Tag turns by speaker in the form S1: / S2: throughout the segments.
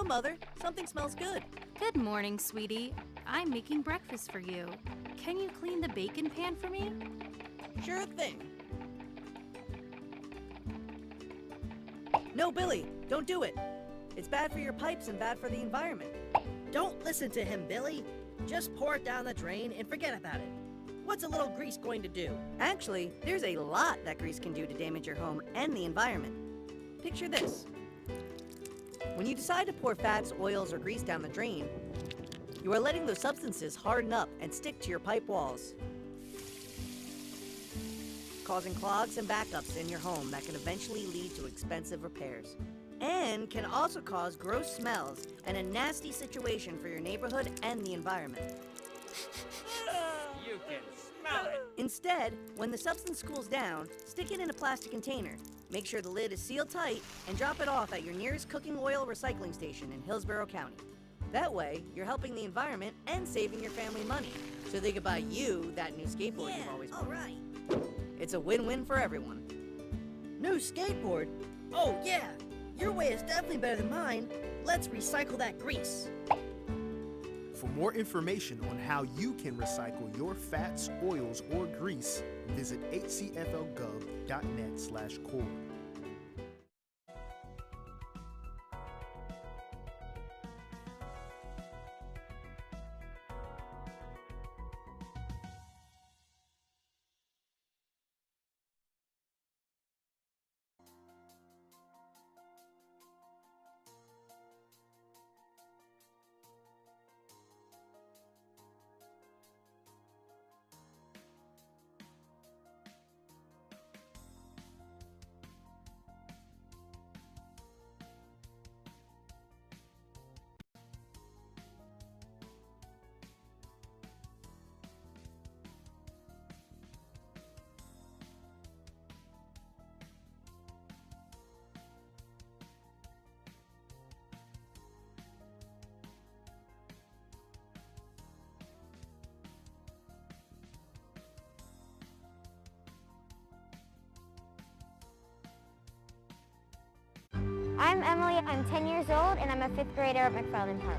S1: Mother. Something smells good.
S2: Good morning, sweetie. I'm making breakfast for you. Can you clean the bacon pan for me?
S1: Sure thing. No, Billy, don't do it. It's bad for your pipes and bad for the environment.
S3: Don't listen to him, Billy. Just pour it down the drain and forget about it. What's a little grease going to do?
S1: Actually, there's a lot that grease can do to damage your home and the environment. Picture this. When you decide to pour fats, oils, or grease down the drain, you are letting those substances harden up and stick to your pipe walls, causing clogs and backups in your home that can eventually lead to expensive repairs. And can also cause gross smells and a nasty situation for your neighborhood and the environment.
S4: You can smell it.
S1: Instead, when the substance cools down, stick it in a plastic container. Make sure the lid is sealed tight and drop it off at your nearest cooking oil recycling station in Hillsborough County. That way, you're helping the environment and saving your family money, so they can buy you that new skateboard you've always wanted.
S3: All right.
S1: It's a win-win for everyone.
S3: New skateboard? Oh, yeah. Your way is definitely better than mine. Let's recycle that grease.
S5: For more information on how you can recycle your fats, oils, or grease, visit hcflgov.net/core.
S6: I'm Emily, I'm 10 years old, and I'm a 5th grader at McFarland Park.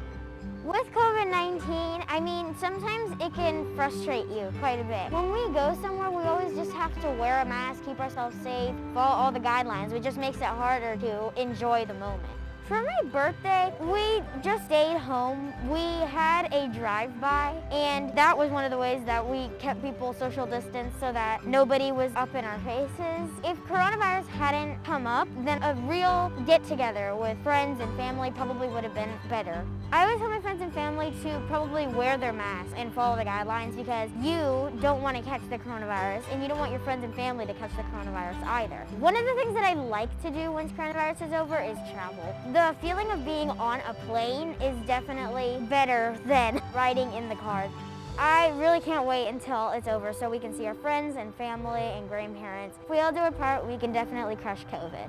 S6: With COVID-19, I mean, sometimes it can frustrate you quite a bit. When we go somewhere, we always just have to wear a mask, keep ourselves safe, follow all the guidelines, which just makes it harder to enjoy the moment. For my birthday, we just stayed home. We had a drive-by, and that was one of the ways that we kept people social distance so that nobody was up in our faces. If coronavirus hadn't come up, then a real get-together with friends and family probably would have been better. I always tell my friends and family to probably wear their masks and follow the guidelines because you don't want to catch the coronavirus, and you don't want your friends and family to catch the coronavirus either. One of the things that I like to do once coronavirus is over is travel. The feeling of being on a plane is definitely better than riding in the car. I really can't wait until it's over so we can see our friends and family and grandparents. If we all do our part, we can definitely crush COVID.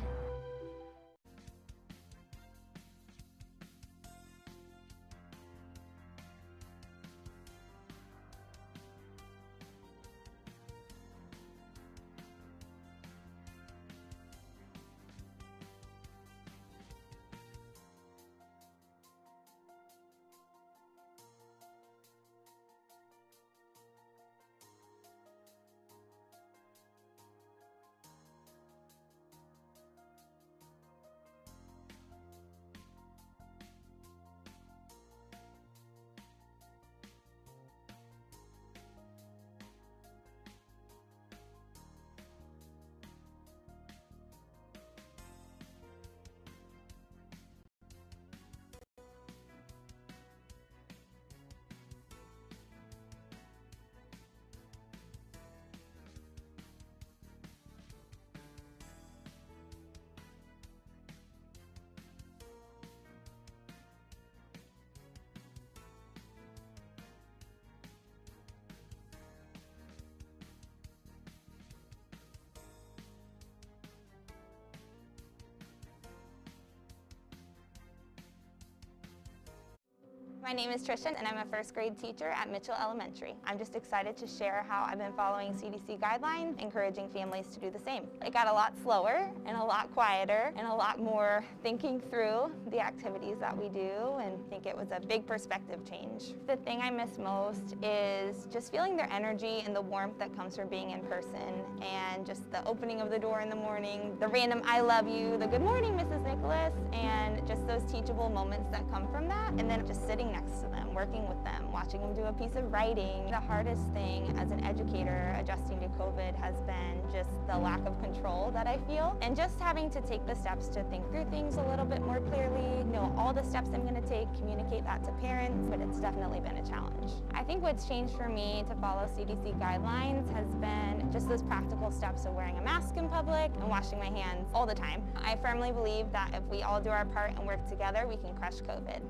S4: My name is Trishan and I'm a first grade teacher at Mitchell Elementary. I'm just excited to share how I've been following CDC guidelines, encouraging families to do the same. It got a lot slower and a lot quieter and a lot more thinking through the activities that we do, and I think it was a big perspective change. The thing I miss most is just feeling their energy and the warmth that comes from being in person, and just the opening of the door in the morning, the random I love you, the good morning Mrs. Nicholas, and just those teachable moments that come from that, and then just sitting next to them, working with them, watching them do a piece of writing. The hardest thing as an educator adjusting to COVID has been just the lack of control that I feel, and just having to take the steps to think through things a little bit more clearly, know all the steps I'm going to take, communicate that to parents, but it's definitely been a challenge. I think what's changed for me to follow CDC guidelines has been just those practical steps of wearing a mask in public and washing my hands all the time. I firmly believe that if we all do our part and work together, we can crush COVID.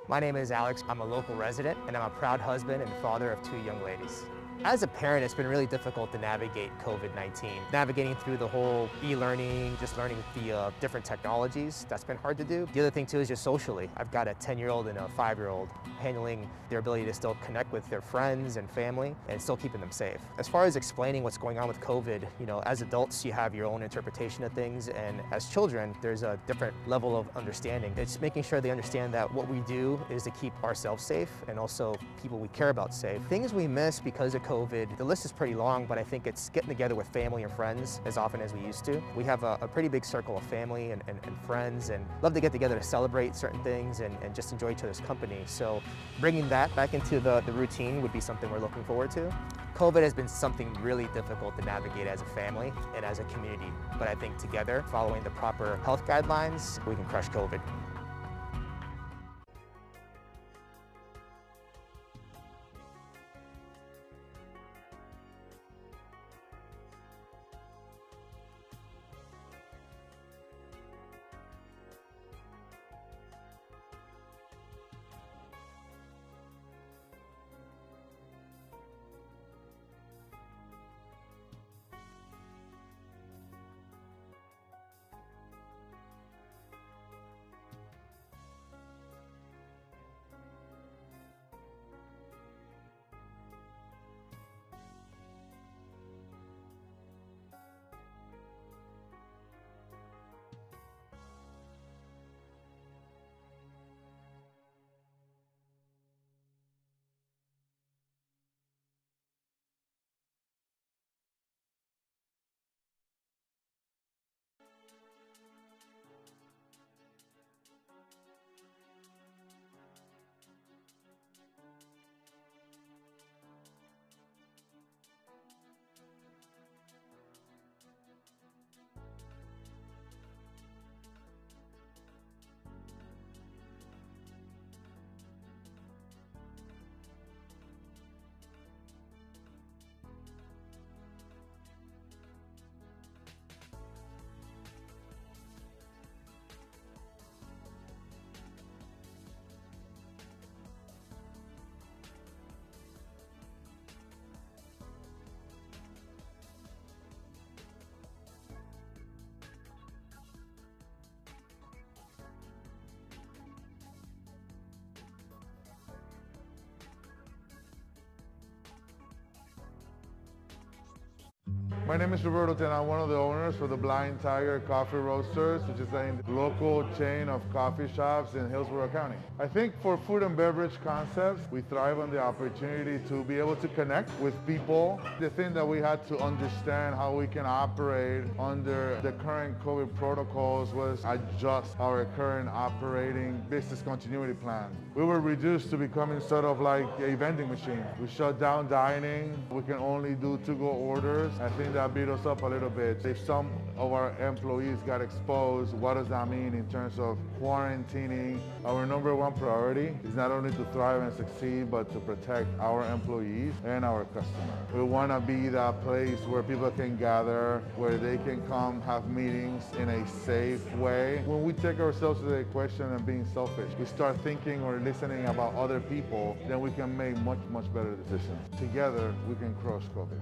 S7: My name is Alex. I'm a local resident and I'm a proud husband and father of 2 young ladies. As a parent, it's been really difficult to navigate COVID-19. Navigating through the whole e-learning, just learning the different technologies, that's been hard to do. The other thing too is just socially. I've got a 10-year-old and a 5-year-old, handling their ability to still connect with their friends and family and still keeping them safe. As far as explaining what's going on with COVID, you know, as adults, you have your own interpretation of things, and as children, there's a different level of understanding. It's making sure they understand that what we do is to keep ourselves safe and also people we care about safe. Things we miss because of COVID, the list is pretty long, but I think it's getting together with family and friends as often as we used to. We have a pretty big circle of family and friends, and love to get together to celebrate certain things and just enjoy each other's company. So bringing that back into the routine would be something we're looking forward to. COVID has been something really difficult to navigate as a family and as a community, but I think together, following the proper health guidelines, we can crush COVID.
S8: My name is Roberto and I'm one of the owners for the Blind Tiger Coffee Roasters, which is a local chain of coffee shops in Hillsborough County. I think for food and beverage concepts, we thrive on the opportunity to be able to connect with people. The thing that we had to understand how we can operate under the current COVID protocols was adjust our current operating business continuity plan. We were reduced to becoming sort of like a vending machine. We shut down dining. We can only do to-go orders. I think that that beat us up a little bit. If some of our employees got exposed, what does that mean in terms of quarantining? Our number one priority is not only to thrive and succeed, but to protect our employees and our customers. We want to be that place where people can gather, where they can come have meetings in a safe way. When we take ourselves to the equation and being selfish, we start thinking or listening about other people, then we can make much, much better decisions. Together, we can crush COVID.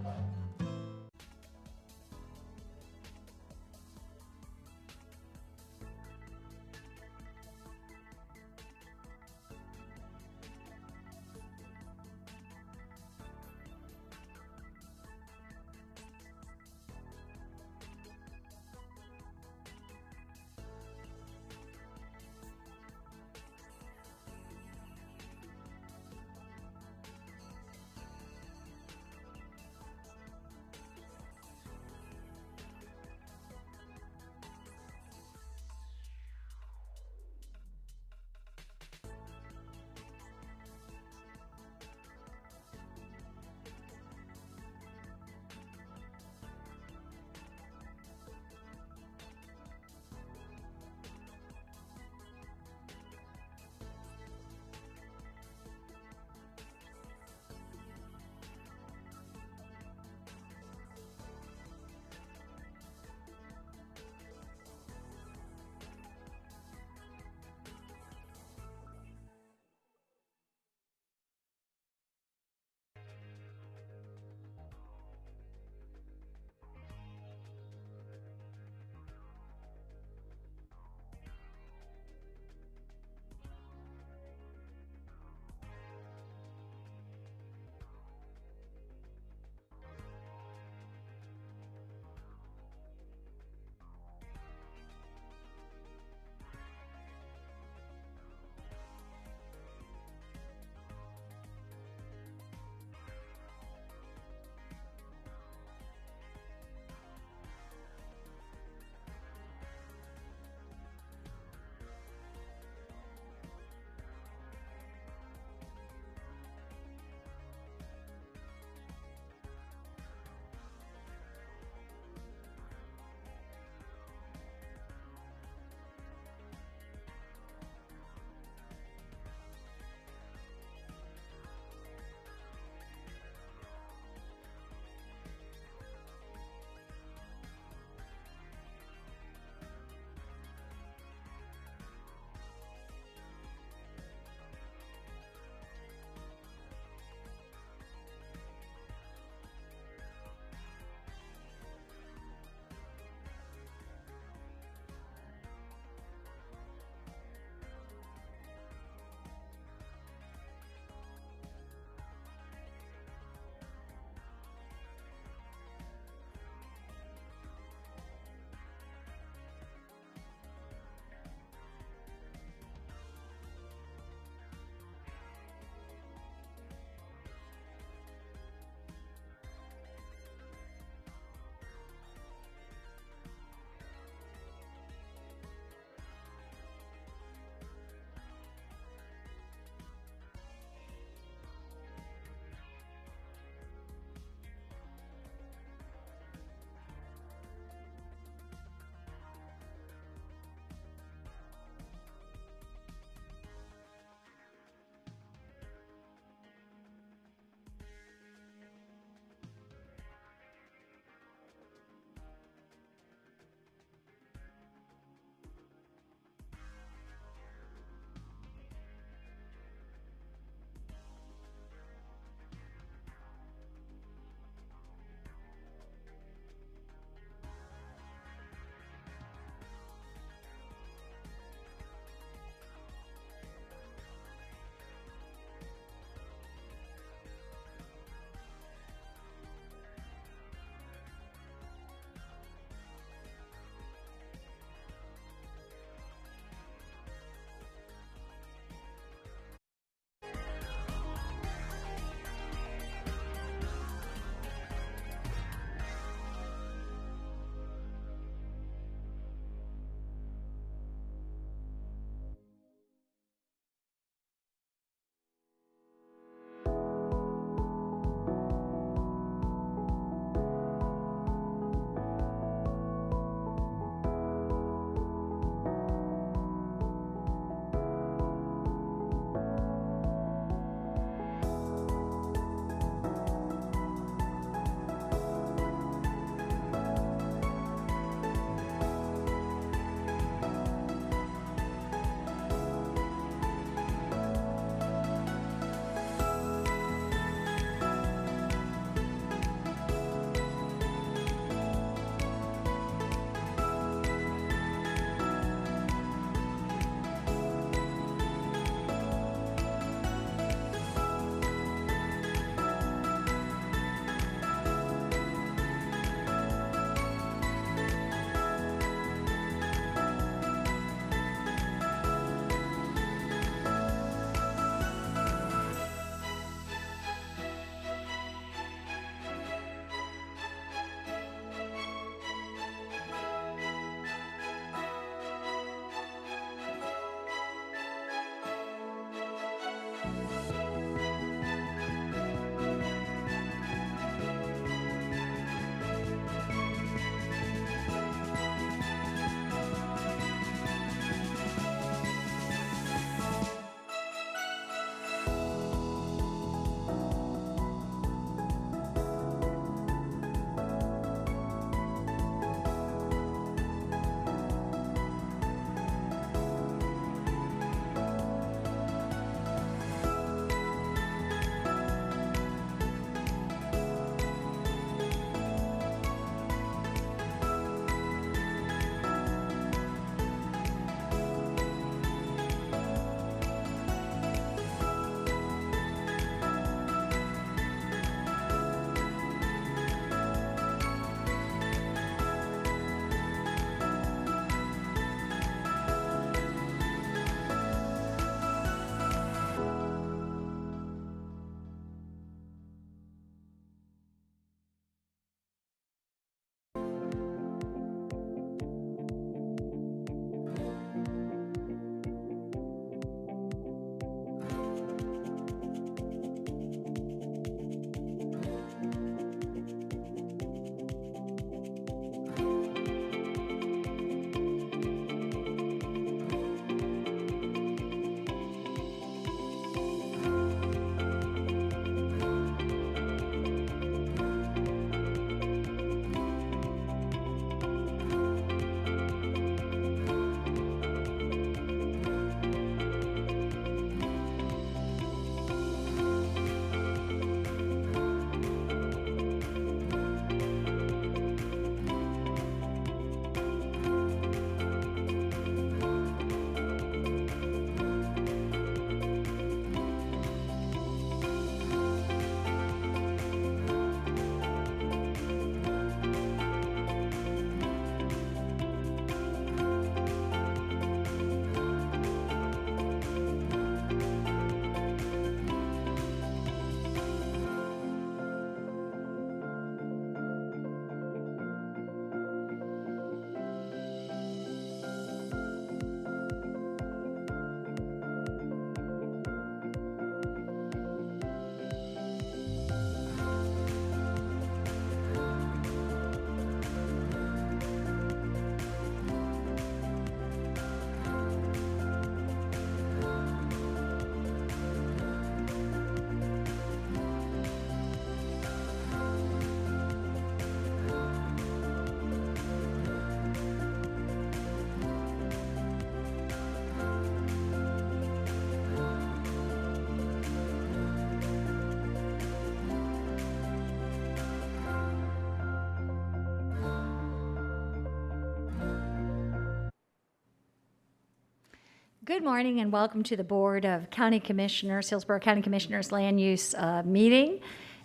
S9: Good morning and welcome to the Board of County Commissioners, Hillsborough County Commissioners Land Use meeting.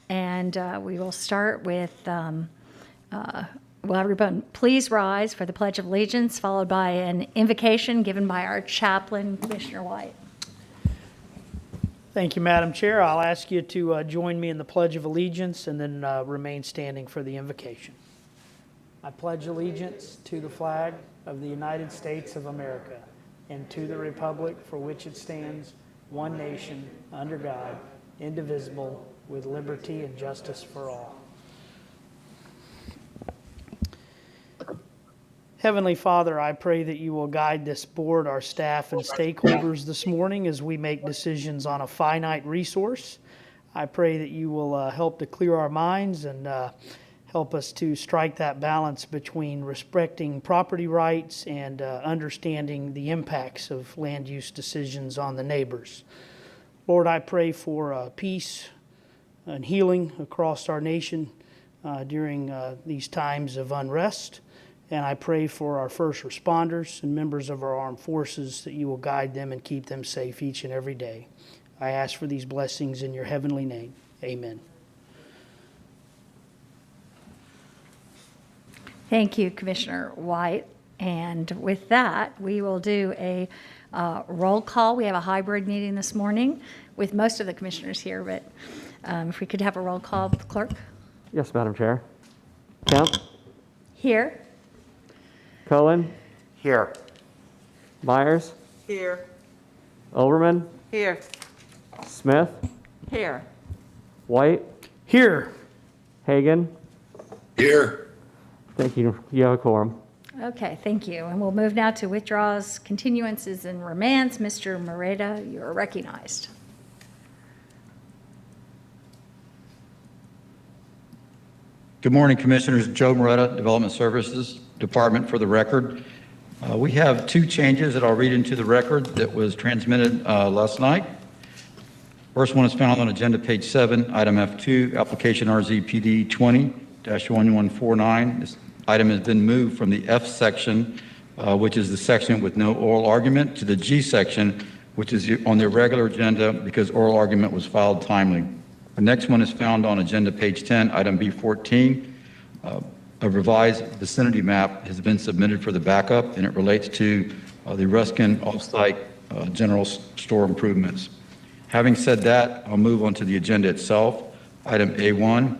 S9: And we will start with, will everyone please rise for the Pledge of Allegiance, followed by an invocation given by our chaplain, Commissioner White.
S10: Thank you, Madam Chair. I'll ask you to join me in the Pledge of Allegiance and then remain standing for the invocation. I pledge allegiance to the flag of the United States of America and to the republic for which it stands, one nation, under God, indivisible, with liberty and justice for all. Heavenly Father, I pray that you will guide this board, our staff, and stakeholders this morning as we make decisions on a finite resource. I pray that you will help to clear our minds and help us to strike that balance between respecting property rights and understanding the impacts of land use decisions on the neighbors. Lord, I pray for peace and healing across our nation during these times of unrest. And I pray for our first responders and members of our armed forces that you will guide them and keep them safe each and every day. I ask for these blessings in your heavenly name. Amen.
S9: Thank you, Commissioner White. And with that, we will do a roll call. We have a hybrid meeting this morning with most of the commissioners here, but if we could have a roll call, Clerk.
S11: Yes, Madam Chair. Kemp?
S9: Here.
S11: Cullen?
S12: Here.
S11: Myers?
S12: Here.
S11: Overman?
S12: Here.
S11: Smith,
S3: Here.
S11: White,
S10: Here.
S11: Hagan.
S12: Here.
S11: Thank you. You have a quorum.
S9: Okay, thank you. And we'll move now to withdrawals, continuances, and remands. Mr. Moreta, you are recognized.
S12: Good morning, Commissioners. Joe Moreta, Development Services Department. For the record, we have two changes that I'll read into the record that was transmitted last night. First one is found on agenda page 7, item F2, application RZPD 20-1149. This item has been moved from the F section, which is the section with no oral argument, to the G section, which is on the regular agenda because oral argument was filed timely. The next one is found on agenda page 10, item B14. A revised vicinity map has been submitted for the backup, and it relates to the Ruskin off-site general store improvements. Having said that, I'll move on to the agenda itself. Item A1,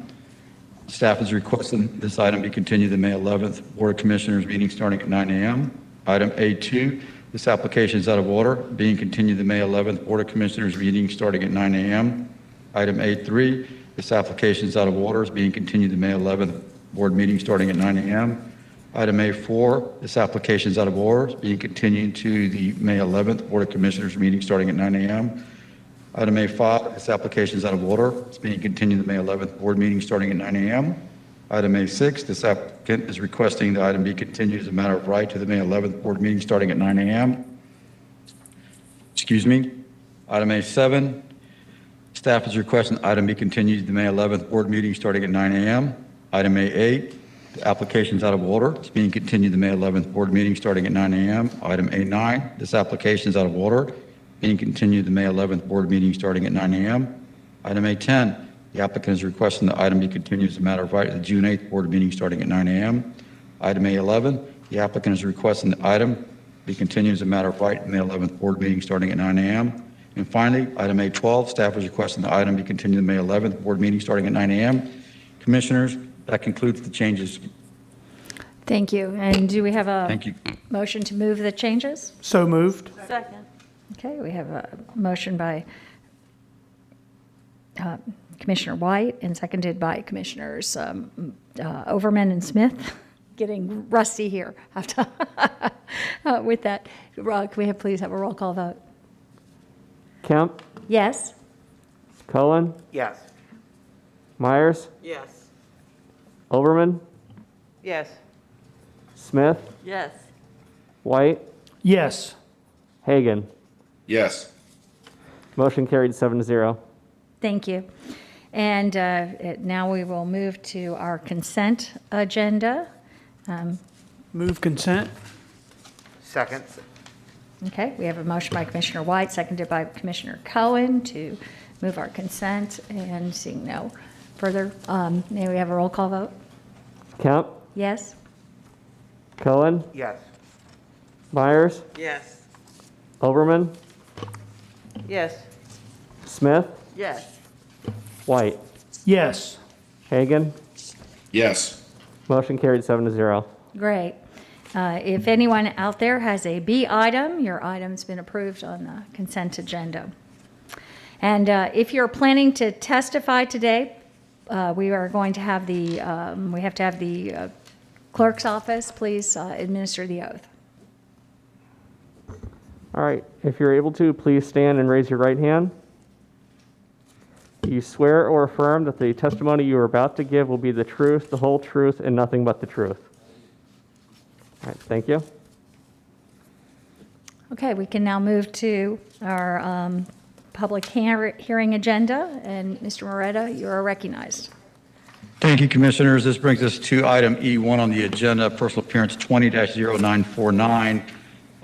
S12: staff is requesting this item be continued to the May 11th Board of Commissioners meeting starting at 9 a.m. Item A2, this application is out of order, being continued to the May 11th Board of Commissioners meeting starting at 9 a.m. Item A3, this application is out of order, is being continued to the May 11th Board meeting starting at 9 a.m. Item A4, this application is out of order, is being continued to the May 11th Board of Commissioners meeting starting at 9 a.m. Item A5, this application is out of order. It's being continued to the May 11th Board meeting starting at 9 a.m. Item A6, this applicant is requesting the item be continued as a matter of right to the May 11th Board meeting starting at 9 a.m. Excuse me. Item A7, staff is requesting the item be continued to the May 11th Board meeting starting at 9 a.m. Item A8, the application is out of order. It's being continued to the May 11th Board meeting starting at 9 a.m. Item A9, this application is out of order, being continued to the May 11th Board meeting starting at 9 a.m. Item A10, the applicant is requesting the item be continued as a matter of right to the June 8th Board meeting starting at 9 a.m. Item A11, the applicant is requesting the item be continued as a matter of right in the 11th Board meeting starting at 9 a.m. And finally, item A12, staff is requesting the item be continued to the May 11th Board meeting starting at 9 a.m. Commissioners, that concludes the changes.
S9: Thank you. And do we have a
S12: Thank you.
S9: motion to move the changes?
S10: So moved.
S3: Second.
S9: Okay, we have a motion by Commissioner White and seconded by Commissioners Overman and Smith. Getting rusty here. With that, can we please have a roll call vote?
S11: Kemp,
S9: Yes?
S11: Cullen,
S7: Yes.
S11: Myers,
S3: Yes.
S11: Overman,
S3: Yes.
S11: Smith,
S3: Yes.
S11: White,
S10: Yes.
S11: Hagan.
S12: Yes.
S11: Motion carried 7-0.
S9: Thank you. And now we will move to our consent agenda.
S10: Move consent.
S7: Second.
S9: Okay, we have a motion by Commissioner White, seconded by Commissioner Cohen to move our consent, and seeing no further, may we have a roll call vote?
S11: Kemp,
S9: Yes?
S11: Cullen,
S7: Yes.
S11: Myers,
S3: Yes.
S11: Overman,
S3: Yes.
S11: Smith,
S3: Yes.
S11: White,
S10: Yes.
S11: Hagan.
S12: Yes.
S11: Motion carried 7-0.
S9: Great. If anyone out there has a B item, your item's been approved on the consent agenda. And if you're planning to testify today, we are going to have we have to have the clerk's office, please administer the oath.
S11: All right, if you're able to, please stand and raise your right hand. Do you swear or affirm that the testimony you are about to give will be the truth, the whole truth, and nothing but the truth? All right, thank you.
S9: Okay, we can now move to our public hearing agenda, and Mr. Moreta, you are recognized.
S12: Thank you, Commissioners. This brings us to item E1 on the agenda, personal appearance 20-0949.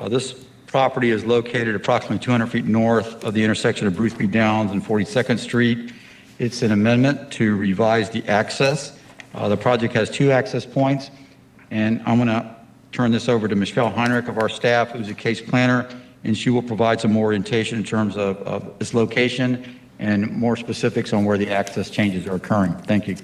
S12: This property is located approximately 200 feet north of the intersection of Bruce B. Downs and 42nd Street. It's an amendment to revise the access. The project has 2 access points, and I'm going to turn this over to Michelle Heinrich of our staff, who's a case planner, and she will provide some more orientation in terms of its location and more specifics on where the access changes are occurring. Thank you.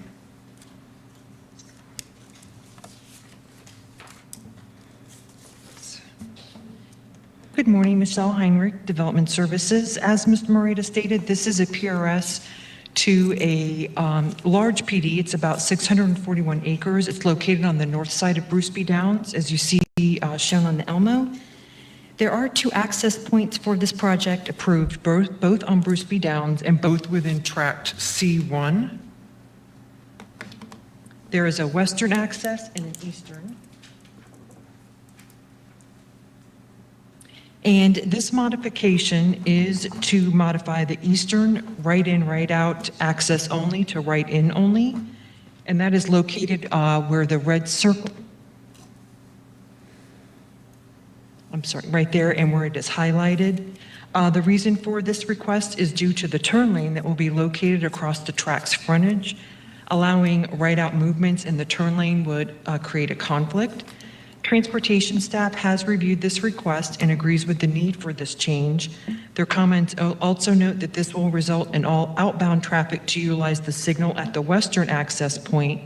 S13: Good morning, Michelle Heinrich, Development Services. As Mr. Morita stated, this is a PRS to a large PD. It's about 641 acres. It's located on the north side of Bruceby Downs, as you see shown on the Elmo. There are 2 access points for this project approved, both on Bruceby Downs and both within Tract C1. There is a western access and an eastern. And this modification is to modify the eastern right-in, right-out access only to right-in only. And that is located where the red circle, right there, and where it is highlighted. The reason for this request is due to the turn lane that will be located across the Tract's frontage. Allowing right-out movements in the turn lane would create a conflict. Transportation staff has reviewed this request and agrees with the need for this change. Their comments also note that this will result in all outbound traffic to utilize the signal at the western access point,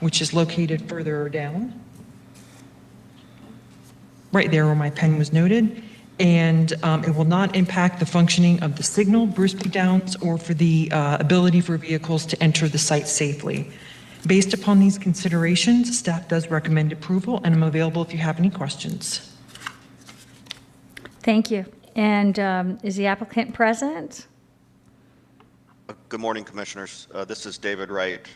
S13: which is located further down, right there where my pen was noted. And it will not impact the functioning of the signal, Bruceby Downs, or for the ability for vehicles to enter the site safely. Based upon these considerations, staff does recommend approval, and I'm available if you have any questions.
S9: Thank you. And is the applicant present?
S14: Good morning, Commissioners. This is David Wright,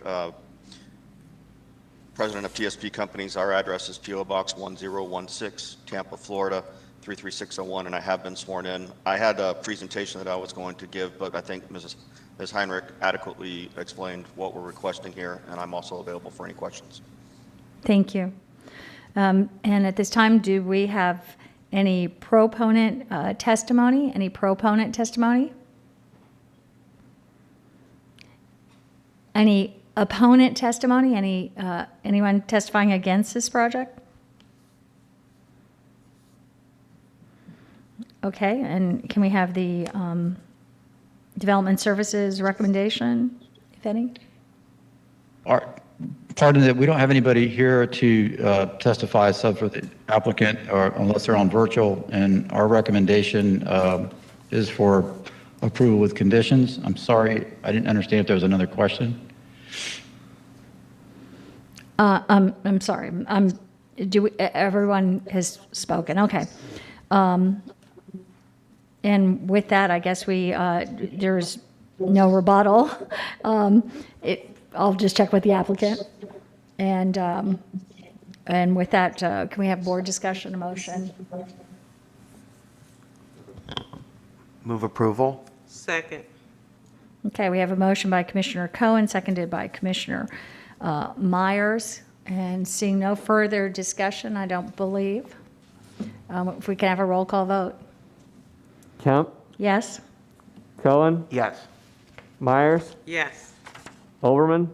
S14: President of TSP Companies. Our address is P.O. Box 1016, Tampa, Florida, 33601, and I have been sworn in. I had a presentation that I was going to give, but I think Ms. Heinrich adequately explained what we're requesting here, and I'm also available for any questions.
S9: Thank you. And at this time, do we have any proponent testimony? Any proponent testimony? Any opponent testimony? Anyone testifying against this project? Okay, and can we have the Development Services recommendation, if any?
S12: Pardon that, we don't have anybody here to testify except for the applicant, or unless they're on virtual, and our recommendation is for approval with conditions. I'm sorry, I didn't understand if there was another question.
S9: I'm sorry. Everyone has spoken. Okay. And with that, I guess there's no rebuttal. I'll just check with the applicant. And with that, can we have board discussion, a motion?
S15: Move approval.
S16: Second.
S9: Okay, we have a motion by Commissioner Cohen, seconded by Commissioner Myers. And seeing no further discussion, I don't believe. If we can have a roll call vote.
S11: Kemp,
S9: Yes?
S11: Cohen,
S15: Yes.
S11: Myers,
S16: Yes.
S11: Overman,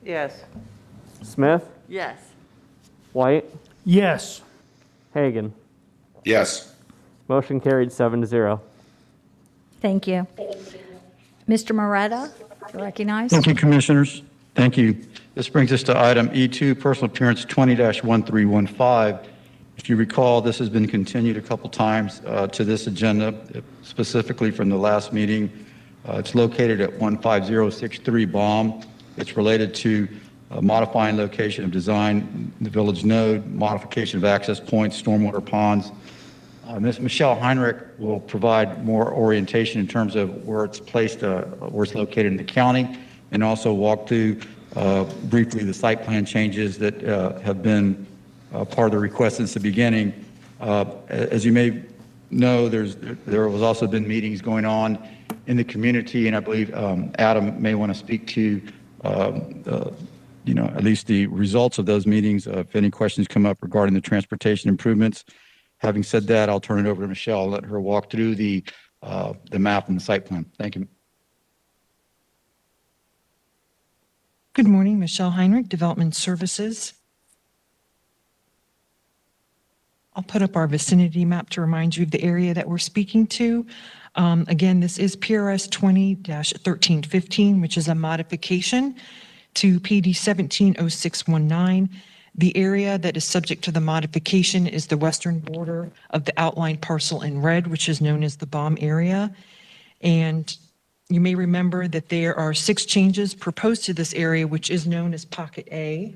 S16: Yes.
S11: Smith,
S16: Yes.
S11: White,
S10: Yes.
S11: Hagan.
S17: Yes.
S11: Motion carried 7-0.
S9: Thank you. Mr. Moretta, you're recognized.
S12: Thank you, Commissioners. Thank you. This brings us to item E2, personal appearance 20-1315. If you recall, this has been continued a couple times to this agenda, specifically from the last meeting. It's located at 15063 Baum. It's related to modifying location of design, the village node, modification of access points, stormwater ponds. Ms. Michelle Heinrich will provide more orientation in terms of where it's placed, where it's located in the county, and also walk through briefly the site plan changes that have been part of the request since the beginning. As you may know, there was also been meetings going on in the community, and I believe Adam may want to speak to at least the results of those meetings, if any questions come up regarding the transportation improvements. Having said that, I'll turn it over to Michelle and let her walk through the map and the site plan. Thank you.
S13: Good morning, Michelle Heinrich, Development Services. I'll put up our vicinity map to remind you of the area that we're speaking to. Again, this is PRS 20-1315, which is a modification to PD 170619. The area that is subject to the modification is the western border of the outlined parcel in red, which is known as the BOM area. And you may remember that there are 6 changes proposed to this area, which is known as Pocket A.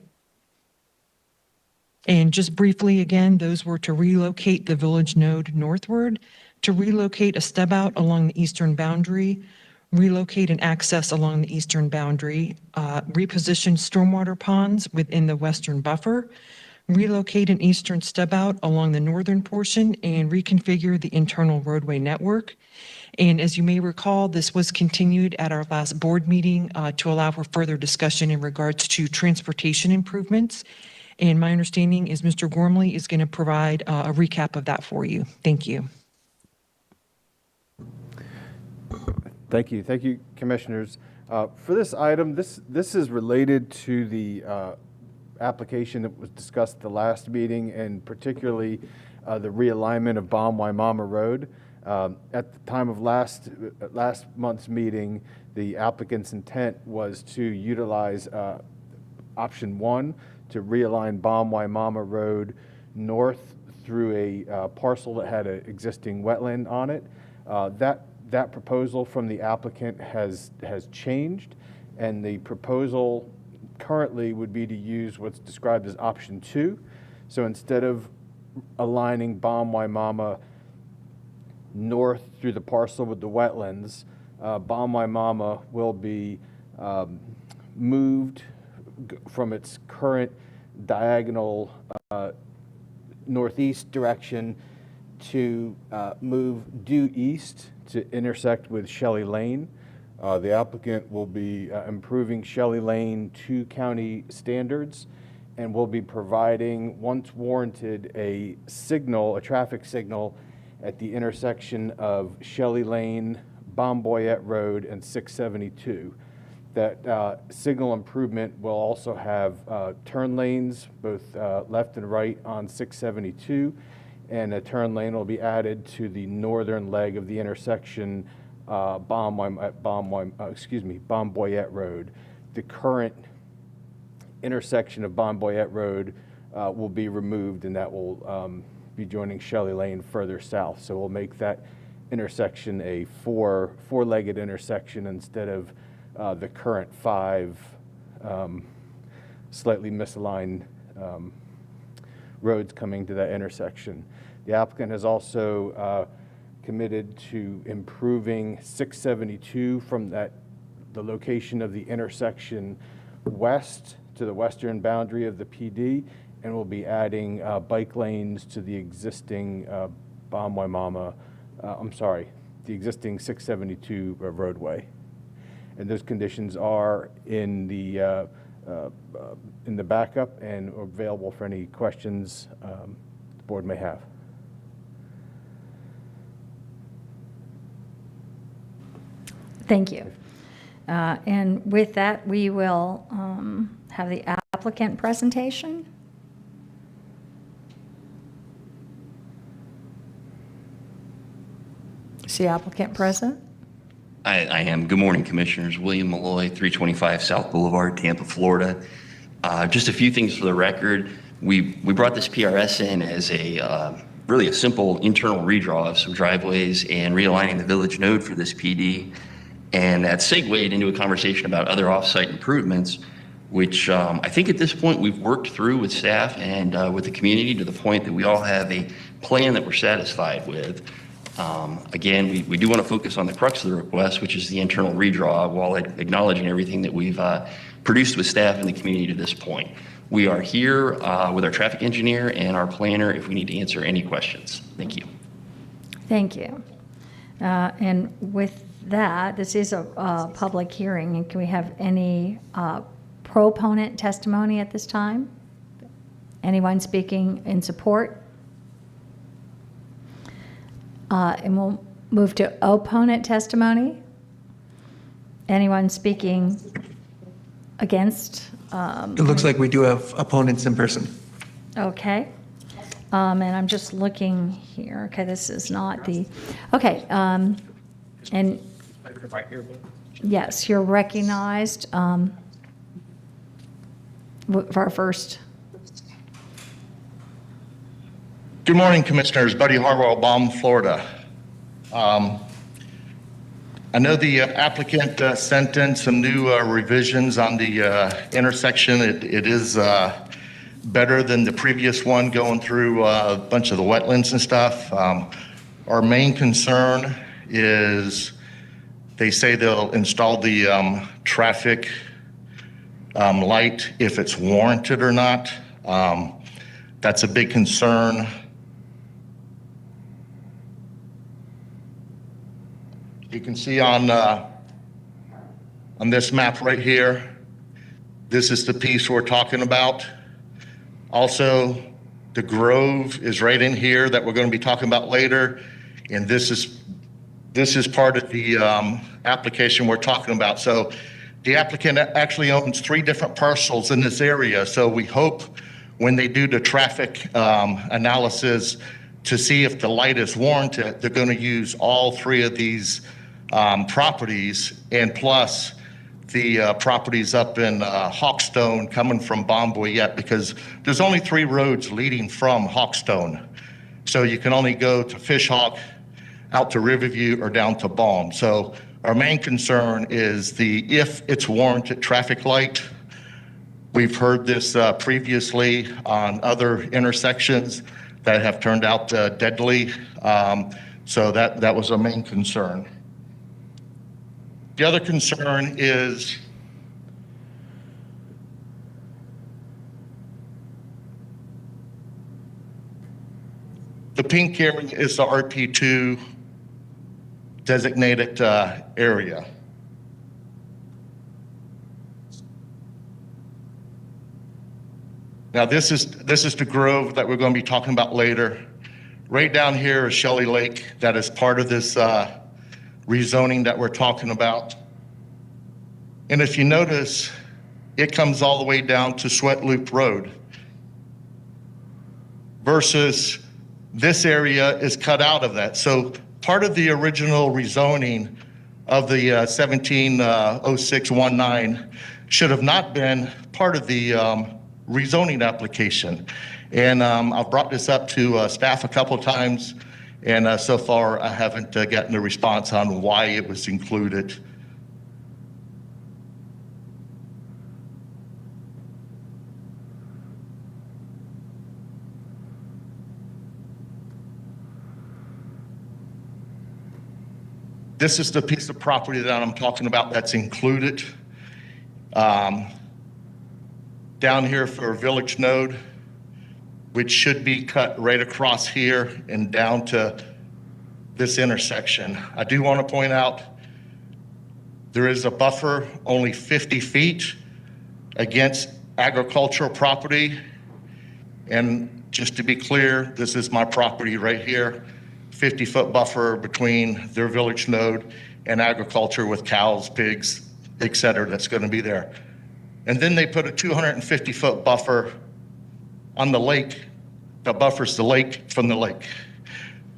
S13: And just briefly, again, those were to relocate the village node northward, to relocate a stub out along the eastern boundary, relocate an access along the eastern boundary, reposition stormwater ponds within the western buffer, relocate an eastern stub out along the northern portion, and reconfigure the internal roadway network. And as you may recall, this was continued at our last board meeting to allow for further discussion in regards to transportation improvements. And my understanding is Mr. Gormley is going to provide a recap of that for you. Thank you.
S16: Thank you, Commissioners. For this item, this is related to the application that was discussed at the last meeting, and particularly the realignment of BOM Waimama Road. At the time of last month's meeting, the applicant's intent was to utilize option 1 to realign BOM Waimama Road north through a parcel that had an existing wetland on it. That proposal from the applicant has changed, and the proposal currently would be to use what's described as option 2. So instead of aligning BOM Waimama north through the parcel with the wetlands, BOM Waimama will be moved from its current diagonal northeast direction to move due east to intersect with Shelley Lane. The applicant will be improving Shelley Lane to county standards, and will be providing, once warranted, a traffic signal at the intersection of Shelley Lane, Bomboyette Road, and 672. That signal improvement will also have turn lanes, both left and right on 672, and a turn lane will be added to the northern leg of the intersection, Bomboyette Road. The current intersection of Bomboyette Road will be removed, and that will be joining Shelley Lane further south. So we'll make that intersection a four-legged intersection instead of the current 5 slightly misaligned roads coming to that intersection. The applicant has also committed to improving 672 from the location of the intersection west to the western boundary of the PD, and will be adding bike lanes to the existing the existing 672 roadway. And those conditions are in the backup and are available for any questions the board may have.
S9: Thank you. And with that, we will have the applicant presentation. Is the applicant present?
S17: I am. Good morning, Commissioners. William Malloy, 325 South Boulevard, Tampa, Florida. Just a few things for the record. We brought this PRS in as really a simple internal redraw of some driveways and realigning the village node for this PD. And that segued into a conversation about other offsite improvements, which I think at this point we've worked through with staff and with the community to the point that we all have a plan that we're satisfied with. Again, we do want to focus on the crux of the request, which is the internal redraw, while acknowledging everything that we've produced with staff and the community to this point. We are here with our traffic engineer and our planner if we need to answer any questions. Thank you.
S9: Thank you. And with that, this is a public hearing, and can we have any proponent testimony at this time? Anyone speaking in support? And we'll move to opponent testimony. Anyone speaking against?
S18: It looks like we do have opponents in person.
S9: Okay. And I'm just looking here. Okay, this is not the, okay. And yes, you're recognized for our first
S19: Good morning, Commissioners. Buddy Harwell, Balm, Florida. I know the applicant sent in some new revisions on the intersection. It is better than the previous one, going through a bunch of the wetlands and stuff. Our main concern is they say they'll install the traffic light if it's warranted or not. That's a big concern. You can see on this map right here, this is the piece we're talking about. Also, the Grove is right in here that we're going to be talking about later, and this is part of the application we're talking about. So the applicant actually owns 3 different parcels in this area. So we hope when they do the traffic analysis to see if the light is warranted, they're going to use all 3 of these properties, and plus the properties up in Hawkstone coming from Blvd, because there's only 3 roads leading from Hawkstone. So you can only go to Fishhawk, out to Riverview, or down to Balm. So our main concern is if it's warranted traffic light. We've heard this previously on other intersections that have turned out deadly. So that was our main concern. The other concern is the pink area is the RP2 designated area. Now this is the Grove that we're going to be talking about later. Right down here is Shelley Lake, that is part of this rezoning that we're talking about. And if you notice, it comes all the way down to Sweat Loop Road, versus this area is cut out of that. So part of the original rezoning of the 170619 should have not been part of the rezoning application. And I've brought this up to staff a couple of times, and so far I haven't gotten a response on why it was included. This is the piece of property that I'm talking about that's included. Down here for Village Node, which should be cut right across here and down to this intersection. I do want to point out there is a buffer only 50 feet against agricultural property. And just to be clear, this is my property right here. 50-foot buffer between their Village Node and agriculture with cows, pigs, et cetera, that's going to be there. And then they put a 250-foot buffer on the lake that buffers the lake from the lake.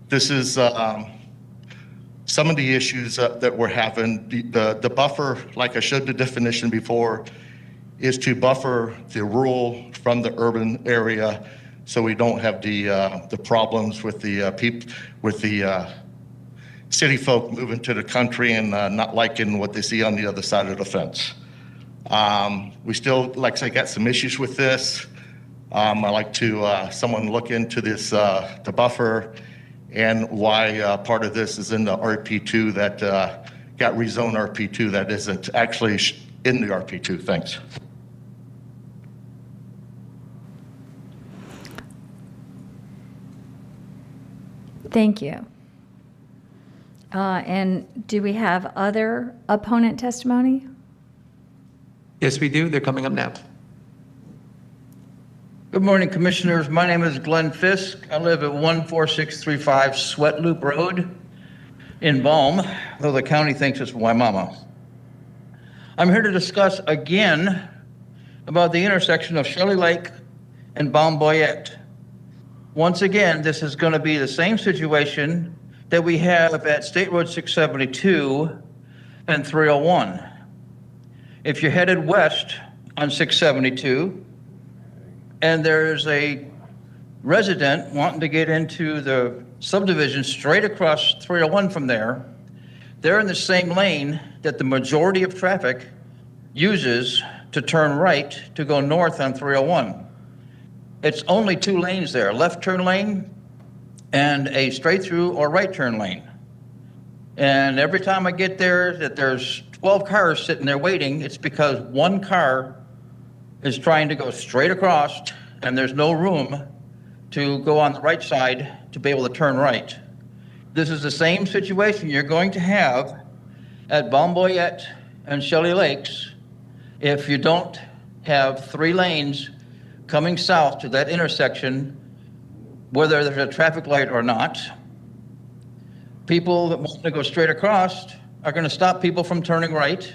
S19: This is some of the issues that we're having. The buffer, like I showed the definition before, is to buffer the rural from the urban area, so we don't have the problems with the city folk moving to the country and not liking what they see on the other side of the fence. We still, like I say, got some issues with this. I'd like to someone look into this, the buffer, and why part of this is in the RP2 that got rezoned RP2 that isn't actually in the RP2. Thanks.
S9: Thank you. And do we have other opponent testimony?
S18: Yes, we do. They're coming up now.
S20: Good morning, Commissioners. My name is Glenn Fisk. I live at 14635 Sweat Loop Road in Balm, though the county thinks it's Waimama. I'm here to discuss again about the intersection of Shelley Lake and Blvd. Once again, this is going to be the same situation that we have at State Road 672 and 301. If you're headed west on 672, and there's a resident wanting to get into the subdivision straight across 301 from there, they're in the same lane that the majority of traffic uses to turn right to go north on 301. It's only 2 lanes there, left turn lane and a straight through or right turn lane. And every time I get there that there's 12 cars sitting there waiting, it's because one car is trying to go straight across and there's no room to go on the right side to be able to turn right. This is the same situation you're going to have at Bomboyette and Shelley Lakes if you don't have 3 lanes coming south to that intersection, whether there's a traffic light or not. People that want to go straight across are going to stop people from turning right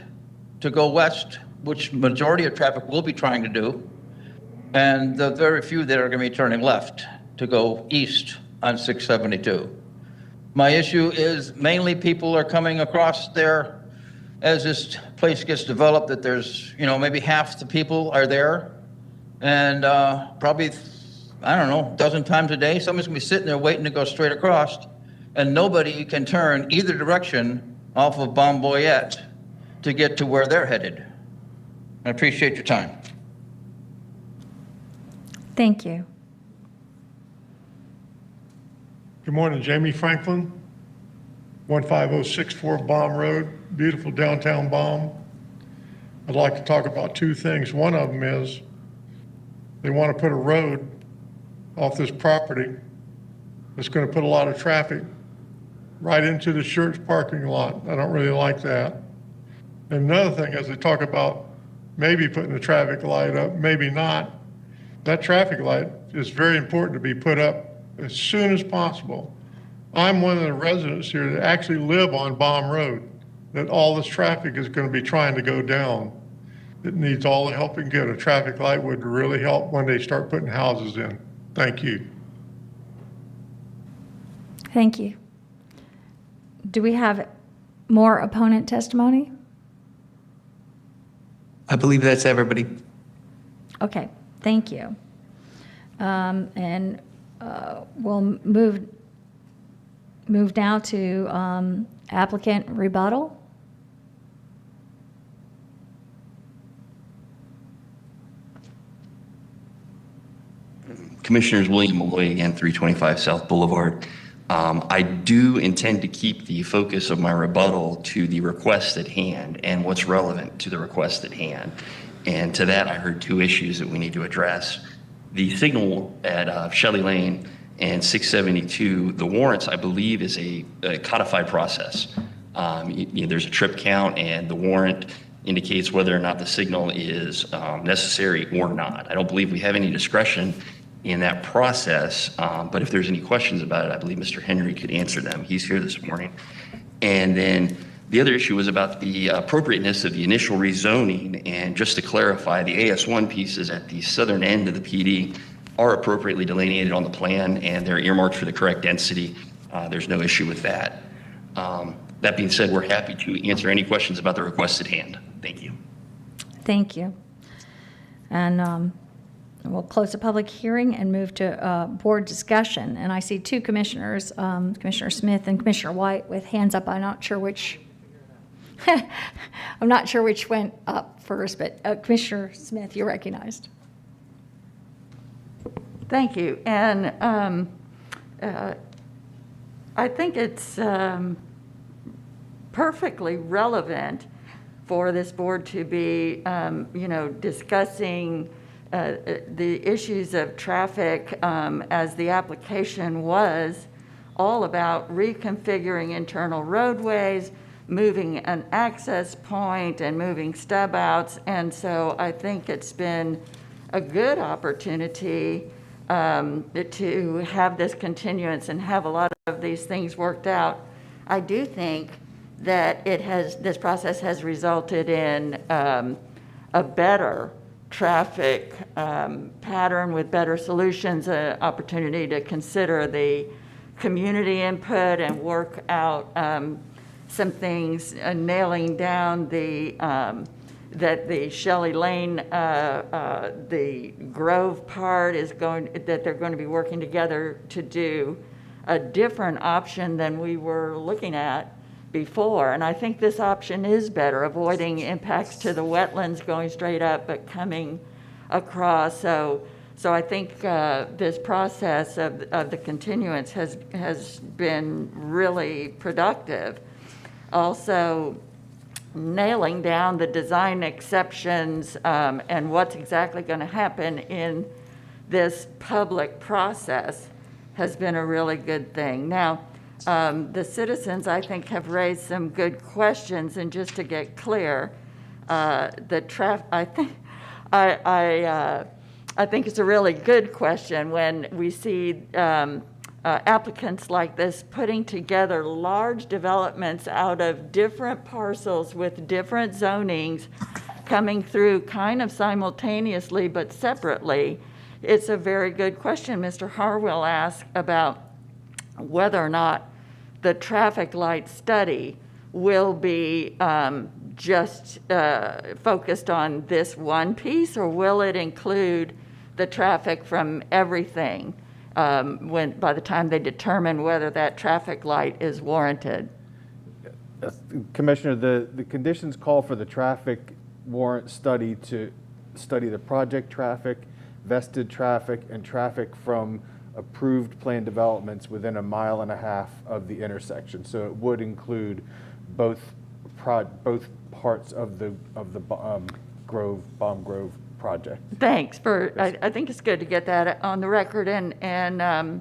S20: to go west, which majority of traffic will be trying to do, and the very few that are going to be turning left to go east on 672. My issue is mainly people are coming across there as this place gets developed, that there's, maybe half the people are there, and probably, I don't know, a dozen times a day, someone's gonna be sitting there waiting to go straight across, and nobody can turn either direction off of Bomboyette to get to where they're headed. I appreciate your time.
S9: Thank you.
S21: Good morning, Jamie Franklin, 15064 Baum Road, beautiful downtown Baum. I'd like to talk about 2 things. One of them is they want to put a road off this property that's going to put a lot of traffic right into the church parking lot. I don't really like that. And another thing is they talk about maybe putting a traffic light up, maybe not. That traffic light is very important to be put up as soon as possible. I'm one of the residents here that actually live on Baum Road, that all this traffic is going to be trying to go down. It needs all the help it can get. A traffic light would really help when they start putting houses in. Thank you.
S9: Thank you. Do we have more opponent testimony?
S18: I believe that's everybody.
S9: Okay, thank you. And we'll move now to applicant rebuttal.
S17: Commissioners, William Malloy again, 325 South Boulevard. I do intend to keep the focus of my rebuttal to the request at hand and what's relevant to the request at hand. And to that, I heard 2 issues that we need to address. The signal at Shelley Lane and 672, the warrants, I believe, is a codified process. There's a trip count, and the warrant indicates whether or not the signal is necessary or not. I don't believe we have any discretion in that process, but if there's any questions about it, I believe Mr. Henry could answer them. He's here this morning. And then the other issue was about the appropriateness of the initial rezoning, and just to clarify, the AS1 pieces at the southern end of the PD are appropriately delineated on the plan, and they're earmarked for the correct density. There's no issue with that. That being said, we're happy to answer any questions about the request at hand. Thank you.
S9: Thank you. And we'll close the public hearing and move to board discussion. And I see 2 commissioners, Commissioner Smith and Commissioner White, with hands up. I'm not sure which. I'm not sure which went up first, but Commissioner Smith, you're recognized.
S22: Thank you. And I think it's perfectly relevant for this board to be, discussing the issues of traffic as the application was all about reconfiguring internal roadways, moving an access point and moving stub outs. And so I think it's been a good opportunity to have this continuance and have a lot of these things worked out. I do think that this process has resulted in a better traffic pattern with better solutions, an opportunity to consider the community input and work out some things, nailing down the that the Shelley Lane, the Grove part that they're going to be working together to do a different option than we were looking at before. And I think this option is better, avoiding impacts to the wetlands going straight up but coming across. So I think this process of the continuance has been really productive. Also, nailing down the design exceptions and what's exactly going to happen in this public process has been a really good thing. Now, the citizens, I think, have raised some good questions, and just to get clear, I think it's a really good question when we see applicants like this putting together large developments out of different parcels with different zonings coming through kind of simultaneously but separately. It's a very good question Mr. Harwell asked about whether or not the traffic light study will be just focused on this one piece, or will it include the traffic from everything by the time they determine whether that traffic light is warranted?
S16: Commissioner, the conditions call for the traffic warrant study to study the project traffic, vested traffic, and traffic from approved planned developments within 1.5 miles of the intersection. So it would include both parts of the Baum Grove project.
S22: Thanks for. I think it's good to get that on the record, and I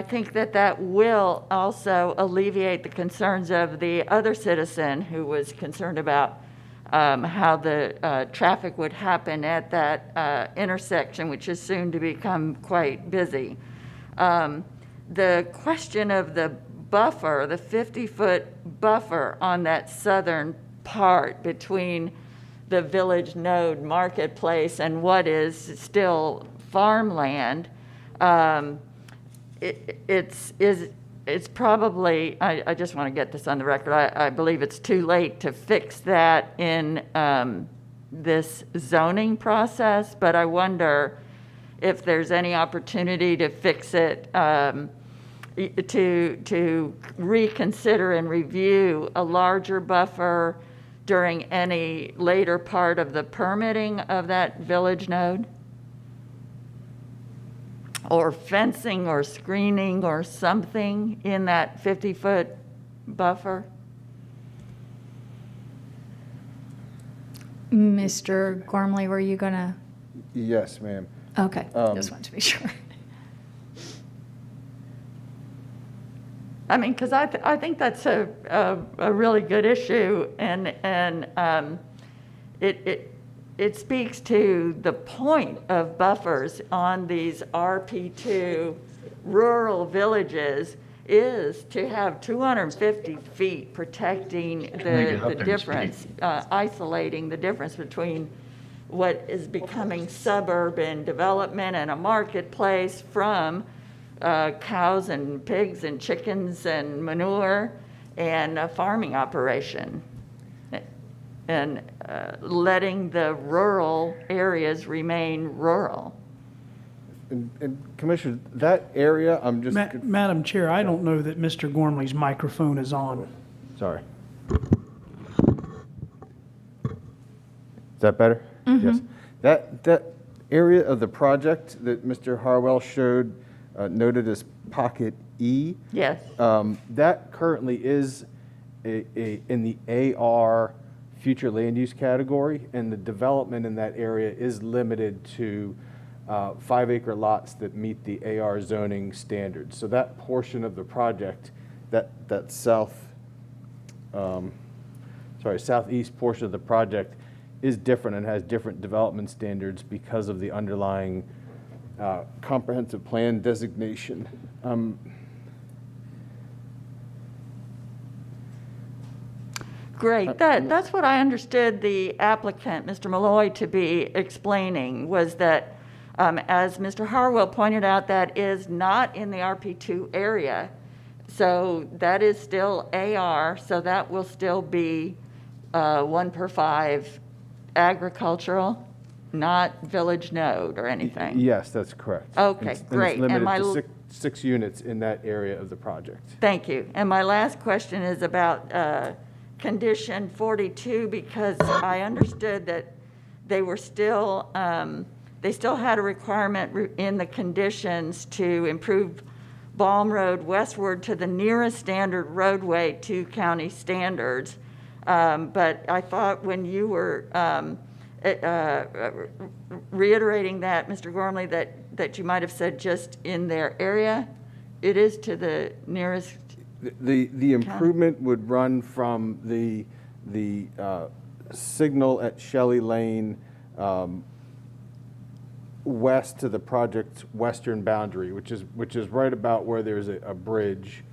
S22: think that will also alleviate the concerns of the other citizen who was concerned about how the traffic would happen at that intersection, which is soon to become quite busy. The question of the buffer, the 50-foot buffer on that southern part between the Village Node Marketplace and what is still farmland, it's probably, I just want to get this on the record, I believe it's too late to fix that in this zoning process, but I wonder if there's any opportunity to fix it, to reconsider and review a larger buffer during any later part of the permitting of that village node? Or fencing or screening or something in that 50-foot buffer?
S9: Mr. Gormley, were you gonna?
S16: Yes, ma'am.
S9: Okay, just wanted to be sure.
S22: I mean, because I think that's a really good issue, and it speaks to the point of buffers on these RP2 rural villages is to have 250 feet protecting the difference, isolating the difference between what is becoming suburban development and a marketplace from cows and pigs and chickens and manure and a farming operation, and letting the rural areas remain rural.
S16: And Commissioner, that area, I'm just...
S10: Madam Chair, I don't know that Mr. Gormley's microphone is on.
S16: Sorry. Is that better?
S9: Mm-hmm.
S16: Yes. That area of the project that Mr. Harwell showed, noted as Pocket E.
S22: Yes.
S16: That currently is in the AR future land use category, and the development in that area is limited to 5-acre lots that meet the AR zoning standards. So that portion of the project, that southeast portion of the project is different and has different development standards because of the underlying comprehensive plan designation.
S22: Great. That's what I understood the applicant, Mr. Malloy, to be explaining, was that, as Mr. Harwell pointed out, that is not in the RP2 area. So that is still AR, so that will still be 1 per 5 agricultural, not village node or anything?
S16: Yes, that's correct.
S22: Okay,
S16: And
S22: great.
S16: it's limited
S22: my
S16: to six units in that area of the project.
S22: Thank you. And my last question is about condition 42, because I understood that they were still, they still had a requirement in the conditions to improve Balm Road westward to the nearest standard roadway to county standards. But I thought when you were reiterating that, Mr. Gormley, that you might have said just in their area. It is to the nearest.
S16: The improvement would run from the signal at Shelley Lane west to the project's western boundary, which is right about where there's a bridge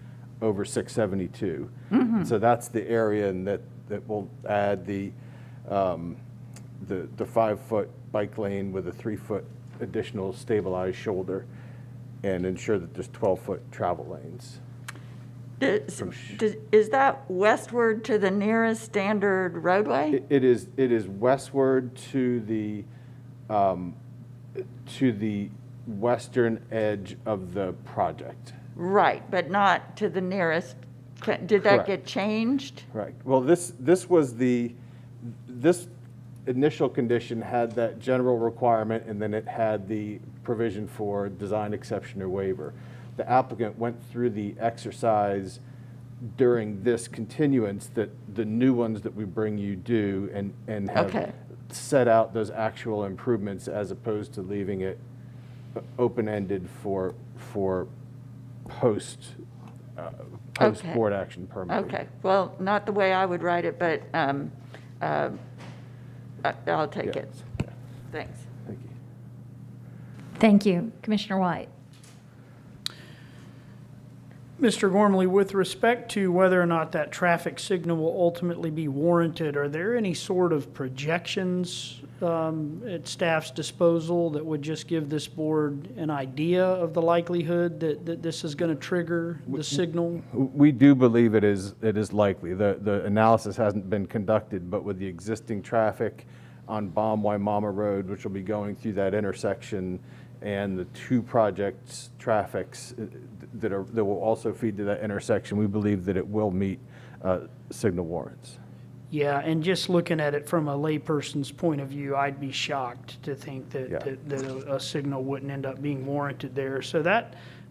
S16: over 672.
S22: Mm-hmm.
S16: So that's the area, and that will add the 5-foot bike lane with a 3-foot additional stabilized shoulder, and ensure that there's 12-foot travel lanes.
S22: Is that westward to the nearest standard roadway?
S16: It is westward to the western edge of the project.
S22: Right, but not to the nearest. Did that get changed?
S16: Right. Well, this initial condition had that general requirement, and then it had the provision for design exception or waiver. The applicant went through the exercise during this continuance that the new ones that we bring you do, and have set out those actual improvements, as opposed to leaving it open-ended for post board action permit.
S22: Okay. Well, not the way I would write it, but I'll take it. Thanks.
S16: Thank you.
S9: Thank you. Commissioner White.
S10: Mr. Gormley, with respect to whether or not that traffic signal will ultimately be warranted, are there any sort of projections at staff's disposal that would just give this board an idea of the likelihood that this is going to trigger the signal?
S16: We do believe it is likely. The analysis hasn't been conducted, but with the existing traffic on Balm Waimama Road, which will be going through that intersection, and the two projects traffics that will also feed to that intersection, we believe that it will meet signal warrants.
S10: Yeah, and just looking at it from a layperson's point of view, I'd be shocked to think that a signal wouldn't end up being warranted there. So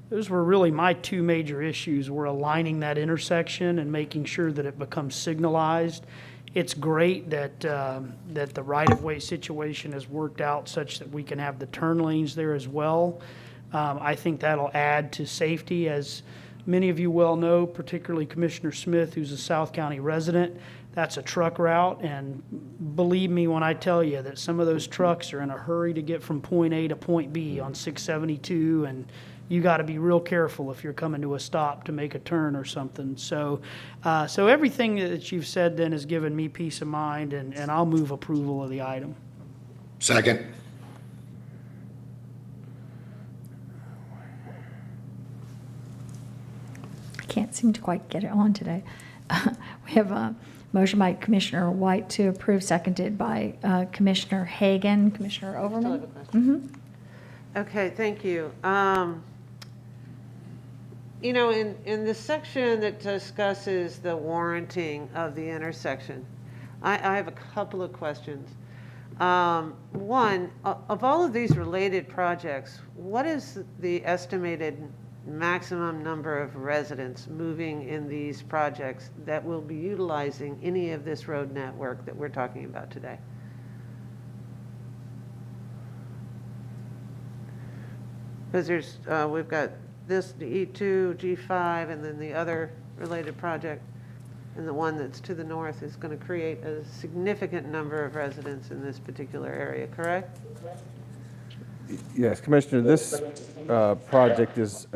S10: those were really my two major issues, were aligning that intersection and making sure that it becomes signalized. It's great that the right-of-way situation has worked out such that we can have the turn lanes there as well. I think that'll add to safety. As many of you well know, particularly Commissioner Smith, who's a South County resident, that's a truck route, and believe me when I tell you that some of those trucks are in a hurry to get from point A to point B on 672, and you got to be real careful if you're coming to a stop to make a turn or something. So everything that you've said then has given me peace of mind, and I'll move approval of the item.
S1: Second.
S9: I can't seem to quite get it on today. We have a motion by Commissioner White to approve, seconded by Commissioner Hagan. Commissioner Overman?
S2: Okay, thank you. You know, in the section that discusses the warranting of the intersection, I have a couple of questions. One, of all of these related projects, what is the estimated maximum number of residents moving in these projects that will be utilizing any of this road network that we're talking about today? Because there's, we've got this, the E2, G5, and then the other related project, and the one that's to the north is going to create a significant number of residents in this particular area, correct?
S16: Yes, Commissioner, this project is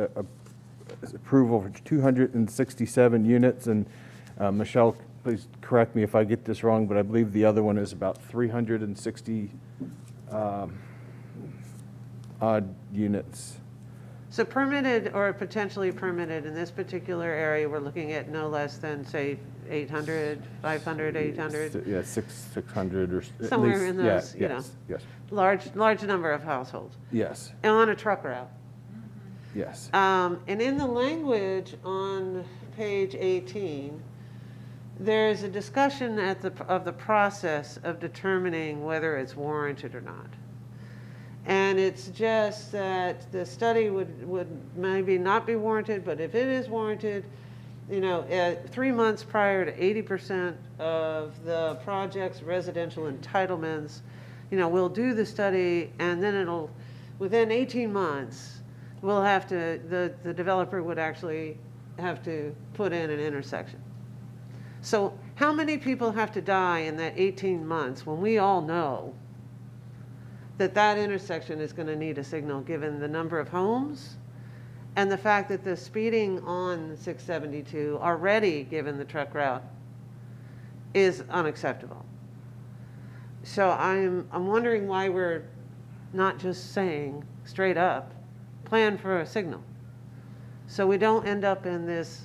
S16: approval for 267 units, and Michelle, please correct me if I get this wrong, but I believe the other one is about 360 odd units.
S2: So permitted or potentially permitted in this particular area, we're looking at no less than, say, 800, 500, 800?
S16: Yeah, 600 or at
S2: Somewhere
S16: least,
S2: in those, you know.
S16: Yes,
S2: Large number of households.
S16: yes,
S2: And on a truck route.
S16: yes.
S2: And in the language on page 18, there's a discussion of the process of determining whether it's warranted or not. And it suggests that the study would maybe not be warranted, but if it is warranted, you know, 3 months prior to 80% of the project's residential entitlements, you know, we'll do the study, and then within 18 months, we'll have to, the developer would actually have to put in an intersection. So how many people have to die in that 18 months when we all know that intersection is going to need a signal given the number of homes and the fact that the speeding on 672 already, given the truck route, is unacceptable. So I'm wondering why we're not just saying straight up, plan for a signal. So we don't end up in this,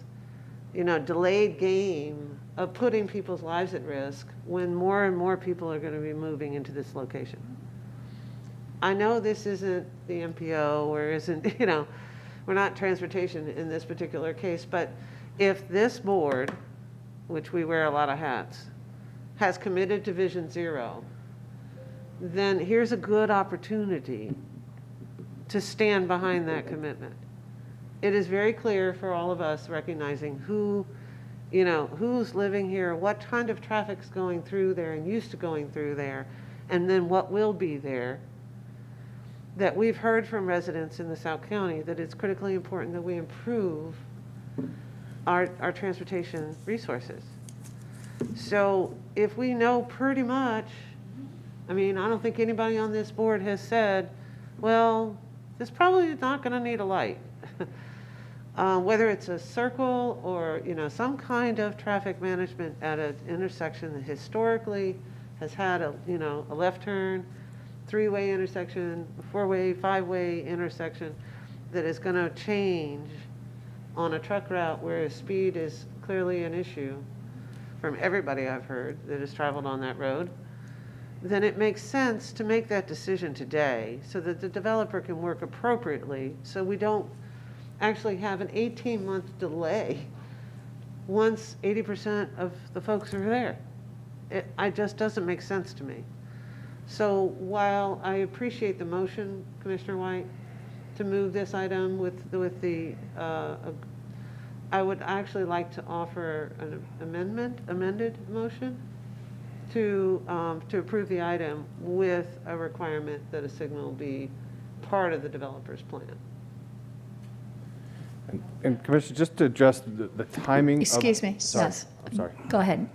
S2: you know, delayed game of putting people's lives at risk when more and more people are going to be moving into this location. I know this isn't the MPO or isn't, you know, we're not transportation in this particular case, but if this board, which we wear a lot of hats, has committed to Vision Zero, then here's a good opportunity to stand behind that commitment. It is very clear for all of us recognizing who, you know, who's living here, what kind of traffic's going through there and used to going through there, and then what will be there, that we've heard from residents in the South County that it's critically important that we improve our transportation resources. So if we know pretty much, I mean, I don't think anybody on this board has said, well, this probably is not going to need a light. Whether it's a circle or, you know, some kind of traffic management at an intersection that historically has had a, you know, a left turn, 3-way intersection, a 4-way, 5-way intersection that is going to change on a truck route where speed is clearly an issue from everybody I've heard that has traveled on that road, then it makes sense to make that decision today so that the developer can work appropriately so we don't actually have an 18-month delay once 80% of the folks are there. It just doesn't make sense to me. So while I appreciate the motion, Commissioner White, to move this item with the, I would actually like to offer an amended motion to approve the item with a requirement that a signal be part of the developer's plan.
S16: And Commissioner, just to address the timing.
S9: Excuse me.
S16: Sorry,
S9: Yes.
S16: I'm sorry.
S9: Go ahead.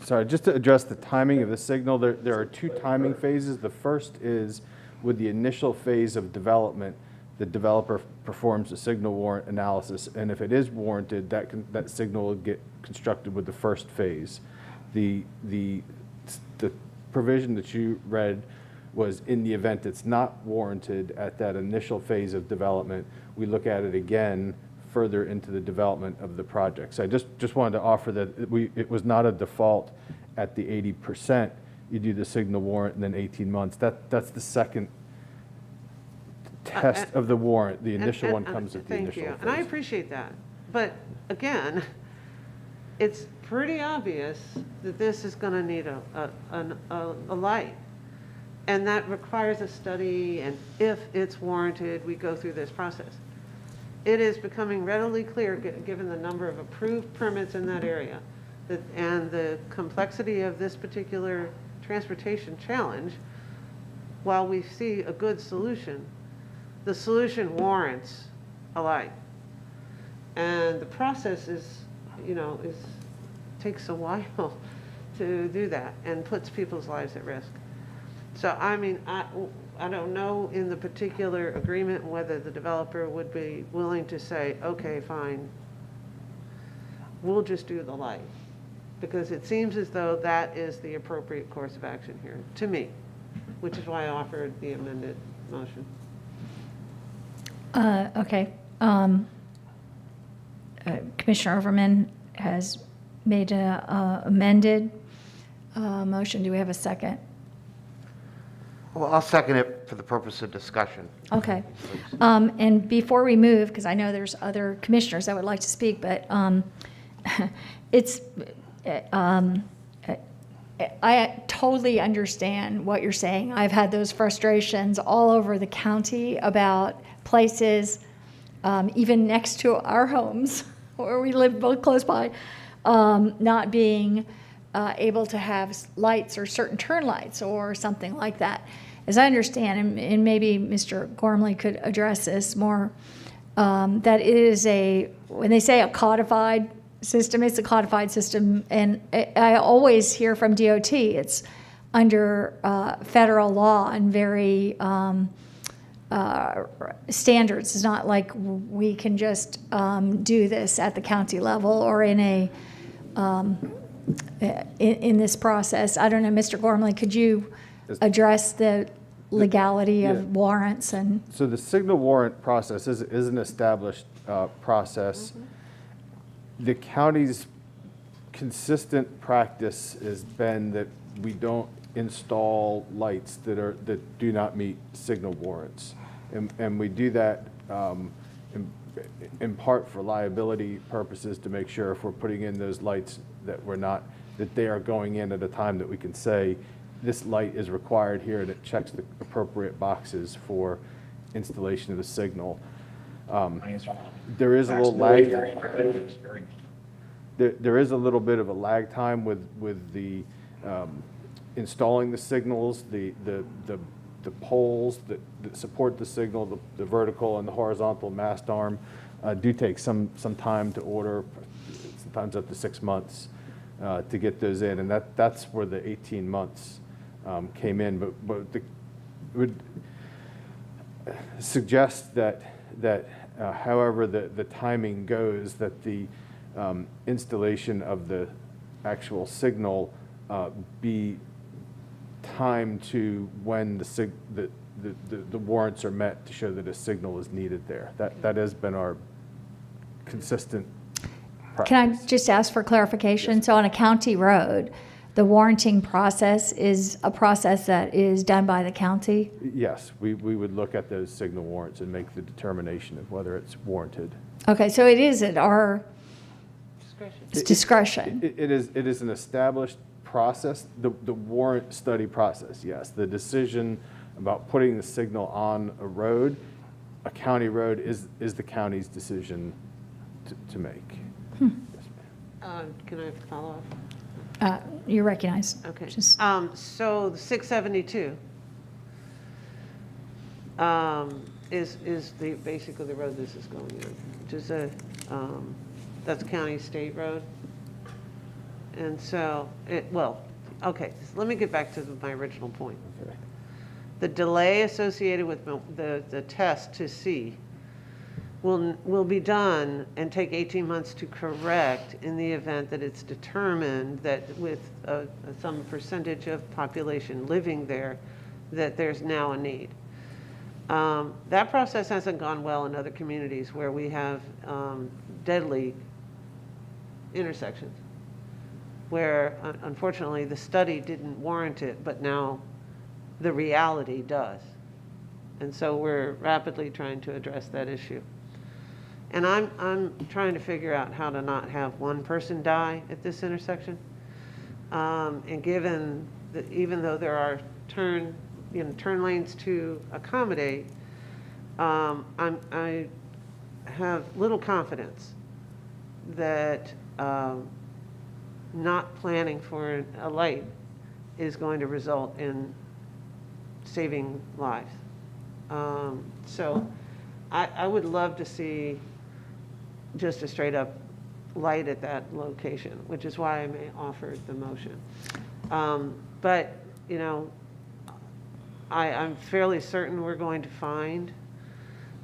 S16: Sorry, just to address the timing of the signal, there are two timing phases. The first is with the initial phase of development, the developer performs a signal warrant analysis, and if it is warranted, that signal will get constructed with the first phase. The provision that you read was in the event it's not warranted at that initial phase of development, we look at it again further into the development of the project. So I just wanted to offer that it was not a default at the 80%. You do the signal warrant and then 18 months. That's the second test of the warrant. The initial one comes at the initial phase.
S2: And I appreciate that. But again, it's pretty obvious that this is going to need a light. And that requires a study, and if it's warranted, we go through this process. It is becoming readily clear, given the number of approved permits in that area, and the complexity of this particular transportation challenge, while we see a good solution, the solution warrants a light. And the process is, you know, takes a while to do that and puts people's lives at risk. So, I mean, I don't know in the particular agreement whether the developer would be willing to say, okay, fine, we'll just do the light. Because it seems as though that is the appropriate course of action here, to me, which is why I offered the amended motion.
S9: Okay. Commissioner Overman has made a amended motion. Do we have a second?
S15: Well, I'll second it for the purpose of discussion.
S9: Okay. And before we move, because I know there's other commissioners that would like to speak, but it's, I totally understand what you're saying. I've had those frustrations all over the county about places, even next to our homes, where we live both close by, not being able to have lights or certain turn lights or something like that. As I understand, and maybe Mr. Gormley could address this more, that it is when they say a codified system, it's a codified system, and I always hear from DOT, it's under federal law and very standards. It's not like we can just do this at the county level or in this process. I don't know, Mr. Gormley, could you address the legality of warrants? And
S16: so the signal warrant process is an established process. The county's consistent practice has been that we don't install lights that do not meet signal warrants, and we do that in part for liability purposes, to make sure if we're putting in those lights that they are going in at a time that we can say this light is required here and it checks the appropriate boxes for installation of the signal. There is a little lag. There is a little bit of a lag time with the installing the signals, the poles that support the signal, the vertical and the horizontal mast arm do take some time to order, sometimes up to 6 months to get those in, and that's where the 18 months came in. But it would suggest that however the timing goes, that the installation of the actual signal be timed to when the warrants are met to show that a signal is needed there. That has been our consistent practice.
S9: can I just ask for clarification? Yes. So on a county road, the warranting process is a process that is done by the county?
S16: Yes, we would look at those signal warrants and make the determination of whether it's warranted.
S9: Okay, so it is at our discretion.
S16: It is an established process, the warrant study process, yes. The decision about putting the signal on a road, a county road, is the county's decision to make.
S2: Can I follow up?
S9: You're recognized.
S2: Okay. So the 672 is basically the road this is going on, which is that's county state road. And so okay, so let me get back to my original point. Okay. The delay associated with the test to see will be done and take 18 months to correct in the event that it's determined that with some percentage of population living there, that there's now a need. That process hasn't gone well in other communities where we have deadly intersections, where unfortunately the study didn't warrant it, but now the reality does. And so we're rapidly trying to address that issue. And I'm trying to figure out how to not have one person die at this intersection. And given that even though there are turn lanes to accommodate, I have little confidence that not planning for a light is going to result in saving lives. So I would love to see just a straight up light at that location, which is why I may offer the motion. But, you know, I'm fairly certain we're going to find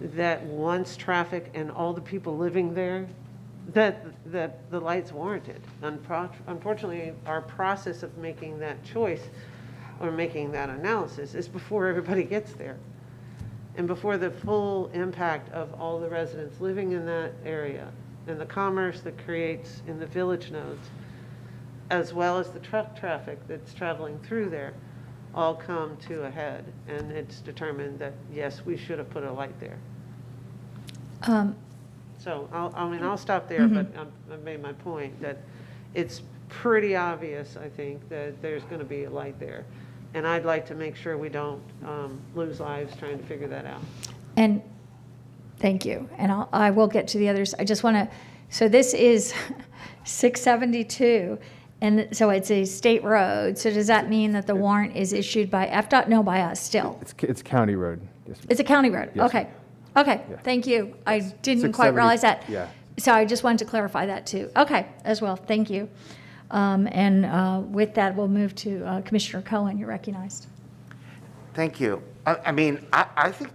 S2: that once traffic and all the people living there, that the light's warranted. Unfortunately, our process of making that choice or making that analysis is before everybody gets there. And before the full impact of all the residents living in that area and the commerce that creates in the village nodes as well as the truck traffic that's traveling through there, all come to a head, and it's determined that, yes, we should have put a light there. So, I'll stop there, but I've made my point that it's pretty obvious, I think, that there's going to be a light there. And I'd like to make sure we don't lose lives trying to figure that out.
S9: And thank you. And I will get to the others. I just want to, so this is 672, and so it's a state road. So does that mean that the warrant is issued by FDOT? No, by us still.
S16: It's county road. Yes,
S9: It's a county road.
S16: Yes,
S9: Okay. Okay.
S16: Yeah.
S9: Thank you. I didn't
S16: 670
S9: quite realize that.
S16: Yeah.
S9: So I just wanted to clarify that too. Okay, as well. Thank you. And with that, we'll move to Commissioner Cohen. You're recognized.
S15: Thank you. I think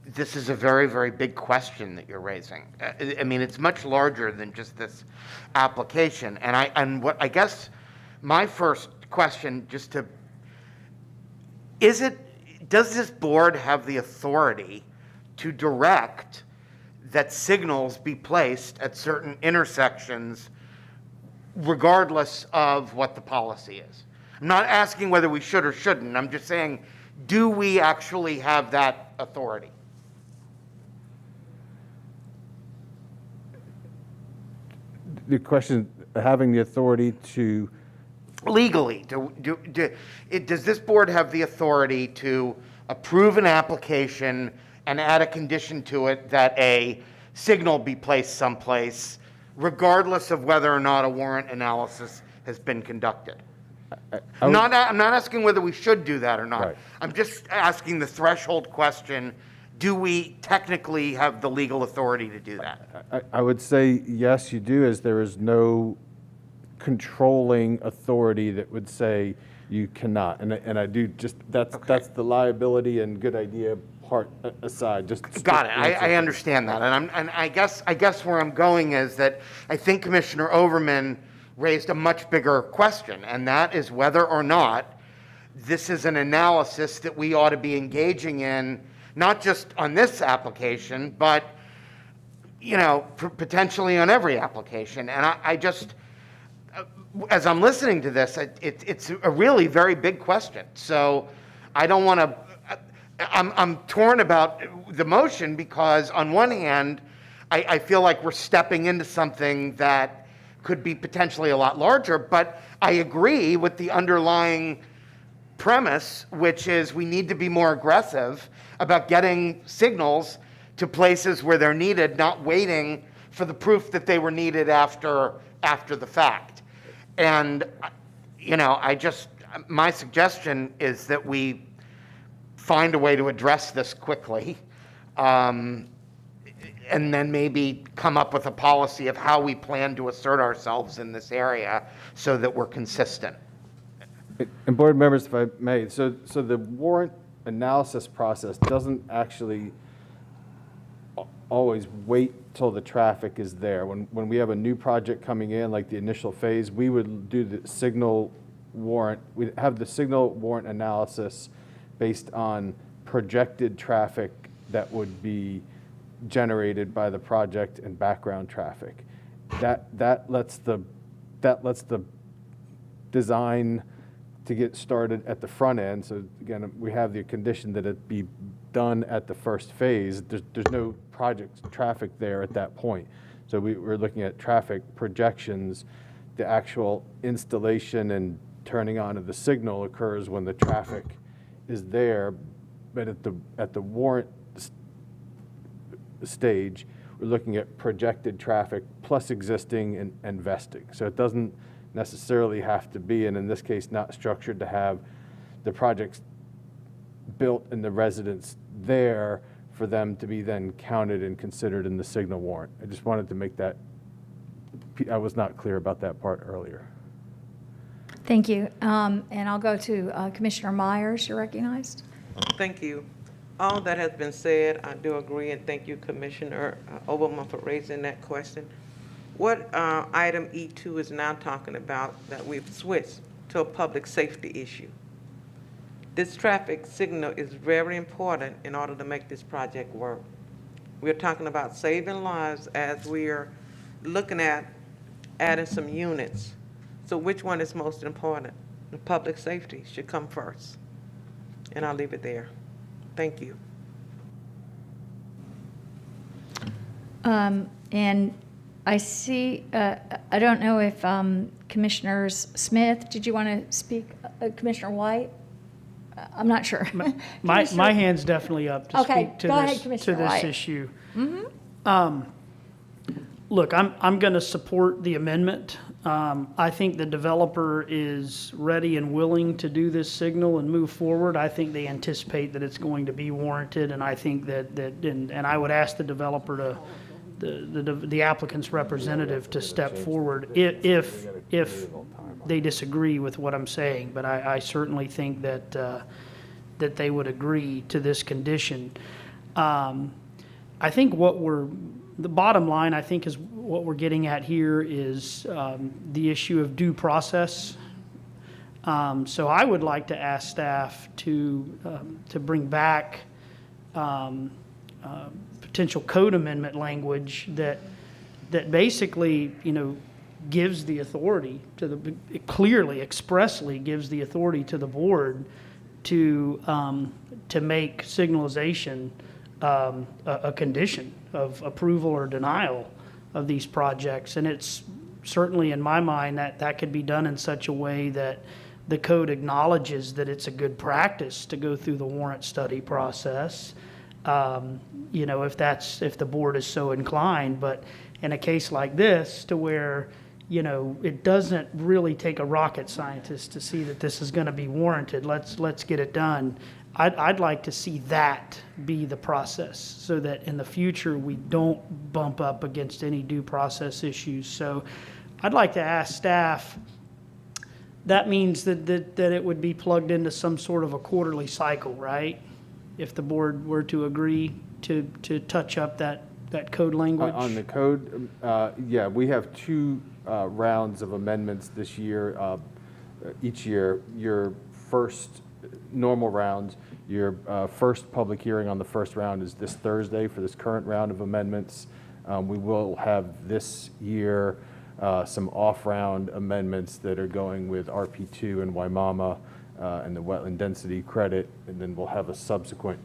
S15: this is a very, very big question that you're raising. I mean, it's much larger than just this application. And what I guess my first question, does this board have the authority to direct that signals be placed at certain intersections regardless of what the policy is? I'm not asking whether we should or shouldn't. I'm just saying, do we actually have that authority?
S16: The question, having the authority to...
S15: Legally, does this board have the authority to approve an application and add a condition to it that a signal be placed someplace, regardless of whether or not a warrant analysis has been conducted? I'm not asking whether we should do that or not.
S16: Right.
S15: I'm just asking the threshold question, do we technically have the legal authority to do that?
S16: I would say yes, you do, as there is no controlling authority that would say you cannot. And I do just, that's the liability and good idea part aside.
S15: Got it. I understand that. And I guess where I'm going is that I think Commissioner Overman raised a much bigger question, and that is whether or not this is an analysis that we ought to be engaging in, not just on this application, but potentially on every application. And I just, as I'm listening to this, it's a really very big question. So I don't want to, I'm torn about the motion because on one hand, I feel like we're stepping into something that could be potentially a lot larger, but I agree with the underlying premise, which is we need to be more aggressive about getting signals to places where they're needed, not waiting for the proof that they were needed after the fact. And, my suggestion is that we find a way to address this quickly, and then maybe come up with a policy of how we plan to assert ourselves in this area so that we're consistent.
S16: And board members, if I may, so the warrant analysis process doesn't actually always wait till the traffic is there. When we have a new project coming in, like the initial phase, we would do the signal warrant. We'd have the signal warrant analysis based on projected traffic that would be generated by the project and background traffic. That lets the design to get started at the front end. So again, we have the condition that it be done at the first phase. There's no project traffic there at that point. So we're looking at traffic projections. The actual installation and turning on of the signal occurs when the traffic is there, but at the warrant stage, we're looking at projected traffic plus existing and vesting. So it doesn't necessarily have to be, and in this case, not structured to have the projects built and the residents there for them to be then counted and considered in the signal warrant. I just wanted to make that, I was not clear about that part earlier.
S9: Thank you. And I'll go to Commissioner Myers. You're recognized.
S1: Thank you. All that has been said, I do agree, and thank you, Commissioner Overman, for raising that question. What item E2 is now talking about that we've switched to a public safety issue. This traffic signal is very important in order to make this project work. We're talking about saving lives as we're looking at adding some units So which one is most important? The public safety should come first. And I'll leave it there. Thank you.
S9: And I see, I don't know if Commissioners Smith, did you want to speak? Commissioner White? I'm not sure.
S10: My hand's definitely up to
S9: Okay,
S10: speak to
S9: go ahead,
S10: this,
S9: Commissioner
S10: to this
S9: White.
S10: issue. Look, I'm going to support the amendment. I think the developer is ready and willing to do this signal and move forward. I think they anticipate that it's going to be warranted, and I think and I would ask the developer to, the applicant's representative to step forward if they disagree with what I'm saying. But I certainly think that that they would agree to this condition. I think the bottom line, I think, is what we're getting at here is the issue of due process. So I would like to ask staff to bring back potential code amendment language that basically, gives the authority clearly, expressly gives the authority to the board to make signalization a condition of approval or denial of these projects. And it's certainly, in my mind, that could be done in such a way that the code acknowledges that it's a good practice to go through the warrant study process, if the board is so inclined. But in a case like this, to where it doesn't really take a rocket scientist to see that this is going to be warranted, let's get it done. I'd like to see that be the process so that in the future we don't bump up against any due process issues. So I'd like to ask staff, that means that it would be plugged into some sort of a quarterly cycle, right? If the board were to agree to touch up that code language?
S16: On the code, yeah, we have two rounds of amendments this year. Each year, your first normal round, your first public hearing on the first round is this Thursday for this current round of amendments. We will have this year some off-round amendments that are going with RP2 and Waimama and the wetland density credit, and then we'll have a subsequent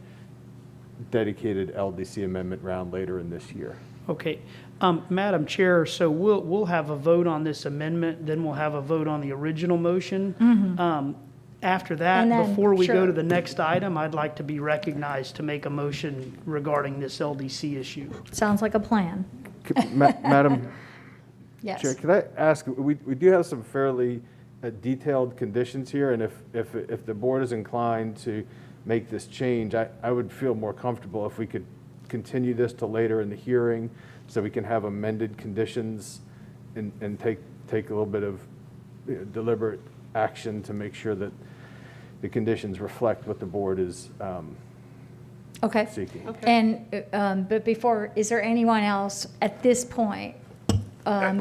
S16: dedicated LDC amendment round later in this year.
S10: Okay. Madam Chair, so we'll have a vote on this amendment, then we'll have a vote on the original motion. After that,
S9: And then-
S10: before we go
S9: sure.
S10: to the next item, I'd like to be recognized to make a motion regarding this LDC issue.
S9: Sounds like a plan.
S16: Madam
S9: Yes.
S16: Chair, could I ask, we do have some fairly detailed conditions here, and if the board is inclined to make this change, I would feel more comfortable if we could continue this to later in the hearing so we can have amended conditions and take a little bit of deliberate action to make sure that the conditions reflect what the board is
S9: Okay.
S16: seeking.
S9: And, but before, is there anyone else at this point,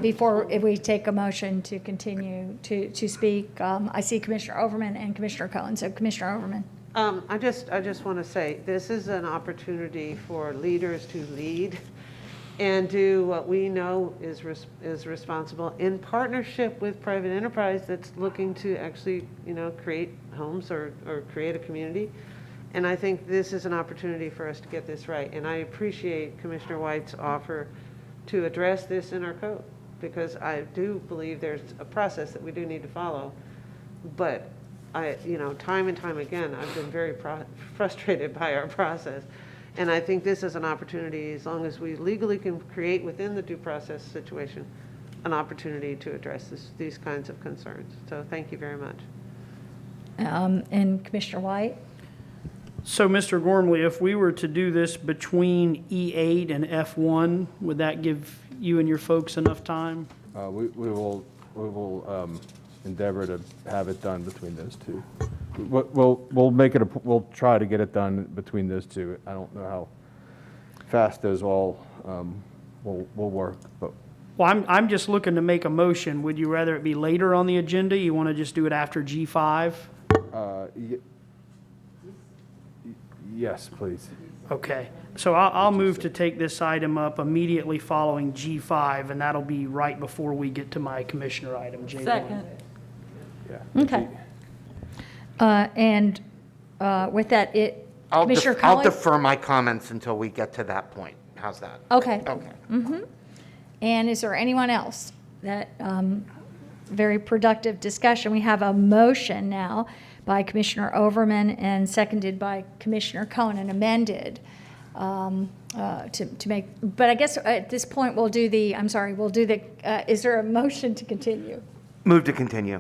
S9: before we take a motion to continue to speak? I see Commissioner Overman and Commissioner Cohen. So Commissioner Overman.
S2: I just want to say, this is an opportunity for leaders to lead and do what we know is responsible in partnership with private enterprise that's looking to actually, create homes or create a community. And I think this is an opportunity for us to get this right. And I appreciate Commissioner White's offer to address this in our code, because I do believe there's a process that we do need to follow. But time and time again, I've been very frustrated by our process. And I think this is an opportunity, as long as we legally can create within the due process situation, an opportunity to address these kinds of concerns. So thank you very much.
S9: And Commissioner White?
S10: So, Mr. Gormley, if we were to do this between E8 and F1, would that give you and your folks enough time?
S16: We will endeavor to have it done between those two. We'll try to get it done between those two. I don't know how fast those all will work, but.
S10: Well, I'm just looking to make a motion. Would you rather it be later on the agenda? You want to just do it after G5?
S16: Yes, please.
S10: Okay, so I'll move to take this item up immediately following G5, and that'll be right before we get to my commissioner item, J1.
S22: Second.
S9: Okay. And with that, Commissioner
S15: I'll
S9: Cohen?
S15: defer my comments until we get to that point. How's that?
S9: Okay.
S15: Okay.
S9: Mm-hmm. And is there anyone else that, very productive discussion. We have a motion now by Commissioner Overman and seconded by Commissioner Cohen and amended to make, but I guess at this point we'll do the, is there a motion to continue?
S15: Move to continue.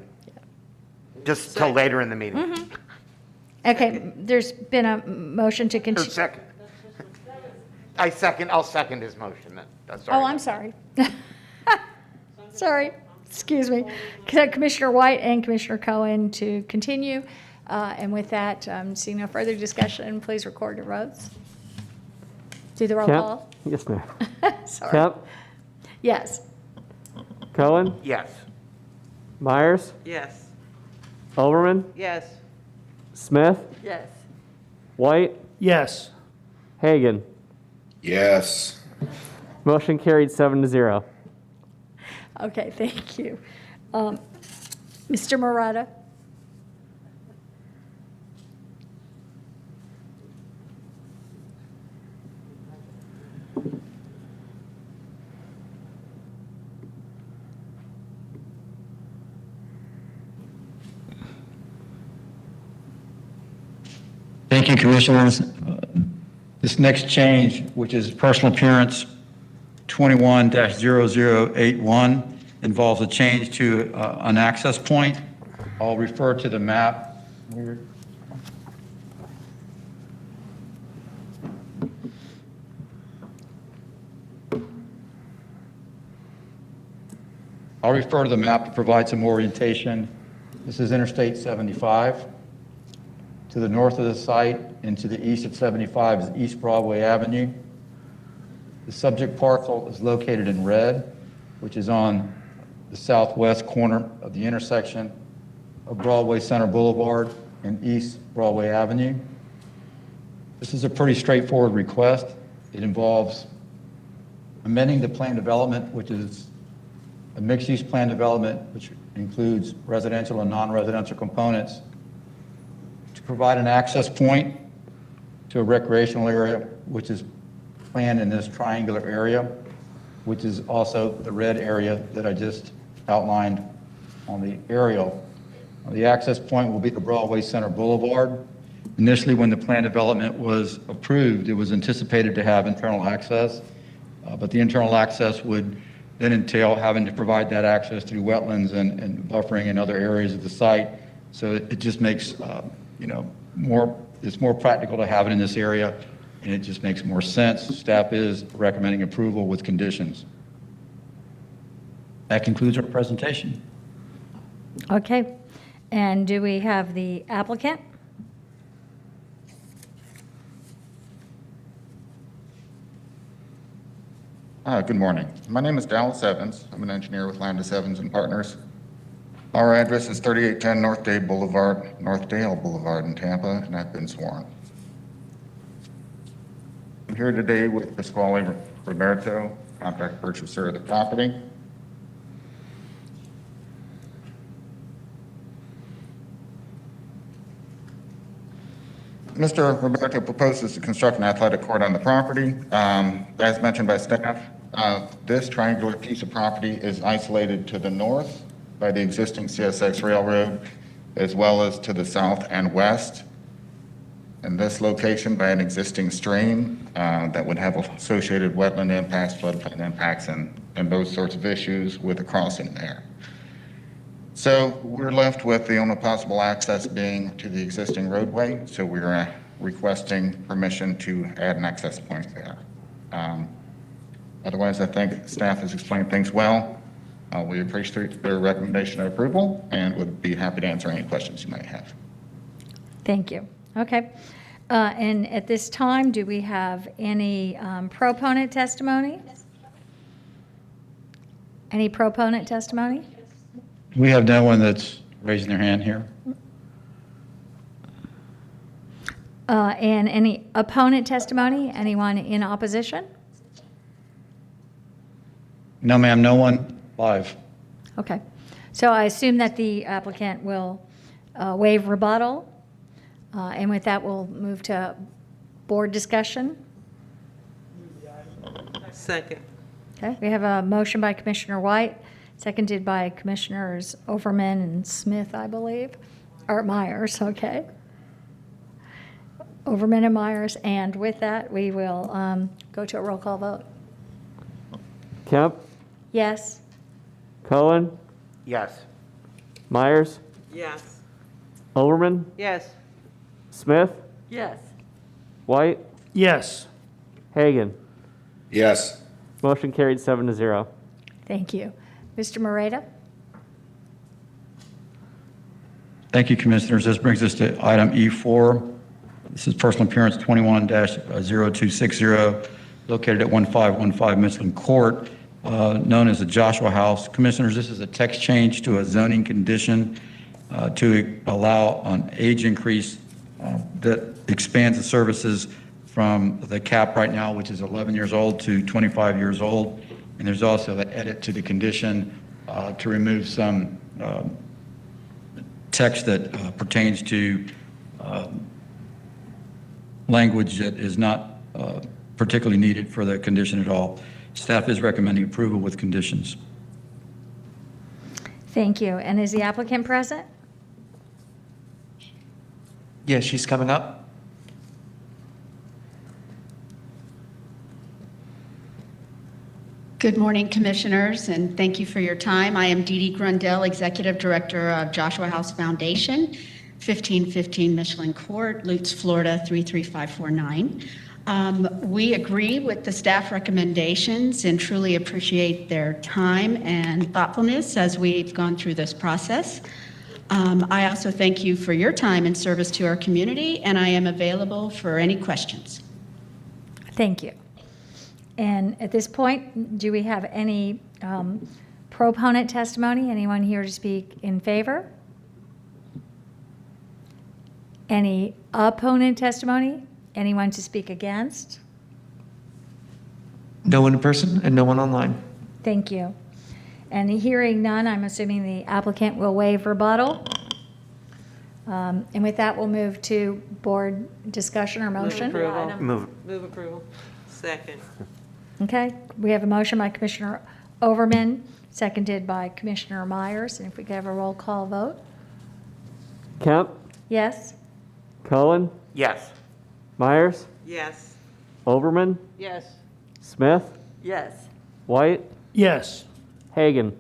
S15: Just till later in the meeting.
S9: Mm-hmm. Okay, there's been a motion to continue.
S15: Second. I'll second his motion then.
S9: Oh, I'm sorry. Sorry, excuse me. Commissioner White and Commissioner Cohen to continue. And with that, seeing no further discussion, please record your votes. Do the roll
S11: Kemp?
S9: call.
S11: Yes, ma'am.
S9: Sorry.
S11: Kemp?
S9: Yes.
S11: Cohen?
S15: Yes.
S11: Myers?
S1: Yes.
S11: Overman?
S2: Yes.
S11: Smith?
S22: Yes.
S11: White?
S10: Yes.
S11: Hagan?
S5: Yes.
S11: Motion carried 7-0.
S9: Okay, thank you. Mr. Murata?
S12: Thank you, Commissioners. This next change, which is personal appearance 21-0081, involves a change to an access point. I'll refer to the map. I'll refer to the map to provide some orientation. This is Interstate 75. To the north of the site and to the east of 75 is East Broadway Avenue. The subject parcel is located in red, which is on the southwest corner of the intersection of Broadway Center Boulevard and East Broadway Avenue. This is a pretty straightforward request. It involves amending the plan development, which is a mixed-use plan development, which includes residential and non-residential components, to provide an access point to a recreational area, which is planned in this triangular area, which is also the red area that I just outlined on the aerial. The access point will be the Broadway Center Boulevard. Initially, when the plan development was approved, it was anticipated to have internal access, but the internal access would then entail having to provide that access through wetlands and buffering in other areas of the site. So it just makes it's more practical to have it in this area, and it just makes more sense. Staff is recommending approval with conditions. That concludes our presentation.
S9: Okay. And do we have the applicant?
S5: Good morning. My name is Dallas Evans. I'm an engineer with Landis Evans and Partners. Our address is 3810 North Dale Boulevard in Tampa, and I've been sworn. I'm here today with Pasquale Roberto, contract purchaser of the property. Mr. Roberto proposes to construct an athletic court on the property. As mentioned by staff, this triangular piece of property is isolated to the north by the existing CSX railroad, as well as to the south and west. And this location by an existing stream that would have associated wetland impacts, floodplain impacts, and those sorts of issues with a crossing there. So we're left with the only possible access being to the existing roadway. So we're requesting permission to add an access point there. Otherwise, I think staff has explained things well. We appreciate their recommendation of approval and would be happy to answer any questions you might have.
S9: Thank you. Okay. And at this time, do we have any proponent testimony? Any proponent testimony?
S12: We have no one that's raising their hand here.
S9: And any opponent testimony? Anyone in opposition?
S12: No, ma'am, no one live.
S9: Okay. So I assume that the applicant will waive rebuttal. And with that, we'll move to board discussion.
S1: Second.
S9: Okay, we have a motion by Commissioner White, seconded by Commissioners Overman and Smith, I believe, or Myers, okay. Overman and Myers, and with that, we will go to a roll call vote.
S11: Kemp,
S9: Yes?
S11: Cohen,
S15: Yes.
S11: Myers,
S1: Yes.
S11: Overman,
S2: Yes.
S11: Smith,
S22: Yes.
S11: White,
S10: Yes.
S11: Hagan.
S19: Yes.
S11: Motion carried 7-0.
S9: Thank you. Mr. Moreta?
S12: Thank you, Commissioners. This brings us to item E4. This is personal appearance 21-0260, located at 1515 Michelin Court, known as the Joshua House. Commissioners, this is a text change to a zoning condition to allow an age increase that expands the services from the cap right now, which is 11 years old, to 25 years old. And there's also an edit to the condition to remove some text that pertains to language that is not particularly needed for the condition at all. Staff is recommending approval with conditions.
S9: Thank you. And is the applicant present?
S18: Yeah, she's coming up.
S4: Good morning, Commissioners, and thank you for your time. I am Dee Dee Grundell, Executive Director of Joshua House Foundation, 1515 Michelin Court, Lutz, Florida, 33549. We agree with the staff recommendations and truly appreciate their time and thoughtfulness as we've gone through this process. I also thank you for your time and service to our community, and I am available for any questions.
S9: Thank you. And at this point, do we have any proponent testimony? Anyone here to speak in favor? Any opponent testimony? Anyone to speak against?
S18: No one in person and no one online.
S9: Thank you. And hearing none, I'm assuming the applicant will waive rebuttal. And with that, we'll move to board discussion or motion.
S1: Move approval.
S15: Move.
S1: Move approval. Second.
S9: Okay, we have a motion by Commissioner Overman, seconded by Commissioner Myers. And if we could have a roll call vote.
S11: Kemp,
S9: Yes?
S11: Cohen,
S15: Yes.
S11: Myers,
S1: Yes.
S11: Overman,
S2: Yes.
S11: Smith,
S22: Yes.
S11: White,
S10: Yes.
S11: Hagan.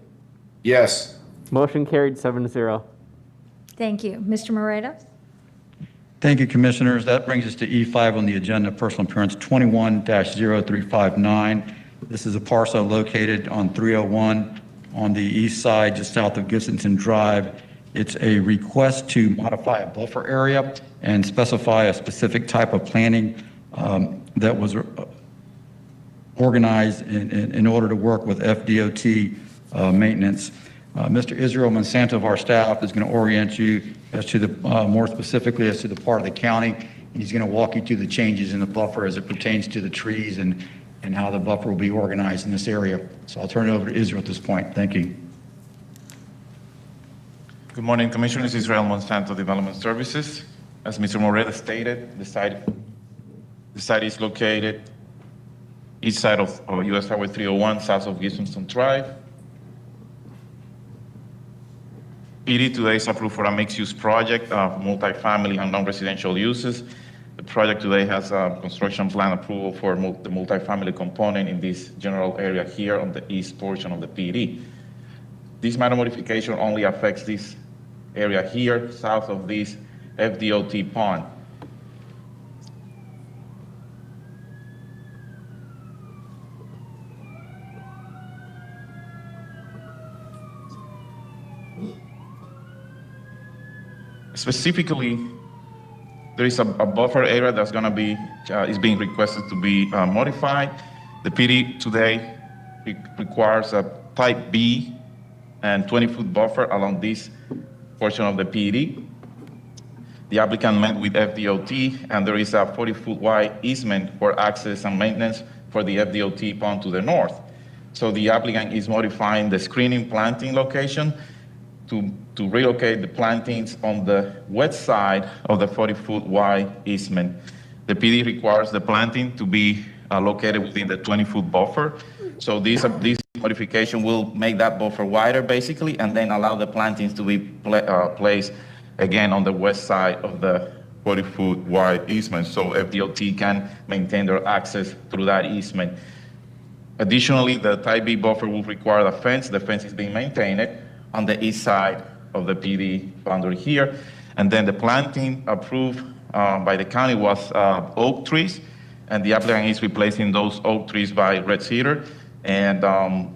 S19: Yes.
S11: Motion carried 7-0.
S9: Thank you. Mr. Moreta?
S12: Thank you, Commissioners. That brings us to E5 on the agenda, personal appearance 21-0359. This is a parcel located on 301 on the east side, just south of Gibsonton Drive. It's a request to modify a buffer area and specify a specific type of planning that was organized in order to work with FDOT maintenance. Mr. Israel Monsanto of our staff is going to orient you as to the, more specifically as to the part of the county. And he's going to walk you through the changes in the buffer as it pertains to the trees and how the buffer will be organized in this area. So I'll turn it over to Israel at this point. Thank you.
S6: Good morning, Commissioners. Israel Monsanto Development Services. As Mr. Moreta stated, the site is located east side of US Highway 301, south of Gibsonton Drive. PD today is approved for a mixed-use project of multifamily and non-residential uses. The project today has a construction plan approval for the multifamily component in this general area here on the east portion of the PD. This minor modification only affects this area here, south of this FDOT pond. Specifically, there is a buffer area that's going to be, is being requested to be modified. The PD today requires a type B and 20-foot buffer along this portion of the PD. The applicant met with FDOT, and there is a 40-foot wide easement for access and maintenance for the FDOT pond to the north. So the applicant is modifying the screening planting location to relocate the plantings on the west side of the 40-foot wide easement. The PD requires the planting to be located within the 20-foot buffer. So this modification will make that buffer wider, basically, and then allow the plantings to be placed again on the west side of the 40-foot wide easement, so FDOT can maintain their access through that easement. Additionally, the Type B buffer will require a fence. The fence is being maintained on the east side of the PD boundary here. And then the planting approved by the county was oak trees, and the applicant is replacing those oak trees by red cedar. And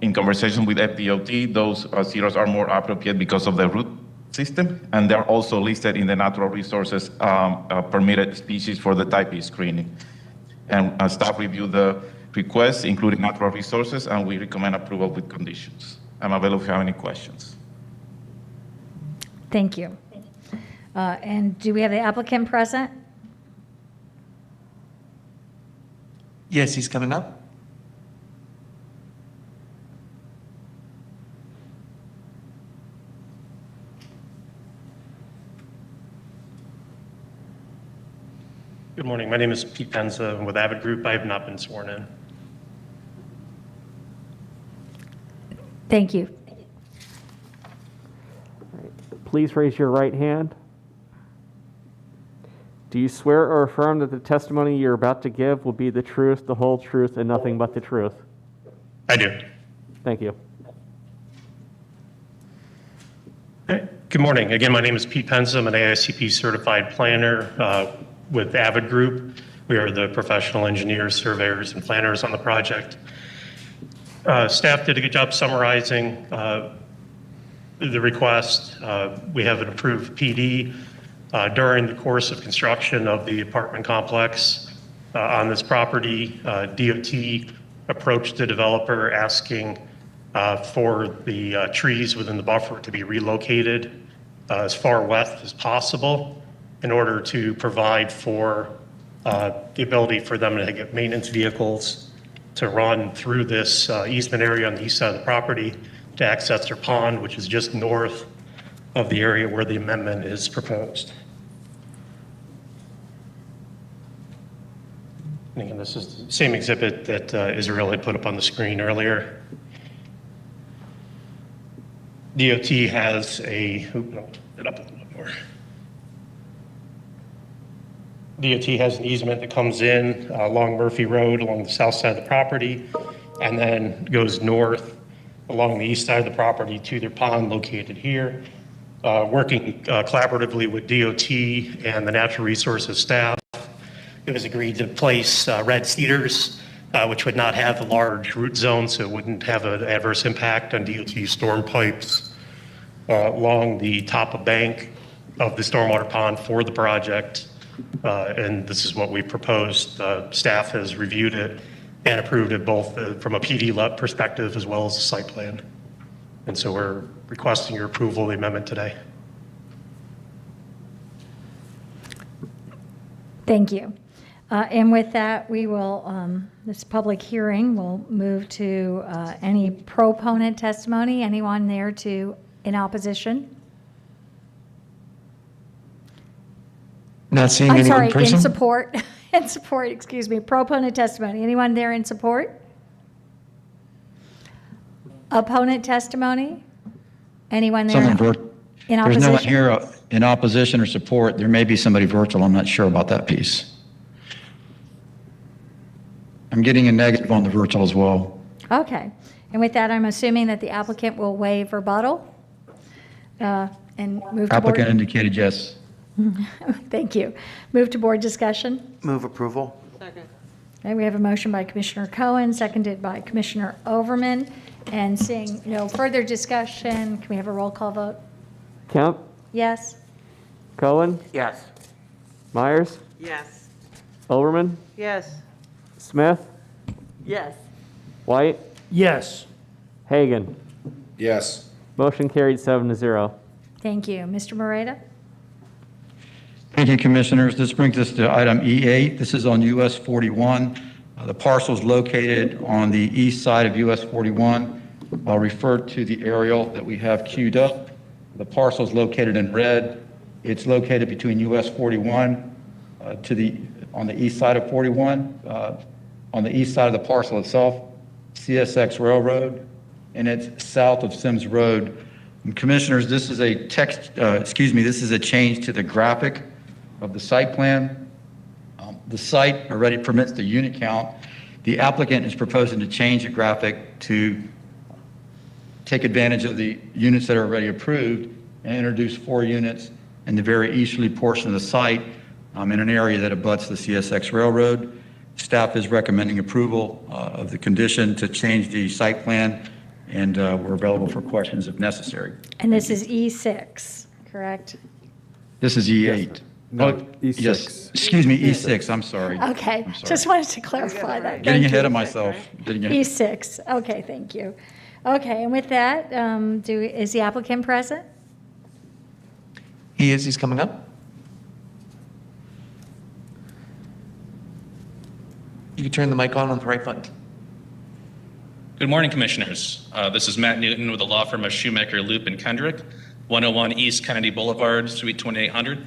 S6: in conversation with FDOT, those cedars are more appropriate because of the root system, and they're also listed in the natural resources permitted species for the Type B screening. And staff reviewed the request, including natural resources, and we recommend approval with conditions. I'm available if you have any questions.
S9: Thank you. And do we have the applicant present?
S18: Yes, he's coming up.
S7: Good morning. My name is Pete Penza. I'm with Avid Group. I have not been sworn in.
S9: Thank you.
S11: Please raise your right hand. Do you swear or affirm that the testimony you're about to give will be the truth, the whole truth, and nothing but the truth?
S7: I do.
S11: Thank you.
S7: Good morning. Again, my name is Pete Penza. I'm an AICP certified planner with Avid Group. We are the professional engineers, surveyors, and planners on the project. Staff did a good job summarizing the request. We have an approved PD during the course of construction of the apartment complex on this property. DOT approached the developer asking for the trees within the buffer to be relocated as far west as possible in order to provide for the ability for them to get maintenance vehicles to run through this easement area on the east side of the property to access their pond, which is just north of the area where the amendment is proposed. And again, this is the same exhibit that Israel had put up on the screen earlier. DOT has a, it up a little bit more. DOT has an easement that comes in along Murphy Road along the south side of the property and then goes north along the east side of the property to their pond located here. Working collaboratively with DOT and the Natural Resources staff, it was agreed to place red cedars, which would not have a large root zone, so it wouldn't have an adverse impact on DOT storm pipes along the top of bank of the stormwater pond for the project. And this is what we proposed. Staff has reviewed it and approved it both from a PD perspective as well as the site plan. And so we're requesting your approval of the amendment today.
S9: Thank you. And with that, we will, this public hearing will move to any proponent testimony. Anyone there in opposition?
S18: Not seeing
S9: I'm
S18: anyone
S9: sorry,
S18: present?
S9: in support. In support, excuse me. Proponent testimony. Anyone there in support? Opponent testimony? Anyone there in
S12: There's no one
S9: opposition?
S12: here in opposition or support. There may be somebody virtual. I'm not sure about that piece. I'm getting a negative on the virtual as well.
S9: Okay. And with that, I'm assuming that the applicant will waive rebuttal and move to
S12: Applicant
S9: board.
S12: indicated yes.
S9: Thank you. Move to board discussion.
S15: Move approval.
S2: Second.
S9: Okay, we have a motion by Commissioner Cohen, seconded by Commissioner Overman. And seeing no further discussion, can we have a roll call vote?
S11: Kemp,
S9: Yes?
S11: Cohen,
S15: Yes.
S11: Myers,
S1: Yes.
S11: Overman,
S2: Yes.
S11: Smith,
S22: Yes.
S11: White,
S10: Yes.
S11: Hagan.
S16: Yes.
S11: Motion carried 7-0.
S9: Thank you. Mr. Moreta?
S12: Thank you, Commissioners. This brings us to item E8. This is on US 41. The parcel is located on the east side of US 41. I'll refer to the aerial that we have queued up. The parcel is located in red. It's located between US 41 on the east side of 41, on the east side of the parcel itself, CSX Railroad, and it's south of Sims Road. And Commissioners, this is a this is a change to the graphic of the site plan. The site already permits the unit count. The applicant is proposing to change the graphic to take advantage of the units that are already approved and introduce 4 units in the very easterly portion of the site in an area that abuts the CSX Railroad. Staff is recommending approval of the condition to change the site plan, and we're available for questions if necessary.
S9: And this is E6, correct?
S12: This is E8.
S16: No, E6.
S12: Yes, excuse me, E6, I'm sorry.
S9: Okay,
S12: I'm sorry.
S9: just wanted to clarify that.
S12: Getting
S9: Thank
S12: ahead
S9: you.
S12: of myself.
S9: E6, okay, thank you. Okay, and with that, is the applicant present?
S18: He is. He's coming up. You can turn the mic on the right button.
S3: Good morning, Commissioners. This is Matt Newton with the law firm of Shoemaker, Loop and Kendrick, 101 East Kennedy Boulevard, Suite 2800.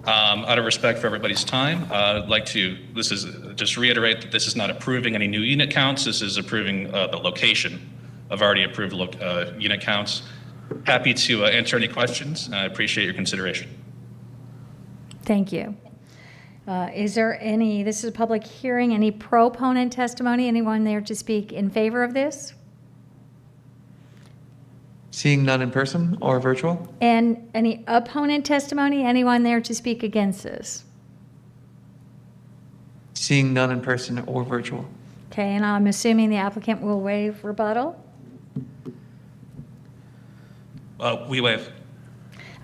S3: Out of respect for everybody's time, I'd like to just reiterate that this is not approving any new unit counts. This is approving the location of already approved unit counts. Happy to answer any questions. I appreciate your consideration.
S9: Thank you. Is there any, this is a public hearing, any proponent testimony? Anyone there to speak in favor of this?
S18: Seeing none in person or virtual?
S9: And any opponent testimony? Anyone there to speak against this?
S18: Seeing none in person or virtual?
S9: Okay, and I'm assuming the applicant will waive rebuttal?
S3: We waive.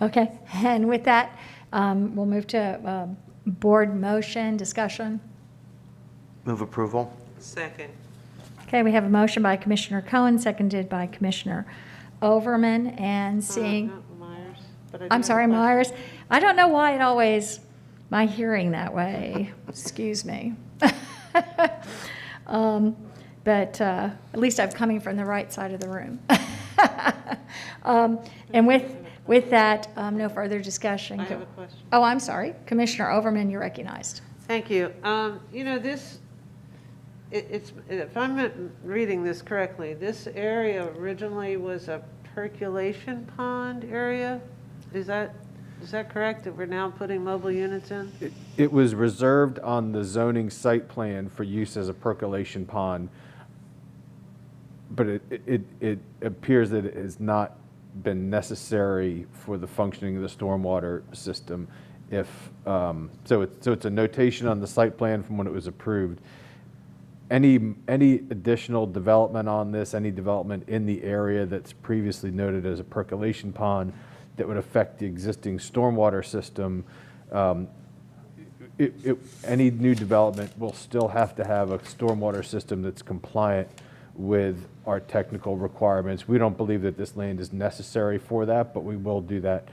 S9: Okay, and with that, we'll move to board motion discussion.
S15: Move approval.
S1: Second.
S9: Okay, we have a motion by Commissioner Cohen, seconded by Commissioner Overman, and seeing,
S2: Myers, but I do
S9: I'm
S2: have
S9: sorry,
S2: a question.
S9: Myers. I don't know why it always, my hearing that way, excuse me. But at least I'm coming from the right side of the room. And with that, no further discussion.
S2: I have a question.
S9: Oh, I'm sorry. Commissioner Overman, you're recognized.
S2: Thank you. You know, if I'm reading this correctly, this area originally was a percolation pond area? Is that correct, that we're now putting mobile units in?
S16: It was reserved on the zoning site plan for use as a percolation pond, but it appears that it has not been necessary for the functioning of the stormwater system. So it's a notation on the site plan from when it was approved. Any additional development on this, any development in the area that's previously noted as a percolation pond that would affect the existing stormwater system, any new development will still have to have a stormwater system that's compliant with our technical requirements. We don't believe that this land is necessary for that, but we will do that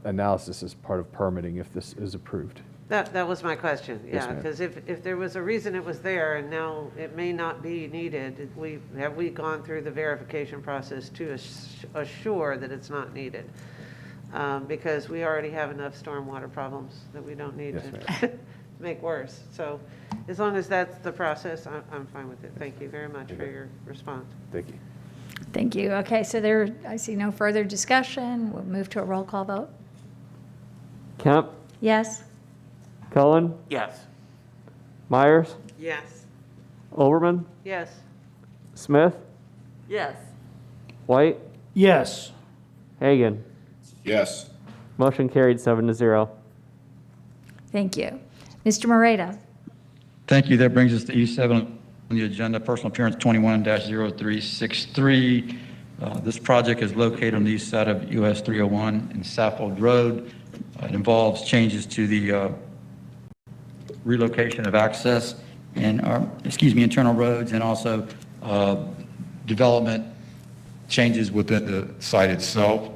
S16: analysis as part of permitting if this is approved.
S2: That was my question,
S16: Yes,
S2: yeah,
S16: ma'am.
S2: because if there was a reason it was there and now it may not be needed, have we gone through the verification process to assure that it's not needed? Because we already have enough stormwater problems that we don't need
S16: Yes,
S2: to make worse. So as long as that's the process, I'm fine with it. Thank you very much for your response.
S16: Thank you.
S9: Thank you. Okay, so I see no further discussion. We'll move to a roll call vote.
S11: Kemp,
S9: Yes?
S11: Cullen,
S15: Yes.
S11: Myers,
S1: Yes.
S11: Overman,
S2: Yes.
S11: Smith,
S22: Yes.
S11: White,
S10: Yes.
S11: Hagan.
S19: Yes.
S11: Motion carried 7-0.
S9: Thank you. Mr. Moreta?
S12: Thank you. That brings us to E7 on the agenda, personal appearance 21-0363. This project is located on the east side of US 301 and Saffold Road. It involves changes to the relocation of access and, internal roads, and also development changes within the site itself.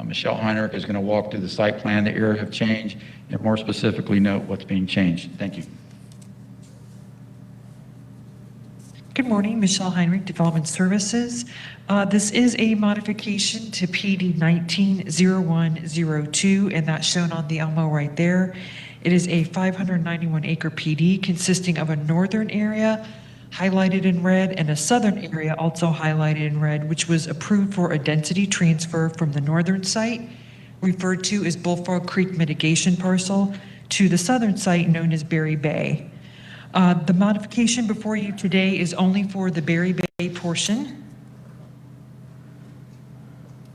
S12: Michelle Heinrich is going to walk through the site plan, the area of change, and more specifically note what's being changed. Thank you.
S13: Good morning, Michelle Heinrich, Development Services. This is a modification to PD 190102, and that's shown on the Elmo right there. It is a 591-acre PD consisting of a northern area highlighted in red and a southern area also highlighted in red, which was approved for a density transfer from the northern site, referred to as Bullfrog Creek Mitigation Parcel, to the southern site known as Berry Bay. The modification before you today is only for the Berry Bay portion.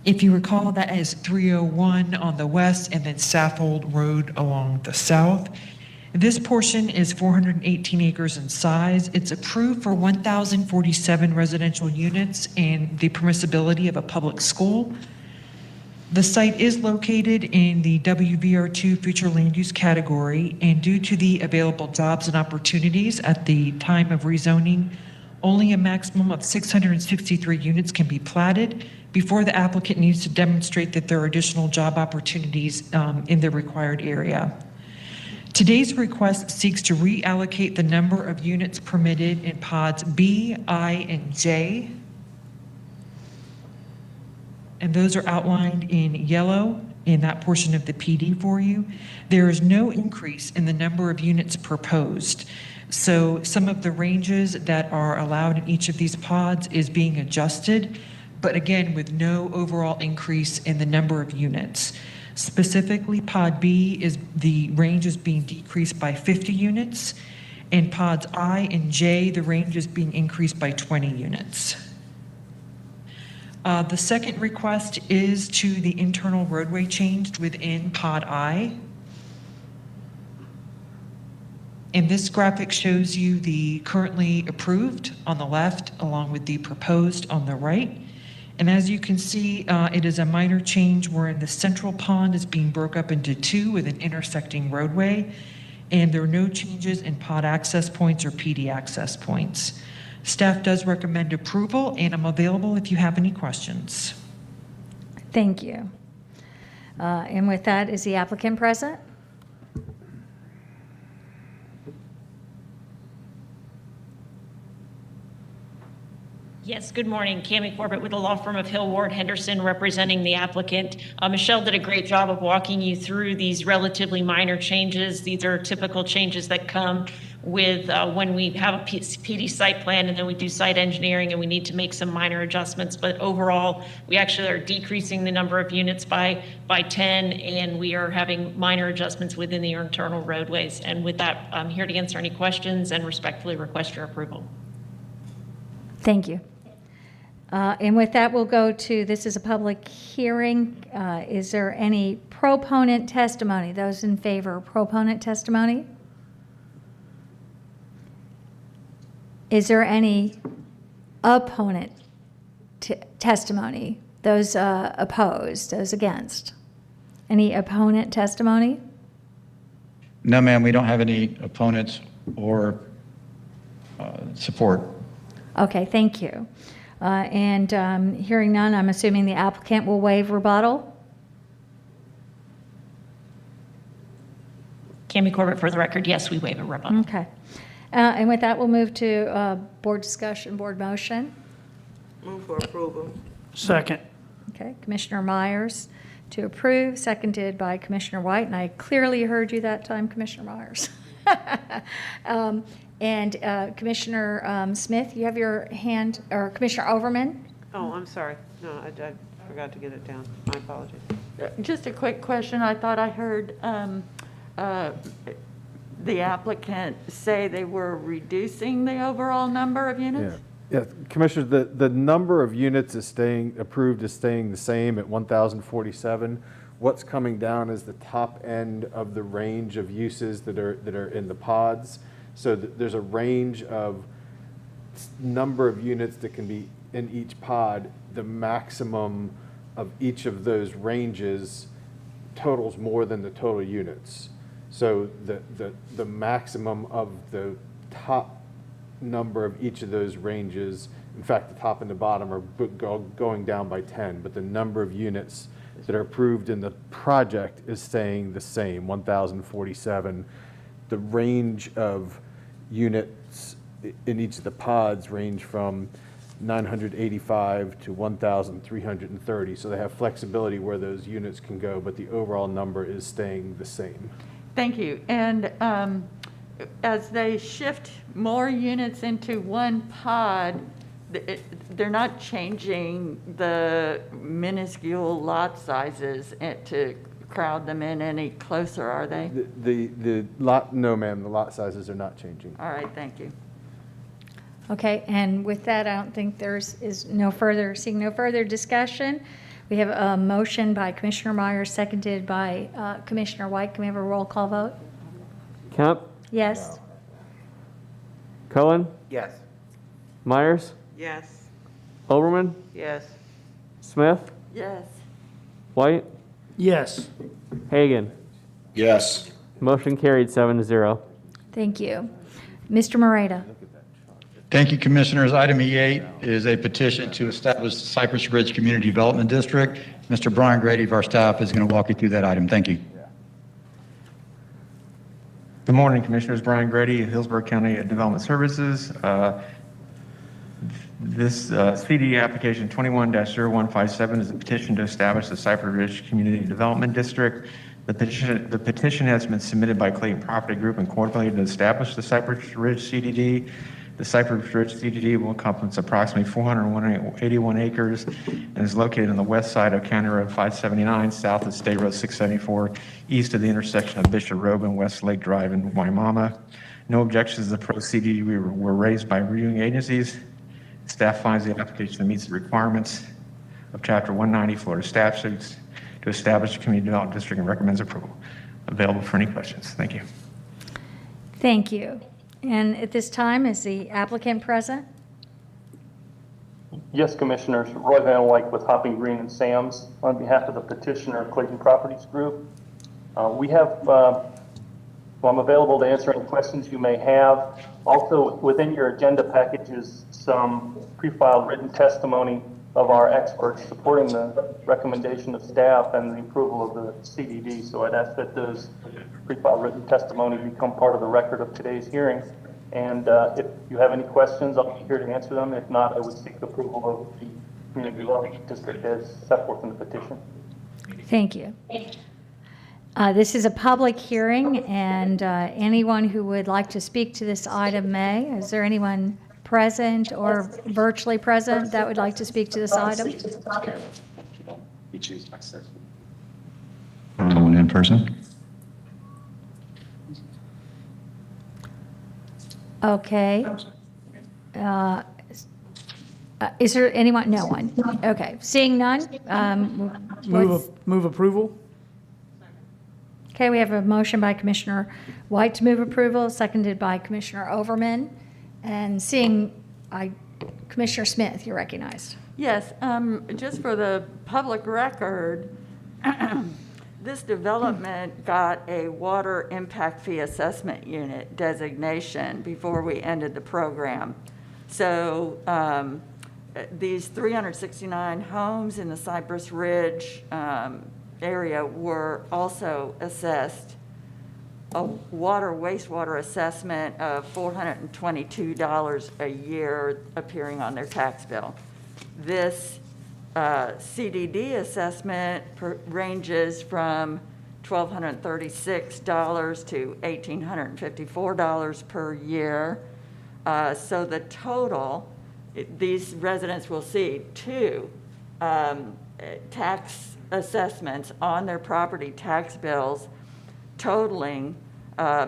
S13: If you recall, that is 301 on the west and then Saffold Road along the south. This portion is 418 acres in size. It's approved for 1,047 residential units and the permissibility of a public school. The site is located in the WVR2 future land use category, and due to the available jobs and opportunities at the time of rezoning, only a maximum of 663 units can be platted before the applicant needs to demonstrate that there are additional job opportunities in the required area. Today's request seeks to reallocate the number of units permitted in pods B, I, and J. And those are outlined in yellow in that portion of the PD for you. There is no increase in the number of units proposed. So some of the ranges that are allowed in each of these pods is being adjusted, but again, with no overall increase in the number of units. Specifically, pod B is the range is being decreased by 50 units, and pods I and J, the range is being increased by 20 units. The second request is to the internal roadway changed within pod I. And this graphic shows you the currently approved on the left, along with the proposed on the right. And as you can see, it is a minor change wherein the central pond is being broke up into two with an intersecting roadway, and there are no changes in pod access points or PD access points. Staff does recommend approval, and I'm available if you have any questions.
S9: Thank you. And with that, is the applicant present?
S8: Yes, good morning. Cammie Corbett with the law firm of Hill Ward Henderson representing the applicant. Michelle did a great job of walking you through these relatively minor changes. These are typical changes that come with when we have a PD site plan and then we do site engineering and we need to make some minor adjustments. But overall, we actually are decreasing the number of units by 10, and we are having minor adjustments within the internal roadways. And with that, I'm here to answer any questions and respectfully request your approval.
S9: Thank you. And with that, we'll go to, this is a public hearing. Is there any proponent testimony? Those in favor of proponent testimony? Is there any opponent testimony? Those opposed, those against? Any opponent testimony?
S12: No, ma'am, we don't have any opponents or support.
S9: Okay, thank you. And hearing none, I'm assuming the applicant will waive rebuttal?
S8: Cammie Corbett, for the record, yes, we waive a rebuttal.
S9: Okay. And with that, we'll move to board discussion, board motion.
S1: Move for approval.
S10: Second.
S9: Okay, Commissioner Myers to approve, seconded by Commissioner White, and I clearly heard you that time, Commissioner Myers. And Commissioner Smith, you have your hand, or Commissioner Overman?
S2: Oh, I'm sorry. No, I forgot to get it down. My apologies.
S22: Just a quick question. I thought I heard the applicant say they were reducing the overall number of units?
S16: Yeah, Commissioner, the number of units is approved is staying the same at 1,047. What's coming down is the top end of the range of uses that are in the pods. So there's a range of number of units that can be in each pod. The maximum of each of those ranges totals more than the total units. So the maximum of the top number of each of those ranges, in fact, the top and the bottom are going down by 10, but the number of units that are approved in the project is staying the same, 1,047. The range of units in each of the pods range from 985 to 1,330. So they have flexibility where those units can go, but the overall number is staying the same.
S22: Thank you. And as they shift more units into one pod, they're not changing the minuscule lot sizes to crowd them in any closer, are they?
S16: The lot, no ma'am, the lot sizes are not changing.
S22: All right, thank you.
S9: Okay, and with that, I don't think seeing no further discussion. We have a motion by Commissioner Myers, seconded by Commissioner White. Can we have a roll call vote?
S11: Kemp,
S9: Yes?
S11: Cohen,
S15: Yes.
S11: Myers,
S1: Yes.
S11: Oberman,
S2: Yes.
S11: Smith,
S22: Yes.
S11: White,
S10: Yes.
S11: Hagan.
S19: Yes.
S11: Motion carried 7-0.
S9: Thank you. Mr. Moreta?
S12: Thank you, Commissioners. Item E8 is a petition to establish the Cypress Ridge Community Development District. Mr. Brian Grady of our staff is going to walk you through that item. Thank you.
S14: Good morning, Commissioners. Brian Grady, Hillsborough County Development Services. This CD application 21-0157 is a petition to establish the Cypress Ridge Community Development District. The petition has been submitted by Clayton Property Group Incorporated to establish the Cypress Ridge CDD. The Cypress Ridge CDD will encompass approximately 481 acres and is located on the west side of County Road 579, south of State Road 674, east of the intersection of Bishop Road and West Lake Drive in Waimama. No objections to the pro CDD were raised by reviewing agencies. Staff finds the application meets the requirements of Chapter 190 Florida statutes to establish a community development district and recommends approval. Available for any questions. Thank you.
S9: Thank you. And at this time, is the applicant present?
S20: Yes, Commissioners. Roy Van Wyk with Hopping Green and Sam's on behalf of the petitioner, Clayton Properties Group. I'm available to answer any questions you may have. Also, within your agenda package is some pre-filed written testimony of our experts supporting the recommendation of staff and the approval of the CDD. So I'd ask that those pre-filed written testimony become part of the record of today's hearing. And if you have any questions, I'll be here to answer them. If not, I would seek approval of the community development district as set forth in the petition.
S9: Thank you. This is a public hearing, and anyone who would like to speak to this item may. Is there anyone present or virtually present that would like to speak to this item?
S12: Someone in person?
S9: Okay. Is there anyone? No one. Okay. Seeing none.
S10: Move approval?
S9: Okay, we have a motion by Commissioner White to move approval, seconded by Commissioner Overman. And Commissioner Smith, you're recognized.
S22: Yes, just for the public record, this development got a water impact fee assessment unit designation before we ended the program. So these 369 homes in the Cypress Ridge area were also assessed a wastewater assessment of $422 a year appearing on their tax bill. This CDD assessment ranges from $1,236 to $1,854 per year. So the total, these residents will see two tax assessments on their property tax bills totaling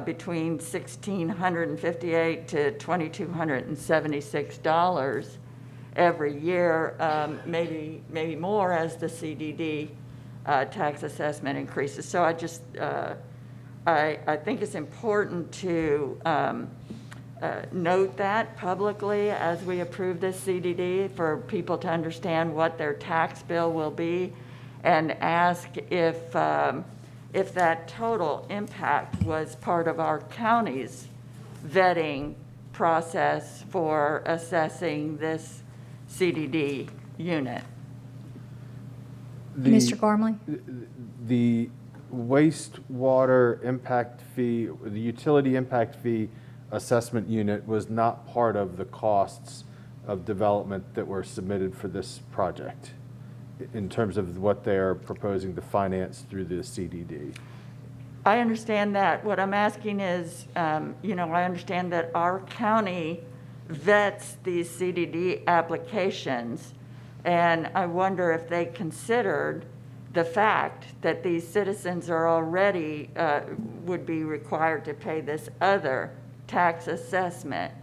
S22: between $1,658 to $2,276 every year, maybe more as the CDD tax assessment increases. So I think it's important to note that publicly as we approve this CDD for people to understand what their tax bill will be, and ask if that total impact was part of our county's vetting process for assessing this CDD unit.
S9: Mr. Gormley?
S16: The wastewater impact fee, the utility impact fee assessment unit was not part of the costs of development that were submitted for this project in terms of what they're proposing to finance through the CDD.
S22: I understand that. What I'm asking is, you know, I understand that our county vets these CDD applications, and I wonder if they considered the fact that these citizens are already, would be required to pay this other tax assessment.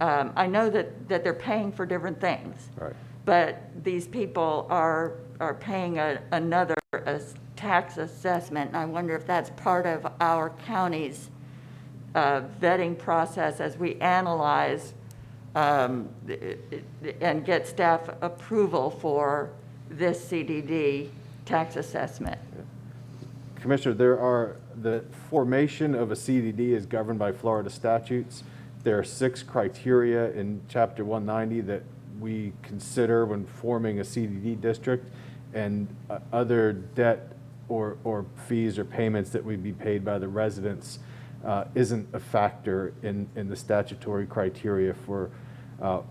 S22: I know that they're paying for different things.
S16: Right.
S22: But these people are paying another tax assessment, and I wonder if that's part of our county's vetting process as we analyze and get staff approval for this CDD tax assessment.
S16: Commissioner, the formation of a CDD is governed by Florida statutes. There are 6 criteria in Chapter 190 that we consider when forming a CDD district, and other debt or fees or payments that would be paid by the residents isn't a factor in the statutory criteria for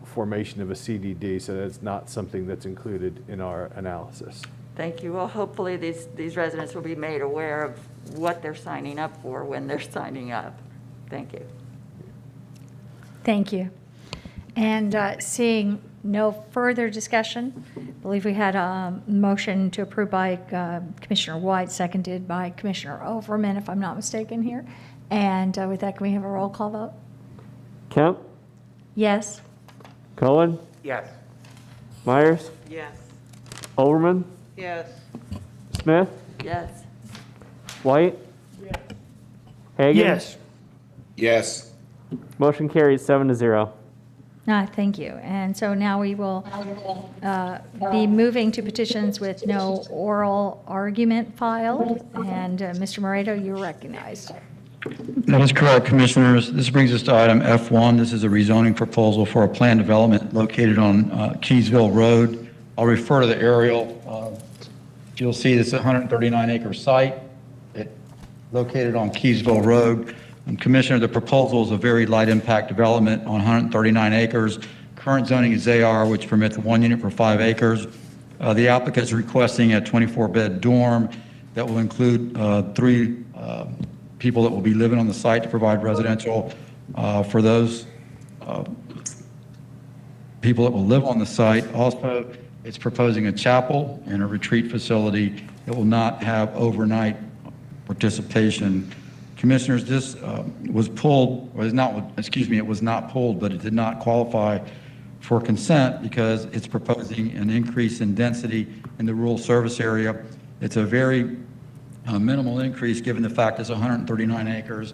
S16: formation of a CDD, so that's not something that's included in our analysis.
S22: Thank you. Well, hopefully these residents will be made aware of what they're signing up for when they're signing up. Thank you.
S9: Thank you. And seeing no further discussion, I believe we had a motion to approve by Commissioner White, seconded by Commissioner Overman, if I'm not mistaken here. And with that, can we have a roll call vote?
S11: Kemp,
S9: Yes?
S11: Cohen,
S15: Yes.
S11: Myers,
S1: Yes.
S11: Overman,
S1: Yes.
S11: Smith,
S22: Yes.
S11: White, Hagan.
S10: Yes.
S19: Yes.
S11: Motion carries 7-0.
S9: Thank you. And so now we will be moving to petitions with no oral argument filed. And Mr. Moreto, you're recognized.
S12: That is correct, Commissioners. This brings us to item F1. This is a rezoning proposal for a planned development located on Keysville Road. I'll refer to the aerial. You'll see this is a 139-acre site located on Keysville Road. And Commissioner, the proposal is a very light impact development on 139 acres. Current zoning is AR, which permits 1 unit per 5 acres. The applicant is requesting a 24-bed dorm that will include 3 people that will be living on the site to provide residential for those people that will live on the site. Also, it's proposing a chapel and a retreat facility that will not have overnight participation. Commissioners, this was pulled, or is not, excuse me, it was not pulled, but it did not qualify for consent because it's proposing an increase in density in the rural service area. It's a very minimal increase given the fact it's 139 acres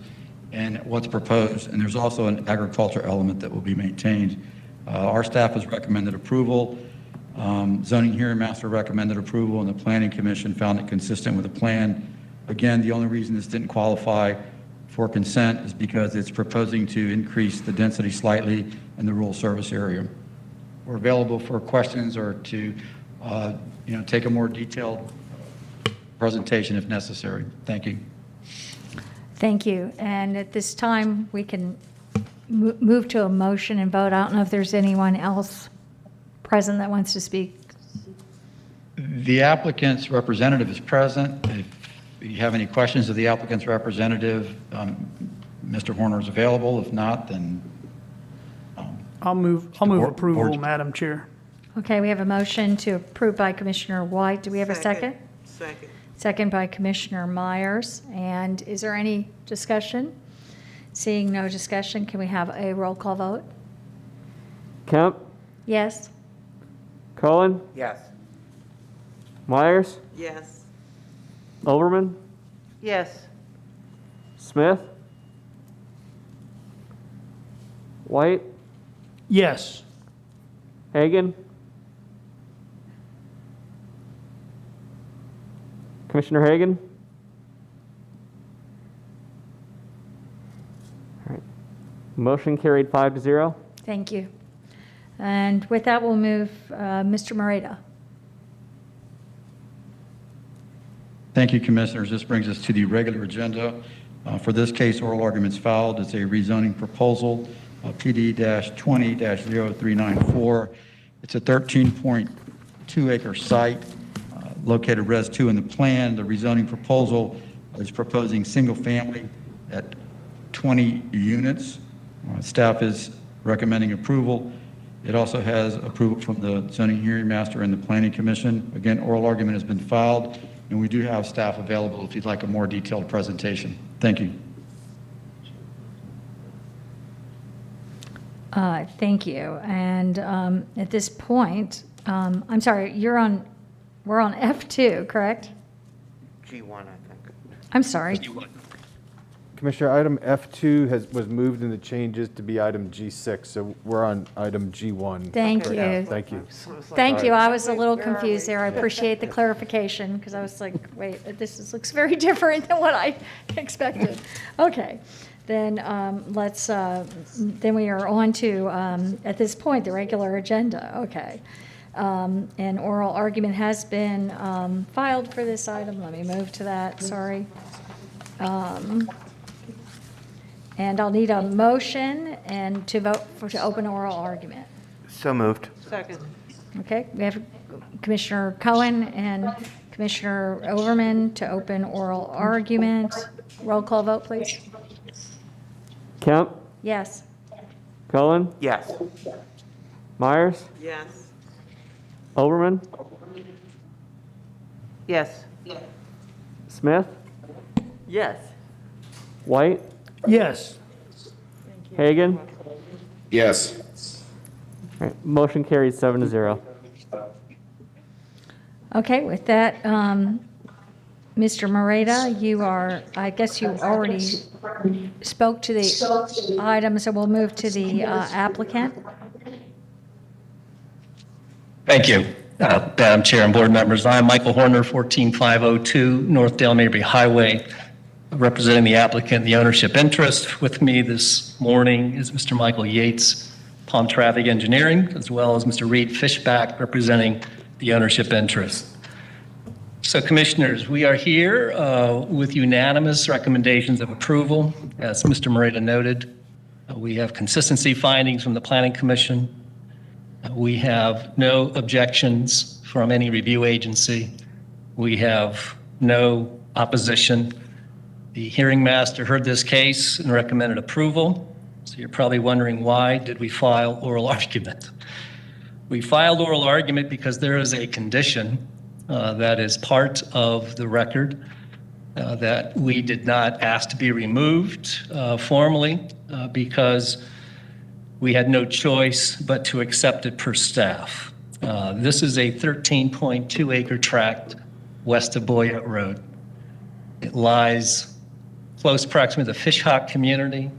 S12: and what's proposed. And there's also an agriculture element that will be maintained. Our staff has recommended approval. Zoning hearing master recommended approval, and the planning commission found it consistent with the plan. Again, the only reason this didn't qualify for consent is because it's proposing to increase the density slightly in the rural service area. We're available for questions or to take a more detailed presentation if necessary. Thank you.
S9: Thank you. And at this time, we can move to a motion and vote. I don't know if there's anyone else present that wants to speak.
S12: The applicant's representative is present. If you have any questions of the applicant's representative, Mr. Horner is available. If not, then
S10: I'll move approval, Madam Chair.
S9: Okay, we have a motion to approve by Commissioner White. Do we have a second?
S1: Second.
S9: Second by Commissioner Myers. And is there any discussion? Seeing no discussion, can we have a roll call vote?
S11: Kemp,
S9: Yes?
S11: Cohen,
S15: Yes.
S11: Myers,
S1: Yes.
S11: Overman,
S2: Yes.
S11: Smith, White,
S10: Yes.
S11: Hagan, Commissioner Hagan? All right. Motion carried 5-0.
S9: Thank you. And with that, we'll move Mr. Moreta.
S12: Thank you, Commissioners. This brings us to the regular agenda. For this case, oral arguments filed. It's a rezoning proposal, PD-20-0394. It's a 13.2 acre site located Res 2 in the plan. The rezoning proposal is proposing single family at 20 units. Staff is recommending approval. It also has approval from the zoning hearing master and the planning commission. Again, oral argument has been filed, and we do have staff available if you'd like a more detailed presentation. Thank you.
S9: Thank you. And at this point, I'm sorry, we're on F2, correct?
S15: G1, I think.
S9: I'm sorry.
S16: Commissioner, item F2 was moved in the changes to be item G6, so we're on item G1.
S9: Thank
S16: right
S9: you.
S16: now. Thank you.
S9: Thank you. I was a little confused there. I appreciate the clarification because I was like, wait, looks very different than what I expected. Okay. Then then we are on to, at this point, the regular agenda. Okay. An oral argument has been filed for this item. Let me move to that. Sorry. And I'll need a motion and to vote to open oral argument.
S15: So moved.
S2: Second.
S9: Okay, we have Commissioner Cohen and Commissioner Overman to open oral argument. Roll call vote, please.
S11: Kemp,
S9: Yes.
S11: Cohen,
S15: Yes.
S11: Myers,
S1: Yes.
S11: Overman,
S2: Yes.
S11: Smith,
S22: Yes.
S11: White,
S10: Yes.
S11: Hagan.
S19: Yes.
S11: All right, motion carries 7-0.
S9: Okay, with that, Mr. Moreta, I guess you already spoke to the item, so we'll move to the applicant.
S17: Thank you, Madam Chair and board members. I'm Michael Horner, 14502 North Dale Mabry Highway, representing the applicant, the ownership interest. With me this morning is Mr. Michael Yates, Palm Traffic Engineering, as well as Mr. Reed Fishback, representing the ownership interest. So, Commissioners, we are here with unanimous recommendations of approval. As Mr. Moreta noted, we have consistency findings from the Planning Commission. We have no objections from any review agency. We have no opposition. The hearing master heard this case and recommended approval. So you're probably wondering, why did we file oral argument? We filed oral argument because there is a condition that is part of the record that we did not ask to be removed formally because we had no choice but to accept it per staff. This is a 13.2 acre tract west of Boyette Road. It lies close proximity to the Fishhawk community.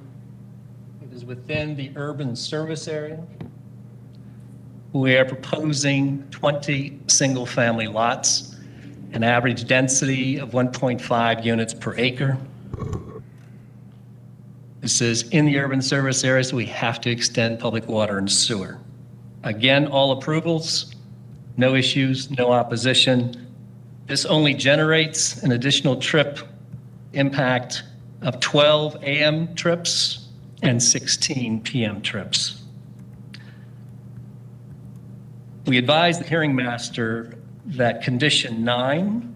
S17: It is within the urban service area. We are proposing 20 single-family lots, an average density of 1.5 units per acre. This is in the urban service area, so we have to extend public water and sewer. Again, all approvals, no issues, no opposition. This only generates an additional trip impact of 12 a.m. trips and 16 p.m. trips. We advised the hearing master that condition 9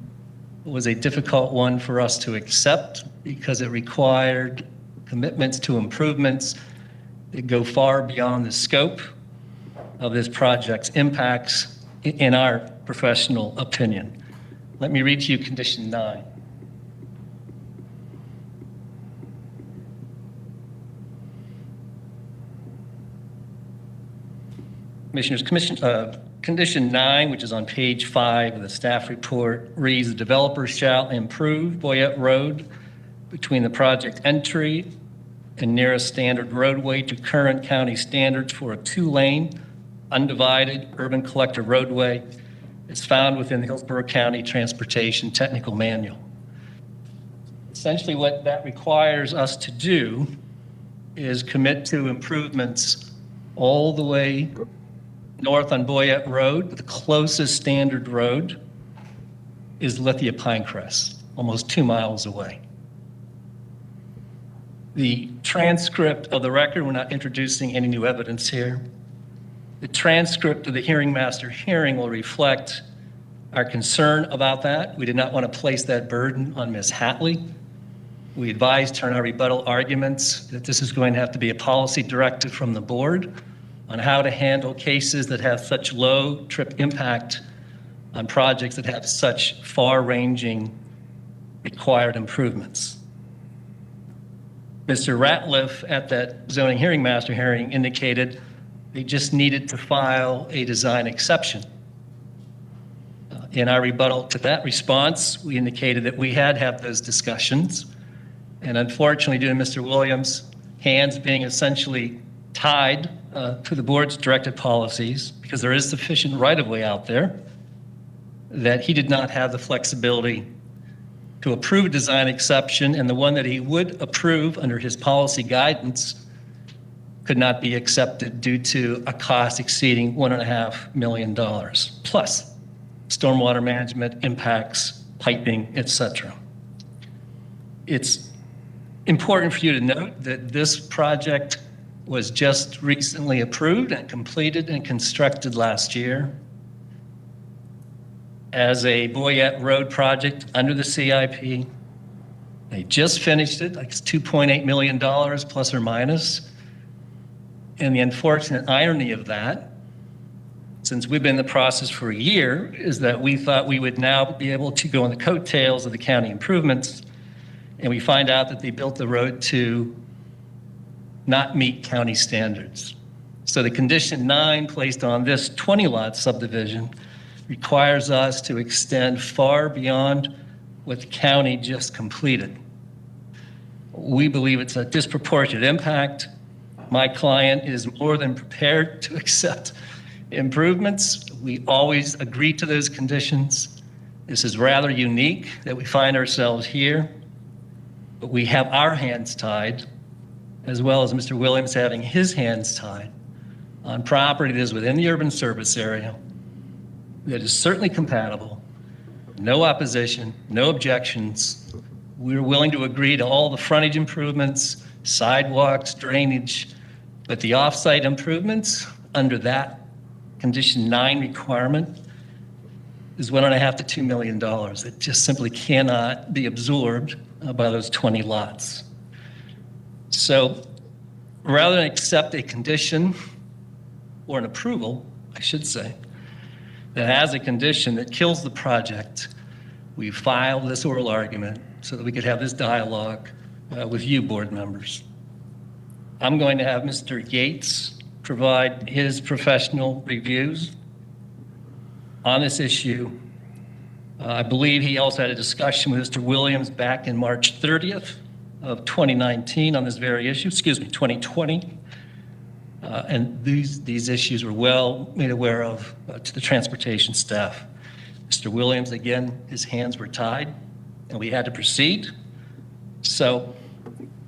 S17: was a difficult one for us to accept because it required commitments to improvements that go far beyond the scope of this project's impacts, in our professional opinion. Let me read to you condition 9. Commissioners, condition 9, which is on page 5 of the staff report, reads: the developer shall improve Boyette Road between the project entry and nearest standard roadway to current county standards for a 2-lane, undivided urban collector roadway. It's found within the Hillsborough County Transportation Technical Manual. Essentially, what that requires us to do is commit to improvements all the way north on Boyette Road, the closest standard road, is Lithia Pinecrest, almost 2 miles away. The transcript of the record, we're not introducing any new evidence here. The transcript of the hearing master hearing will reflect our concern about that. We did not want to place that burden on Ms. Hatley. We advised her in our rebuttal arguments that this is going to have to be a policy directive from the board on how to handle cases that have such low trip impact on projects that have such far-ranging required improvements. Mr. Ratliff at that zoning hearing master hearing indicated they just needed to file a design exception. In our rebuttal to that response, we indicated that we had had those discussions. And unfortunately, due to Mr. Williams' hands being essentially tied to the board's directed policies, because there is sufficient right-of-way out there, that he did not have the flexibility to approve a design exception, and the one that he would approve under his policy guidance could not be accepted due to a cost exceeding $1.5 million, plus stormwater management impacts, piping, etc. It's important for you to note that this project was just recently approved and completed and constructed last year as a Boyette Road project under the CIP. They just finished it, like it's $2.8 million plus or minus. And the unfortunate irony of that, since we've been in the process for a year, is that we thought we would now be able to go on the coattails of the county improvements, and we find out that they built the road to not meet county standards. So the condition 9 placed on this 20-lot subdivision requires us to extend far beyond what the county just completed. We believe it's a disproportionate impact. My client is more than prepared to accept improvements. We always agree to those conditions. This is rather unique that we find ourselves here, but we have our hands tied, as well as Mr. Williams having his hands tied on property that is within the urban service area that is certainly compatible, no opposition, no objections. We're willing to agree to all the frontage improvements, sidewalks, drainage, but the off-site improvements under that condition 9 requirement is $1.5 to $2 million. It just simply cannot be absorbed by those 20 lots. So rather than accept a condition or an approval, I should say, that has a condition that kills the project, we filed this oral argument so that we could have this dialogue with you, board members. I'm going to have Mr. Yates provide his professional reviews on this issue. I believe he also had a discussion with Mr. Williams back in March 30th of 2019 on this very issue, 2020. And these issues were well made aware of to the transportation staff. Mr. Williams, again, his hands were tied and we had to proceed. So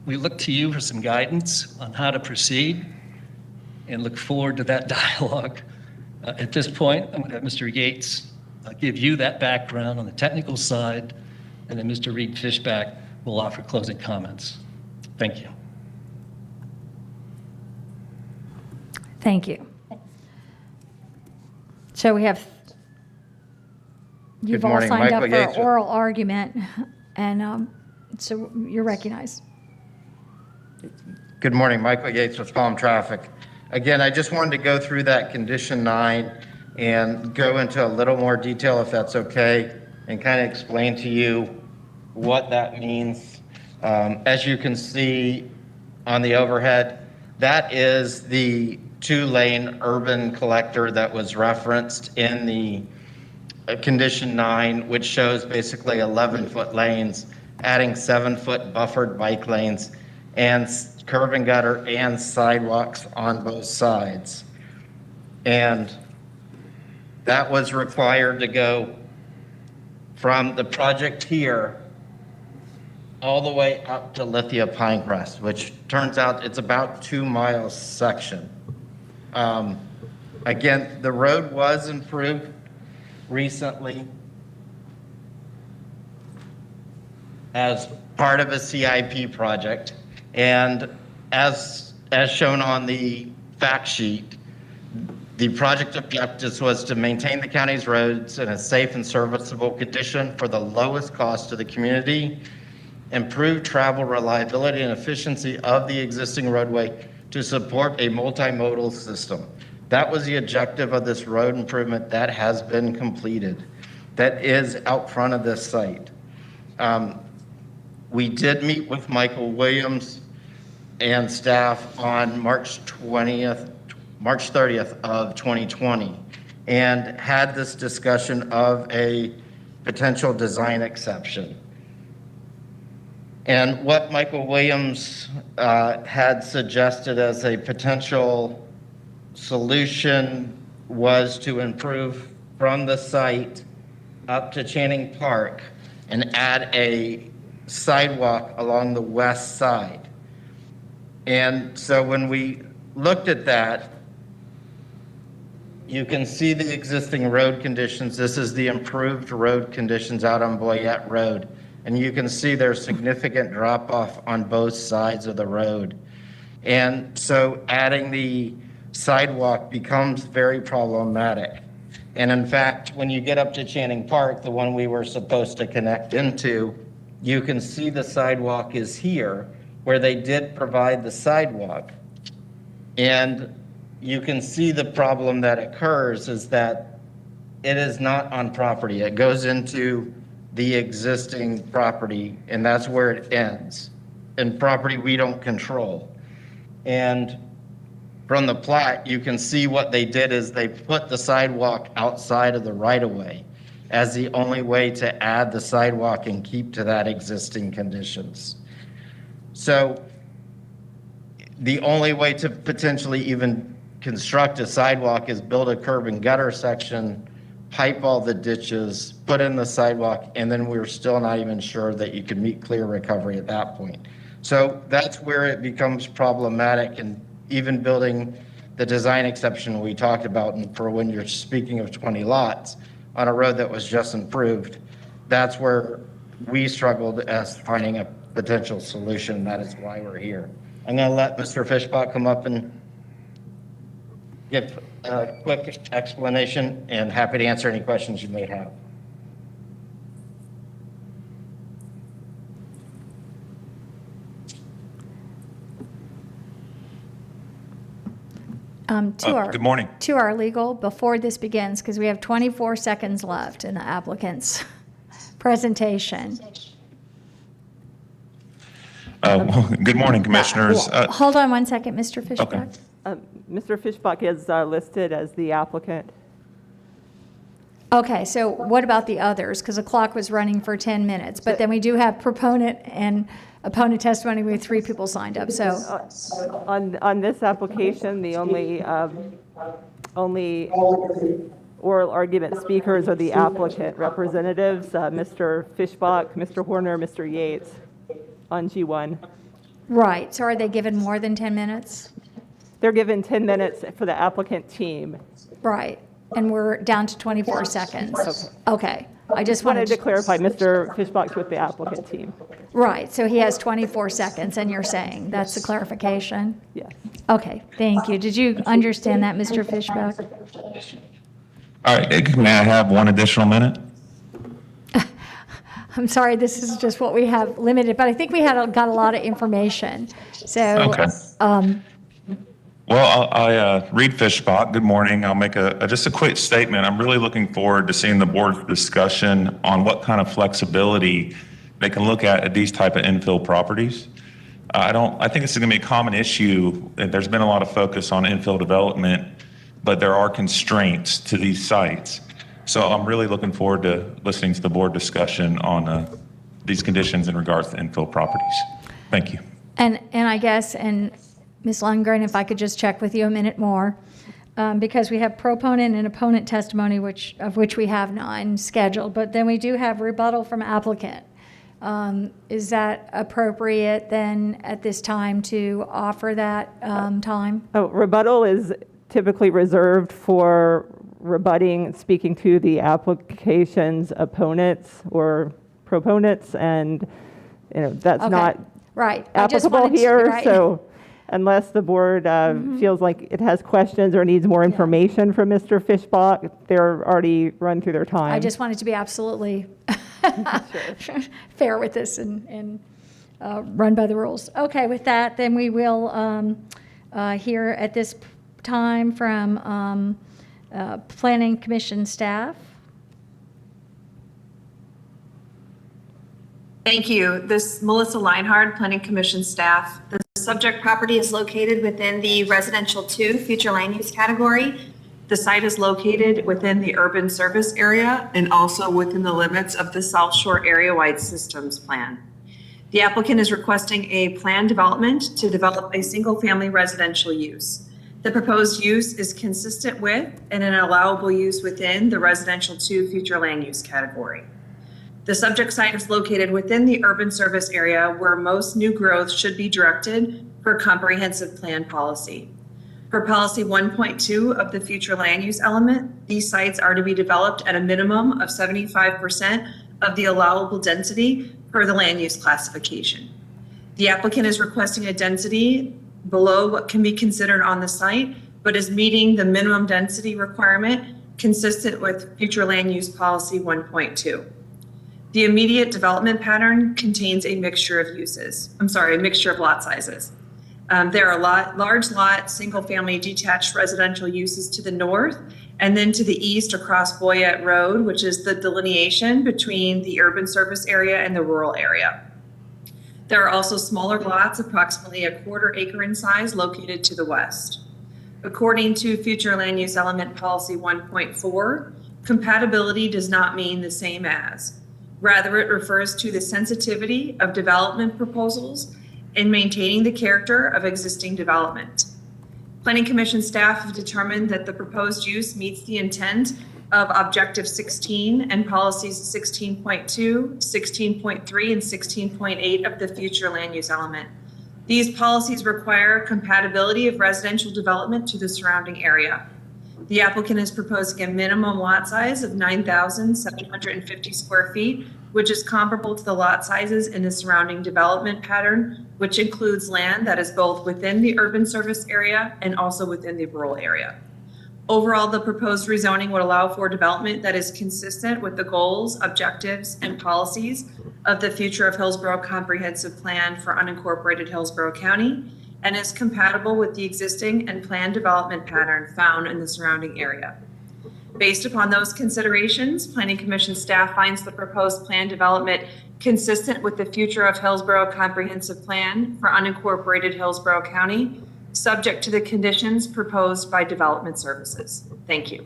S17: we look to you for some guidance on how to proceed and look forward to that dialogue. At this point, I'm going to have Mr. Yates give you that background on the technical side, and then Mr. Reed Fishback will offer closing comments. Thank you.
S9: Thank you. So we have, you've all
S15: morning,
S9: signed up
S15: Michael
S9: for
S15: Yates.
S9: oral argument, and so you're recognized.
S15: Good morning, Michael Yates with Palm Traffic. Again, I just wanted to go through that condition 9 and go into a little more detail, if that's okay, and kind of explain to you what that means. As you can see on the overhead, that is the 2-lane urban collector that was referenced in the condition 9, which shows basically 11-foot lanes, adding 7-foot buffered bike lanes, and curb and gutter and sidewalks on both sides. And that was required to go from the project here all the way up to Lithia Pinecrest, which turns out it's about 2 miles section. Again, the road was improved recently.
S5: as part of a CIP project. And as shown on the fact sheet, the project objectives was to maintain the county's roads in a safe and serviceable condition for the lowest cost to the community, improve travel reliability and efficiency of the existing roadway to support a multimodal system. That was the objective of this road improvement that has been completed, that is out front of this site. We did meet with Michael Williams and staff on March 30th of 2020 and had this discussion of a potential design exception. And what Michael Williams had suggested as a potential solution was to improve from the site up to Channing Park and add a sidewalk along the west side. And so when we looked at that, you can see the existing road conditions. This is the improved road conditions out on Boyette Road. And you can see there's significant drop off on both sides of the road. And so adding the sidewalk becomes very problematic. And in fact, when you get up to Channing Park, the one we were supposed to connect into, you can see the sidewalk is here where they did provide the sidewalk. And you can see the problem that occurs is that it is not on property. It goes into the existing property, and that's where it ends. And property we don't control. And from the plat, you can see what they did is they put the sidewalk outside of the right-of-way as the only way to add the sidewalk and keep to that existing conditions. So the only way to potentially even construct a sidewalk is build a curb and gutter section, pipe all the ditches, put in the sidewalk, and then we're still not even sure that you can meet clear recovery at that point. So that's where it becomes problematic, and even building the design exception we talked about, and for when you're speaking of 20 lots on a road that was just improved, that's where we struggled as finding a potential solution. That is why we're here. I'm going to let Mr. Fishbach come up and give a quick explanation, and happy to answer any questions you may have.
S21: Good morning.
S9: To our legal, before this begins, because we have 24 seconds left in the applicant's presentation.
S21: Good morning, Commissioners.
S9: Hold on one second, Mr. Fishbach.
S21: Okay.
S23: Mr. Fishbach is listed as the applicant.
S9: Okay, so what about the others? Because the clock was running for 10 minutes, but then we do have proponent and opponent testimony. We have 3 people signed up, so.
S23: On this application, the only oral argument speakers are the applicant representatives, Mr. Fishbach, Mr. Horner, Mr. Yates on G1.
S9: Right, so are they given more than 10 minutes?
S23: They're given 10 minutes for the applicant team.
S9: Right, and we're down to 24 seconds. Okay, I just
S23: wanted to clarify, Mr. Fishbach's with the applicant team.
S9: Right, so he has 24 seconds, and you're saying that's the clarification?
S23: Yes.
S9: Okay, thank you. Did you understand that, Mr. Fishbach?
S21: All right, may I have 1 additional minute?
S9: I'm sorry, this is just what we have limited, but I think we got a lot of information. So,
S21: Okay. Well, I Reed Fishbach. Good morning. I'll make just a quick statement. I'm really looking forward to seeing the board's discussion on what kind of flexibility they can look at these type of infill properties. I think it's going to be a common issue. There's been a lot of focus on infill development, but there are constraints to these sites. So I'm really looking forward to listening to the board discussion on these conditions in regards to infill properties. Thank you.
S9: And I guess, and Ms. Lundgren, if I could just check with you a minute more, because we have proponent and opponent testimony, of which we have none scheduled, but then we do have rebuttal from applicant. Is that appropriate then at this time to offer that time?
S23: Oh, rebuttal is typically reserved for rebutting, speaking to the application's opponents or proponents, and that's
S9: Okay.
S23: not
S9: Right. I just
S23: applicable
S9: wanted to-
S23: here.
S9: right.
S23: So unless the board feels like it has questions or needs more information from Mr. Fishbach, they're already run through their time.
S9: I just wanted to be absolutely fair with this and run by the rules. Okay, with that, then we will hear at this time from Planning Commission staff.
S4: Thank you. This is Melissa Leinhard, Planning Commission staff. The subject property is located within the Residential 2 Future Land Use category. The site is located within the urban service area and also within the limits of the South Shore Area-Wide Systems Plan. The applicant is requesting a planned development to develop a single-family residential use. The proposed use is consistent with and an allowable use within the Residential 2 Future Land Use category. The subject site is located within the urban service area where most new growth should be directed for comprehensive plan policy. Per policy 1.2 of the future land use element, these sites are to be developed at a minimum of 75% of the allowable density per the land use classification. The applicant is requesting a density below what can be considered on the site, but is meeting the minimum density requirement consistent with future land use policy 1.2. The immediate development pattern contains a mixture of a mixture of lot sizes. There are large lot, single-family detached residential uses to the north, and then to the east across Boyette Road, which is the delineation between the urban service area and the rural area. There are also smaller lots, approximately a quarter acre in size, located to the west. According to Future Land Use Element Policy 1.4, compatibility does not mean the same as. Rather, it refers to the sensitivity of development proposals in maintaining the character of existing development. Planning Commission staff have determined that the proposed use meets the intent of Objective 16 and Policies 16.2, 16.3, and 16.8 of the Future Land Use Element. These policies require compatibility of residential development to the surrounding area. The applicant is proposing a minimum lot size of 9,750 square feet, which is comparable to the lot sizes in the surrounding development pattern, which includes land that is both within the urban service area and also within the rural area. Overall, the proposed rezoning would allow for development that is consistent with the goals, objectives, and policies of the Future of Hillsborough Comprehensive Plan for unincorporated Hillsborough County, and is compatible with the existing and planned development pattern found in the surrounding area. Based upon those considerations, Planning Commission staff finds the proposed plan development consistent with the Future of Hillsborough Comprehensive Plan for unincorporated Hillsborough County, subject to the conditions proposed by Development Services. Thank you.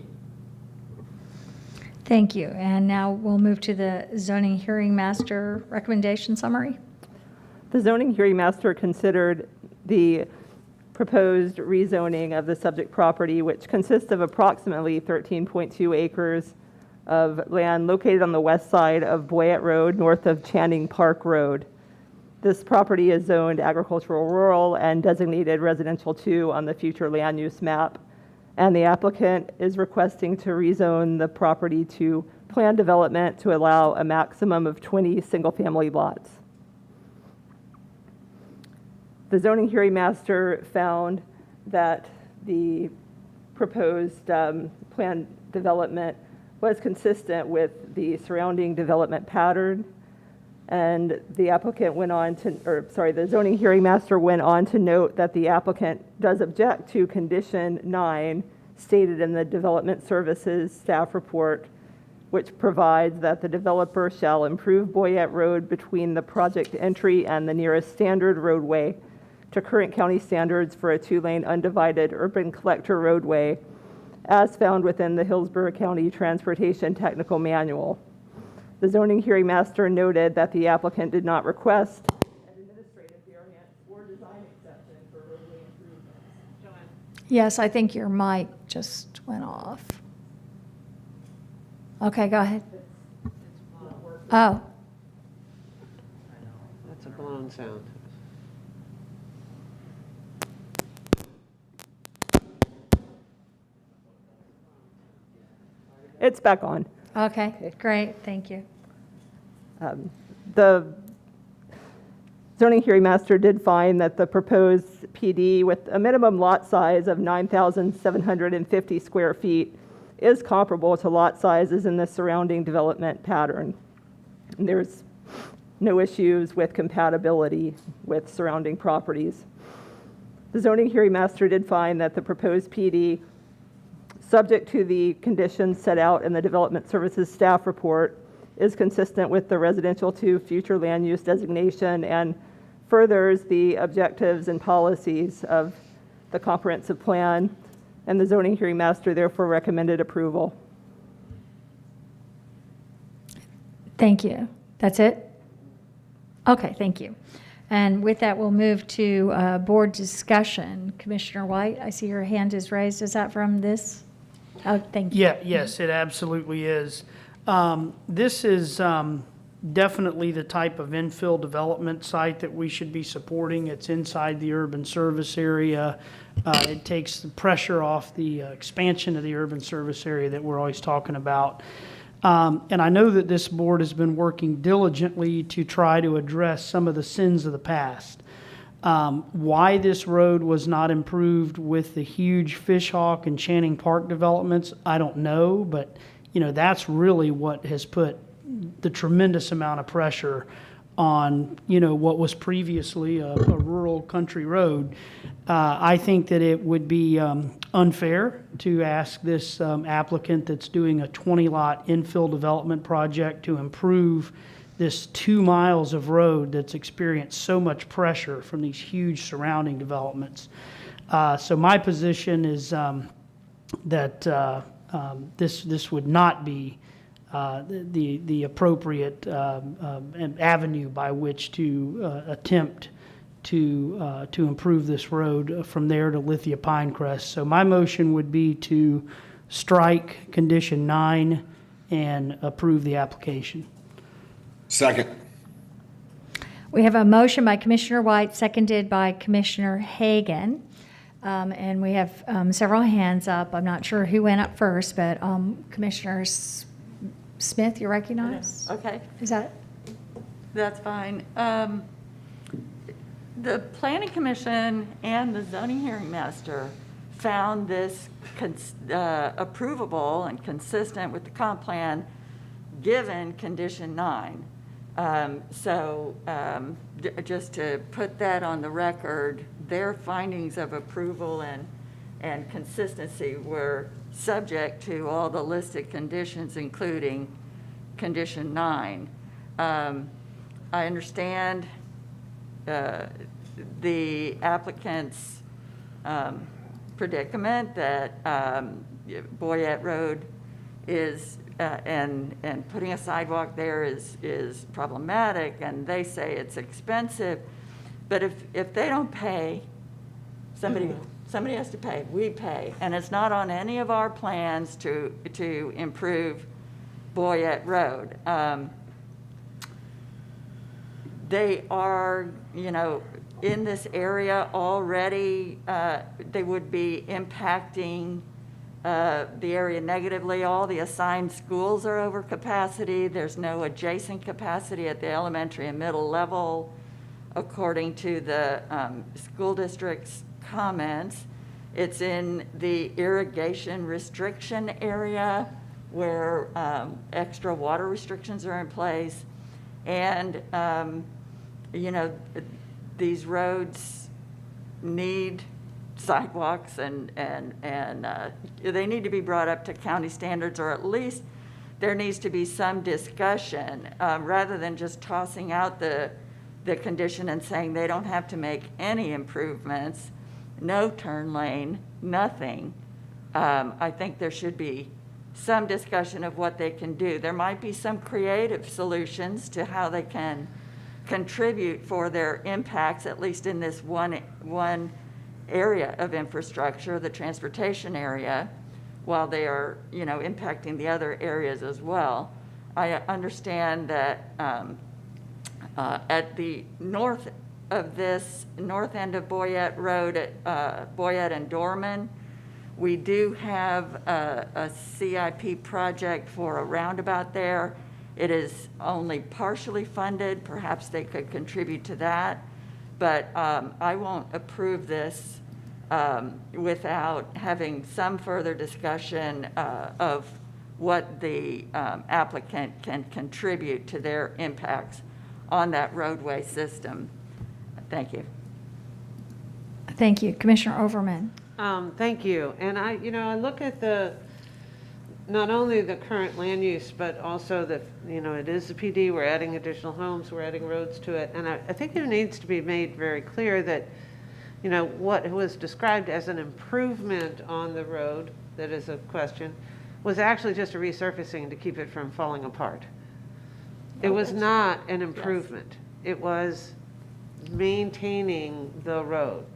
S9: Thank you. And now we'll move to the zoning hearing master recommendation summary.
S23: The zoning hearing master considered the proposed rezoning of the subject property, which consists of approximately 13.2 acres of land located on the west side of Boyette Road, north of Channing Park Road. This property is zoned agricultural rural and designated residential 2 on the future land use map. And the applicant is requesting to rezone the property to planned development to allow a maximum of 20 single-family lots. The zoning hearing master found that the proposed planned development was consistent with the surrounding development pattern. And the applicant went on to, the zoning hearing master went on to note that the applicant does object to condition 9 stated in the Development Services staff report, which provides that the developer shall improve Boyette Road between the project entry and the nearest standard roadway to current county standards for a 2-lane undivided urban collector roadway as found within the Hillsborough County Transportation Technical Manual. The zoning hearing master noted that the applicant did not request an administrative variance or design exception for roadway improvements.
S9: Yes, I think your mic just went off. Okay, go ahead. Oh,
S2: That's a blown sound.
S23: It's back on.
S9: okay, great, thank you.
S23: The Zoning hearing master did find that the proposed PD with a minimum lot size of 9,750 square feet is comparable to lot sizes in the surrounding development pattern. And there's no issues with compatibility with surrounding properties. The zoning hearing master did find that the proposed PD, subject to the conditions set out in the Development Services staff report, is consistent with the residential to future land use designation and furthers the objectives and policies of the comprehensive plan, and the zoning hearing master therefore recommended approval.
S9: Thank you. That's it? Okay, thank you. And with that, we'll move to board discussion. Commissioner White, I see your hand is raised. Is that from this? Oh, thank you.
S10: Yeah, yes, it absolutely is. This is definitely the type of infill development site that we should be supporting. It's inside the urban service area. It takes the pressure off the expansion of the urban service area that we're always talking about. And I know that this board has been working diligently to try to address some of the sins of the past. Why this road was not improved with the huge Fishhawk and Channing Park developments, I don't know, but that's really what has put the tremendous amount of pressure on, what was previously a rural country road. I think that it would be unfair to ask this applicant that's doing a 20-lot infill development project to improve this 2 miles of road that's experienced so much pressure from these huge surrounding developments. So my position is that this would not be the appropriate avenue by which to attempt to improve this road from there to Lithia Pinecrest. So my motion would be to strike condition 9 and approve the application.
S6: Second.
S9: We have a motion by Commissioner White, seconded by Commissioner Hagan. And we have several hands up. I'm not sure who went up first, but Commissioner Smith, you recognize?
S22: Okay.
S9: Is that?
S22: That's fine. The Planning Commission and the Zoning Hearing Master found this approvable and consistent with the comp plan given condition 9. Just to put that on the record, their findings of approval and consistency were subject to all the listed conditions, including condition 9. I understand the applicant's predicament that Boyette Road is and putting a sidewalk there is problematic, and they say it's expensive. But if they don't pay, somebody has to pay. We pay, and it's not on any of our plans to improve Boyette Road. They are, in this area already. They would be impacting the area negatively. All the assigned schools are over capacity. There's no adjacent capacity at the elementary and middle level, according to the school district's comments. It's in the irrigation restriction area where extra water restrictions are in place. And, these roads need sidewalks and they need to be brought up to county standards, or at least there needs to be some discussion rather than just tossing out the condition and saying they don't have to make any improvements, no turn lane, nothing. I think there should be some discussion of what they can do. There might be some creative solutions to how they can contribute for their impacts, at least in this one area of infrastructure, the transportation area, while they are, impacting the other areas as well. I understand that at the north of this, north end of Boyette Road at Boyette and Dorman, we do have a CIP project for a roundabout there, It is only partially funded. Perhaps they could contribute to that. But I won't approve this without having some further discussion of what the applicant can contribute to their impacts on that roadway system. Thank you.
S9: Thank you. Commissioner Overman.
S2: Thank you. And I look at not only the current land use, but also it is the PD, we're adding additional homes, we're adding roads to it. And I think it needs to be made very clear that, what was described as an improvement on the road, that is a question, was actually just a resurfacing to keep it from falling apart. It was not an improvement. It was maintaining the road.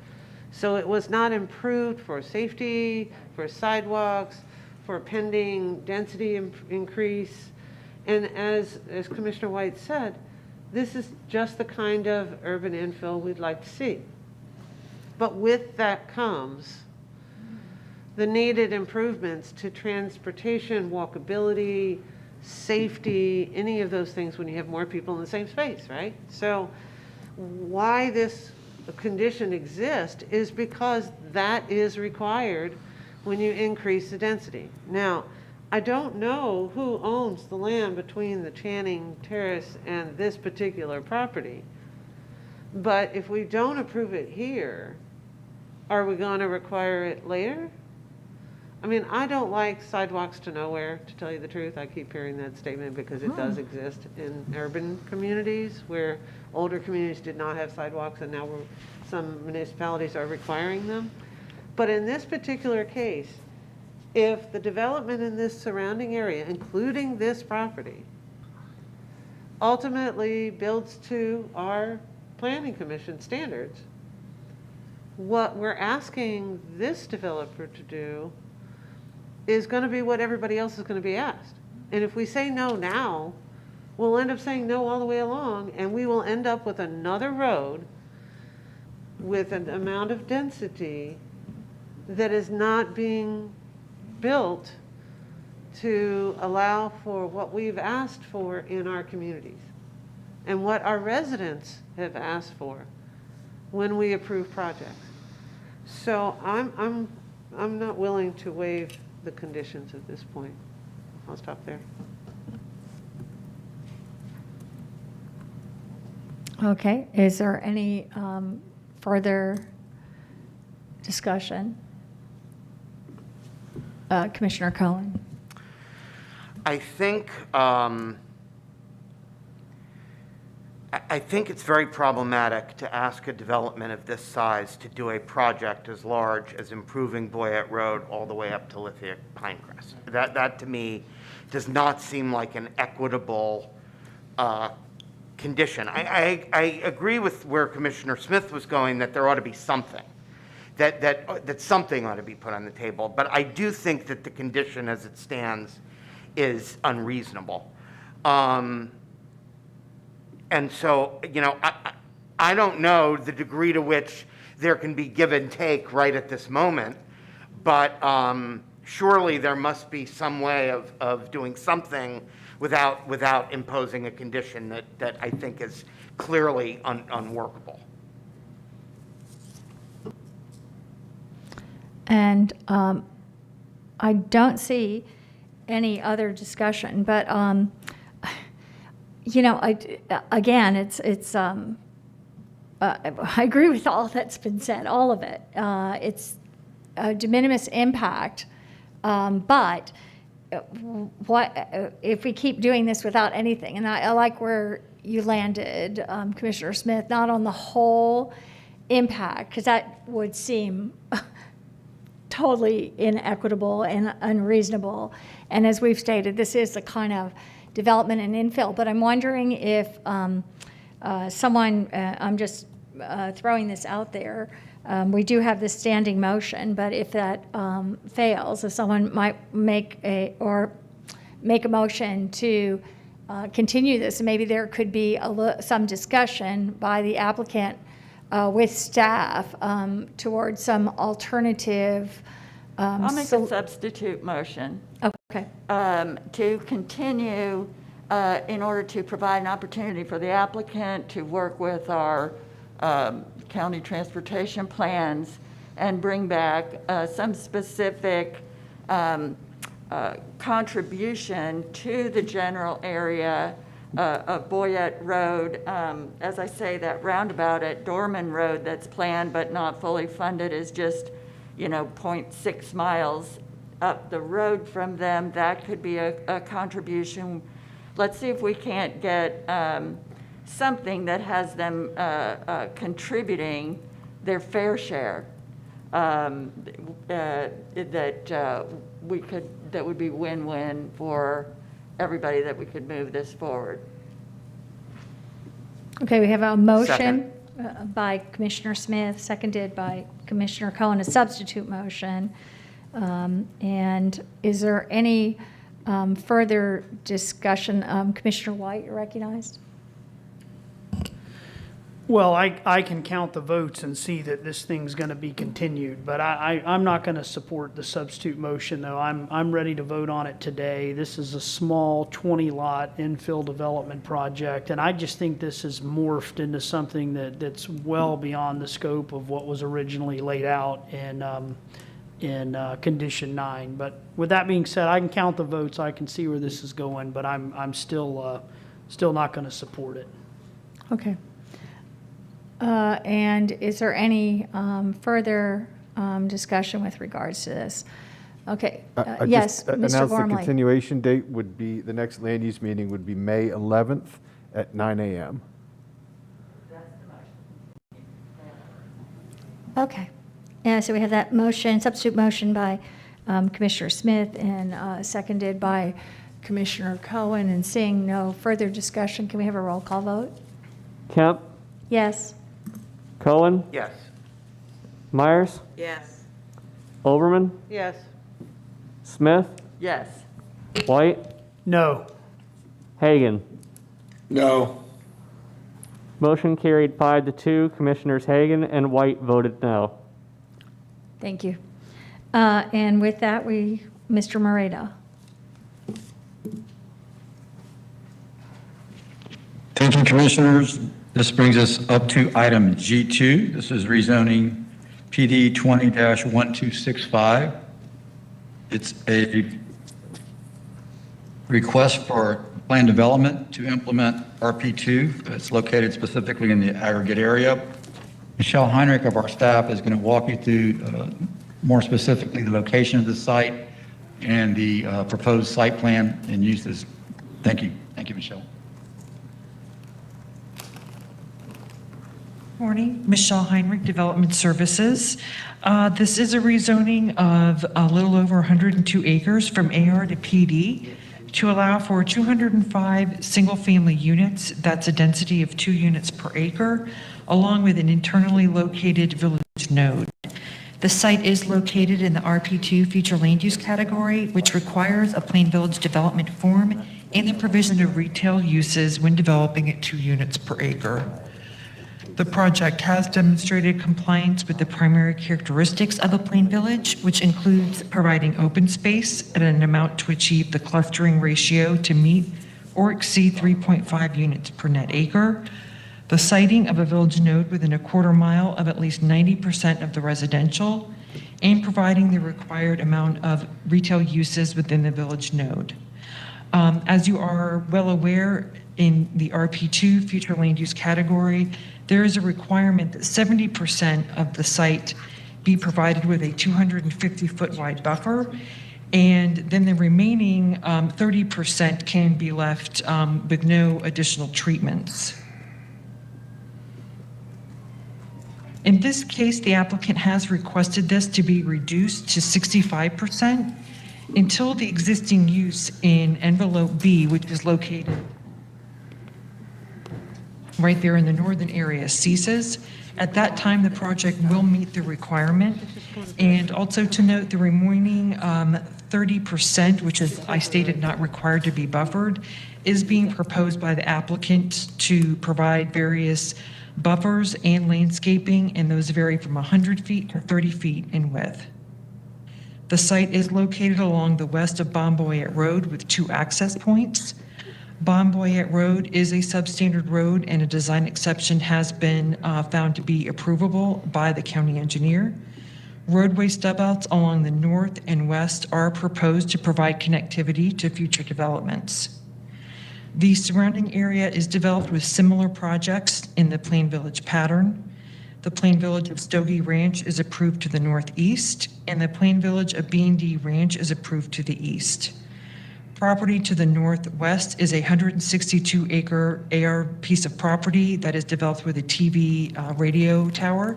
S2: So it was not improved for safety, for sidewalks, for pending density increase. And as Commissioner White said, this is just the kind of urban infill we'd like to see. But with that comes the needed improvements to transportation, walkability, safety, any of those things when you have more people in the same space, right? So why this condition exists is because that is required when you increase the density. Now, I don't know who owns the land between the Channing Terrace and this particular property, but if we don't approve it here, are we going to require it later? I mean, I don't like sidewalks to nowhere, to tell you the truth. I keep hearing that statement because it does exist in urban communities where older communities did not have sidewalks, and now some municipalities are requiring them. But in this particular case, if the development in this surrounding area, including this property, ultimately builds to our planning commission standards, what we're asking this developer to do is going to be what everybody else is going to be asked. And if we say no now, we'll end up saying no all the way along, and we will end up with another road with an amount of density that is not being built to allow for what we've asked for in our communities and what our residents have asked for when we approve projects. So I'm not willing to waive the conditions at this point. I'll stop there.
S9: Okay, is there any further discussion? Commissioner Cohen.
S15: I think it's very problematic to ask a development of this size to do a project as large as improving Boyette Road all the way up to Lithia Pinecrest. That to me does not seem like an equitable condition. I agree with where Commissioner Smith was going, that there ought to be something, that something ought to be put on the table. But I do think that the condition as it stands is unreasonable. And so, I don't know the degree to which there can be give and take right at this moment, but surely there must be some way of doing something without imposing a condition that I think is clearly unworkable.
S9: And I don't see any other discussion, but again, I agree with all that's been said, all of it. It's a de minimis impact, but what if we keep doing this without anything? And I like where you landed, Commissioner Smith, not on the whole impact, because that would seem totally inequitable and unreasonable. And as we've stated, this is the kind of development and infill, but I'm wondering if someone, I'm just throwing this out there, we do have this standing motion, but if that fails, if someone might make a motion to continue this, maybe there could be some discussion by the applicant with staff towards some alternative.
S22: I'll make a substitute motion.
S9: Okay.
S22: To continue in order to provide an opportunity for the applicant to work with our county transportation plans and bring back some specific contribution to the general area of Boyette Road. As I say, that roundabout at Dorman Road that's planned but not fully funded is just, 0.6 miles up the road from them. That could be a contribution. Let's see if we can't get something that has them contributing their fair share. That would be win-win for everybody, that we could move this forward.
S9: Okay, we have a motion by Commissioner Smith, seconded by Commissioner Cohen, a substitute motion. And is there any further discussion? Commissioner White, you're recognized.
S10: Well, I can count the votes and see that this thing's going to be continued, but I'm not going to support the substitute motion, though. I'm ready to vote on it today. This is a small 20-lot infill development project, and I just think this has morphed into something that's well beyond the scope of what was originally laid out in Condition 9. But with that being said, I can count the votes. I can see where this is going, but I'm still not going to support it.
S9: Okay. And is there any further discussion with regards to this? Okay, yes, Mr.
S16: Announce the
S9: Gormley.
S16: continuation date would be, the next land use meeting would be May 11th at 9 a.m.
S9: Okay. And so we have that motion, substitute motion by Commissioner Smith and seconded by Commissioner Cohen. And seeing no further discussion, can we have a roll call vote?
S11: Kemp,
S9: Yes.
S11: Cohen,
S15: Yes.
S11: Myers,
S1: Yes.
S11: Overman,
S2: Yes.
S11: Smith,
S22: Yes.
S11: White,
S10: No.
S11: Hagan.
S6: No.
S11: Motion carried 5-2. Commissioners Hagan and White voted no.
S9: Thank you. And with that, Mr. Moreta.
S12: Thank you, Commissioners. This brings us up to item G2. This is rezoning PD 20-1265. It's a request for plan development to implement RP2. It's located specifically in the aggregate area. Michelle Heinrich of our staff is going to walk you through more specifically the location of the site and the proposed site plan and uses. Thank you. Thank you, Michelle.
S13: Morning, Michelle Heinrich, Development Services. This is a rezoning of a little over 102 acres from AR to PD to allow for 205 single-family units. That's a density of 2 units per acre, along with an internally located village node. The site is located in the RP2 future land use category, which requires a plain village development form and the provision of retail uses when developing at 2 units per acre. The project has demonstrated compliance with the primary characteristics of a plain village, which includes providing open space at an amount to achieve the clustering ratio to meet or exceed 3.5 units per net acre, the siting of a village node within a quarter mile of at least 90% of the residential, and providing the required amount of retail uses within the village node. As you are well aware, in the RP2 future land use category, there is a requirement that 70% of the site be provided with a 250-foot wide buffer, and then the remaining 30% can be left with no additional treatments. In this case, the applicant has requested this to be reduced to 65% until the existing use in envelope B, which is located right there in the northern area, ceases. At that time, the project will meet the requirement. And also to note, the remaining 30%, which is, I stated, not required to be buffered, is being proposed by the applicant to provide various buffers and landscaping, and those vary from 100 feet to 30 feet in width. The site is located along the west of Boyette Road with 2 access points. Bonvoyette Road is a substandard road, and a design exception has been found to be approvable by the county engineer. Roadway stub-outs along the north and west are proposed to provide connectivity to future developments. The surrounding area is developed with similar projects in the Plain Village pattern. The Plain Village of Stogie Ranch is approved to the northeast, and the Plain Village of Blvd Ranch is approved to the east. Property to the northwest is a 162-acre AR piece of property that is developed with a TV radio tower.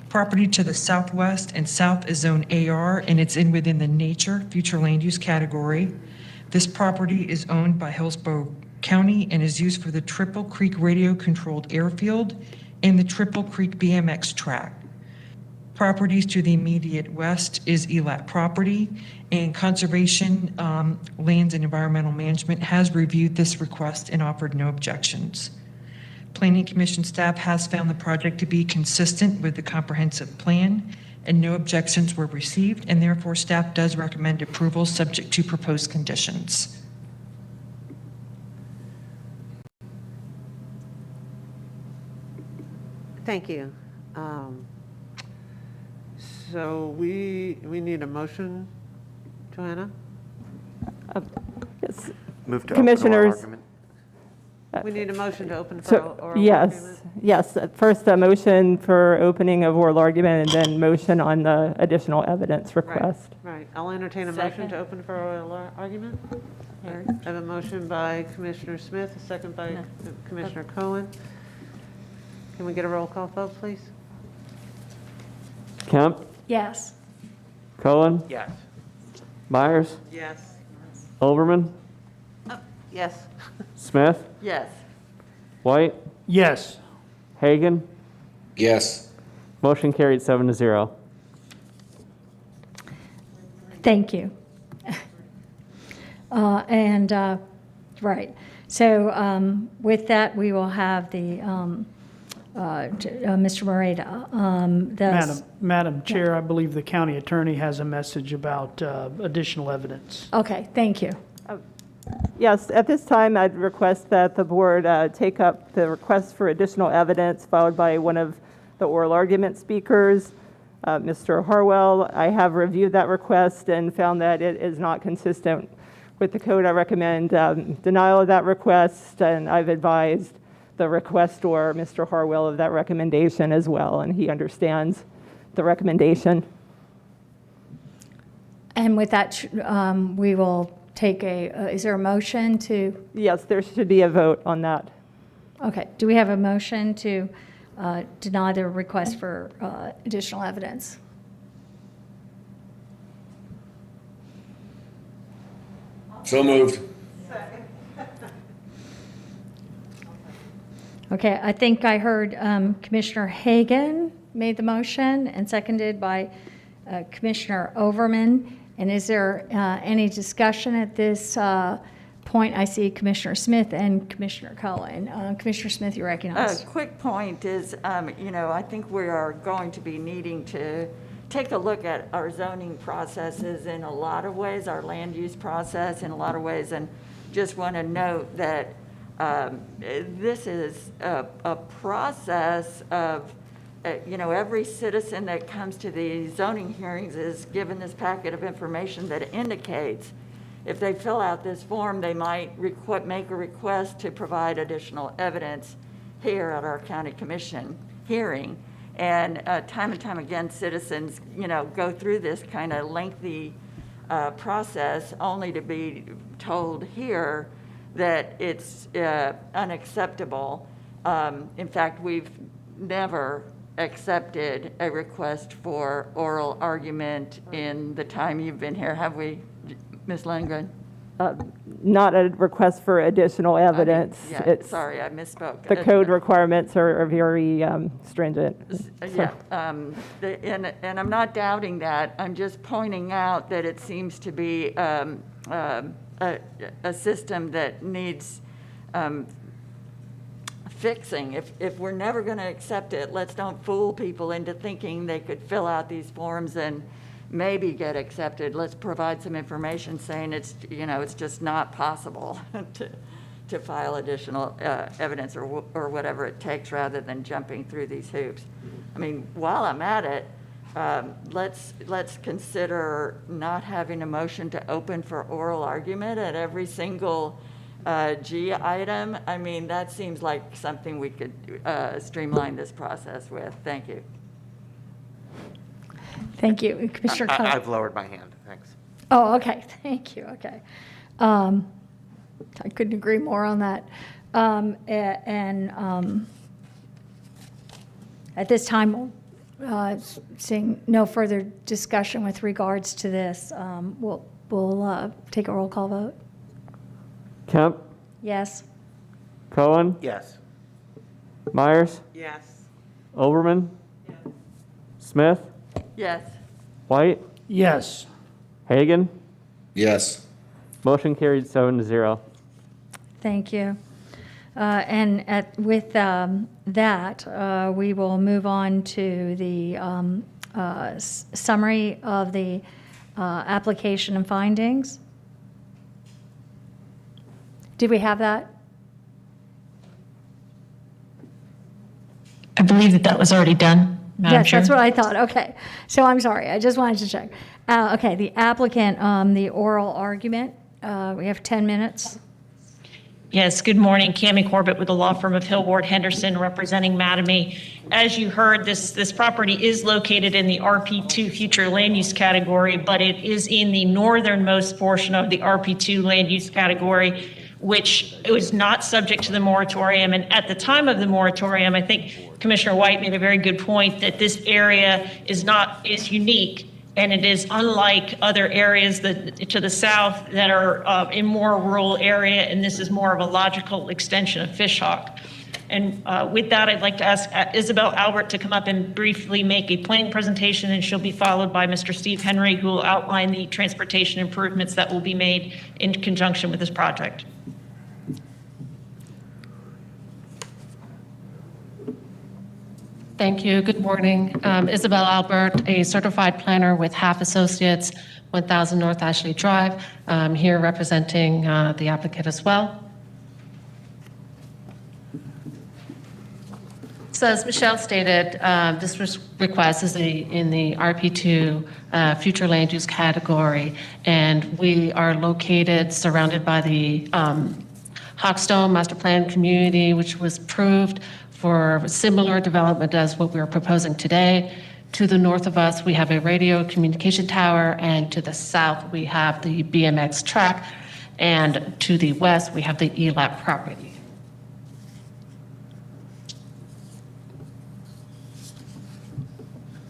S13: Property to the southwest and south is Zone AR, and it's within the nature future land use category. This property is owned by Hillsborough County and is used for the Triple Creek radio-controlled airfield and the Triple Creek BMX track. Properties to the immediate west is ELAT property, and Conservation Lands and Environmental Management has reviewed this request and offered no objections. Planning Commission staff has found the project to be consistent with the comprehensive plan, and no objections were received, and therefore staff does recommend approval subject to proposed conditions.
S2: Thank you. So we need a motion, Joanna?
S23: Yes.
S15: Move to open oral
S23: Commissioners.
S15: argument.
S2: We need a motion to open for
S23: So,
S2: oral argument?
S23: yes. First, a motion for opening of oral argument, and then motion on the additional evidence request.
S2: Right. I'll entertain a motion to open for oral argument. All right. I have a motion by Commissioner Smith, a second by Commissioner Cohen. Can we get a roll call vote, please?
S11: Kemp,
S9: Yes.
S11: Cohen,
S15: Yes.
S11: Myers,
S1: Yes.
S11: Overman,
S2: Yes.
S11: Smith,
S22: Yes.
S11: White,
S10: Yes.
S11: Hagan.
S6: Yes.
S11: Motion carried 7-0.
S9: Thank you. Right. So with that, we will have the, Mr. Moreta.
S10: Madam Chair, I believe the county attorney has a message about additional evidence.
S9: Okay, thank you.
S23: Yes, at this time, I'd request that the board take up the request for additional evidence followed by one of the oral argument speakers, Mr. Harwell. I have reviewed that request and found that it is not consistent with the code. I recommend denial of that request, and I've advised the requestor, Mr. Harwell, of that recommendation as well, and he understands the recommendation.
S9: And with that, we will take is there a motion to?
S23: Yes, there should be a vote on that.
S9: Okay, do we have a motion to deny the request for additional evidence?
S6: So moved.
S9: Okay, I think I heard Commissioner Hagan made the motion and seconded by Commissioner Overman. And is there any discussion at this point? I see Commissioner Smith and Commissioner Cohen. Commissioner Smith, you recognize.
S22: A quick point is, I think we are going to be needing to take a look at our zoning processes in a lot of ways, our land use process in a lot of ways, and just want to note that this is a process of, every citizen that comes to the zoning hearings is given this packet of information that indicates if they fill out this form, they might make a request to provide additional evidence here at our county commission hearing. And time and time again, citizens, go through this kind of lengthy process only to be told here that it's unacceptable. In fact, we've never accepted a request for oral argument in the time you've been here, have we, Ms. Lundgren?
S23: Not a request for additional evidence.
S22: Sorry, I misspoke.
S23: The code requirements are very stringent.
S22: Yeah, and I'm not doubting that. I'm just pointing out that it seems to be a system that needs fixing. If we're never going to accept it, let's don't fool people into thinking they could fill out these forms and maybe get accepted. Let's provide some information saying it's just not possible to file additional evidence or whatever it takes rather than jumping through these hoops. I mean, while I'm at it, let's consider not having a motion to open for oral argument at every single G item. I mean, that seems like something we could streamline this process with. Thank you.
S9: Thank you. Commissioner Cont'ds.
S15: I've lowered my hand. Thanks.
S9: Oh, okay. Thank you. Okay. I couldn't agree more on that. At this time, seeing no further discussion with regards to this, we'll take a roll call vote.
S11: Kemp,
S9: Yes.
S11: Cohen,
S15: Yes.
S11: Myers,
S1: Yes.
S11: Oberman, Smith,
S22: Yes.
S11: White,
S10: Yes.
S11: Hagan.
S6: Yes.
S11: Motion carried 7-0.
S9: Thank you. With that, we will move on to the summary of the application and findings. Did we have that?
S8: I believe that was already done, Madam
S9: Yes,
S8: Chair.
S9: that's what I thought. Okay. So I'm sorry. I just wanted to check. Okay, the applicant, the oral argument, we have 10 minutes.
S8: Yes, good morning. Cammie Corbett with the law firm of Hill Ward Henderson representing Mattamy. As you heard, this property is located in the RP2 future land use category, but it is in the northernmost portion of the RP2 land use category, which was not subject to the moratorium. And at the time of the moratorium, I think Commissioner White made a very good point that this area is unique. And it is unlike other areas to the south that are in more rural area, and this is more of a logical extension of Fishhawk. And with that, I'd like to ask Isabel Albert to come up and briefly make a planning presentation, and she'll be followed by Mr. Steve Henry, who will outline the transportation improvements that will be made in conjunction with this project.
S3: Thank you. Good morning. Isabel Albert, a certified planner with Half Associates, 1000 North Ashley Drive. I'm here representing the applicant as well. So as Michelle stated, this request is in the RP2 future land use category, and we are located surrounded by the Hawkstone Master Plan community, which was approved for similar development as what we're proposing today. To the north of us, we have a radio communication tower, and to the south, we have the BMX track, and to the west, we have the ELAP property.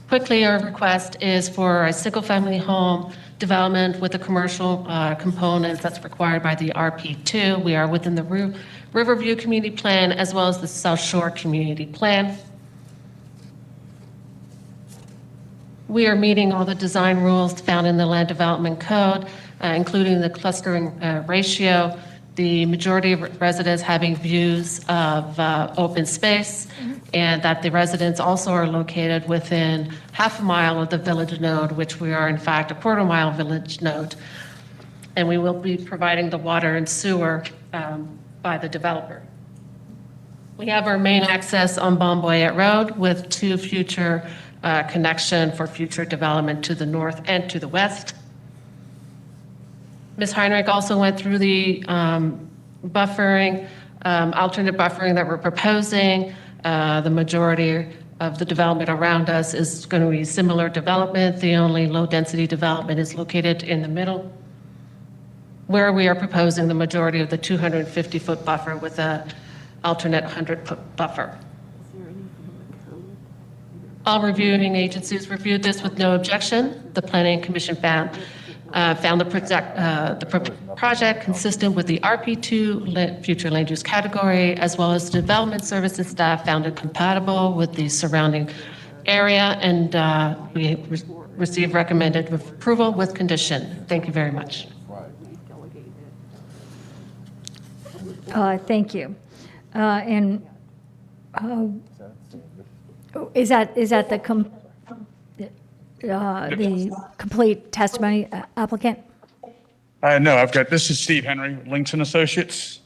S3: Quickly, our request is for a single-family home development with the commercial components that's required by the RP2. We are within the Riverview Community Plan as well as the South Shore Community Plan. We are meeting all the design rules found in the Land Development Code, including the clustering ratio, the majority of residents having views of open space, and that the residents also are located within half a mile of the village node, which we are in fact a quarter-mile village node. And we will be providing the water and sewer by the developer. We have our main access on Bonboyette Road with two future connection for future development to the north and to the west. Ms. Heinrich also went through the buffering, alternate buffering that we're proposing. The majority of the development around us is going to be similar development. The only low-density development is located in the middle, where we are proposing the majority of the 250-foot buffer with an alternate 100-foot buffer. All reviewing agencies reviewed this with no objection. The Planning Commission found the project consistent with the RP2 future land use category, as well as development services staff found it compatible with the surrounding area, and we received recommended approval with condition. Thank you very much.
S9: Thank you. Is that the complete testimony, applicant?
S7: No, this is Steve Henry, Links and Associates.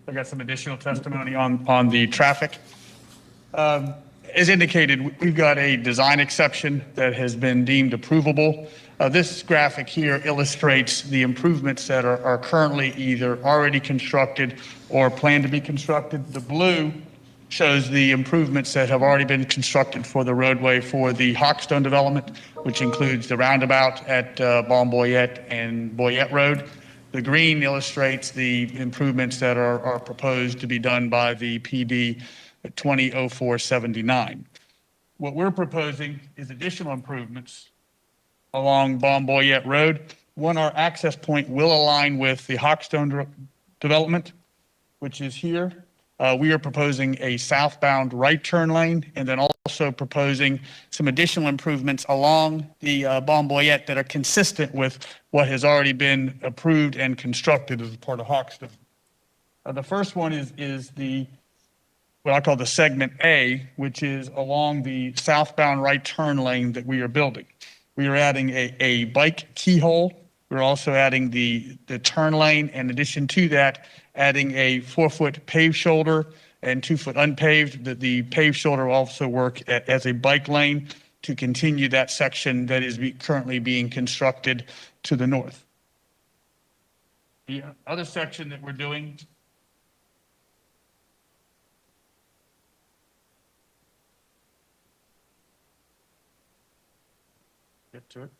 S7: I got some additional testimony on the traffic. As indicated, we've got a design exception that has been deemed approvable. This graphic here illustrates the improvements that are currently either already constructed or planned to be constructed. The blue shows the improvements that have already been constructed for the roadway for the Hawkstone development, which includes the roundabout at Bon-Boyette and Boyette Road. The green illustrates the improvements that are proposed to be done by the PD 200479. What we're proposing is additional improvements along Bon-Boyette Road. One, our access point will align with the Hawkstone development, which is here. We are proposing a southbound right turn lane, and then also proposing some additional improvements along the Bon-Boyette that are consistent with what has already been approved and constructed as part of Hawkstone. The first one is the what I call the segment A, which is along the southbound right turn lane that we are building. We are adding a bike keyhole. We're also adding the turn lane. In addition to that, adding a 4-foot paved shoulder and 2-foot unpaved. The paved shoulder will also work as a bike lane to continue that section that is currently being constructed to the north. The other section that we're doing get to it.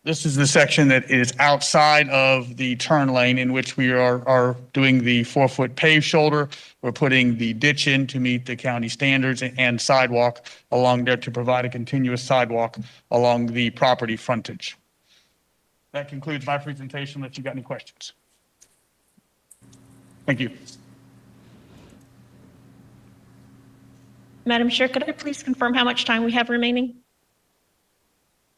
S7: This is the section that is outside of the turn lane in which we are doing the 4-foot paved shoulder. We're putting the ditch in to meet the county standards and sidewalk along there to provide a continuous sidewalk along the property frontage. That concludes my presentation, unless you got any questions. Thank you.
S8: Madam Chair, could I please confirm how much time we have remaining?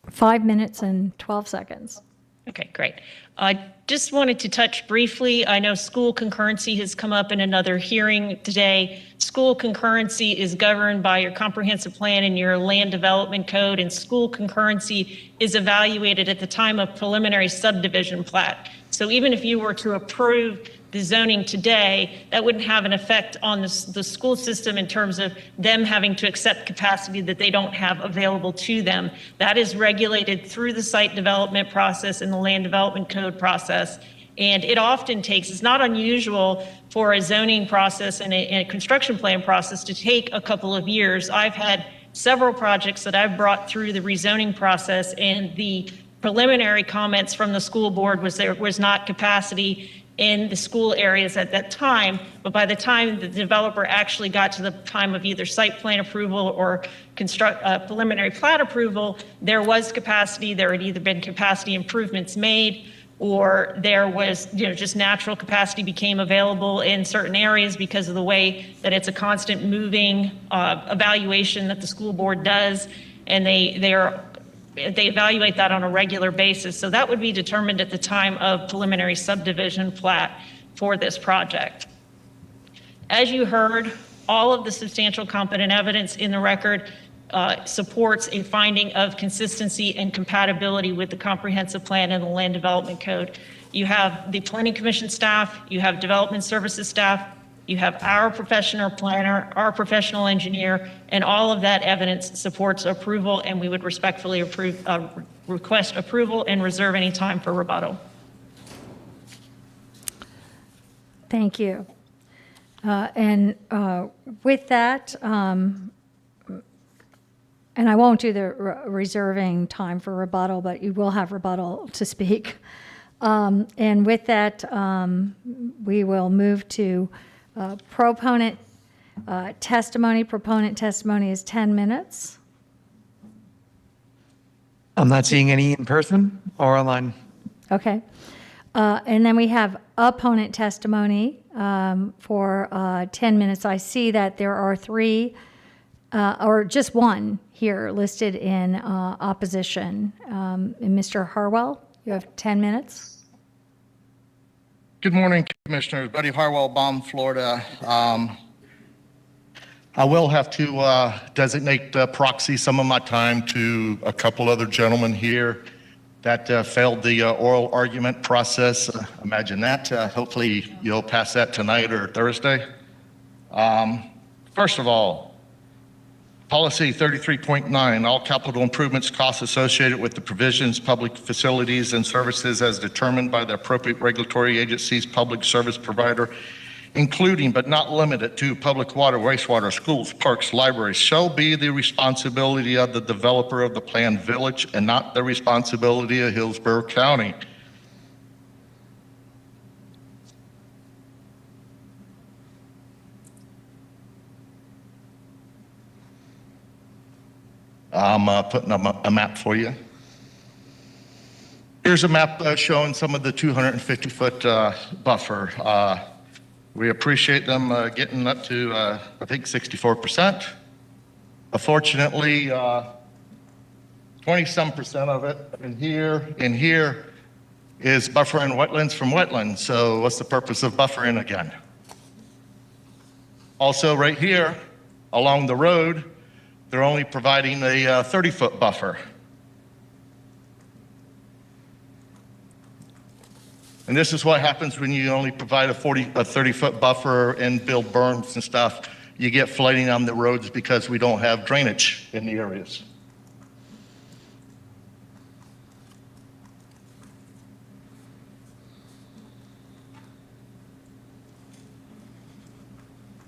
S9: 5 minutes and 12 seconds.
S8: Okay, great. I just wanted to touch briefly. I know school concurrency has come up in another hearing today. School concurrency is governed by your comprehensive plan and your land development code, and school concurrency is evaluated at the time of preliminary subdivision plat. So even if you were to approve the zoning today, that wouldn't have an effect on the school system in terms of them having to accept capacity that they don't have available to them. That is regulated through the site development process and the land development code process. And it often takes, it's not unusual for a zoning process and a construction plan process to take a couple of years. I've had several projects that I've brought through the rezoning process, and the preliminary comments from the school board was there was not capacity in the school areas at that time, but by the time the developer actually got to the time of either site plan approval or preliminary plat approval, there was capacity. There had either been capacity improvements made, or there was, just natural capacity became available in certain areas because of the way that it's a constant moving evaluation that the school board does, and they evaluate that on a regular basis. So that would be determined at the time of preliminary subdivision plat for this project. As you heard, all of the substantial competent evidence in the record supports a finding of consistency and compatibility with the comprehensive plan and the land development code. You have the planning commission staff, you have development services staff, you have our professional planner, our professional engineer, and all of that evidence supports approval, and we would respectfully request approval and reserve any time for rebuttal.
S9: Thank you. With that, and I won't do the reserving time for rebuttal, but you will have rebuttal to speak. And with that, we will move to proponent testimony. Proponent testimony is 10 minutes.
S14: I'm not seeing any in person or online.
S9: Okay. And then we have opponent testimony for 10 minutes. I see that there are 3 or just 1 here listed in opposition. And Mr. Harwell, you have 10 minutes.
S18: Good morning, Commissioners. Buddy Harwell, Baum, Florida. I will have to designate proxy some of my time to a couple other gentlemen here. That failed the oral argument process. Imagine that. Hopefully you'll pass that tonight or Thursday. First of all, policy 33.9, all capital improvements costs associated with the provisions, public facilities and services as determined by the appropriate regulatory agencies, public service provider, including but not limited to public water, wastewater, schools, parks, libraries, shall be the responsibility of the developer of the planned village and not the responsibility of Hillsborough County. I'm putting a map for you. Here's a map showing some of the 250-foot buffer. We appreciate them getting up to, I think, 64%. Unfortunately, 20-some% of it in here is buffering wetlands from wetlands. So what's the purpose of buffering again? Also right here along the road, they're only providing a 30-foot buffer. And this is what happens when you only provide a 30-foot buffer and build berms and stuff. You get flooding on the roads because we don't have drainage in the areas.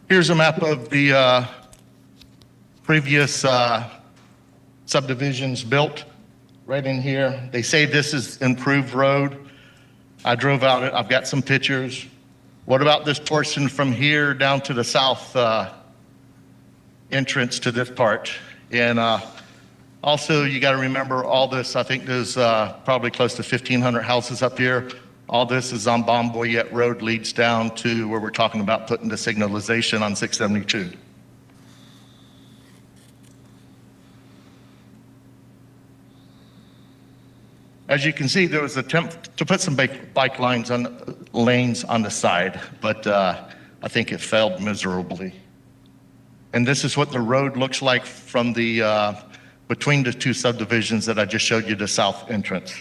S18: Here's a map of the previous subdivisions built right in here. They say this is improved road. I drove out it. I've got some pictures. What about this portion from here down to the south entrance to this part? And also, you got to remember all this. I think there's probably close to 1,500 houses up here. All this is on Blvd Road, leads down to where we're talking about putting the signalization on 672. As you can see, there was an attempt to put some bike lanes on the side, but I think it failed miserably. And this is what the road looks like from the between the two subdivisions that I just showed you, the south entrance.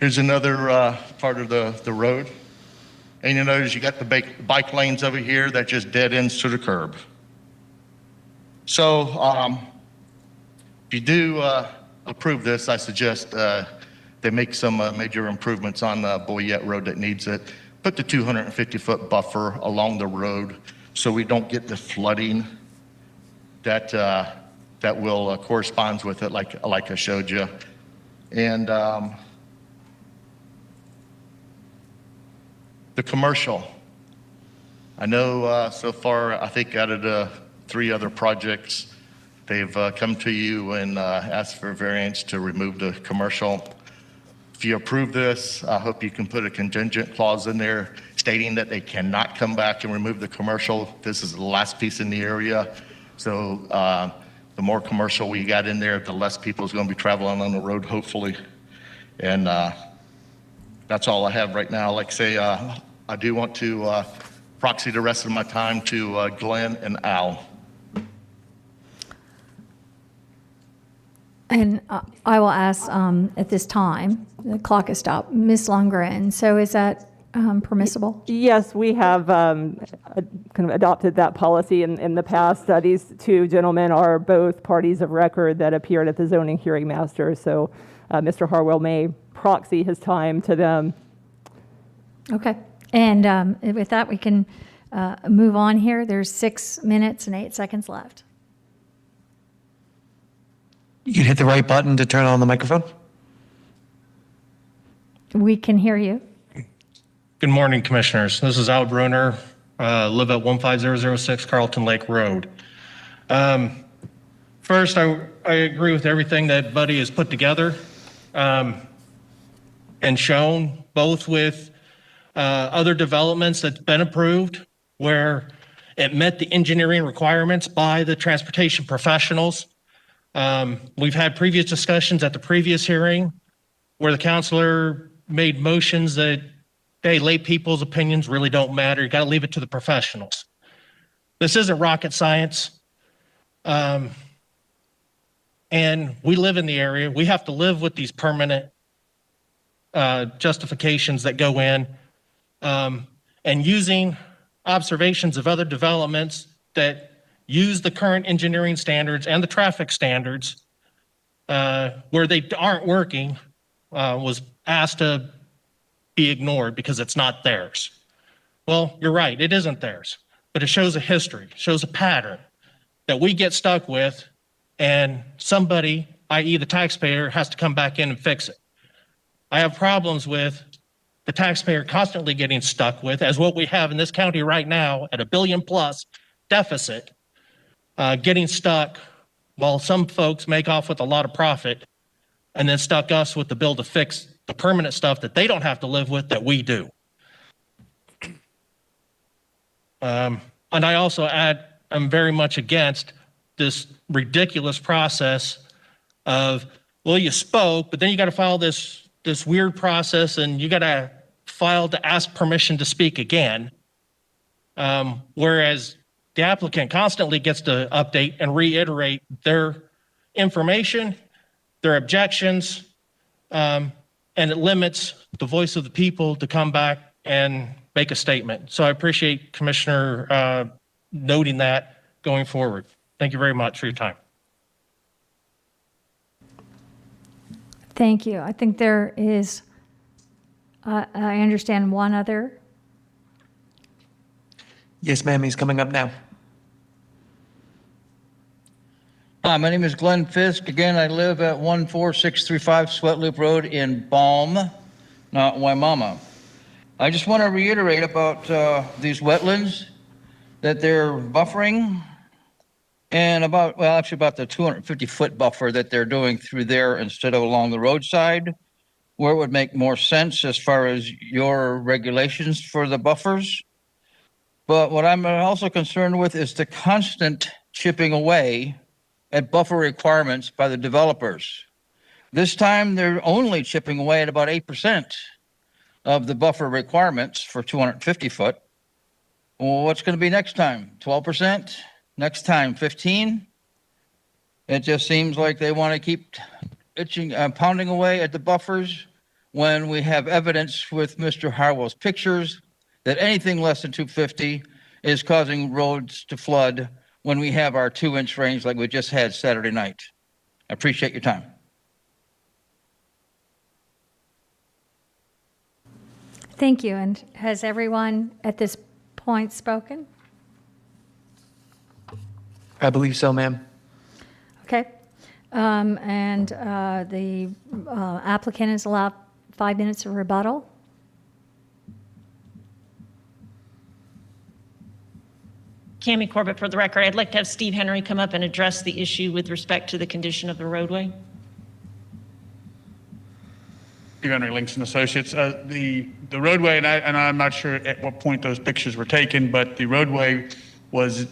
S18: Here's another part of the road. And you notice you got the bike lanes over here that just dead ends to the curb. So, if you do approve this, I suggest they make some major improvements on Boyette Road that needs it. Put the 250-foot buffer along the road so we don't get the flooding that will correspond with it, like I showed you. And the commercial. I know so far, I think out of the 3 other projects, they've come to you and asked for a variance to remove the commercial. If you approve this, I hope you can put a contingent clause in there stating that they cannot come back and remove the commercial. This is the last piece in the area. So the more commercial we got in there, the less people is going to be traveling on the road, hopefully. And that's all I have right now. Like I say, I do want to proxy the rest of my time to Glenn and Al.
S9: And I will ask at this time, the clock is stopped, Ms. Lundgren, so is that permissible?
S23: Yes, we have kind of adopted that policy in the past. These 2 gentlemen are both parties of record that appeared at the zoning hearing master, so Mr. Harwell may proxy his time to them.
S9: Okay, and with that, we can move on here. There's 6 minutes and 8 seconds left.
S14: You can hit the right button to turn on the microphone.
S9: We can hear you.
S17: Good morning, Commissioners. This is Al Bruner, live at 15006 Carlton Lake Road. First, I agree with everything that Buddy has put together and shown, both with other developments that's been approved where it met the engineering requirements by the transportation professionals. We've had previous discussions at the previous hearing where the counselor made motions that, hey, lay people's opinions really don't matter. You got to leave it to the professionals. This isn't rocket science. And and we live in the area. We have to live with these permanent justifications that go in, and using observations of other developments that use the current engineering standards and the traffic standards where they aren't working was asked to be ignored because it's not theirs. Well, you're right, it isn't theirs, but it shows a history, shows a pattern that we get stuck with, and somebody, i.e. the taxpayer, has to come back in and fix it. I have problems with the taxpayer constantly getting stuck with, as what we have in this county right now at $1 billion+ deficit, getting stuck while some folks make off with a lot of profit, and then stuck us with the bill to fix the permanent stuff that they don't have to live with that we do. And I also I'm very much against this ridiculous process of, well, you spoke, but then you got to file this weird process, and you got to file to ask permission to speak again. Whereas the applicant constantly gets to update and reiterate their information, their objections, and it limits the voice of the people to come back and make a statement. So I appreciate Commissioner noting that going forward. Thank you very much for your time.
S9: Thank you. I think there is, I understand one other.
S14: Yes, ma'am, he's coming up now.
S5: Hi, my name is Glenn Fisk. Again, I live at 14635 Sweat Loop Road in Balm, not Waimama. I just want to reiterate about these wetlands, that they're buffering, and about the 250-foot buffer that they're doing through there instead of along the roadside, where it would make more sense as far as your regulations for the buffers. But what I'm also concerned with is the constant chipping away at buffer requirements by the developers. This time, they're only chipping away at about 8% of the buffer requirements for 250 foot. Well, what's going to be next time? 12%? Next time, 15? It just seems like they want to keep pounding away at the buffers when we have evidence with Mr. Harwell's pictures that anything less than 250 is causing roads to flood when we have our 2-inch range like we just had Saturday night. I appreciate your time.
S9: Thank you. And has everyone at this point spoken?
S14: I believe so, ma'am.
S9: Okay. And the applicant is allowed 5 minutes of rebuttal.
S8: Cami Corbett, for the record, I'd like to have Steve Henry come up and address the issue with respect to the condition of the roadway.
S7: Steve Henry, Links and Associates. The roadway, and I'm not sure at what point those pictures were taken, but the roadway was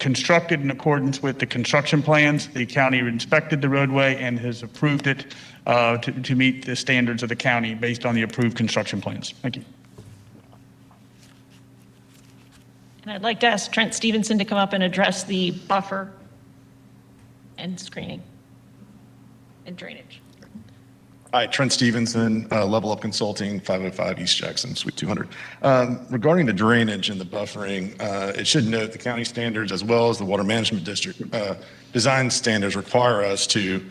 S7: constructed in accordance with the construction plans. The county inspected the roadway and has approved it to meet the standards of the county based on the approved construction plans. Thank you.
S8: And I'd like to ask Trent Stevenson to come up and address the buffer and screening and drainage.
S19: Hi, Trent Stevenson, Level Up Consulting, 505 East Jackson, Suite 200. Regarding the drainage and the buffering, it should note the county standards as well as the Water Management District design standards require us to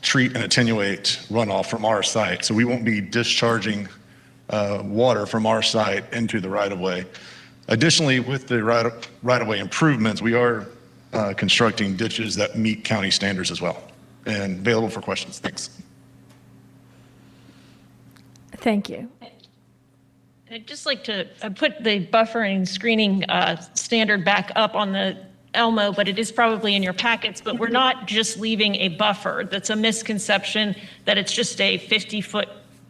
S19: treat and attenuate runoff from our site. So we won't be discharging water from our site into the right-of-way. Additionally, with the right-of-way improvements, we are constructing ditches that meet county standards as well. And available for questions. Thanks.
S9: Thank you.
S8: I'd just like to put the buffering screening standard back up on the Elmo, but it is probably in your packets, but we're not just leaving a buffer. That's a misconception that it's just a 50-foot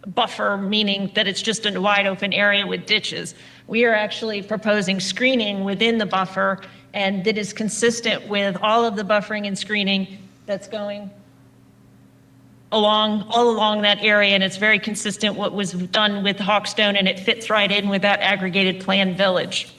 S8: buffer, meaning that it's just a wide open area with ditches. We are actually proposing screening within the buffer, and that is consistent with all of the buffering and screening that's going all along that area, and it's very consistent what was done with Hawkstone, and it fits right in with that aggregated plan village.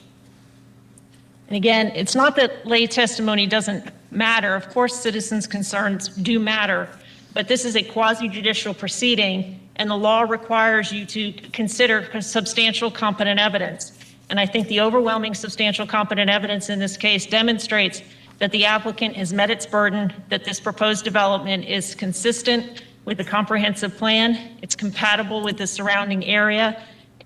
S8: And again, it's not that lay testimony doesn't matter. Of course, citizens' concerns do matter, but this is a quasi-judicial proceeding, and the law requires you to consider substantial competent evidence. And I think the overwhelming substantial competent evidence in this case demonstrates that the applicant has met its burden, that this proposed development is consistent with the comprehensive plan, it's compatible with the surrounding area,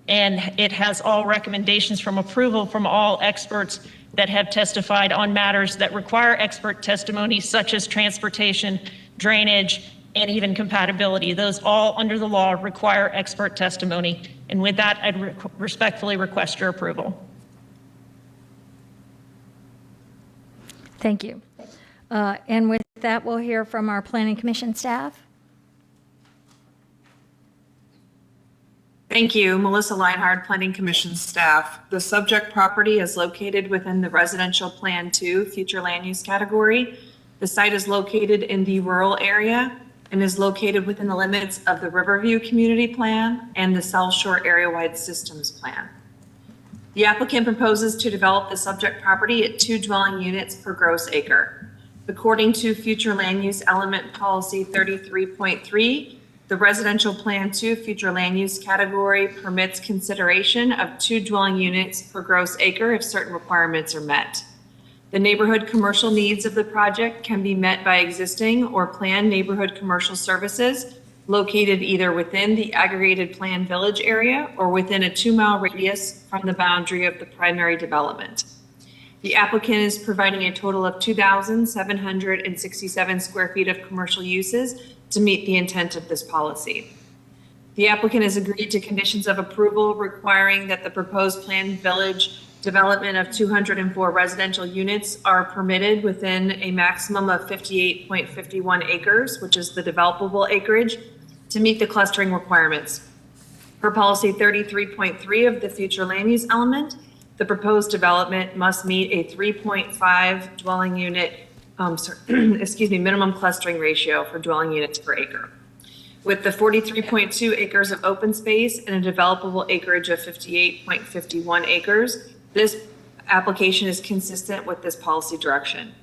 S8: and it has all recommendations from approval from all experts that have testified on matters that require expert testimony, such as transportation, drainage, and even compatibility. Those all under the law require expert testimony. And with that, I'd respectfully request your approval.
S9: Thank you. And with that, we'll hear from our Planning Commission staff.
S4: Thank you. Melissa Leinhardt, Planning Commission staff. The subject property is located within the Residential Plan 2 future land use category. The site is located in the rural area and is located within the limits of the Riverview Community Plan and the South Shore Area-Wide Systems Plan. The applicant proposes to develop the subject property at 2 dwelling units per gross acre. According to Future Land Use Element Policy 33.3, the Residential Plan 2 future land use category permits consideration of 2 dwelling units per gross acre if certain requirements are met. The neighborhood commercial needs of the project can be met by existing or planned neighborhood commercial services located either within the aggregated planned village area or within a 2-mile radius from the boundary of the primary development. The applicant is providing a total of 2,767 square feet of commercial uses to meet the intent of this policy. The applicant has agreed to conditions of approval requiring that the proposed planned village development of 204 residential units are permitted within a maximum of 58.51 acres, which is the developable acreage, to meet the clustering requirements. Per policy 33.3 of the future land use element, the proposed development must meet a 3.5 dwelling unit minimum clustering ratio for dwelling units per acre. With the 43.2 acres of open space and a developable acreage of 58.51 acres, this application is consistent with this policy direction.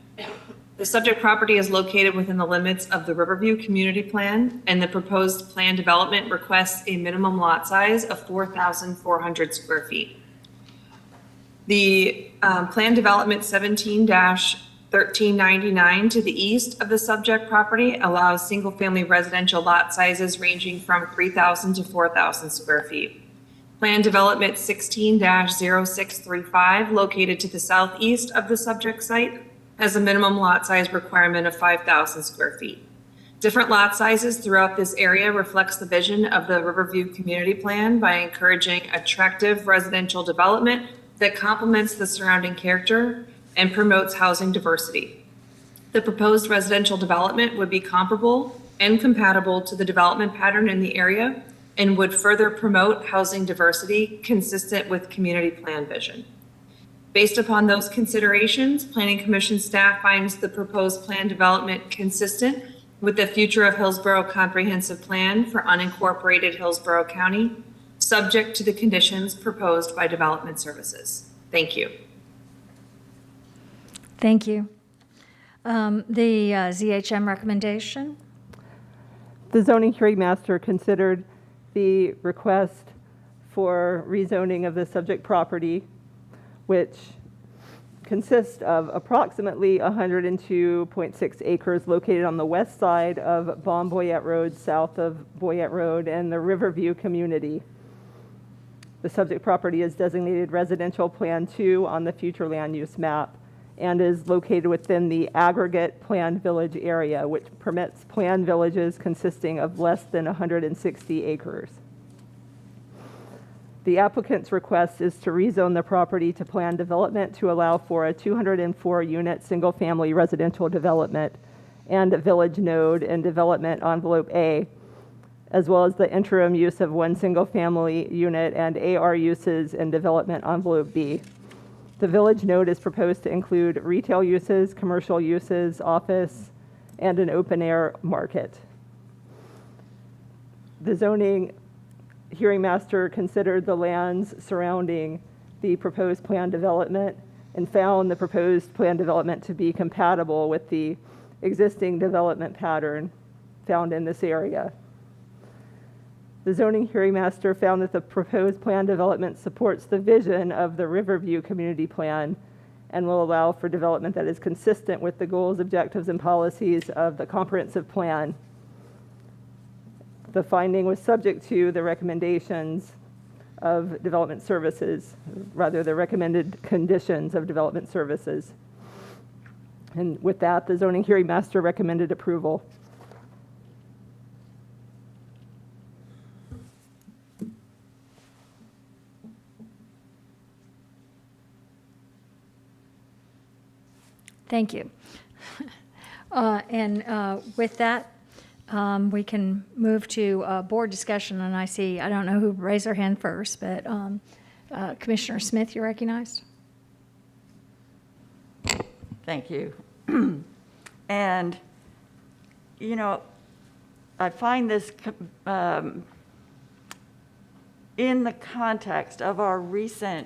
S4: The subject property is located within the limits of the Riverview Community Plan, and the proposed plan development requests a minimum lot size of 4,400 square feet. The plan development 17-1399 to the east of the subject property allows single-family residential lot sizes ranging from 3,000 to 4,000 square feet. Plan development 16-0635 located to the southeast of the subject site has a minimum lot size requirement of 5,000 square feet. Different lot sizes throughout this area reflects the vision of the Riverview Community Plan by encouraging attractive residential development that complements the surrounding character and promotes housing diversity. The proposed residential development would be comparable and compatible to the development pattern in the area and would further promote housing diversity consistent with community plan vision. Based upon those considerations, Planning Commission staff finds the proposed plan development consistent with the Future of Hillsborough Comprehensive Plan for unincorporated Hillsborough County, subject to the conditions proposed by Development Services. Thank you.
S9: Thank you. The ZHM recommendation?
S23: The zoning hearing master considered the request for rezoning of the subject property, which consists of approximately 102.6 acres located on the west side of Blvd Road, south of Boyette Road, and the Riverview community. The subject property is designated Residential Plan 2 on the future land use map and is located within the aggregate planned village area, which permits planned villages consisting of less than 160 acres. The applicant's request is to rezone the property to planned development to allow for a 204-unit single-family residential development and a village node and development envelope A, as well as the interim use of 1 single-family unit and AR uses in development envelope B. The village node is proposed to include retail uses, commercial uses, office, and an open-air market. The zoning hearing master considered the lands surrounding the proposed plan development and found the proposed plan development to be compatible with the existing development pattern found in this area. The zoning hearing master found that the proposed plan development supports the vision of the Riverview Community Plan and will allow for development that is consistent with the goals, objectives, and policies of the comprehensive plan. The finding was subject to the recommendations of development services, rather the recommended conditions of development services. And with that, the zoning hearing master recommended approval.
S9: Thank you. With that, we can move to board discussion, and I don't know who raised their hand first, but Commissioner Smith, you're recognized.
S22: Thank you. And, you know, I find this in the context of our recent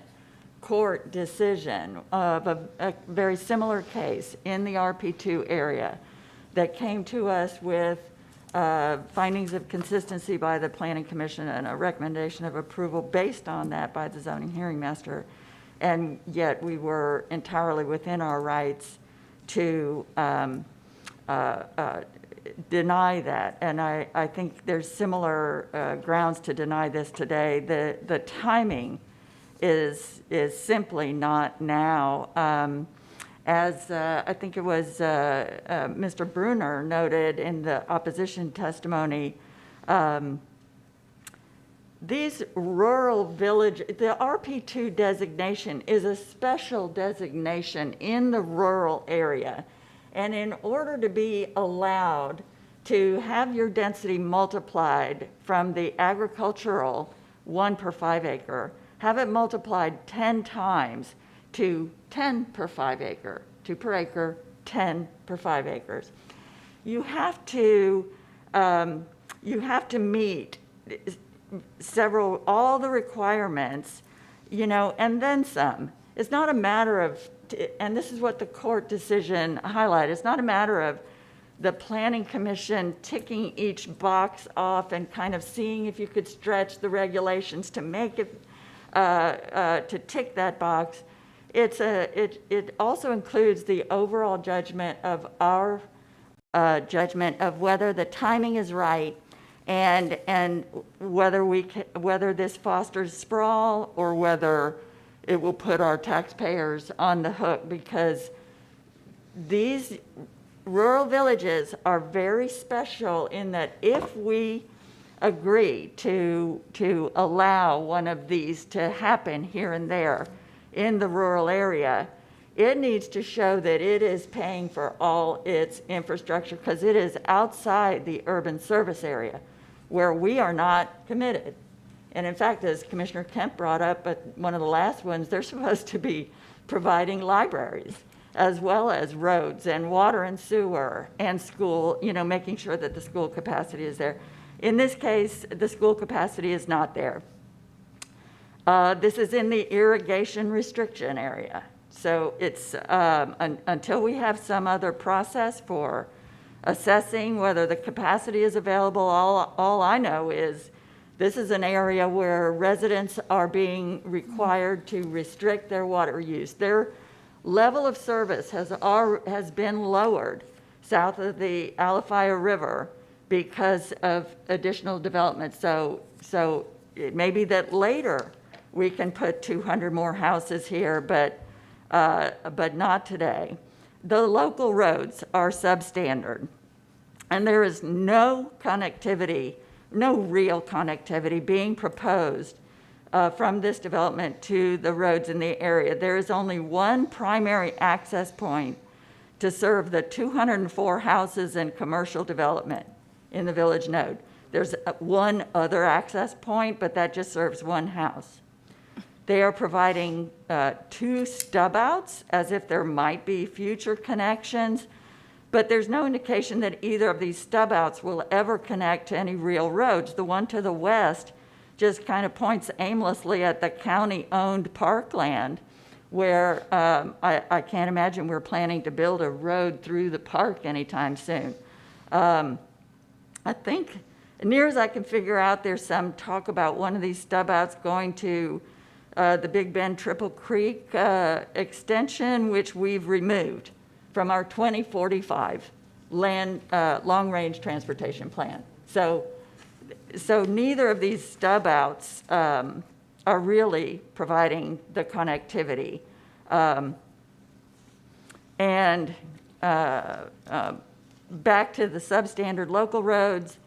S22: court decision of a very similar case in the RP2 area that came to us with findings of consistency by the Planning Commission and a recommendation of approval based on that by the zoning hearing master. And yet we were entirely within our rights to deny that. And I think there's similar grounds to deny this today. The timing is simply not now. As I think it was Mr. Bruner noted in the opposition testimony, these rural village, the RP2 designation is a special designation in the rural area. And in order to be allowed to have your density multiplied from the agricultural 1 per 5 acre, have it multiplied 10 times to 10 per 5 acre, 2 per acre, 10 per 5 acres. You have to meet all the requirements, you know, and then some. It's not a matter of, and this is what the court decision highlighted, it's not a matter of the Planning Commission ticking each box off and kind of seeing if you could stretch the regulations to make it to tick that box. It also includes the overall judgment of our judgment of whether the timing is right and whether this fosters sprawl or whether it will put our taxpayers on the hook, because these rural villages are very special in that if we agree to allow one of these to happen here and there in the rural area, it needs to show that it is paying for all its infrastructure, because it is outside the urban service area where we are not committed. And in fact, as Commissioner Kemp brought up at one of the last ones, they're supposed to be providing libraries as well as roads and water and sewer and school, you know, making sure that the school capacity is there. In this case, the school capacity is not there. This is in the irrigation restriction area. So it's until we have some other process for assessing whether the capacity is available, all I know is this is an area where residents are being required to restrict their water use. Their level of service has been lowered south of the Alafaya River because of additional development. So it may be that later we can put 200 more houses here, but not today. The local roads are substandard, and there is no connectivity, no real connectivity being proposed from this development to the roads in the area. There is only one primary access point to serve the 204 houses and commercial development in the village node. There's one other access point, but that just serves one house. They are providing 2 stub outs as if there might be future connections, but there's no indication that either of these stub outs will ever connect to any real roads. The one to the west just kind of points aimlessly at the county-owned parkland, where I can't imagine we're planning to build a road through the park anytime soon. I think, near as I can figure out, there's some talk about one of these stub outs going to the Big Bend Triple Creek extension, which we've removed from our 2045 long-range transportation plan. So neither of these stub outs are really providing the connectivity. Back to the substandard local roads,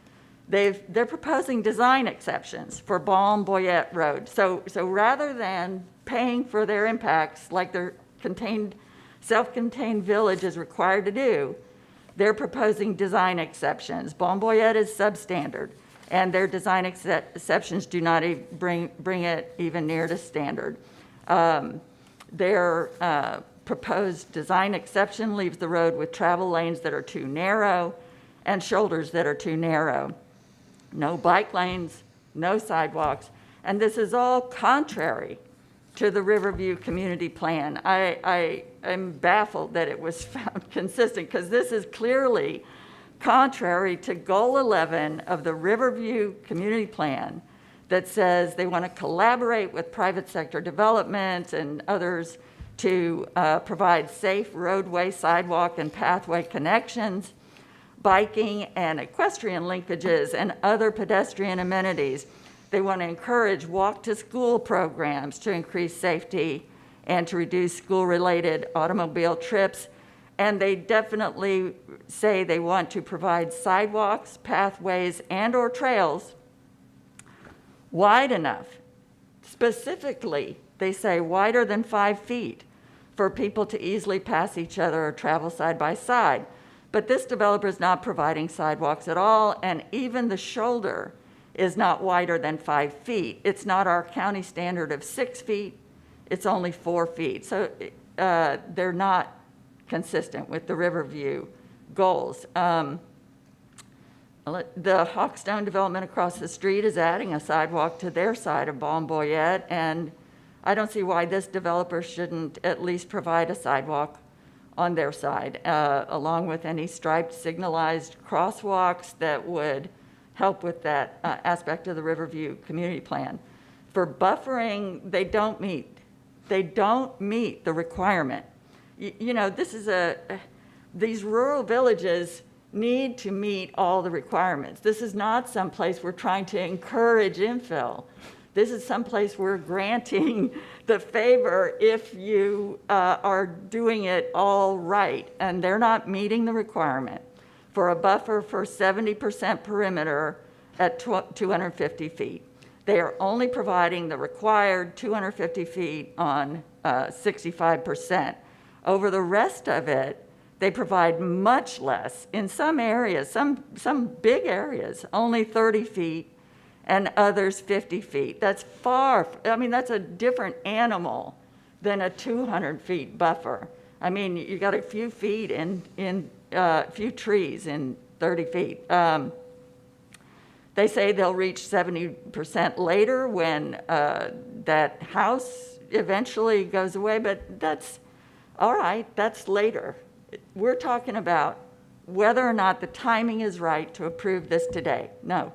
S22: they're proposing design exceptions for Balm-Boyette Road. So rather than paying for their impacts like their self-contained village is required to do, they're proposing design exceptions. Balm-Boyette is substandard, and their design exceptions do not bring it even near to standard. Their proposed design exception leaves the road with travel lanes that are too narrow and shoulders that are too narrow. No bike lanes, no sidewalks, and this is all contrary to the Riverview Community Plan. I am baffled that it was found consistent, because this is clearly contrary to Goal 11 of the Riverview Community Plan that says they want to collaborate with private sector development and others to provide safe roadway, sidewalk, and pathway connections, biking and equestrian linkages, and other pedestrian amenities. They want to encourage walk-to-school programs to increase safety and to reduce school-related automobile trips. And they definitely say they want to provide sidewalks, pathways, and/or trails wide enough. Specifically, they say wider than 5 feet for people to easily pass each other or travel side by side. But this developer is not providing sidewalks at all, and even the shoulder is not wider than 5 feet. It's not our county standard of 6 feet, it's only 4 feet. So they're not consistent with the Riverview goals. The Hawkstone development across the street is adding a sidewalk to their side of Balm-Boyette, and I don't see why this developer shouldn't at least provide a sidewalk on their side, along with any striped signalized crosswalks that would help with that aspect of the Riverview Community Plan. For buffering, they don't meet the requirement. You know, these rural villages need to meet all the requirements. This is not some place we're trying to encourage infill. This is some place we're granting the favor if you are doing it all right, and they're not meeting the requirement for a buffer for 70% perimeter at 250 feet. They are only providing the required 250 feet on 65%. Over the rest of it, they provide much less. In some areas, some big areas, only 30 feet, and others 50 feet. That's that's a different animal than a 200 feet buffer. I mean, you got a few feet in few trees in 30 feet. They say they'll reach 70% later when that house eventually goes away, but that's all right, that's later. We're talking about whether or not the timing is right to approve this today. No.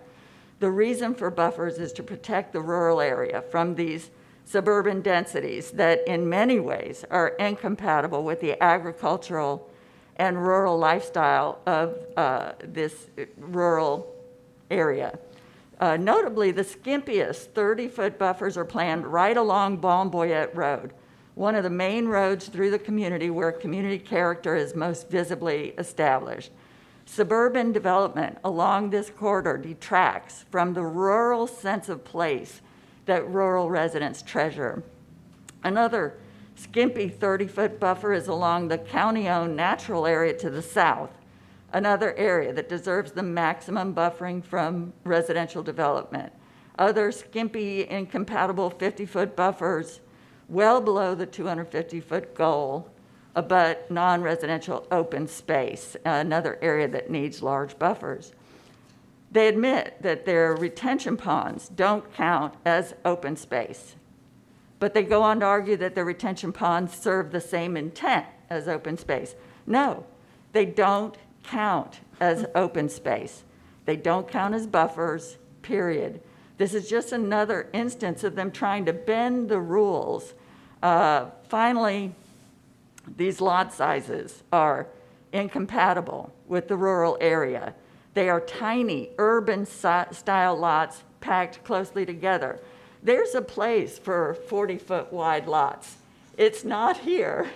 S22: The reason for buffers is to protect the rural area from these suburban densities that in many ways are incompatible with the agricultural and rural lifestyle of this rural area. Notably, the skimpiest 30-foot buffers are planned right along Balm-Boyette Road, one of the main roads through the community where community character is most visibly established. Suburban development along this corridor detracts from the rural sense of place that rural residents treasure. Another skimpy 30-foot buffer is along the county-owned natural area to the south, another area that deserves the maximum buffering from residential development. Other skimpy, incompatible 50-foot buffers well below the 250-foot goal, but non-residential open space, another area that needs large buffers. They admit that their retention ponds don't count as open space. But they go on to argue that the retention ponds serve the same intent as open space. No, they don't count as open space. They don't count as buffers, period. This is just another instance of them trying to bend the rules. Finally, these lot sizes are incompatible with the rural area. They are tiny, urban-style lots packed closely together. There's a place for 40-foot wide lots. It's not here.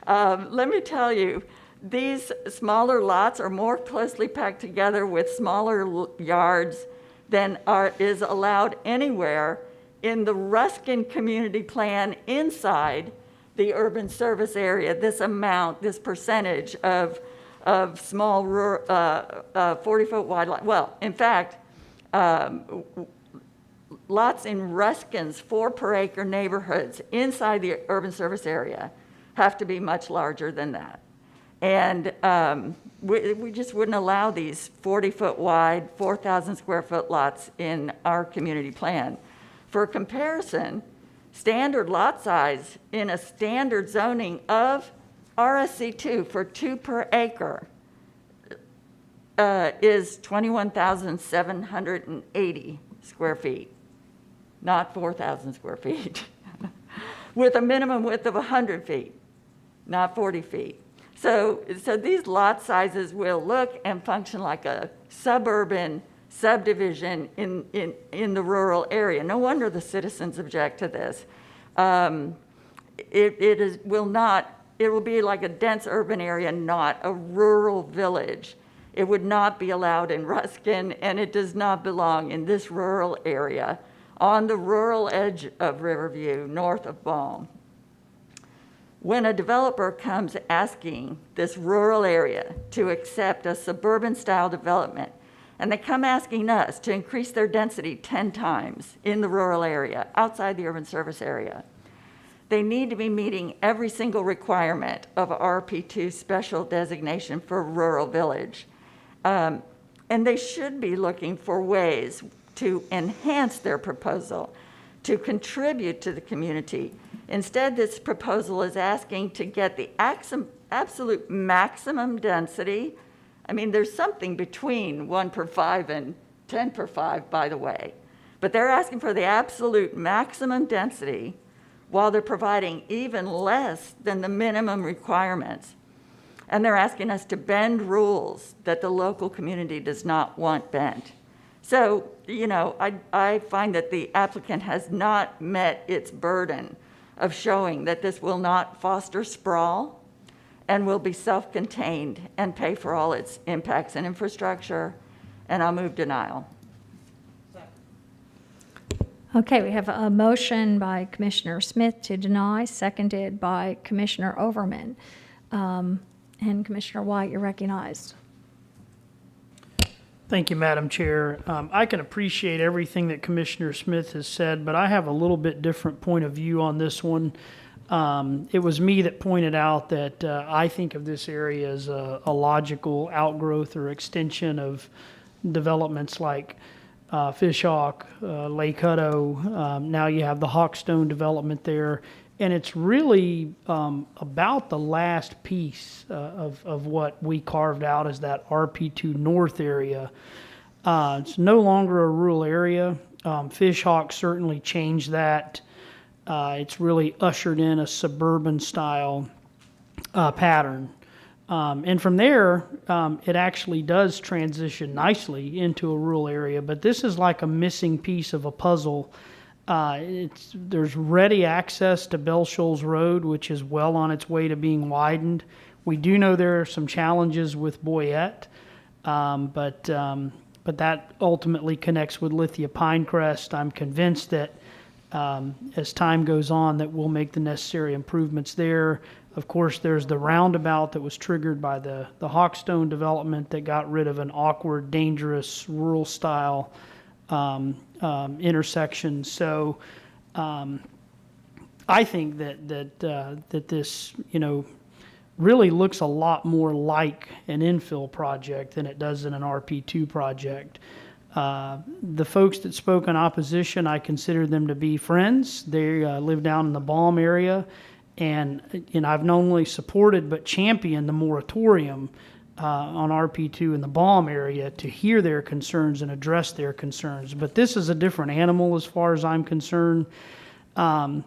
S22: Let me tell you, these smaller lots are more closely packed together with smaller yards than is allowed anywhere in the Ruskin Community Plan inside the urban service area. This amount, this percentage of small 40-foot wide lots. Well, in fact, lots in Ruskin's 4 per acre neighborhoods inside the urban service area have to be much larger than that. And we just wouldn't allow these 40-foot wide, 4,000 square foot lots in our community plan. For comparison, standard lot size in a standard zoning of RSC2 for 2 per acre is 21,780 square feet, not 4,000 square feet, with a minimum width of 100 feet, not 40 feet. So these lot sizes will look and function like a suburban subdivision in the rural area. No wonder the citizens object to this. It will be like a dense urban area, not a rural village. It would not be allowed in Ruskin, and it does not belong in this rural area on the rural edge of Riverview, north of Balm. When a developer comes asking this rural area to accept a suburban style development, and they come asking us to increase their density 10 times in the rural area, outside the urban service area, they need to be meeting every single requirement of RP2 special designation for rural village. And they should be looking for ways to enhance their proposal, to contribute to the community. Instead, this proposal is asking to get the absolute maximum density. I mean, there's something between 1 per 5 and 10 per 5, by the way. But they're asking for the absolute maximum density while they're providing even less than the minimum requirements. And they're asking us to bend rules that the local community does not want bent. So, I find that the applicant has not met its burden of showing that this will not foster sprawl and will be self-contained and pay for all its impacts and infrastructure, and I'll move denial.
S9: Okay, we have a motion by Commissioner Smith to deny, seconded by Commissioner Overman. And Commissioner White, you're recognized.
S10: Thank you, Madam Chair. I can appreciate everything that Commissioner Smith has said, but I have a little bit different point of view on this one. It was me that pointed out that I think of this area as a logical outgrowth or extension of developments like Fishhawk, Lake Hutto. Now you have the Hawkstone development there. And it's really about the last piece of what we carved out as that RP2 North area. It's no longer a rural area. Fishhawk certainly changed that. It's really ushered in a suburban style pattern. And from there, it actually does transition nicely into a rural area. But this is like a missing piece of a puzzle. There's ready access to Bell Shoals Road, which is well on its way to being widened. We do know there are some challenges with Boyette, but that ultimately connects with Lithia Pinecrest. I'm convinced that as time goes on that we'll make the necessary improvements there. Of course, there's the roundabout that was triggered by the Hawkstone development that got rid of an awkward, dangerous, rural style intersection. So I think that this, really looks a lot more like an infill project than it does in an RP2 project. The folks that spoke in opposition, I consider them to be friends. They live down in the Balm area, and I've not only supported but championed the moratorium on RP2 in the Balm area to hear their concerns and address their concerns. But this is a different animal as far as I'm concerned. And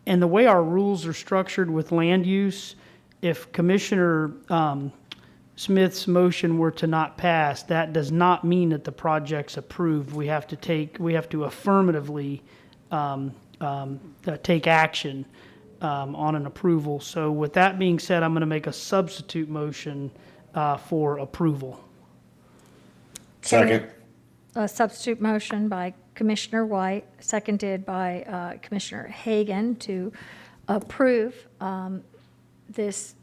S10: the way our rules are structured with land use, if Commissioner Smith's motion were to not pass, that does not mean that the project's approved. We have to affirmatively take action on an approval. So with that being said, I'm going to make a substitute motion for approval.
S6: Second.
S9: A substitute motion by Commissioner White, seconded by Commissioner Hagan to approve this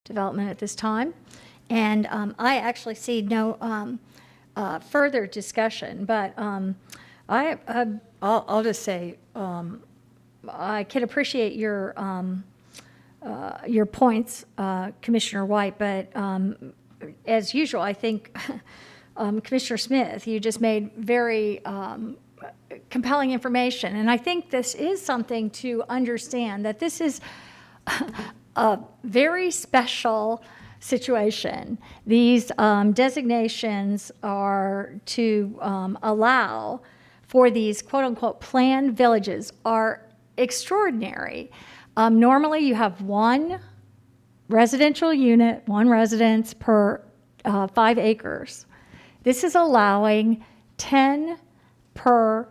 S9: development at this time. And I actually see no further discussion, but I'll just say I can appreciate your points, Commissioner White, but as usual, I think Commissioner Smith, you just made very compelling information. And I think this is something to understand, that this is a very special situation. These designations are to allow for these quote-unquote planned villages are extraordinary. Normally, you have one residential unit, one residence per 5 acres. This is allowing 10 per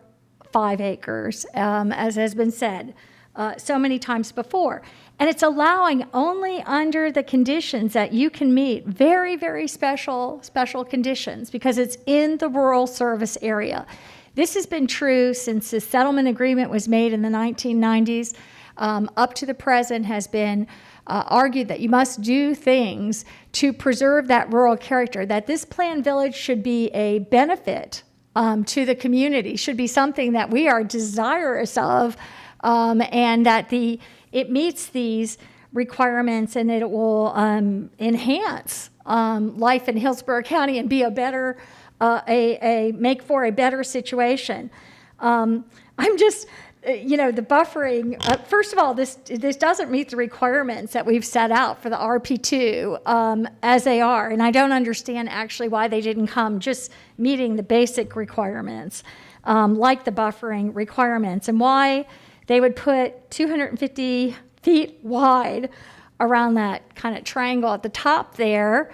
S9: 5 acres, as has been said so many times before. And it's allowing only under the conditions that you can meet very, very special conditions, because it's in the rural service area. This has been true since the settlement agreement was made in the 1990s. Up to the present has been argued that you must do things to preserve that rural character, that this planned village should be a benefit to the community, should be something that we are desirous of, and that it meets these requirements, and it will enhance life in Hillsborough County and be a better, make for a better situation. I'm just, the buffering, first of all, this doesn't meet the requirements that we've set out for the RP2 as they are. And I don't understand actually why they didn't come just meeting the basic requirements, like the buffering requirements, and why they would put 250 feet wide around that kind of triangle at the top there,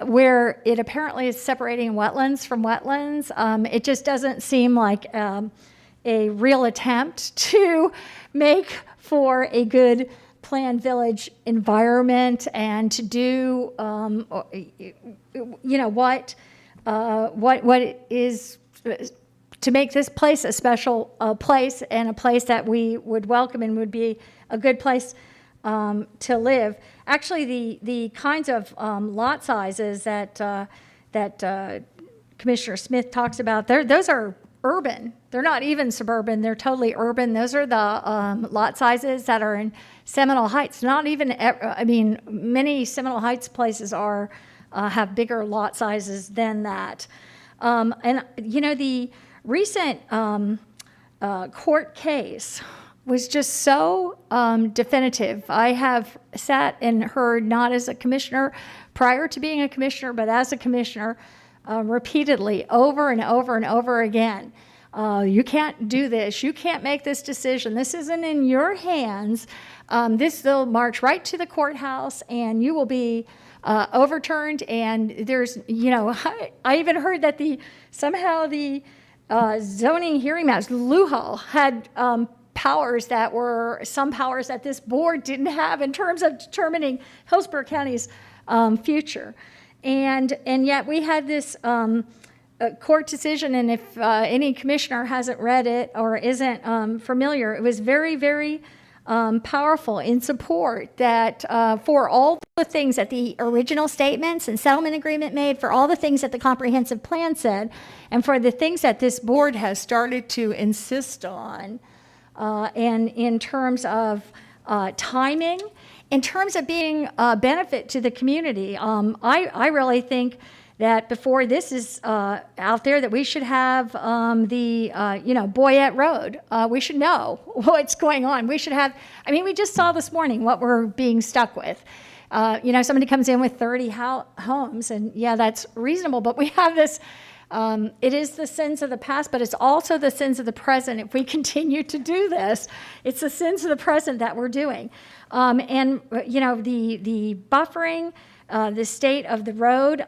S9: where it apparently is separating wetlands from wetlands. It just doesn't seem like a real attempt to make for a good planned village environment and to do, what is to make this place a special place, and a place that we would welcome and would be a good place to live. Actually, the kinds of lot sizes that Commissioner Smith talks about, those are urban. They're not even suburban. They're totally urban. Those are the lot sizes that are in Seminole Heights. Not even, many Seminole Heights places have bigger lot sizes than that. And the recent court case was just so definitive. I have sat and heard, not as a commissioner prior to being a commissioner, but as a commissioner, repeatedly, over and over and over again. You can't do this. You can't make this decision. This isn't in your hands. This will march right to the courthouse, and you will be overturned. And there's, I even heard that somehow the zoning hearing master, Luhal, had powers that this board didn't have in terms of determining Hillsborough County's future. And yet we had this court decision, and if any commissioner hasn't read it or isn't familiar, it was very, very powerful in support that for all the things that the original statements and settlement agreement made, for all the things that the comprehensive plan said, and for the things that this board has started to insist on, and in terms of timing, in terms of being a benefit to the community. I really think that before this is out there, that we should have Boyette Road. We should know what's going on. We should have, I mean, we just saw this morning what we're being stuck with. Somebody comes in with 30 homes, and yeah, that's reasonable, but we have this, it is the sins of the past, but it's also the sins of the present. If we continue to do this, it's the sins of the present that we're doing. The buffering, the state of the road,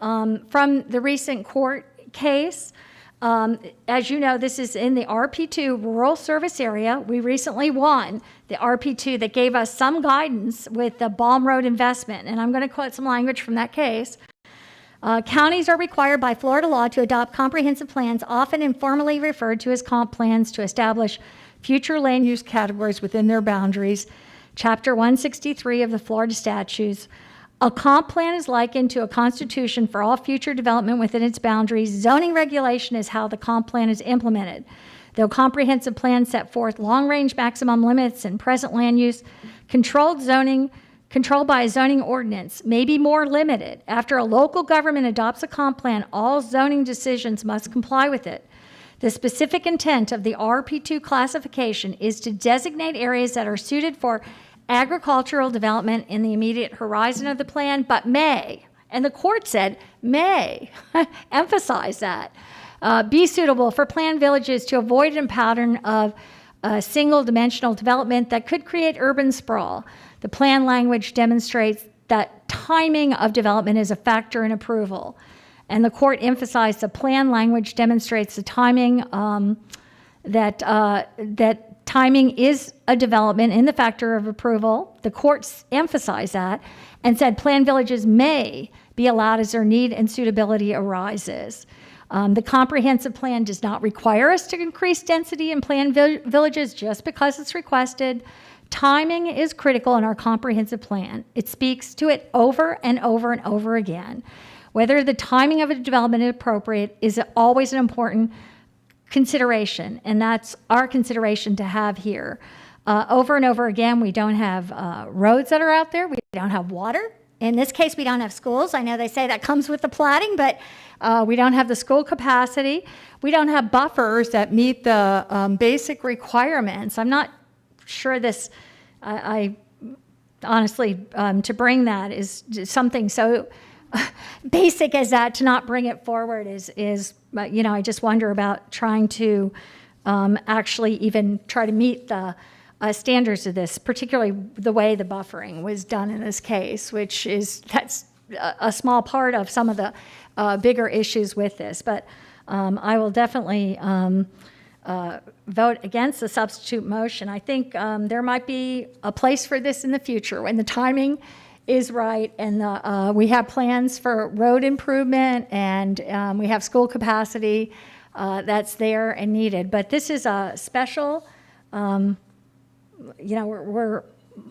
S9: from the recent court case, as you know, this is in the RP2 rural service area. We recently won the RP2 that gave us some guidance with the Balm Road investment. And I'm going to quote some language from that case. Counties are required by Florida law to adopt comprehensive plans, often informally referred to as comp plans, to establish future land use categories within their boundaries. Chapter 163 of the Florida statutes. A comp plan is likened to a constitution for all future development within its boundaries. Zoning regulation is how the comp plan is implemented. Though comprehensive plans set forth long-range maximum limits and present land use, controlled by a zoning ordinance may be more limited. After a local government adopts a comp plan, all zoning decisions must comply with it. The specific intent of the RP2 classification is to designate areas that are suited for agricultural development in the immediate horizon of the plan, but may, and the court said may, emphasize that, be suitable for planned villages to avoid a pattern of single-dimensional development that could create urban sprawl. The plan language demonstrates that timing of development is a factor in approval. And the court emphasized the plan language demonstrates the timing, that timing is a development in the factor of approval. The courts emphasized that and said planned villages may be allowed as their need and suitability arises. The comprehensive plan does not require us to increase density in planned villages just because it's requested. Timing is critical in our comprehensive plan. It speaks to it over and over and over again. Whether the timing of a development is appropriate is always an important consideration, and that's our consideration to have here. Over and over again, we don't have roads that are out there. We don't have water. In this case, we don't have schools. I know they say that comes with the platting, but we don't have the school capacity. We don't have buffers that meet the basic requirements. I'm not sure this, I honestly, to bring that is something so basic as that, to not bring it forward is I just wonder about trying to actually even try to meet the standards of this, particularly the way the buffering was done in this case, that's a small part of some of the bigger issues with this. But I will definitely vote against the substitute motion. I think there might be a place for this in the future when the timing is right, and we have plans for road improvement, and we have school capacity that's there and needed. But this is a special, we're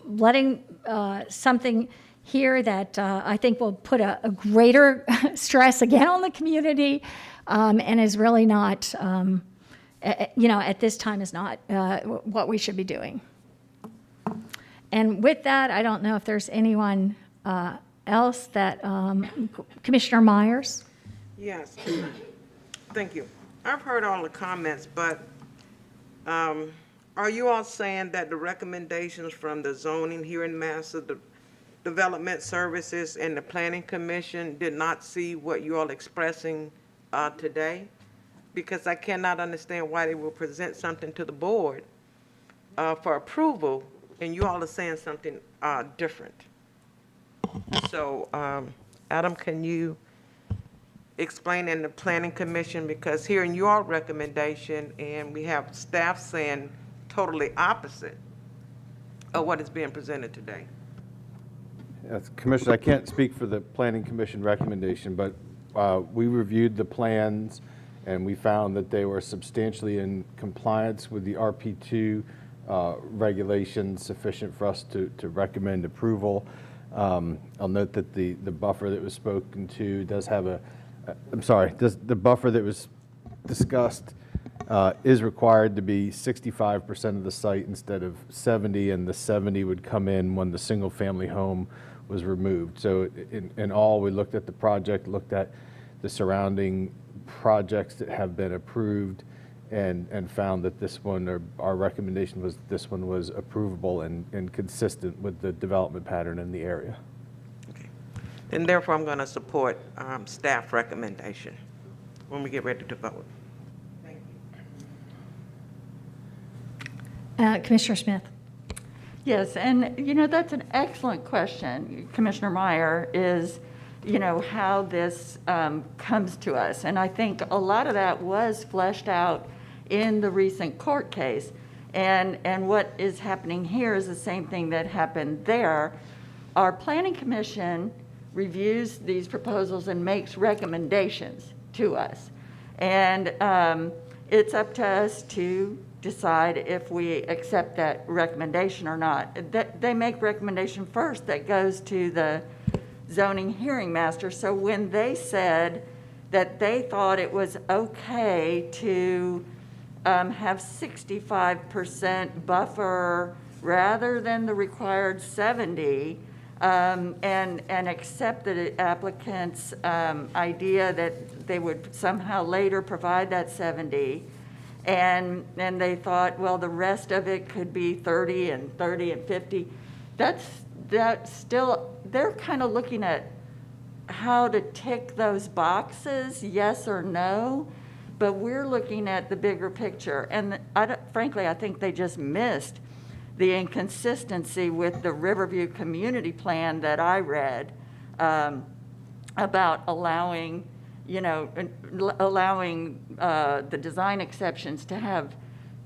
S9: letting something here that I think will put a greater stress again on the community, and is really not, at this time is not what we should be doing. And with that, I don't know if there's anyone else that, Commissioner Myers?
S1: Yes, thank you. I've heard all the comments, but are you all saying that the recommendations from the zoning, hearing master, the development services, and the planning commission did not see what you all expressing today? Because I cannot understand why they will present something to the board for approval, and you all are saying something different. So, Adam, can you explain in the planning commission, because hearing your recommendation and we have staff saying totally opposite of what is being presented today?
S16: Yes, Commissioner, I can't speak for the planning commission recommendation, but we reviewed the plans and we found that they were substantially in compliance with the RP2 regulations, sufficient for us to recommend approval. I'll note that the buffer that was spoken to does have the buffer that was discussed is required to be 65% of the site instead of 70, and the 70 would come in when the single family home was removed. So in all, we looked at the project, looked at the surrounding projects that have been approved and found that this one, or our recommendation was this one was approvable and consistent with the development pattern in the area.
S1: And therefore, I'm going to support staff recommendation when we get ready to vote.
S9: Commissioner Smith.
S22: Yes, and that's an excellent question, Commissioner Meyer, is how this comes to us. And I think a lot of that was fleshed out in the recent court case. And what is happening here is the same thing that happened there. Our Planning Commission reviews these proposals and makes recommendations to us. And it's up to us to decide if we accept that recommendation or not. They make recommendation first that goes to the zoning hearing master. So when they said that they thought it was okay to have 65% buffer rather than the required 70, and accept the applicant's idea that they would somehow later provide that 70, and they thought, well, the rest of it could be 30 and 50. That's still, they're kind of looking at how to tick those boxes, yes or no, but we're looking at the bigger picture. And frankly, I think they just missed the inconsistency with the Riverview Community Plan that I read about allowing the design exceptions to have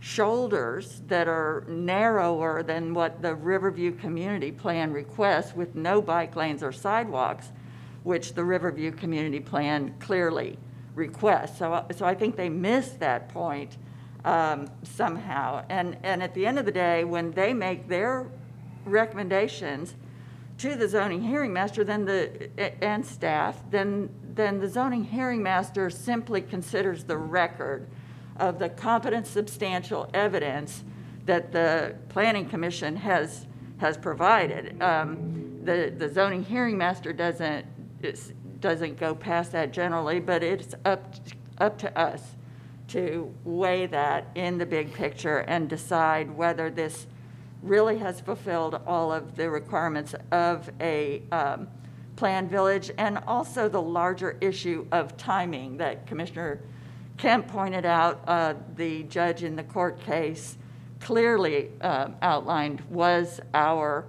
S22: shoulders that are narrower than what the Riverview Community Plan requests, with no bike lanes or sidewalks, which the Riverview Community Plan clearly requests. So I think they missed that point somehow. And at the end of the day, when they make their recommendations to the zoning hearing master and staff, then the zoning hearing master simply considers the record of the competent substantial evidence that the Planning Commission has provided. The zoning hearing master doesn't go past that generally, but it's up to us to weigh that in the big picture and decide whether this really has fulfilled all of the requirements of a planned village, and also the larger issue of timing that Commissioner Kemp pointed out. The judge in the court case clearly outlined was our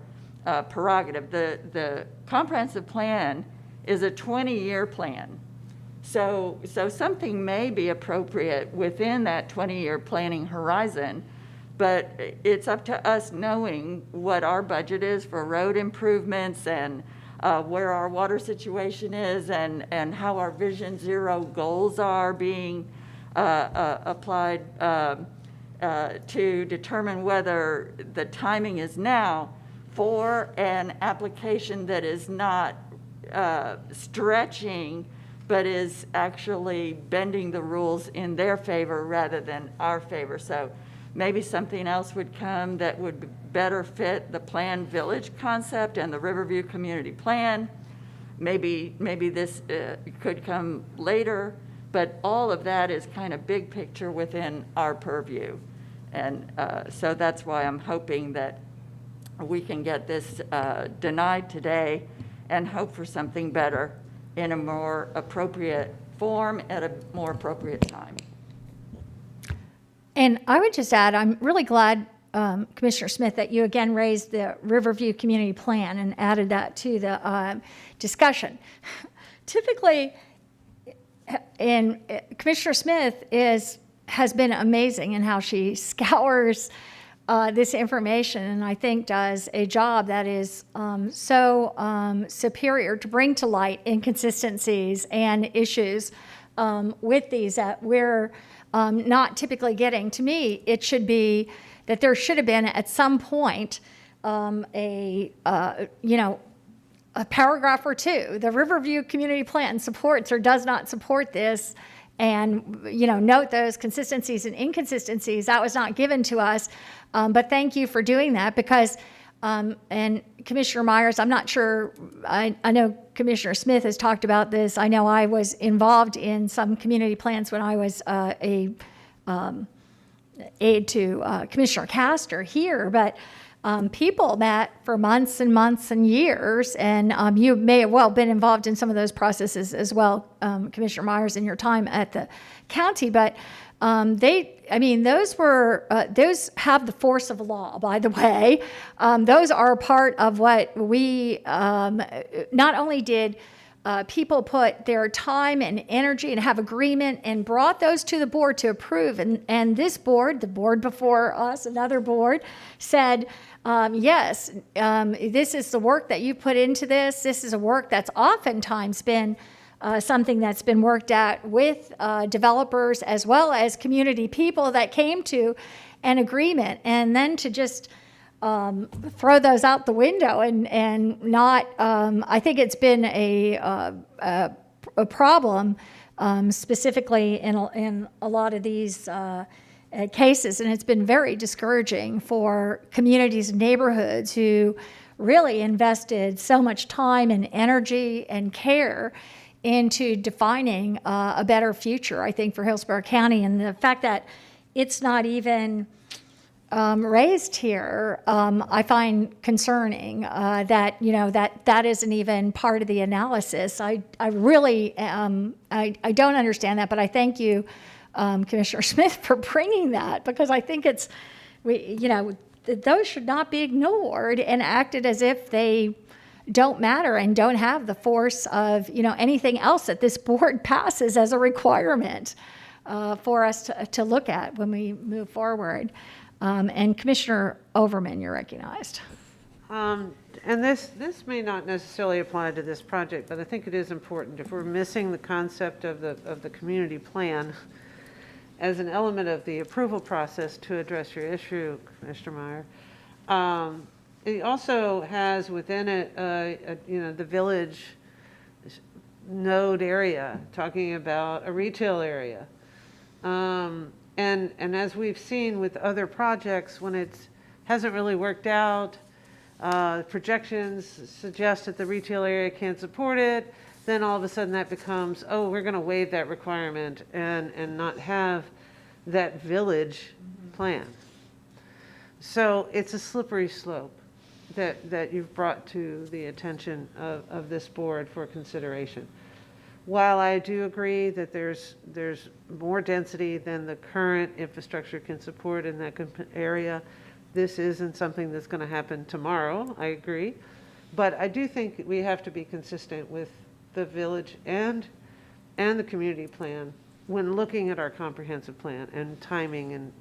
S22: prerogative. The comprehensive plan is a 20-year plan. So something may be appropriate within that 20-year planning horizon, but it's up to us knowing what our budget is for road improvements and where our water situation is and how our Vision Zero goals are being applied to determine whether the timing is now for an application that is not stretching, but is actually bending the rules in their favor rather than our favor. So maybe something else would come that would better fit the planned village concept and the Riverview Community Plan. Maybe this could come later, but all of that is kind of big picture within our purview. And so that's why I'm hoping that we can get this denied today and hope for something better in a more appropriate form at a more appropriate time.
S9: And I would just add, I'm really glad, Commissioner Smith, that you again raised the Riverview Community Plan and added that to the discussion. Typically, and Commissioner Smith has been amazing in how she scours this information, and I think does a job that is so superior to bring to light inconsistencies and issues with these that we're not typically getting. To me, it should be that there should have been at some point a paragraph or two. The Riverview Community Plan supports or does not support this, and note those consistencies and inconsistencies. That was not given to us, but thank you for doing that, because And Commissioner Myers, I'm not sure, I know Commissioner Smith has talked about this. I know I was involved in some community plans when I was a aide to Commissioner Castor here, but people met for months and months and years, and you may have well been involved in some of those processes as well, Commissioner Myers, in your time at the county, but those have the force of law, by the way. Those are part of what we, not only did people put their time and energy and have agreement and brought those to the board to approve, and this board, the board before us, another board, said, yes, this is the work that you put into this. This is a work that's oftentimes been something that's been worked out with developers as well as community people that came to an agreement, and then to just throw those out the window and not, I think it's been a problem specifically in a lot of these cases, and it's been very discouraging for communities and neighborhoods who really invested so much time and energy and care into defining a better future, I think, for Hillsborough County. And the fact that it's not even raised here, I find concerning, that, that isn't even part of the analysis. I really, I don't understand that, but I thank you, Commissioner Smith, for bringing that, because I think those should not be ignored and acted as if they don't matter and don't have the force of, anything else that this board passes as a requirement for us to look at when we move forward. And Commissioner Overman, you're recognized.
S2: And this may not necessarily apply to this project, but I think it is important. If we're missing the concept of the community plan as an element of the approval process to address your issue, Commissioner Meyer, it also has within it, the village node area, talking about a retail area. And as we've seen with other projects, when it hasn't really worked out, projections suggest that the retail area can't support it, then all of a sudden that becomes, oh, we're going to waive that requirement and not have that village plan. So it's a slippery slope that you've brought to the attention of this board for consideration. While I do agree that there's more density than the current infrastructure can support in that area, this isn't something that's going to happen tomorrow, I agree. But I do think we have to be consistent with the village and the community plan when looking at our comprehensive plan, and timing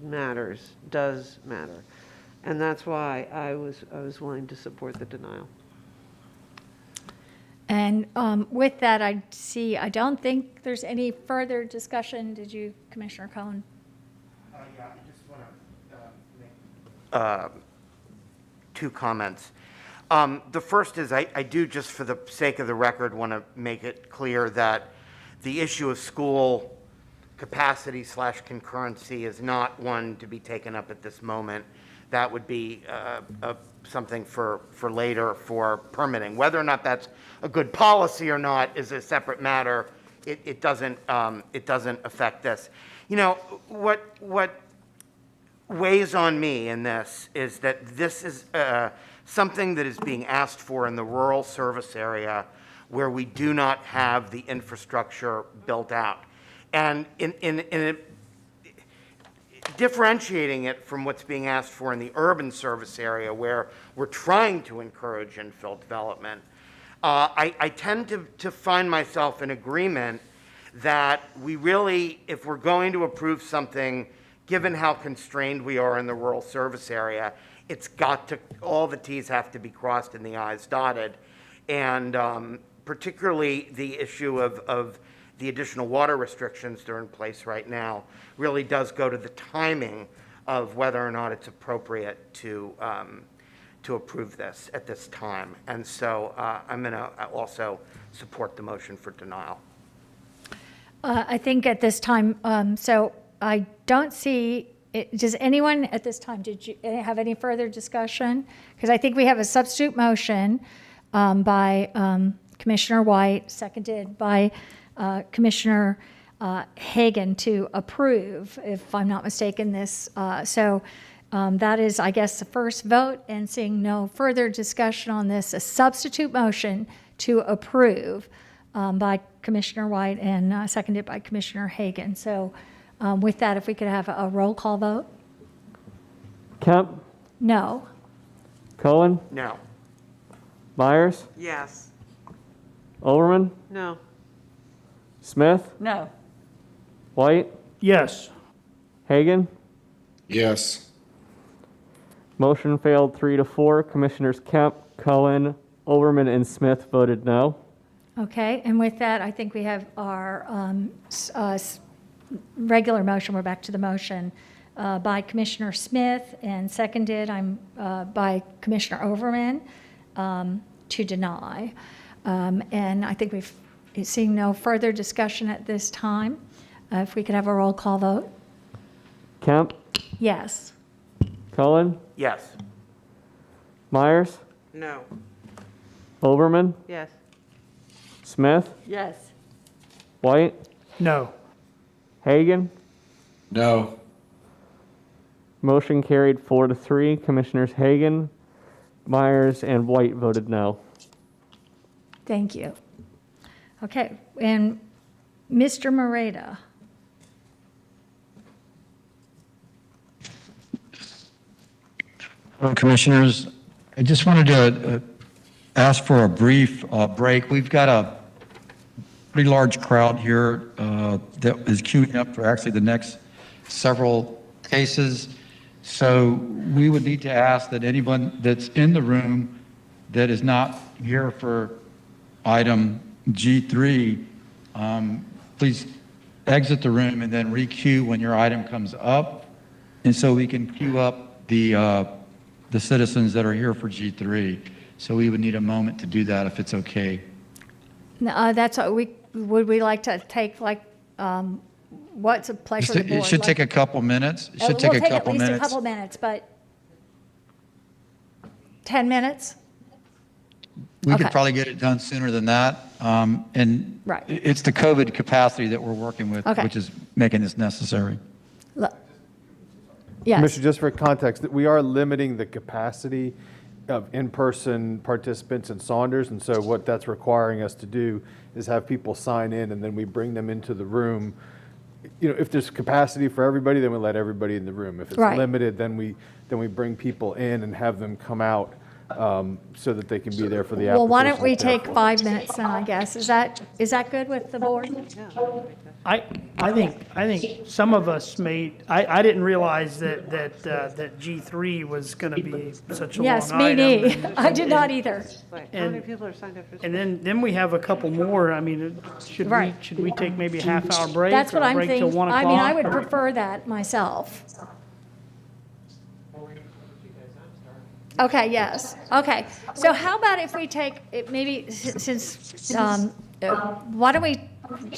S2: does matter. And that's why I was willing to support the denial.
S9: And with that, I don't think there's any further discussion. Did you, Commissioner Cohen?
S15: Yeah, I just want to make two comments. The first is I do, just for the sake of the record, want to make it clear that the issue of school capacity / concurrency is not one to be taken up at this moment. That would be something for later for permitting. Whether or not that's a good policy or not is a separate matter. It doesn't affect this. What weighs on me in this is that this is something that is being asked for in the rural service area where we do not have the infrastructure built out. And in differentiating it from what's being asked for in the urban service area where we're trying to encourage infill development, I tend to find myself in agreement that we really, if we're going to approve something, given how constrained we are in the rural service area, it's got to, all the T's have to be crossed and the I's dotted. And particularly the issue of the additional water restrictions that are in place right now really does go to the timing of whether or not it's appropriate to approve this at this time. And so I'm going to also support the motion for denial.
S9: I think at this time, so I don't see Does anyone at this time, did you have any further discussion? Because I think we have a substitute motion by Commissioner White, seconded by Commissioner Hagan to approve, if I'm not mistaken, this. So that is, I guess, the first vote, and seeing no further discussion on this, a substitute motion to approve by Commissioner White and seconded by Commissioner Hagan. So with that, if we could have a roll call vote?
S11: Kemp,
S9: No.
S11: Cohen,
S15: No.
S11: Myers,
S1: Yes.
S11: Overman,
S2: No.
S11: Smith,
S22: No.
S11: White,
S10: Yes.
S11: Hagan.
S6: Yes.
S11: Motion failed 3-4. Commissioners Kemp, Cohen, Overman, and Smith voted no.
S9: Okay, and with that, I think we have our regular motion. We're back to the motion by Commissioner Smith and seconded by Commissioner Overman to deny. And I think we've seeing no further discussion at this time. If we could have a roll call vote?
S11: Kemp,
S9: Yes.
S11: Cohen,
S15: Yes.
S11: Myers,
S1: No.
S11: Overman,
S2: Yes.
S11: Smith,
S22: Yes.
S11: White,
S10: No.
S11: Hagan.
S6: No.
S11: Motion carried 4-3. Commissioners Hagan, Myers, and White voted no.
S9: Thank you. Okay, and Mr. Moreta.
S12: Hello, Commissioners. I just wanted to ask for a brief break. We've got a pretty large crowd here that is queuing up for actually the next several cases. So we would need to ask that anyone that's in the room that is not here for item G3, please exit the room and then re-queue when your item comes up. And so we can queue up the citizens that are here for G3. So we would need a moment to do that if it's okay.
S9: That's what would we like to take, like, what's a pleasure of the board?
S12: It should
S9: Like-
S12: take a couple minutes. It should take a couple
S9: at least a
S12: minutes.
S9: couple minutes, but 10 minutes?
S12: We
S9: Okay.
S12: could probably get it done sooner than that. And
S9: Right.
S12: it's the COVID capacity that we're working with,
S9: Okay.
S12: which is making this necessary.
S9: Yes.
S16: Commissioner, just for context, that we are limiting the capacity of in-person participants in Saunders, and so what that's requiring us to do is have people sign in, and then we bring them into the room. You know, if there's capacity for everybody, then we let everybody in the room. If it's
S9: Right.
S16: limited, then we bring people in and have them come out so that they can be there for the application.
S9: Well, why don't we take 5 minutes then, I guess? Is that good with the board?
S10: I think some of us I didn't realize that G3 was going to be such a long
S9: Yes,
S10: item.
S9: me
S10: and-
S9: I did not either.
S2: Like, how many people are signed up for this?
S10: And then we have a couple more. I mean,
S9: Right.
S10: should we take maybe a half-hour break?
S9: That's what
S10: or
S9: I'm
S10: break till
S9: thinking.
S10: 1
S9: I mean, I
S10: o'clock?
S9: would prefer that myself. Okay, yes. Okay. So how about if we take, why don't we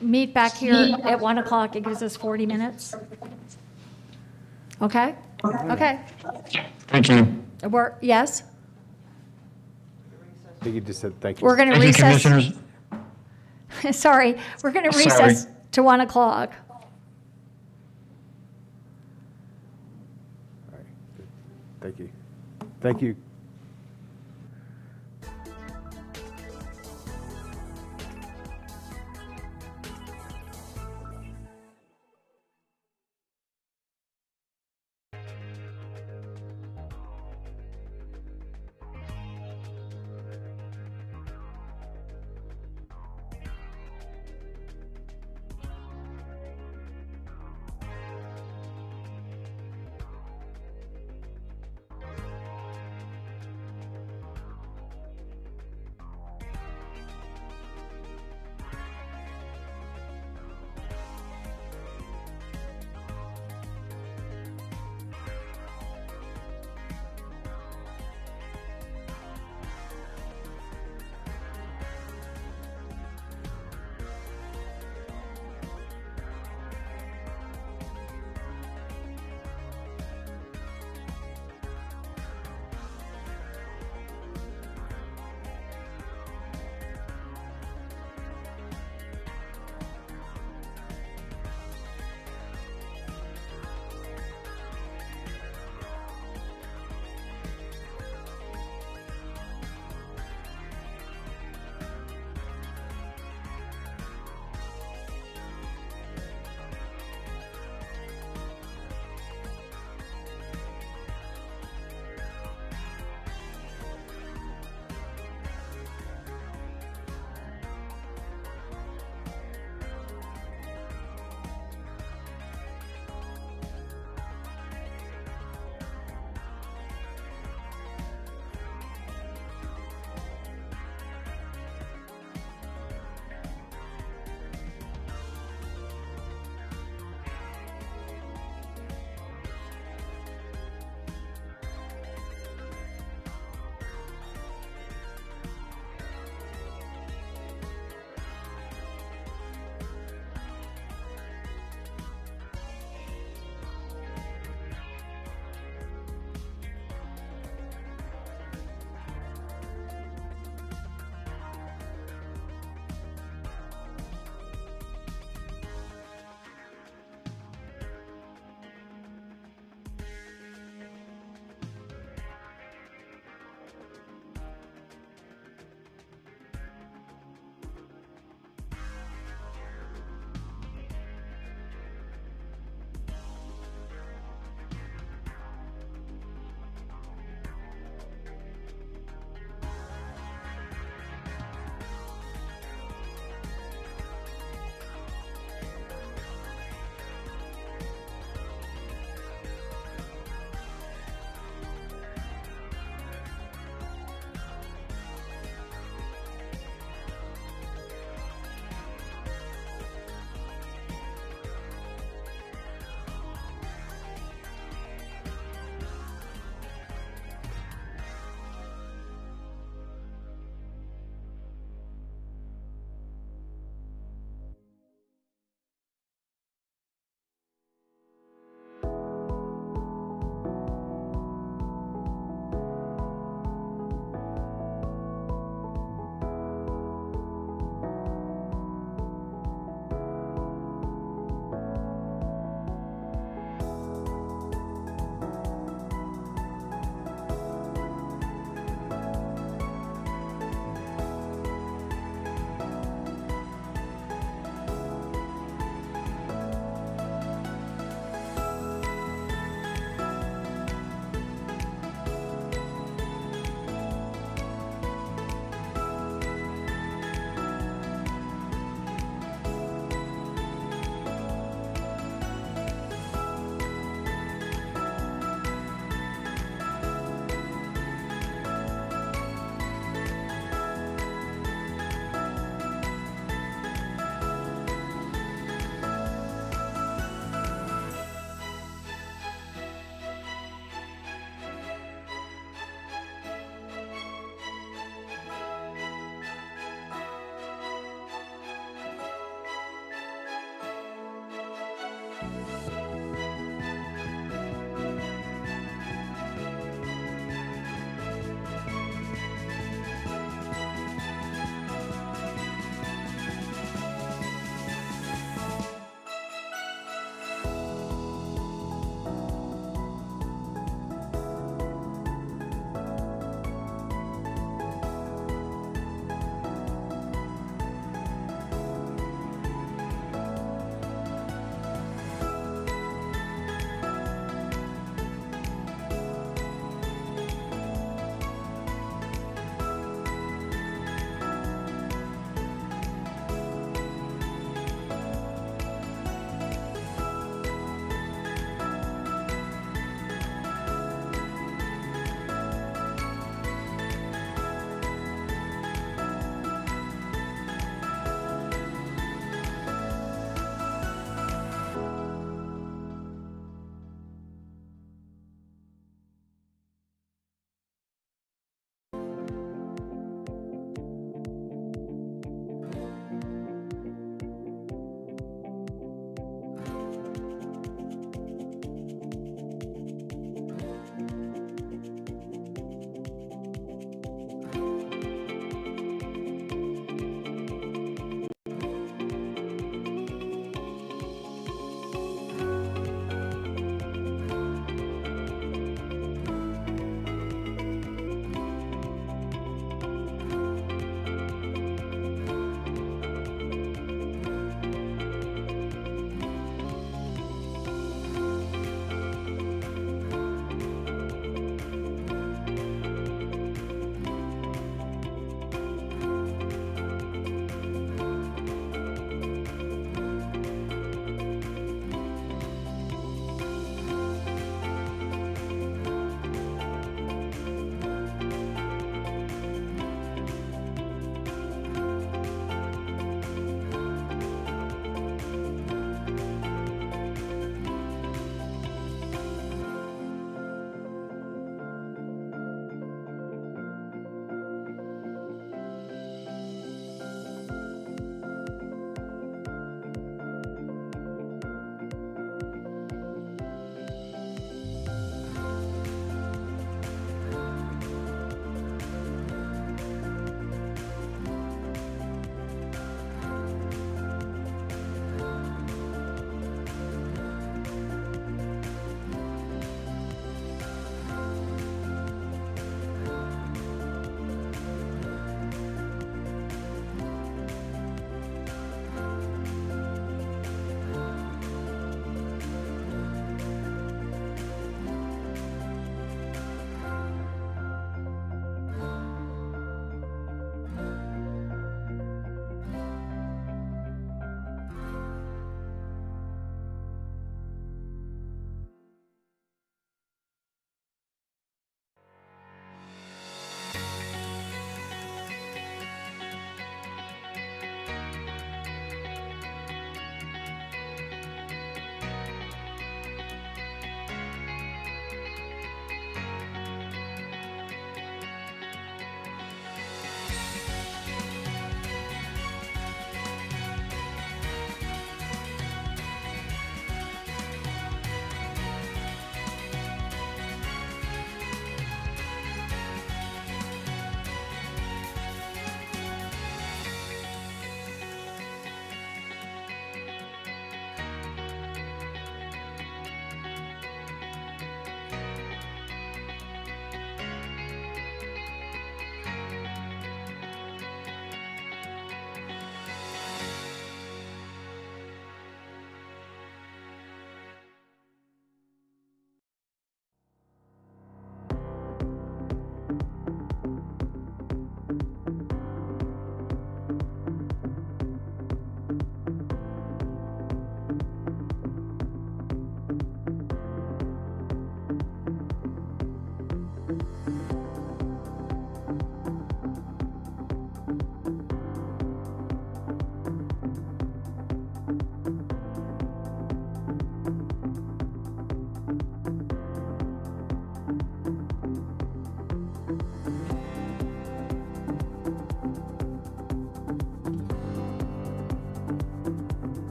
S9: meet back here at 1 o'clock? It gives us 40 minutes. Okay? Okay.
S12: Thank you.
S9: Yes?
S16: I think you just said thank you.
S9: We're going to
S12: Thank you,
S9: recess.
S12: Commissioners.
S9: Sorry, we're going to
S12: Sorry.
S9: recess to 1 o'clock.
S16: Thank you. Thank you.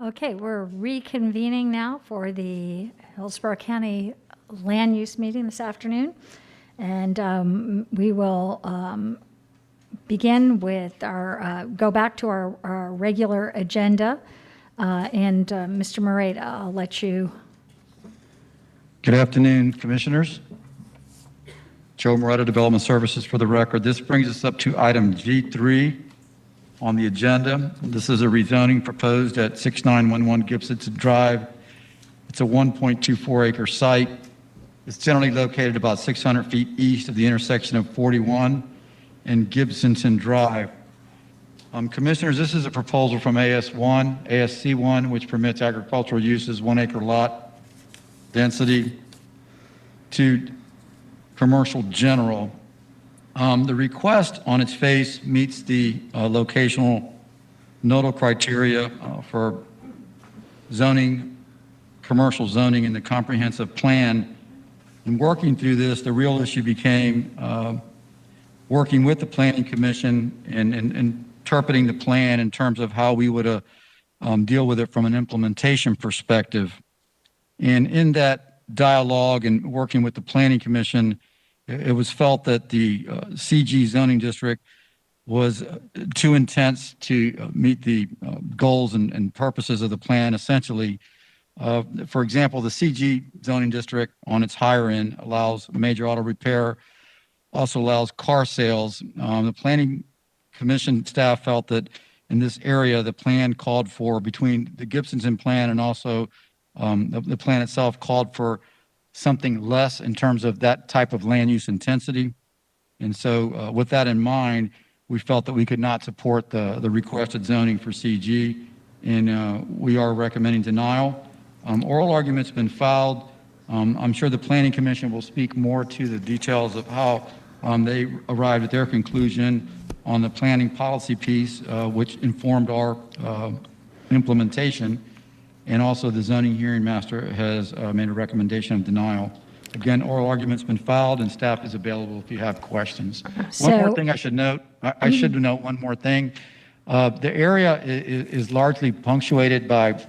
S9: Okay, we're reconvening now for the Hillsborough County Land Use meeting this afternoon. And we will begin with go back to our regular agenda. Mr. Moreta, I'll let you.
S12: Good afternoon, Commissioners. Joe Moreta, Development Services for the record. This brings us up to item G3 on the agenda. This is a rezoning proposed at 6911 Gibson Drive. It's a 1.24 acre site. It's generally located about 600 feet east of the intersection of 41 and Gibsonton Drive. Commissioners, this is a proposal from ASC1, which permits agricultural uses, 1 acre lot density, to commercial general. The request on its face meets the locational nodal criteria for zoning, commercial zoning in the comprehensive plan. In working through this, the real issue became working with the Planning Commission and interpreting the plan in terms of how we would deal with it from an implementation perspective. And in that dialogue and working with the Planning Commission, it was felt that the CG zoning district was too intense to meet the goals and purposes of the plan. Essentially, for example, the CG zoning district on its higher end allows major auto repair, also allows car sales. The Planning Commission staff felt that in this area, the plan called for, between the Gibsonton plan and also the plan itself, called for something less in terms of that type of land use intensity. And so with that in mind, we felt that we could not support the requested zoning for CG, and we are recommending denial. Oral argument's been filed. I'm sure the Planning Commission will speak more to the details of how they arrived at their conclusion on the planning policy piece, which informed our implementation. And also the zoning hearing master has made a recommendation of denial. Again, oral argument's been filed and staff is available if you have questions. One more thing I should note, I should note one more thing. The area is largely punctuated by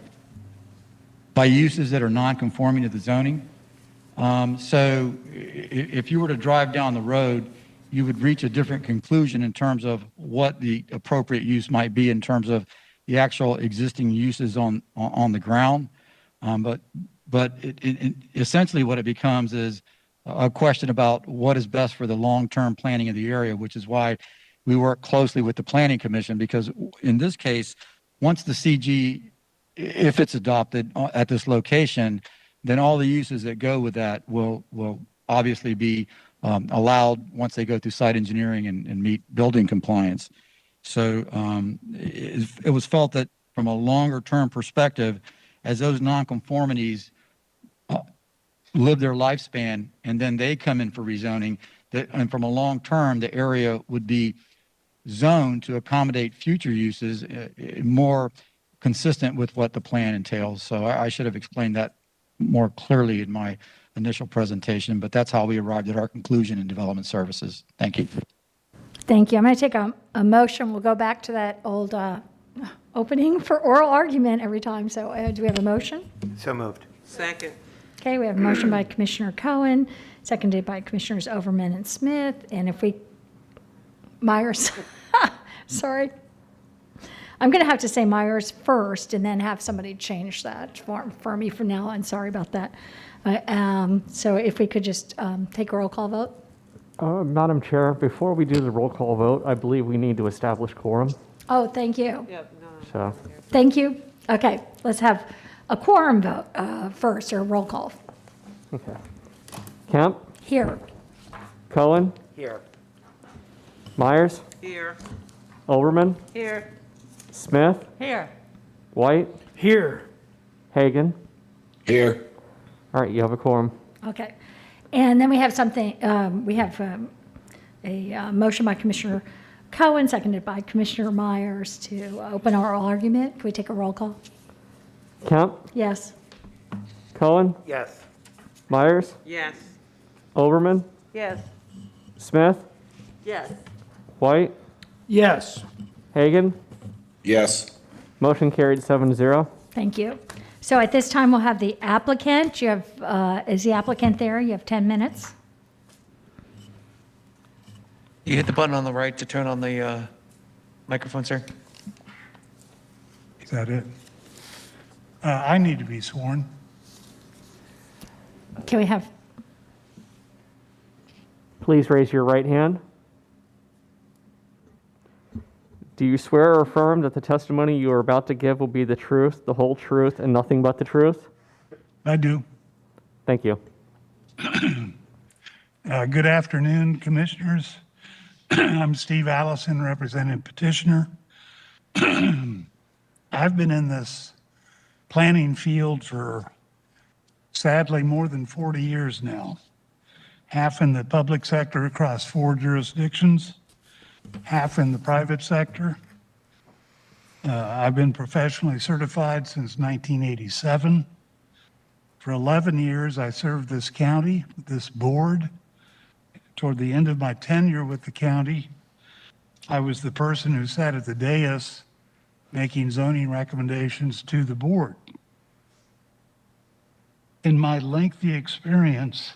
S12: uses that are non-conforming to the zoning. So if you were to drive down the road, you would reach a different conclusion in terms of what the appropriate use might be in terms of the actual existing uses on the ground. But essentially what it becomes is a question about what is best for the long-term planning of the area, which is why we work closely with the Planning Commission, because in this case, once the CG, if it's adopted at this location, then all the uses that go with that will obviously be allowed once they go through site engineering and meet building compliance. So it was felt that from a longer term perspective, as those nonconformities live their lifespan and then they come in for rezoning, and from a long term, the area would be zoned to accommodate future uses more consistent with what the plan entails. So I should have explained that more clearly in my initial presentation, but that's how we arrived at our conclusion in development services. Thank you.
S9: Thank you. I'm going to take a motion. We'll go back to that old opening for oral argument every time. So do we have a motion?
S15: So moved.
S1: Second.
S9: Okay, we have a motion by Commissioner Cohen, seconded by Commissioners Overman and Smith. And if we, Myers, sorry. I'm going to have to say Myers first and then have somebody change that for me from now on. Sorry about that. So if we could just take a roll call vote.
S11: Madam Chair, before we do the roll call vote, I believe we need to establish quorum.
S9: Oh, thank you.
S11: So,
S9: Thank you. Okay, let's have a quorum vote first, or roll call.
S11: okay. Kemp,
S9: Here.
S11: Cohen,
S15: Here.
S11: Myers,
S1: Here.
S11: Overman,
S1: Here.
S11: Smith,
S9: Here.
S11: White,
S10: Here.
S11: Hagan.
S6: Here.
S11: All right, you have a quorum.
S9: Okay. And then we have something, we have a motion by Commissioner Cohen, seconded by Commissioner Myers to open our argument. Can we take a roll call?
S11: Kemp,
S9: Yes.
S11: Cohen,
S15: Yes.
S11: Myers,
S1: Yes.
S11: Overman,
S2: Yes.
S11: Smith,
S22: Yes.
S11: White,
S10: Yes.
S11: Hagan.
S6: Yes.
S11: Motion carried 7-0.
S9: Thank you. So at this time, we'll have the applicant. You have, is the applicant there? You have 10 minutes.
S14: You hit the button on the right to turn on the microphone, sir.
S13: Is that it? I need to be sworn.
S9: Can we have,
S11: Please raise your right hand. Do you swear or affirm that the testimony you are about to give will be the truth, the whole truth, and nothing but the truth?
S13: I do.
S11: Thank you.
S13: Good afternoon, commissioners. I'm Steve Allison, representing petitioner. I've been in this planning field for, sadly, more than 40 years now. Half in the public sector across 4 jurisdictions, half in the private sector. I've been professionally certified since 1987. For 11 years, I served this county, this board. Toward the end of my tenure with the county, I was the person who sat at the dais making zoning recommendations to the board. In my lengthy experience,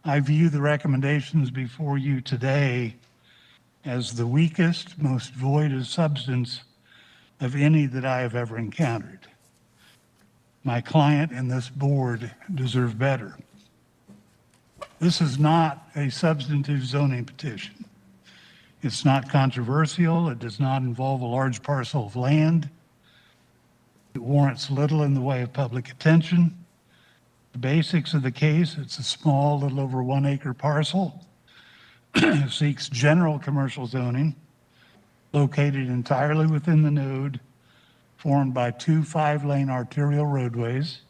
S13: I view the recommendations before you today as the weakest, most void of substance of any that I have ever encountered. My client and this board deserve better. This is not a substantive zoning petition. It's not controversial. It does not involve a large parcel of land. It warrants little in the way of public attention. The basics of the case, it's a small, little over 1 acre parcel. It seeks general commercial zoning, located entirely within the node, formed by 2 5-lane arterial roadways,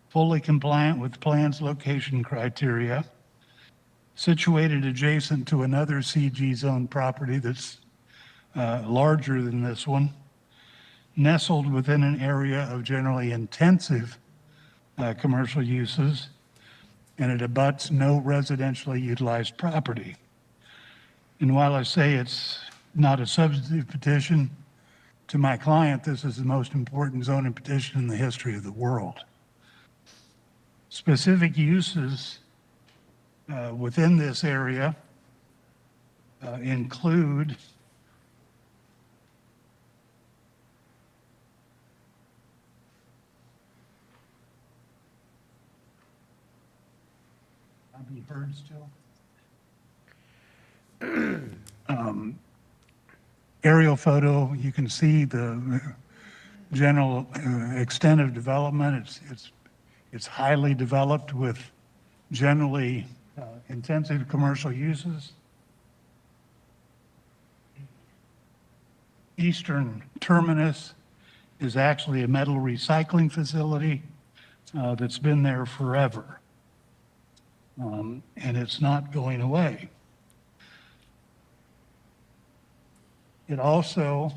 S13: fully compliant with the plan's location criteria, situated adjacent to another CG zone property that's larger than this one, nestled within an area of generally intensive commercial uses, and it abuts no residentially utilized property. And while I say it's not a substantive petition, to my client, this is the most important zoning petition in the history of the world. Specific uses within this area include I'll be heard still. Aerial photo, you can see the general extent of development. It's highly developed with generally intensive commercial uses. Eastern terminus is actually a metal recycling facility that's been there forever. And it's not going away. It also,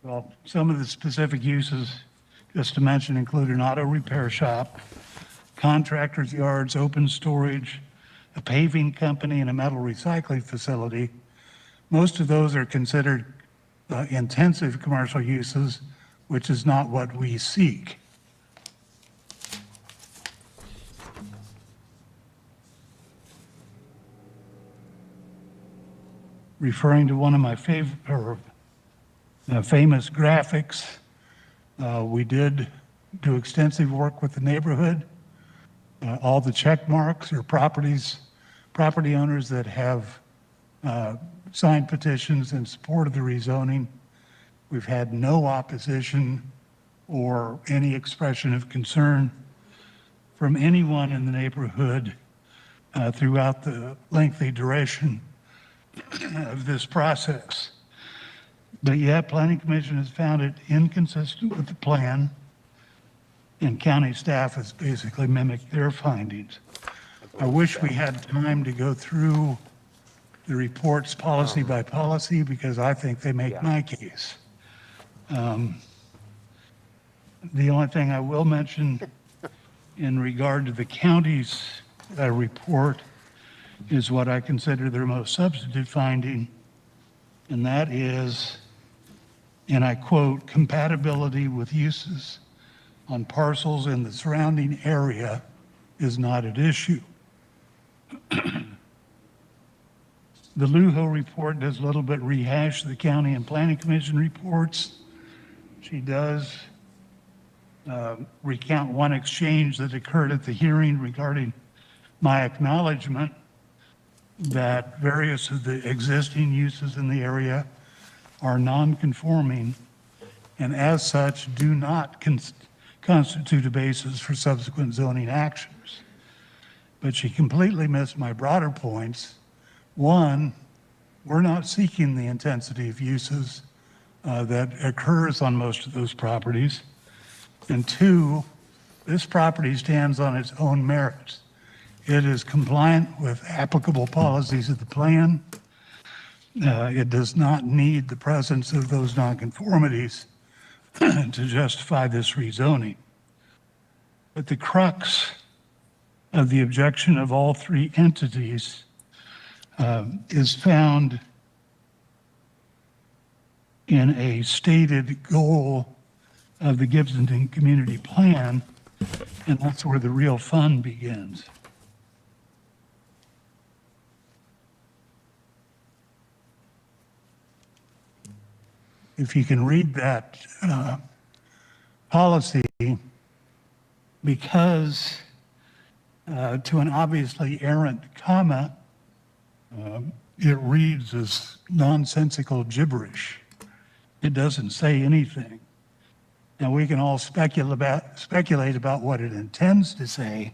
S13: well, some of the specific uses, just to mention, include an auto repair shop, contractors' yards, open storage, a paving company, and a metal recycling facility. Most of those are considered intensive commercial uses, which is not what we seek. Referring to one of my famous graphics, we did do extensive work with the neighborhood. All the check marks are property owners that have signed petitions in support of the rezoning. We've had no opposition or any expression of concern from anyone in the neighborhood throughout the lengthy duration of this process. But yet, Planning Commission has found it inconsistent with the plan, and county staff has basically mimicked their findings. I wish we had time to go through the reports policy by policy, because I think they make my case. The only thing I will mention in regard to the county's report is what I consider their most substantive finding, and that is and I quote, "compatibility with uses on parcels in the surrounding area is not at issue." The Lujo report does a little bit rehash the county and planning commission reports. She does recount one exchange that occurred at the hearing regarding my acknowledgement that various of the existing uses in the area are non-conforming and as such do not constitute a basis for subsequent zoning actions. But she completely missed my broader points. One, we're not seeking the intensity of uses that occurs on most of those properties. And two, this property stands on its own merits. It is compliant with applicable policies of the plan. It does not need the presence of those nonconformities to justify this rezoning. But the crux of the objection of all three entities is found in a stated goal of the Gibsonton Community Plan, and that's where the real fun begins. If you can read that policy, because to an obviously errant comma, it reads as nonsensical gibberish. It doesn't say anything. Now, we can all speculate about what it intends to say,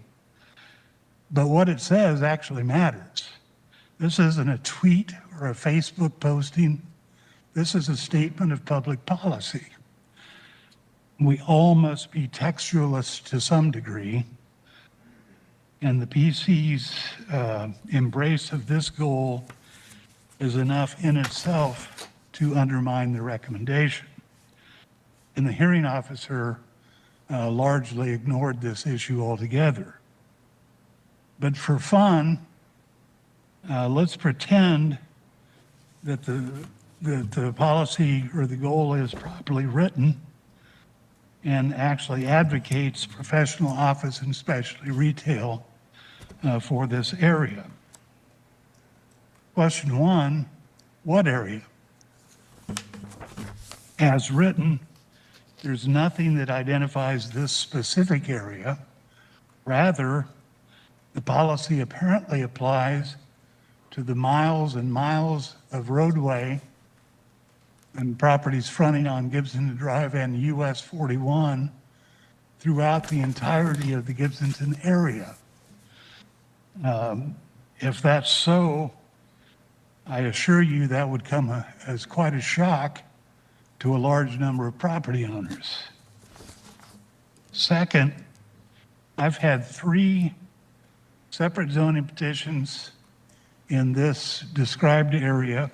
S13: but what it says actually matters. This isn't a tweet or a Facebook posting. This is a statement of public policy. We all must be textualists to some degree, and the PC's embrace of this goal is enough in itself to undermine the recommendation. And the hearing officer largely ignored this issue altogether. But for fun, let's pretend that the policy or the goal is properly written and actually advocates professional office and specialty retail for this area. Question one, what area? As written, there's nothing that identifies this specific area. Rather, the policy apparently applies to the miles and miles of roadway and properties fronting on Gibson Drive and US 41 throughout the entirety of the Gibsonton area. If that's so, I assure you that would come as quite a shock to a large number of property owners. Second, I've had 3 separate zoning petitions in this described area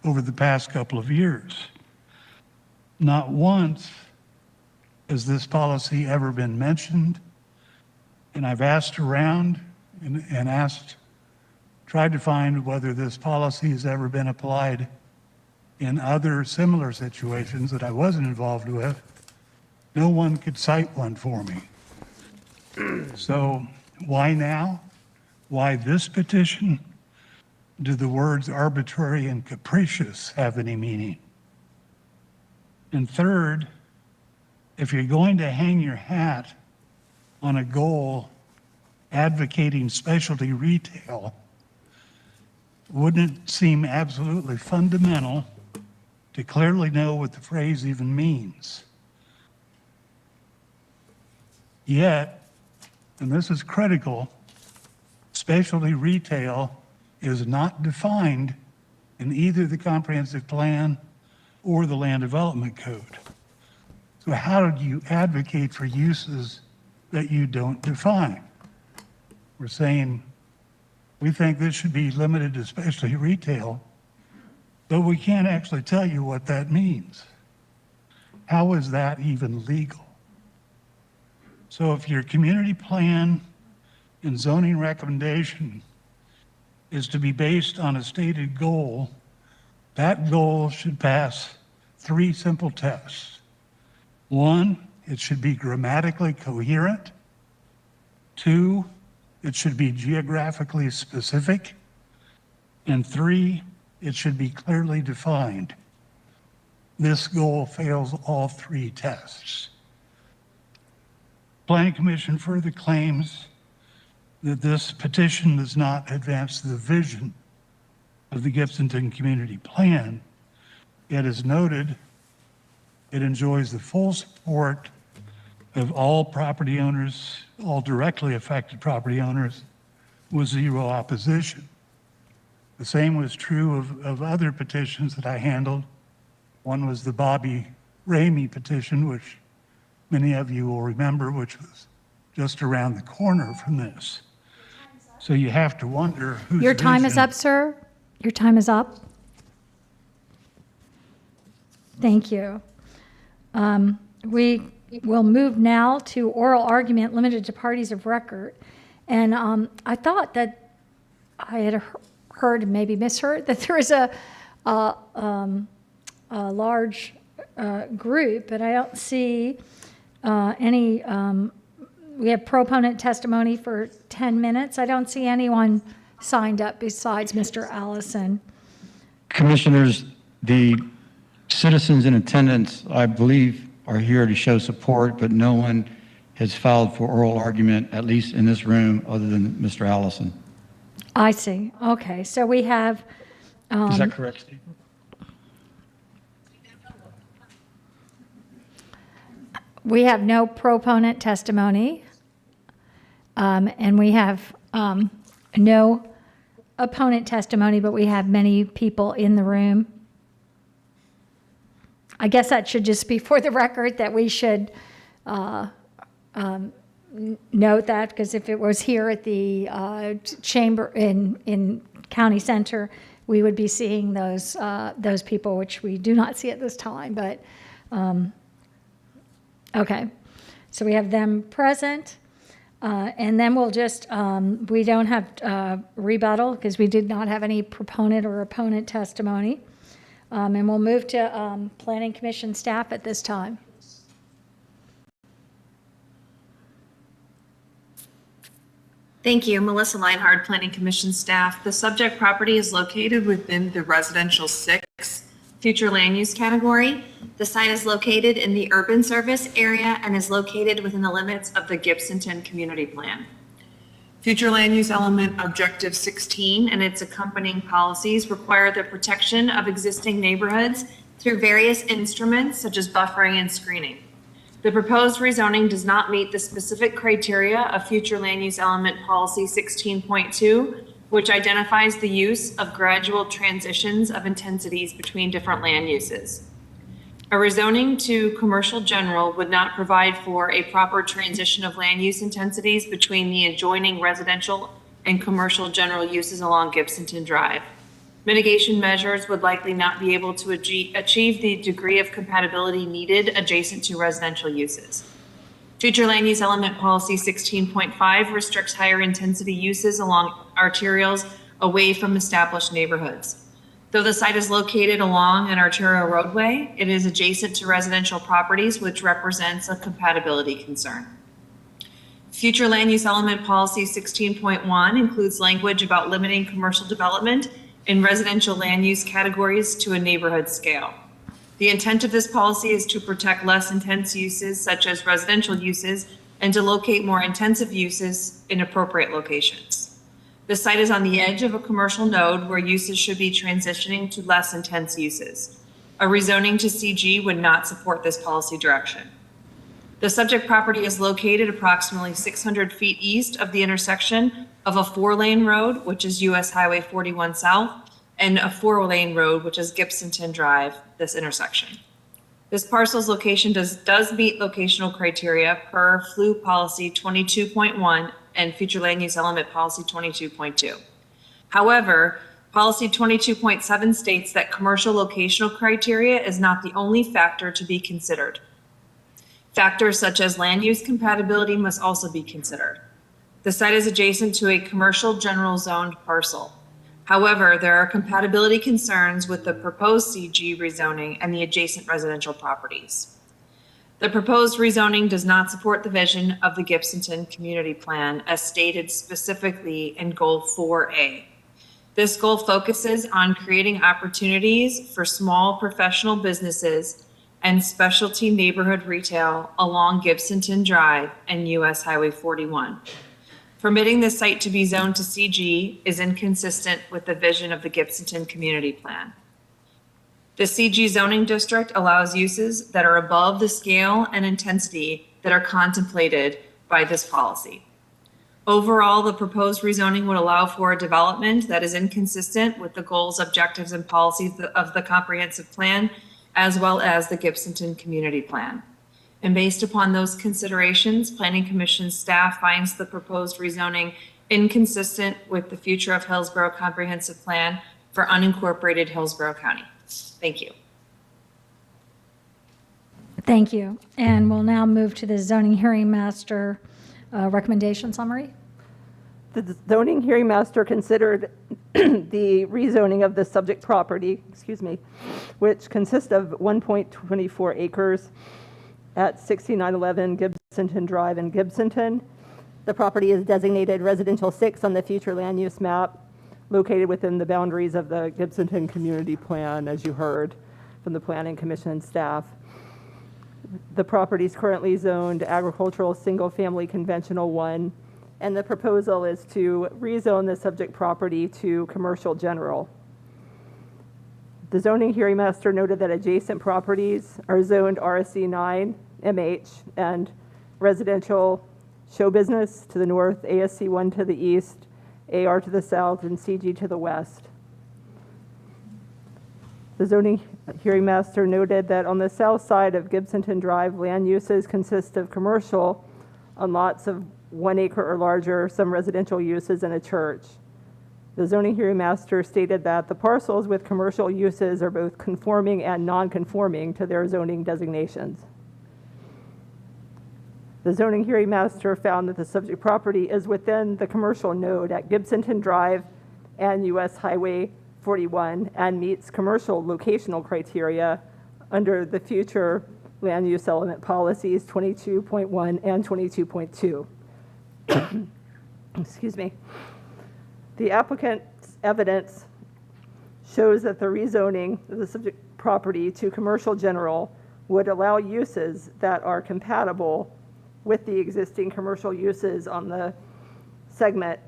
S13: over the past couple of years. Not once has this policy ever been mentioned, and I've asked around and tried to find whether this policy has ever been applied in other similar situations that I wasn't involved with. No one could cite one for me. So why now? Why this petition? Do the words arbitrary and capricious have any meaning? And third, if you're going to hang your hat on a goal advocating specialty retail, wouldn't it seem absolutely fundamental to clearly know what the phrase even means? Yet, and this is critical, specialty retail is not defined in either the comprehensive plan or the land development code. So how do you advocate for uses that you don't define? We're saying we think this should be limited to specialty retail, but we can't actually tell you what that means. How is that even legal? So if your community plan and zoning recommendation is to be based on a stated goal, that goal should pass 3 simple tests. 1, it should be grammatically coherent. 2, it should be geographically specific. And 3, it should be clearly defined. This goal fails all 3 tests. Planning Commission further claims that this petition does not advance the vision of the Gibsonton Community Plan. Yet, as noted, it enjoys the full support of all property owners, all directly affected property owners, with 0 opposition. The same was true of other petitions that I handled. One was the Bobby Ramey petition, which many of you will remember, which was just around the corner from this. So you have to wonder whose
S9: Your time is
S13: vision-
S9: up, sir. Your time is up. Thank you. We will move now to oral argument limited to parties of record. And I thought that I had heard, maybe misheard, that there is a large group, but I don't see any. We have proponent testimony for 10 minutes. I don't see anyone signed up besides Mr. Allison.
S12: Commissioners, the citizens in attendance, I believe, are here to show support, but no one has filed for oral argument, at least in this room, other than Mr. Allison.
S9: I see. Okay, so we have.
S12: Is that correct, Steve?
S9: We have no proponent testimony, and we have no opponent testimony, but we have many people in the room. I guess that should just be for the record that we should note that, because if it was here at the chamber in County Center, we would be seeing those people, which we do not see at this time, but okay. So we have them present, and then we'll just, we don't have rebuttal because we did not have any proponent or opponent testimony. And we'll move to Planning Commission staff at this time.
S4: Thank you. Melissa Leinhard, Planning Commission staff. The subject property is located within the residential 6 future land use category. The site is located in the urban service area and is located within the limits of the Gibsonton Community Plan. Future land use element objective 16 and its accompanying policies require the protection of existing neighborhoods through various instruments such as buffering and screening. The proposed rezoning does not meet the specific criteria of future land use element policy 16.2, which identifies the use of gradual transitions of intensities between different land uses. A rezoning to commercial general would not provide for a proper transition of land use intensities between the adjoining residential and commercial general uses along Gibsonton Drive. Mitigation measures would likely not be able to achieve the degree of compatibility needed adjacent to residential uses. Future land use element policy 16.5 restricts higher intensity uses along arterials away from established neighborhoods. Though the site is located along an arterial roadway, it is adjacent to residential properties, which represents a compatibility concern. Future land use element policy 16.1 includes language about limiting commercial development in residential land use categories to a neighborhood scale. The intent of this policy is to protect less intense uses such as residential uses and to locate more intensive uses in appropriate locations. The site is on the edge of a commercial node where uses should be transitioning to less intense uses. A rezoning to CG would not support this policy direction. The subject property is located approximately 600 feet east of the intersection of a 4-lane road, which is US Highway 41 South, and a 4-lane road, which is Gibsonton Drive, this intersection. This parcel's location does meet locational criteria per FLU policy 22.1 and future land use element policy 22.2. However, policy 22.7 states that commercial locational criteria is not the only factor to be considered. Factors such as land use compatibility must also be considered. The site is adjacent to a commercial general zoned parcel. However, there are compatibility concerns with the proposed CG rezoning and the adjacent residential properties. The proposed rezoning does not support the vision of the Gibsonton Community Plan as stated specifically in Goal 4A. This goal focuses on creating opportunities for small professional businesses and specialty neighborhood retail along Gibsonton Drive and US Highway 41. Permitting the site to be zoned to CG is inconsistent with the vision of the Gibsonton Community Plan. The CG zoning district allows uses that are above the scale and intensity that are contemplated by this policy. Overall, the proposed rezoning would allow for a development that is inconsistent with the goals, objectives, and policies of the comprehensive plan, as well as the Gibsonton Community Plan. And based upon those considerations, Planning Commission staff finds the proposed rezoning inconsistent with the future of Hillsborough Comprehensive Plan for unincorporated Hillsborough County. Thank you.
S9: Thank you. And we'll now move to the zoning hearing master recommendation summary.
S23: The zoning hearing master considered the rezoning of the subject property, which consists of 1.24 acres at 6911 Gibsonton Drive in Gibsonton. The property is designated residential 6 on the future land use map, located within the boundaries of the Gibsonton Community Plan, as you heard from the Planning Commission staff. The property is currently zoned agricultural single-family conventional 1, and the proposal is to rezone the subject property to commercial general. The zoning hearing master noted that adjacent properties are zoned RSC 9, MH, and residential show business to the north, ASC 1 to the east, AR to the south, and CG to the west. The zoning hearing master noted that on the south side of Gibsonton Drive, land uses consist of commercial on lots of 1 acre or larger, some residential uses, and a church. The zoning hearing master stated that the parcels with commercial uses are both conforming and non-conforming to their zoning designations. The zoning hearing master found that the subject property is within the commercial node at Gibsonton Drive and US Highway 41 and meets commercial locational criteria under the future land use element policies 22.1 and 22.2. Excuse me. The applicant's evidence shows that the rezoning of the subject property to commercial general would allow uses that are compatible with the existing commercial uses on the segment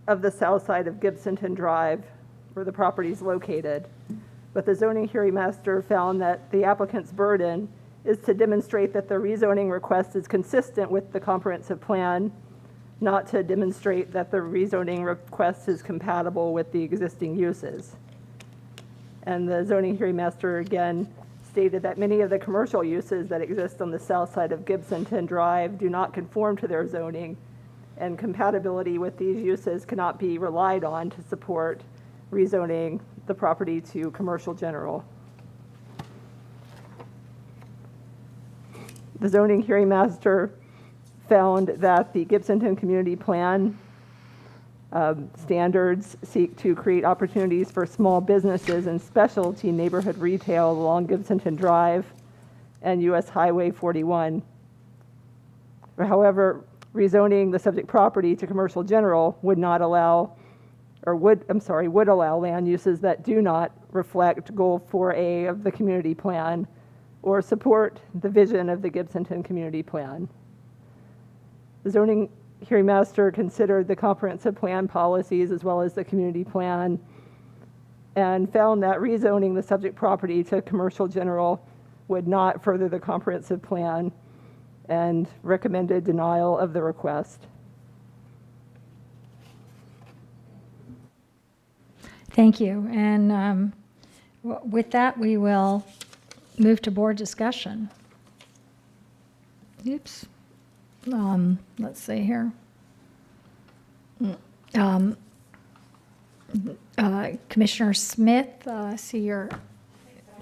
S23: of the south side of Gibsonton Drive where the property is located. But the zoning hearing master found that the applicant's burden is to demonstrate that the rezoning request is consistent with the comprehensive plan, not to demonstrate that the rezoning request is compatible with the existing uses. And the zoning hearing master again stated that many of the commercial uses that exist on the south side of Gibsonton Drive do not conform to their zoning, and compatibility with these uses cannot be relied on to support rezoning the property to commercial general. The zoning hearing master found that the Gibsonton Community Plan standards seek to create opportunities for small businesses and specialty neighborhood retail along Gibsonton Drive and US Highway 41. However, rezoning the subject property to commercial general would allow land uses that do not reflect Goal 4A of the community plan or support the vision of the Gibsonton Community Plan. The zoning hearing master considered the comprehensive plan policies as well as the community plan and found that rezoning the subject property to commercial general would not further the comprehensive plan and recommended denial of the request.
S9: Thank you. And with that, we will move to board discussion. Oops. Let's see here. Commissioner Smith, see you're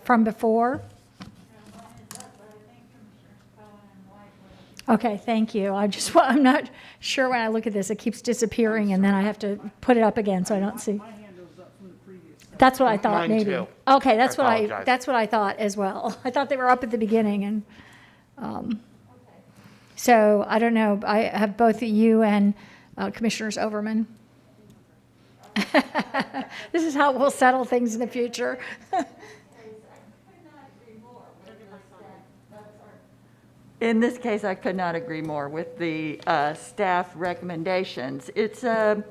S9: from before. Okay, thank you. I'm not sure when I look at this, it keeps disappearing and then I have to put it up again so I don't see.
S10: My hand goes up from
S9: That's what I thought,
S15: Mine
S9: maybe.
S15: too.
S9: Okay,
S15: apologize.
S9: that's what I thought as well. I thought they were up at the beginning, and, so I don't know, I have both you and Commissioners Overman. This is how we'll settle things in the future.
S22: In this case, I could not agree more with the staff recommendations. It's a,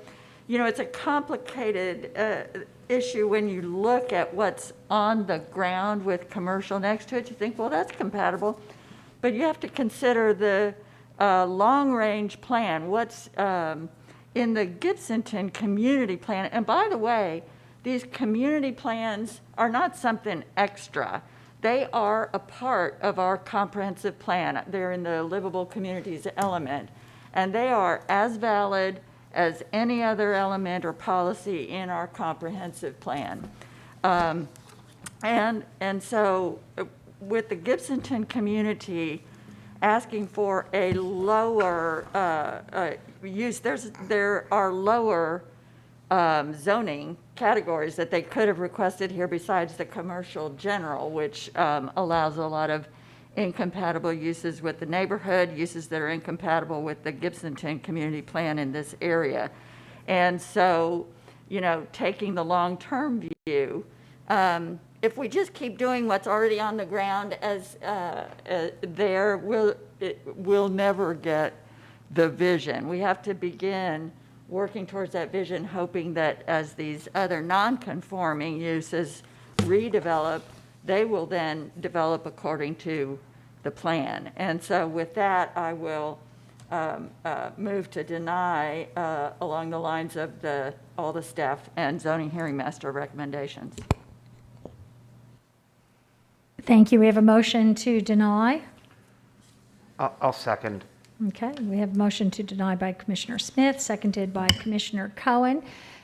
S22: it's a complicated issue when you look at what's on the ground with commercial next to it. You think, well, that's compatible. But you have to consider the long-range plan, what's in the Gibsonton community plan. And by the way, these community plans are not something extra. They are a part of our comprehensive plan. They're in the livable communities element, and they are as valid as any other element or policy in our comprehensive plan. And so with the Gibsonton community asking for a lower use, there are lower zoning categories that they could have requested here besides the commercial general, which allows a lot of incompatible uses with the neighborhood, uses that are incompatible with the Gibsonton community plan in this area. And so, taking the long-term view, if we just keep doing what's already on the ground as we'll never get the vision. We have to begin working towards that vision, hoping that as these other non-conforming uses redevelop, they will then develop according to the plan. And so with that, I will move to deny along the lines of all the staff and zoning hearing master recommendations.
S9: Thank you. We have a motion to deny.
S15: I'll second.
S9: Okay, we have a motion to deny by Commissioner Smith, seconded by Commissioner Cohen.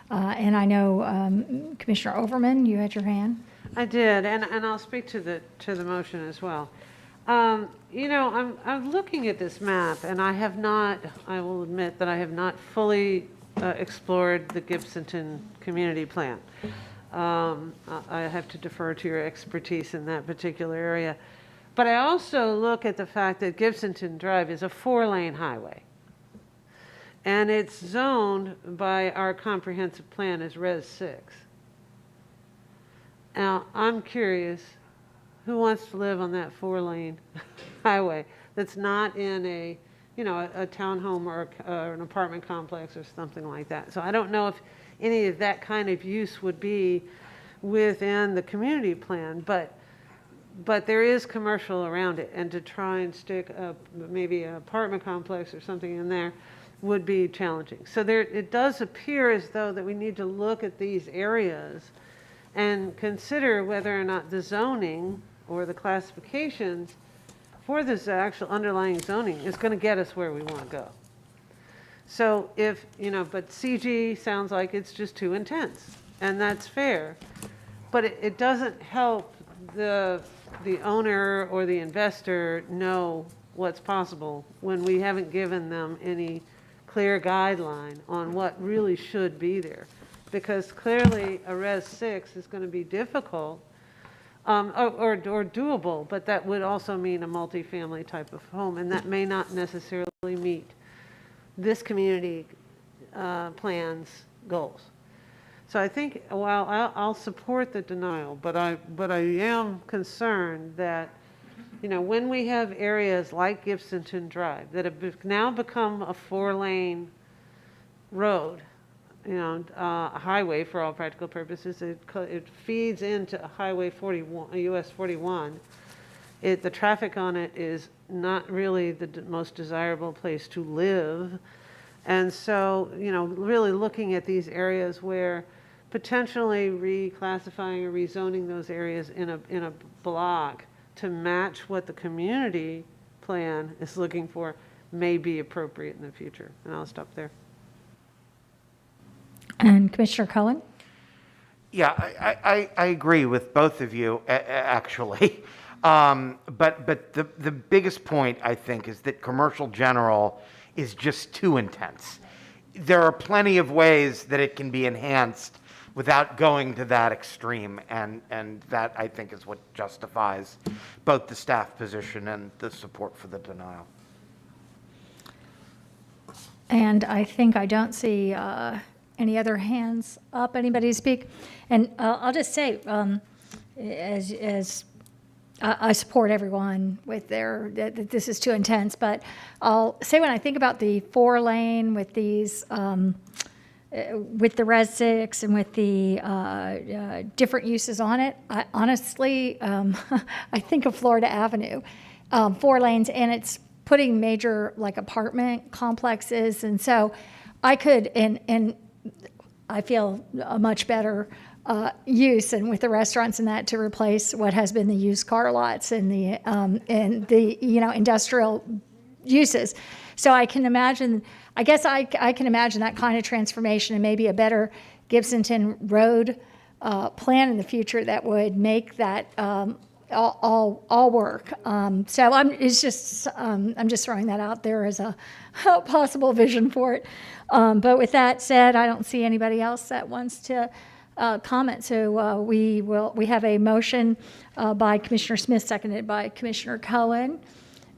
S9: And I know Commissioner Overman, you had your hand.
S2: I did, and I'll speak to the motion as well. I'm looking at this map, and I will admit that I have not fully explored the Gibsonton community plan. I have to defer to your expertise in that particular area. But I also look at the fact that Gibsonton Drive is a 4-lane highway. And it's zoned by our comprehensive plan as Res 6. Now, I'm curious, who wants to live on that 4-lane highway that's not in a townhome or an apartment complex or something like that? So I don't know if any of that kind of use would be within the community plan, but there is commercial around it, and to try and stick maybe an apartment complex or something in there would be challenging. So it does appear as though that we need to look at these areas and consider whether or not the zoning or the classifications for this actual underlying zoning is going to get us where we want to go. So but CG sounds like it's just too intense, and that's fair, but it doesn't help the owner or the investor know what's possible when we haven't given them any clear guideline on what really should be there. Because clearly a Res 6 is going to be difficult or doable, but that would also mean a multifamily type of home, and that may not necessarily meet this community plan's goals. So I think, while I'll support the denial, but I am concerned that, when we have areas like Gibsonton Drive that have now become a 4-lane road, a highway for all practical purposes, it feeds into Highway 41, US 41. The traffic on it is not really the most desirable place to live. And so, really looking at these areas where potentially reclassifying or rezoning those areas in a block to match what the community plan is looking for may be appropriate in the future. And I'll stop there.
S9: And Commissioner Cohen?
S15: Yeah, I agree with both of you, actually. But the biggest point, I think, is that commercial general is just too intense. There are plenty of ways that it can be enhanced without going to that extreme. And that, I think, is what justifies both the staff position and the support for the denial.
S9: And I think I don't see any other hands up. Anybody speak? And I'll just say, as I support everyone with that this is too intense, but I'll say when I think about the 4-lane with these, with the Res 6 and with the different uses on it, I honestly, I think of Florida Avenue, 4 lanes, and it's putting major like apartment complexes. And so I could, and I feel a much better use and with the restaurants and that to replace what has been the used car lots and the industrial uses. So I can imagine, I guess I can imagine that kind of transformation and maybe a better Gibsonton Road plan in the future that would make that all work. So I'm just throwing that out there as a possible vision for it. But with that said, I don't see anybody else that wants to comment. So we have a motion by Commissioner Smith, seconded by Commissioner Cohen.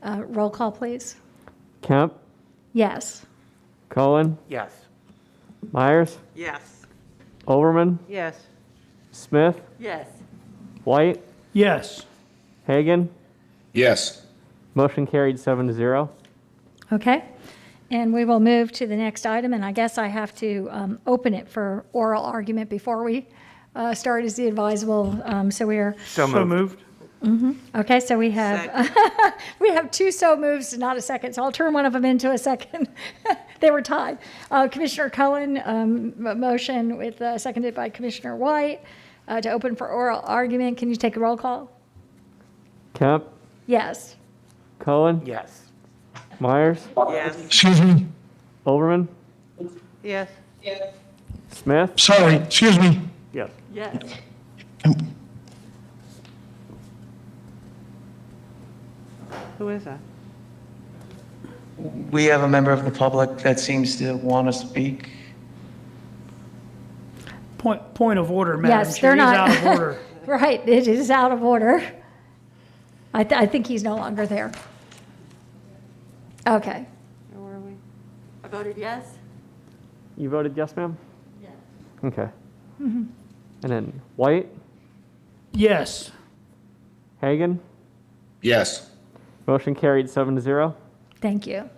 S9: Roll call, please.
S11: Kemp,
S9: Yes.
S11: Cohen,
S15: Yes.
S11: Myers,
S1: Yes.
S11: Overman,
S2: Yes.
S11: Smith,
S22: Yes.
S11: White,
S10: Yes.
S11: Hagan.
S6: Yes.
S11: Motion carried 7-0.
S9: Okay. And we will move to the next item, and I guess I have to open it for oral argument before we start as the advisable. So we are.
S15: So moved.
S9: Okay, so we have we have 2 so moves, not a second. So I'll turn one of them into a second. They were tied. Commissioner Cohen, motion with seconded by Commissioner White to open for oral argument. Can you take a roll call?
S11: Kemp,
S9: Yes.
S11: Cohen,
S15: Yes.
S11: Myers,
S1: Yes.
S13: Excuse me.
S11: Overman,
S2: Yes.
S11: Smith.
S13: Sorry, excuse me.
S11: Yes.
S22: Yes.
S2: Who is that?
S14: We have a member of the public that seems to want to speak.
S10: Point of order, Madam
S9: Yes,
S10: Chair.
S9: they're
S10: He's
S9: not.
S10: out of order.
S9: Right, it is out of order. I think he's no longer there. Okay.
S2: Where were we?
S22: I voted yes?
S11: You voted yes, ma'am?
S22: Yes.
S11: Okay. And then White,
S10: Yes.
S11: Hagan.
S6: Yes.
S11: Motion carried 7-0.
S9: Thank you.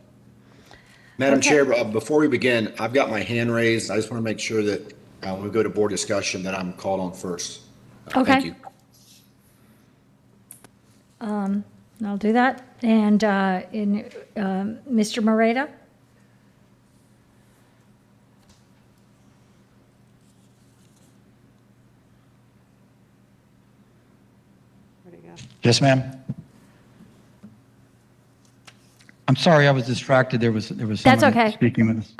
S3: Madam
S9: Okay.
S3: Chair, before we begin, I've got my hand raised. I just want to make sure that when we go to board discussion that I'm called on first.
S9: Okay.
S3: Thank you.
S9: I'll do that. And Mr. Moreta?
S2: Where'd he go?
S12: Yes, ma'am. I'm sorry, I was distracted. There was
S9: That's
S12: someone
S9: okay.
S12: speaking with us.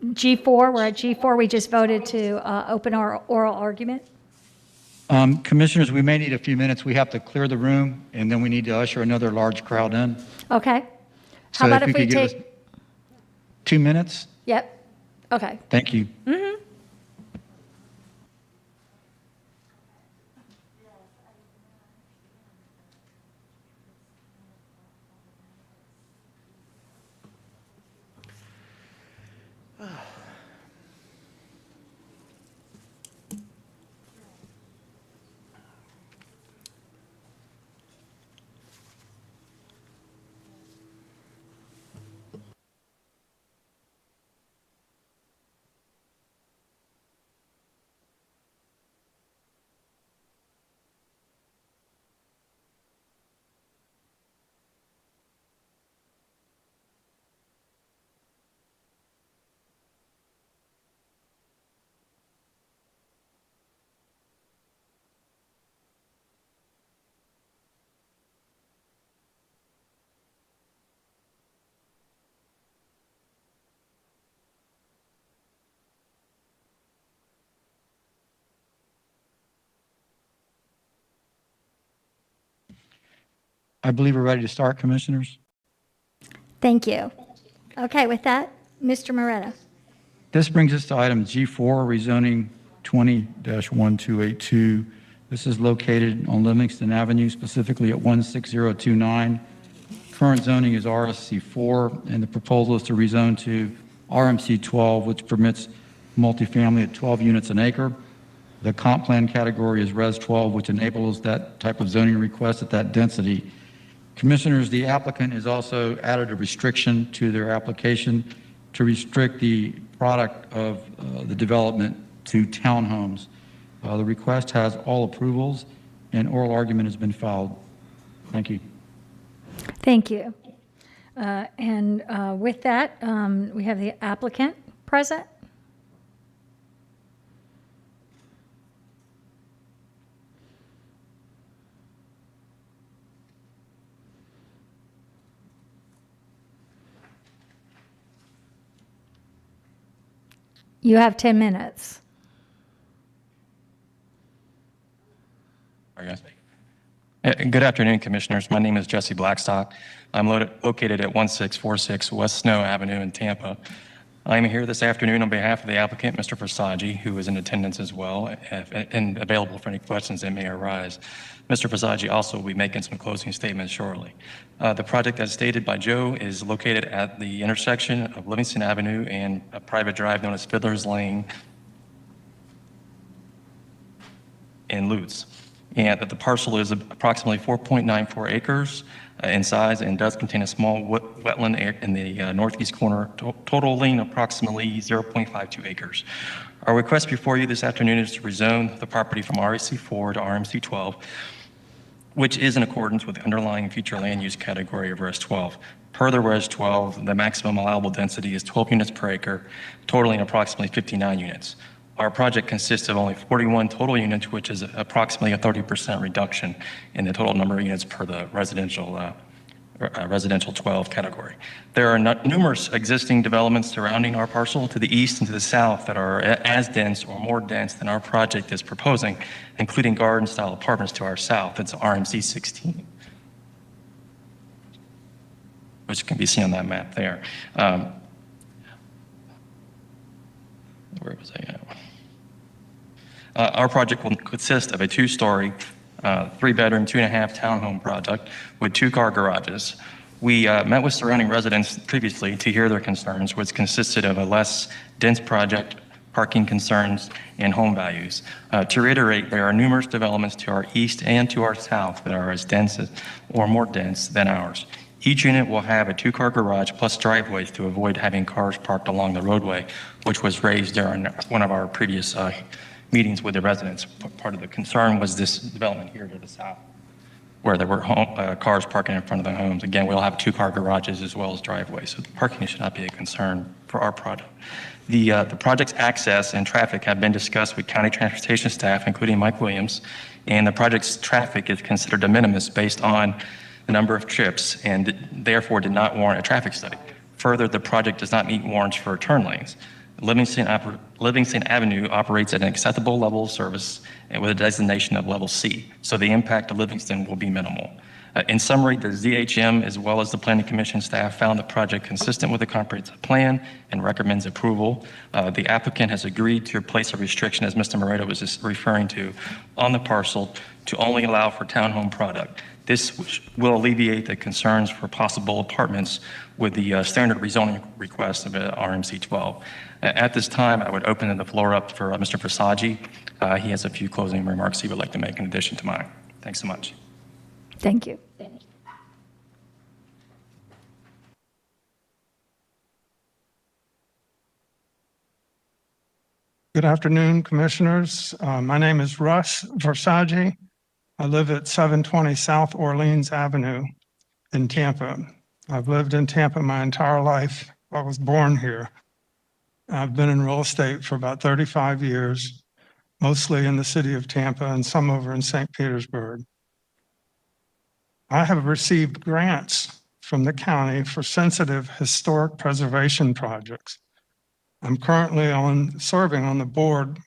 S9: G4, we're at G4. We just voted to open our oral argument.
S12: Commissioners, we may need a few minutes. We have to clear the room, and then we need to usher another large crowd in.
S9: Okay.
S12: So
S9: How about if we
S12: could give us
S9: take,
S12: 2 minutes?
S9: yep, okay.
S12: Thank you. I believe we're ready to start, Commissioners.
S9: Thank you. Okay, with that, Mr. Moreta.
S12: This brings us to item G4, rezoning 20-1282. This is located on Livingston Avenue, specifically at 16029. Current zoning is RSC4, and the proposal is to rezone to RMC12, which permits multifamily at 12 units an acre. The comp plan category is Res 12, which enables that type of zoning request at that density. Commissioners, the applicant has also added a restriction to their application to restrict the product of the development to townhomes. The request has all approvals, and oral argument has been filed. Thank you.
S9: Thank you. And with that, we have the applicant present. You have 10 minutes.
S18: Good afternoon, Commissioners. My name is Jesse Blackstock. I'm located at 1646 West Snow Avenue in Tampa. I'm here this afternoon on behalf of the applicant, Mr. Versace, who is in attendance as well and available for any questions that may arise. Mr. Versace also will be making some closing statements shortly. The project, as stated by Joe, is located at the intersection of Livingston Avenue and a private drive known as Fiddler's Lane in Lutz. And that the parcel is approximately 4.94 acres in size and does contain a small wetland in the northeast corner, totaling approximately 0.52 acres. Our request before you this afternoon is to rezone the property from REC4 to RMC12, which is in accordance with the underlying future land use category of Res 12. Per the Res 12, the maximum allowable density is 12 units per acre, totaling approximately 59 units. Our project consists of only 41 total units, which is approximately a 30% reduction in the total number of units per the residential 12 category. There are numerous existing developments surrounding our parcel to the east and to the south that are as dense or more dense than our project is proposing, including garden-style apartments to our south. It's RMC 16, which can be seen on that map there. Where was I at? Our project will consist of a two-story, 3-bedroom, 2.5 townhome project with 2-car garages. We met with surrounding residents previously to hear their concerns, which consisted of a less dense project, parking concerns, and home values. To reiterate, there are numerous developments to our east and to our south that are as dense or more dense than ours. Each unit will have a 2-car garage plus driveways to avoid having cars parked along the roadway, which was raised during one of our previous meetings with the residents. Part of the concern was this development here to the south, where there were cars parking in front of the homes. Again, we'll have 2-car garages as well as driveways, so parking should not be a concern for our project. The project's access and traffic have been discussed with county transportation staff, including Mike Williams, and the project's traffic is considered de minimis based on the number of trips and therefore did not warrant a traffic study. Further, the project does not meet warrants for turn lanes. Livingston Avenue operates at an acceptable level of service and with a designation of level C, so the impact of Livingston will be minimal. In summary, the ZHM as well as the Planning Commission staff found the project consistent with the comprehensive plan and recommends approval. The applicant has agreed to place a restriction, as Mr. Moreto was just referring to, on the parcel to only allow for townhome product. This will alleviate the concerns for possible apartments with the standard rezoning request of RMC 12. At this time, I would open the floor up for Mr. Versace. He has a few closing remarks he would like to make in addition to mine. Thanks so much.
S9: Thank you.
S13: Good afternoon, Commissioners. My name is Russ Versace. I live at 720 South Orleans Avenue in Tampa. I've lived in Tampa my entire life. I was born here. I've been in real estate for about 35 years, mostly in the city of Tampa and some over in St. Petersburg. I have received grants from the county for sensitive historic preservation projects. I'm currently serving on the board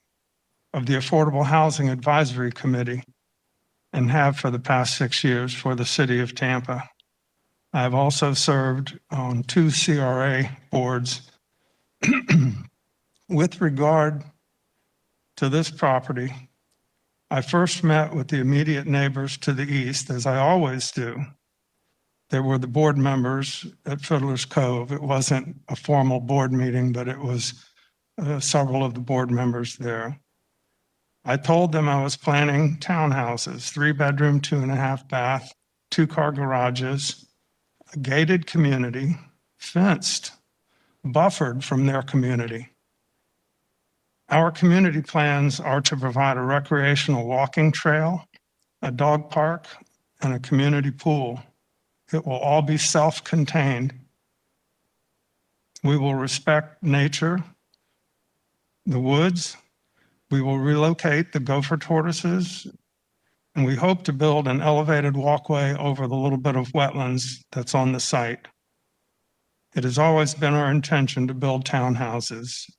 S13: of the Affordable Housing Advisory Committee and have for the past 6 years for the city of Tampa. I have also served on 2 CRA boards. With regard to to this property, I first met with the immediate neighbors to the east, as I always do. There were the board members at Fiddler's Cove. It wasn't a formal board meeting, but it was several of the board members there. I told them I was planning townhouses, 3-bedroom, 2.5 bath, 2-car garages, a gated community, fenced, buffered from their community. Our community plans are to provide a recreational walking trail, a dog park, and a community pool. It will all be self-contained. We will respect nature, the woods. We will relocate the gopher tortoises, and we hope to build an elevated walkway over the little bit of wetlands that's on the site. It has always been our intention to build townhouses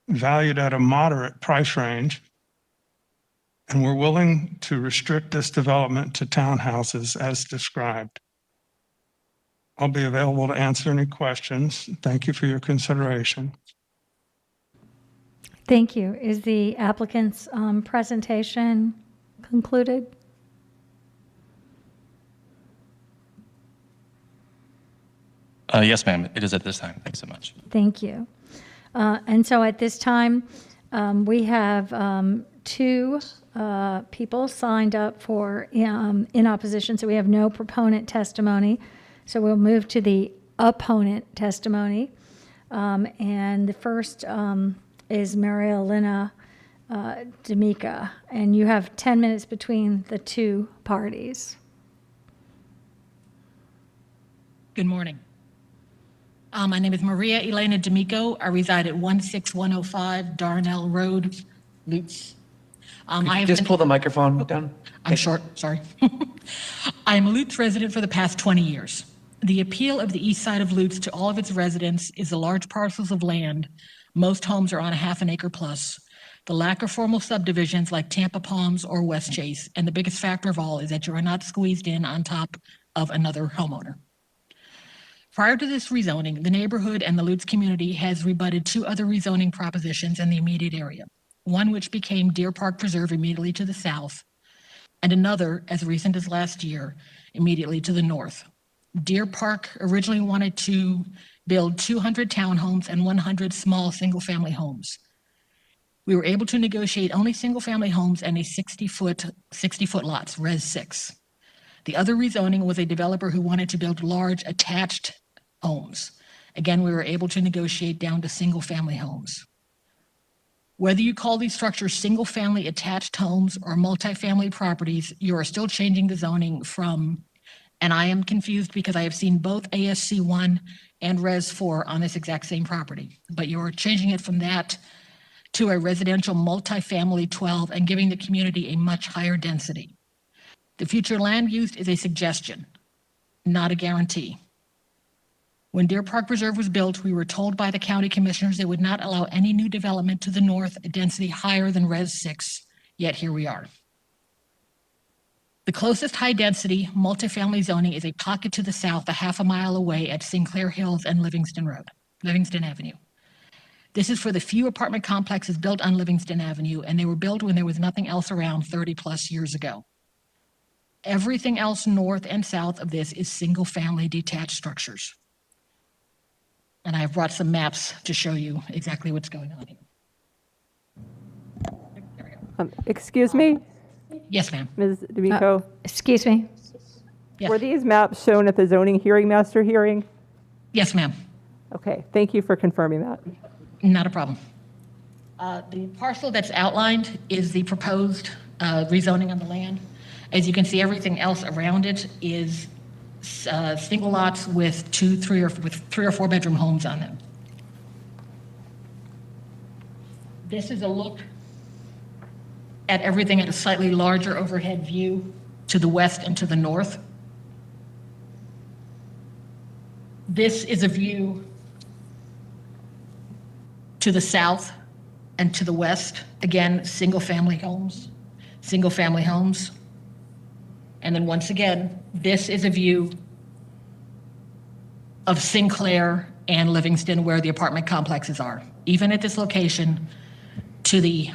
S13: valued at a moderate price range, and we're willing to restrict this development to townhouses as described. I'll be available to answer any questions. Thank you for your consideration.
S9: Thank you. Is the applicant's presentation concluded?
S18: Yes, ma'am, it is at this time. Thanks so much.
S9: Thank you. And so at this time, we have 2 people signed up for in opposition, so we have no proponent testimony. So we'll move to the opponent testimony. And the first is Maria Elena D'Amico, and you have 10 minutes between the 2 parties.
S17: Good morning. My name is Maria Elena D'Amico. I reside at 16105 Darnell Road, Lutz.
S14: Could you just pull the microphone down?
S17: I'm short, sorry. I'm a Lutz resident for the past 20 years. The appeal of the east side of Lutz to all of its residents is the large parcels of land. Most homes are on a half an acre plus. The lack of formal subdivisions like Tampa Palms or West Chase, and the biggest factor of all is that you are not squeezed in on top of another homeowner. Prior to this rezoning, the neighborhood and the Lutz community has rebutted 2 other rezoning propositions in the immediate area. One which became Deer Park Preserve immediately to the south, and another, as recent as last year, immediately to the north. Deer Park originally wanted to build 200 townhomes and 100 small single-family homes. We were able to negotiate only single-family homes and a 60-foot lots, Res 6. The other rezoning was a developer who wanted to build large attached homes. Again, we were able to negotiate down to single-family homes. Whether you call these structures single-family attached homes or multifamily properties, you are still changing the zoning from, and I am confused because I have seen both ASC 1 and Res 4 on this exact same property, but you're changing it from that to a residential multifamily 12 and giving the community a much higher density. The future land use is a suggestion, not a guarantee. When Deer Park Preserve was built, we were told by the county commissioners they would not allow any new development to the north at density higher than Res 6, yet here we are. The closest high-density multifamily zoning is a pocket to the south, a half a mile away at Sinclair Hills and Livingston Avenue. This is for the few apartment complexes built on Livingston Avenue, and they were built when there was nothing else around 30-plus years ago. Everything else north and south of this is single-family detached structures. And I have brought some maps to show you exactly what's going on here.
S23: Excuse me?
S17: Yes, ma'am.
S23: Ms. D'Amico?
S9: Excuse me?
S17: Yes.
S23: Were these maps shown at the zoning hearing master hearing?
S17: Yes, ma'am.
S23: Okay, thank you for confirming that.
S17: Not a problem. The parcel that's outlined is the proposed rezoning on the land. As you can see, everything else around it is single lots with 2, 3, or 4 bedroom homes on them. This is a look at everything at a slightly larger overhead view to the west and to the north. This is a view to the south and to the west. Again, single-family homes. And then once again, this is a view of Sinclair and Livingston where the apartment complexes are. Even at this location, to the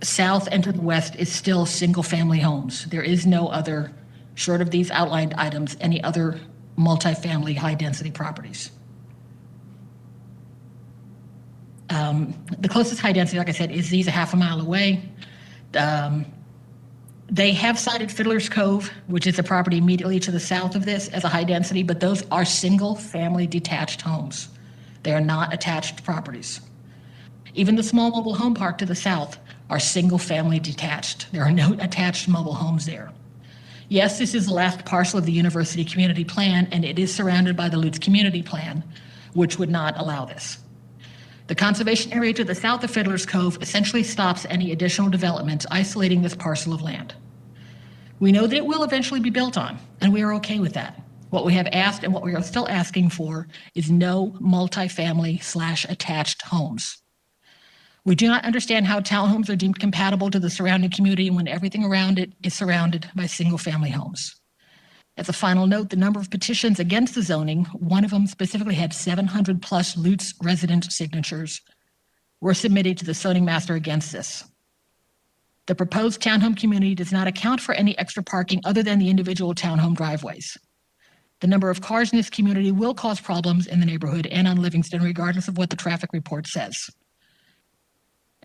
S17: south and to the west is still single-family homes. There is no other, short of these outlined items, any other multifamily high-density properties. The closest high density, like I said, is these a half a mile away. They have cited Fiddler's Cove, which is a property immediately to the south of this, as a high density, but those are single-family detached homes. They are not attached properties. Even the small mobile home park to the south are single-family detached. There are no attached mobile homes there. Yes, this is the last parcel of the university community plan, and it is surrounded by the Lutz community plan, which would not allow this. The conservation area to the south of Fiddler's Cove essentially stops any additional development, isolating this parcel of land. We know that it will eventually be built on, and we are okay with that. What we have asked and what we are still asking for is no multifamily/attached homes. We do not understand how townhomes are deemed compatible to the surrounding community when everything around it is surrounded by single-family homes. As a final note, the number of petitions against the zoning, one of them specifically had 700 plus Lutz resident signatures, were submitted to the zoning master against this. The proposed townhome community does not account for any extra parking other than the individual townhome driveways. The number of cars in this community will cause problems in the neighborhood and on Livingston, regardless of what the traffic report says.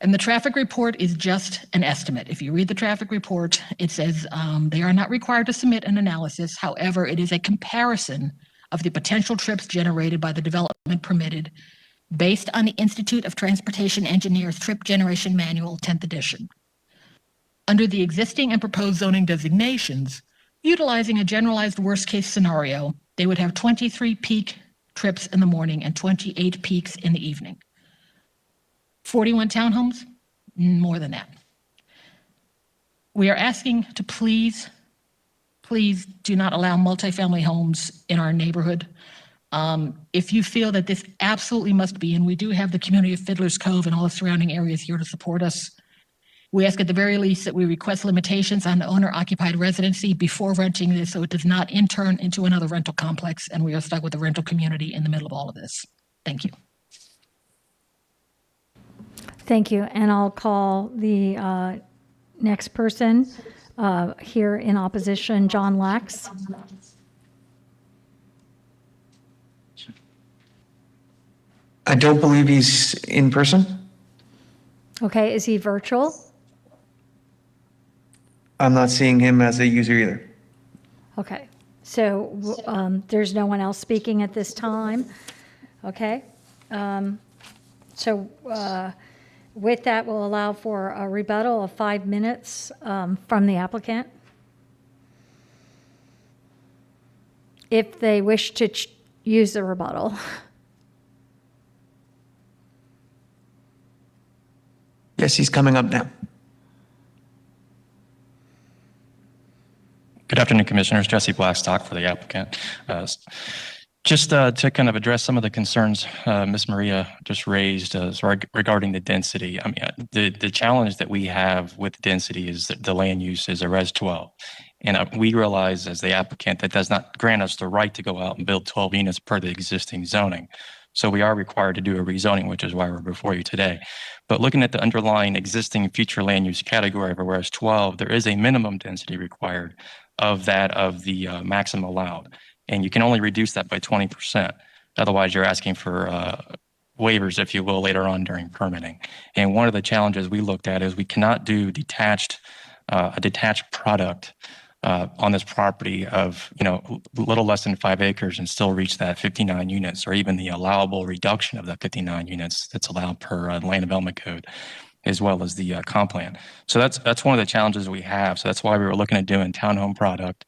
S17: And the traffic report is just an estimate. If you read the traffic report, it says they are not required to submit an analysis. However, it is a comparison of the potential trips generated by the development permitted based on the Institute of Transportation Engineers Trip Generation Manual, 10th edition. Under the existing and proposed zoning designations, utilizing a generalized worst-case scenario, they would have 23 peak trips in the morning and 28 peaks in the evening. 41 townhomes, more than that. We are asking to please do not allow multifamily homes in our neighborhood. If you feel that this absolutely must be, and we do have the community of Fiddler's Cove and all the surrounding areas here to support us, we ask at the very least that we request limitations on owner-occupied residency before renting this so it does not turn into another rental complex and we are stuck with a rental community in the middle of all of this. Thank you.
S9: Thank you. And I'll call the next person here in opposition, John Lax.
S14: I don't believe he's in person.
S9: Okay, is he virtual?
S14: I'm not seeing him as a user either.
S9: Okay, so there's no one else speaking at this time. Okay, so with that, we'll allow for a rebuttal of 5 minutes from the applicant. If they wish to use the rebuttal.
S14: Yes, he's coming up now.
S18: Good afternoon, Commissioners. Jesse Blackstock for the applicant. Just to kind of address some of the concerns Ms. Maria just raised regarding the density. I mean, the challenge that we have with density is that the land use is a Res 12. And we realize as the applicant that does not grant us the right to go out and build 12 units per the existing zoning. So we are required to do a rezoning, which is why we're before you today. But looking at the underlying existing future land use category of a Res 12, there is a minimum density required of that of the maximum allowed. And you can only reduce that by 20%. Otherwise, you're asking for waivers, if you will, later on during permitting. And one of the challenges we looked at is we cannot do a detached product on this property of, a little less than 5 acres and still reach that 59 units or even the allowable reduction of that 59 units that's allowed per land development code, as well as the comp plan. So that's one of the challenges we have. So that's why we were looking at doing townhome product,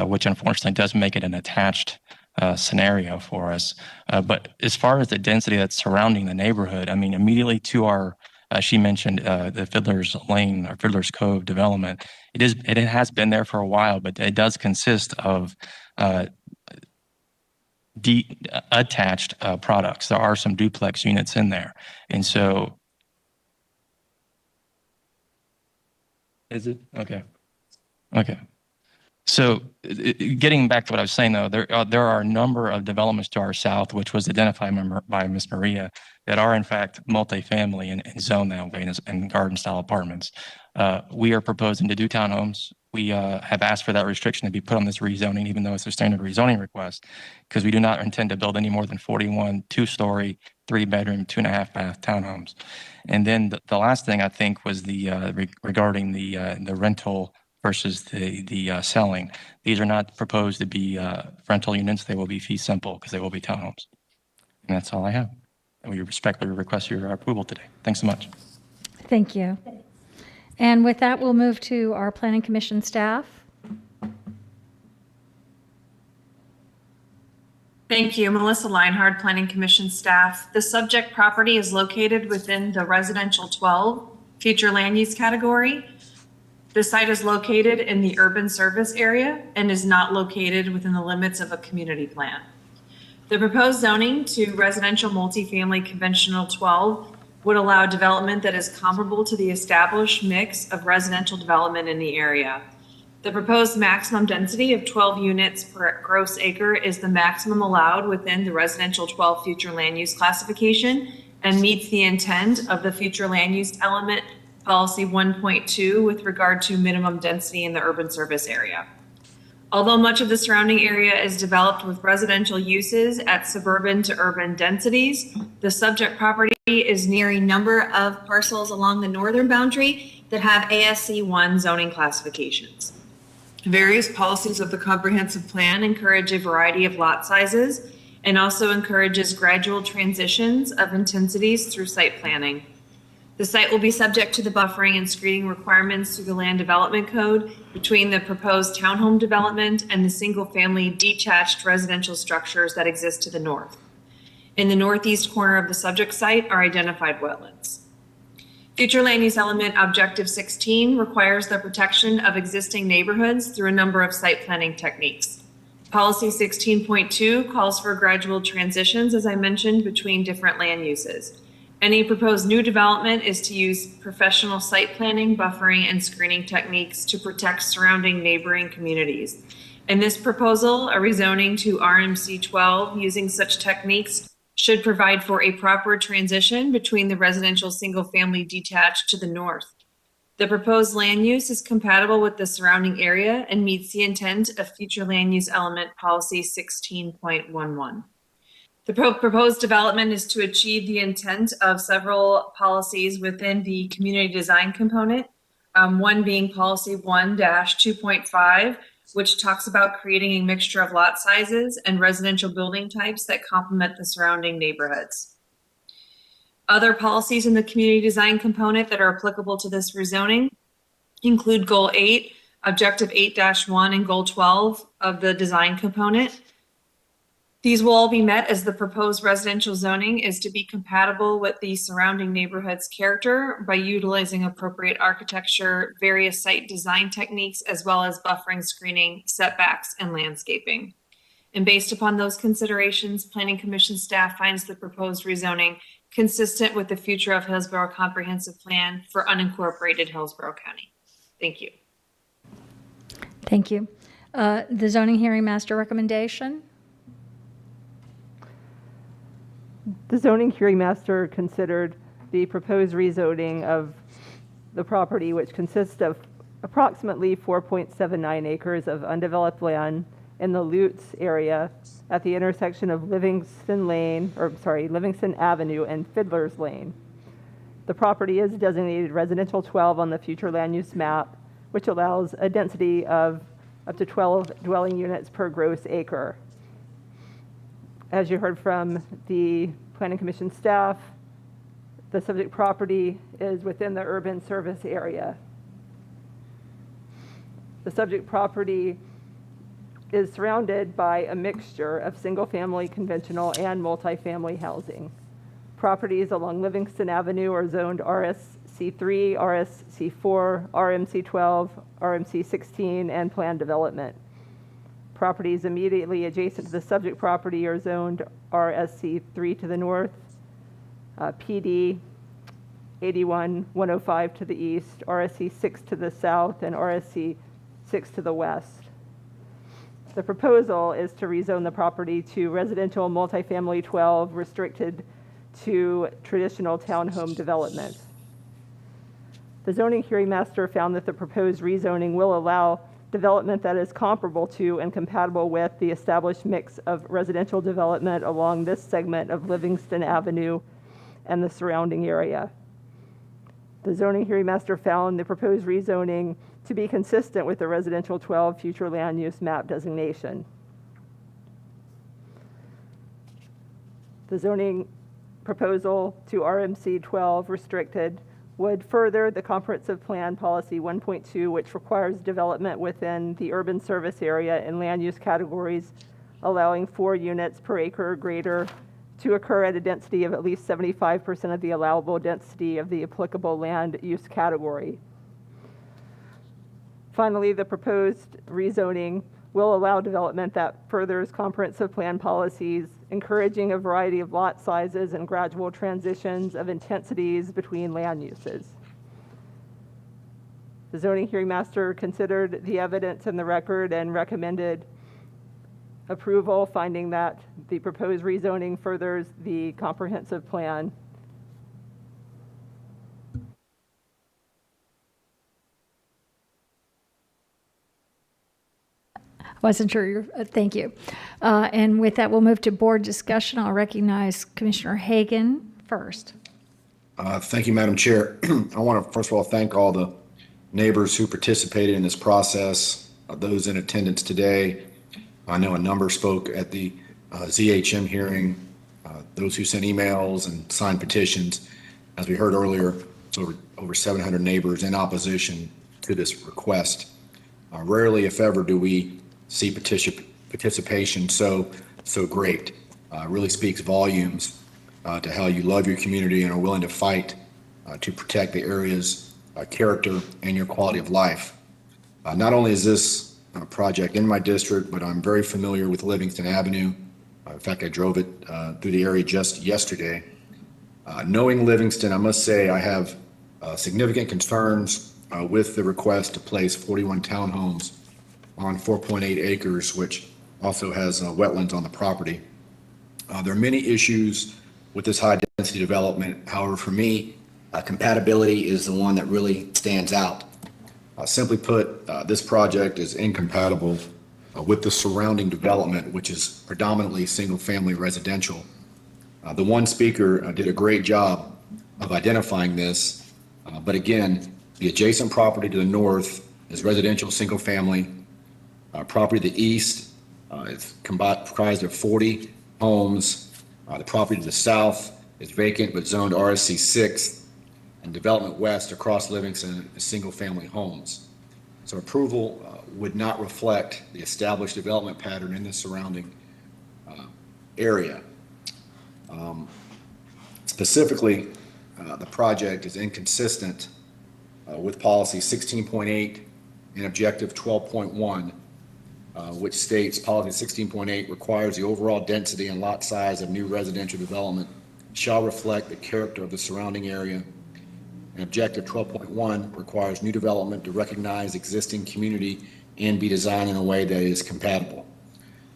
S18: which unfortunately does make it an attached scenario for us. But as far as the density that's surrounding the neighborhood, I mean, immediately to our, she mentioned the Fiddler's Lane or Fiddler's Cove development. It has been there for a while, but it does consist of attached products. There are some duplex units in there. And so, is it? Okay. So getting back to what I was saying, though, there are a number of developments to our south, which was identified by Ms. Maria, that are in fact multifamily and zoned that way and garden-style apartments. We are proposing to do townhomes. We have asked for that restriction to be put on this rezoning, even though it's a standard rezoning request, because we do not intend to build any more than 41 two-story, three-bedroom, 2.5-bath townhomes. And then the last thing I think was regarding the rental versus the selling. These are not proposed to be rental units. They will be fee simple because they will be townhomes. And that's all I have. And we respectfully request your approval today. Thanks so much.
S9: Thank you. And with that, we'll move to our Planning Commission staff.
S4: Thank you. Melissa Leinhard, Planning Commission staff. The subject property is located within the residential 12 future land use category. The site is located in the urban service area and is not located within the limits of a community plan. The proposed zoning to residential multifamily conventional 12 would allow development that is comparable to the established mix of residential development in the area. The proposed maximum density of 12 units per gross acre is the maximum allowed within the residential 12 future land use classification and meets the intent of the future land use element policy 1.2 with regard to minimum density in the urban service area. Although much of the surrounding area is developed with residential uses at suburban to urban densities, the subject property is near a number of parcels along the northern boundary that have ASC 1 zoning classifications. Various policies of the comprehensive plan encourage a variety of lot sizes and also encourages gradual transitions of intensities through site planning. The site will be subject to the buffering and screening requirements through the Land Development Code between the proposed townhome development and the single-family detached residential structures that exist to the north. In the northeast corner of the subject site are identified wetlands. Future land use element objective 16 requires the protection of existing neighborhoods through a number of site planning techniques. Policy 16.2 calls for gradual transitions, as I mentioned, between different land uses. Any proposed new development is to use professional site planning, buffering, and screening techniques to protect surrounding neighboring communities. In this proposal, a rezoning to RMC 12 using such techniques should provide for a proper transition between the residential single-family detached to the north. The proposed land use is compatible with the surrounding area and meets the intent of future land use element policy 16.11. The proposed development is to achieve the intent of several policies within the community design component, one being policy 1-2.5, which talks about creating a mixture of lot sizes and residential building types that complement the surrounding neighborhoods. Other policies in the community design component that are applicable to this rezoning include Goal 8, Objective 8-1, and Goal 12 of the design component. These will all be met as the proposed residential zoning is to be compatible with the surrounding neighborhood's character by utilizing appropriate architecture, various site design techniques, as well as buffering, screening, setbacks, and landscaping. And based upon those considerations, Planning Commission staff finds the proposed rezoning consistent with the future of Hillsborough Comprehensive Plan for unincorporated Hillsborough County. Thank you.
S9: Thank you. The zoning hearing master recommendation.
S23: The zoning hearing master considered the proposed rezoning of the property, which consists of approximately 4.79 acres of undeveloped land in the Lutz area at the intersection of Livingston Avenue and Fiddler's Lane. The property is designated residential 12 on the future land use map, which allows a density of up to 12 dwelling units per gross acre. As you heard from the Planning Commission staff, the subject property is within the urban service area. The subject property is surrounded by a mixture of single-family, conventional, and multifamily housing. Properties along Livingston Avenue are zoned RSC3, RSC4, RMC12, RMC16, and planned development. Properties immediately adjacent to the subject property are zoned RSC3 to the north, PD 81-105 to the east, RSC6 to the south, and RSC6 to the west. The proposal is to rezone the property to residential multifamily 12, restricted to traditional townhome development. The zoning hearing master found that the proposed rezoning will allow development that is comparable to and compatible with the established mix of residential development along this segment of Livingston Avenue and the surrounding area. The zoning hearing master found the proposed rezoning to be consistent with the residential 12 future land use map designation. The zoning proposal to RMC 12 restricted would further the comprehensive plan policy 1.2, which requires development within the urban service area in land use categories, allowing 4 units per acre or greater to occur at a density of at least 75% of the allowable density of the applicable land use category. Finally, the proposed rezoning will allow development that furthers comprehensive plan policies, encouraging a variety of lot sizes and gradual transitions of intensities between land uses. The zoning hearing master considered the evidence in the record and recommended approval, finding that the proposed rezoning furthers the comprehensive plan.
S9: Wasn't sure. Thank you. And with that, we'll move to board discussion. I'll recognize Commissioner Hagan first.
S3: Thank you, Madam Chair. I want to first of all thank all the neighbors who participated in this process, those in attendance today. I know a number spoke at the ZHM hearing, those who sent emails and signed petitions. As we heard earlier, it's over 700 neighbors in opposition to this request. Rarely, if ever, do we see participation so great. Really speaks volumes to how you love your community and are willing to fight to protect the area's character and your quality of life. Not only is this project in my district, but I'm very familiar with Livingston Avenue. In fact, I drove it through the area just yesterday. Knowing Livingston, I must say I have significant concerns with the request to place 41 townhomes on 4.8 acres, which also has wetlands on the property. There are many issues with this high density development. However, for me, compatibility is the one that really stands out. Simply put, this project is incompatible with the surrounding development, which is predominantly single-family residential. The one speaker did a great job of identifying this, but again, the adjacent property to the north is residential single-family. Property to the east is comprised of 40 homes. The property to the south is vacant but zoned RSC 6, and development west across Livingston is single-family homes. So approval would not reflect the established development pattern in the surrounding area. Specifically, the project is inconsistent with policy 16.8 and objective 12.1, which states policy 16.8 requires the overall density and lot size of new residential development shall reflect the character of the surrounding area. And objective 12.1 requires new development to recognize existing community and be designed in a way that is compatible.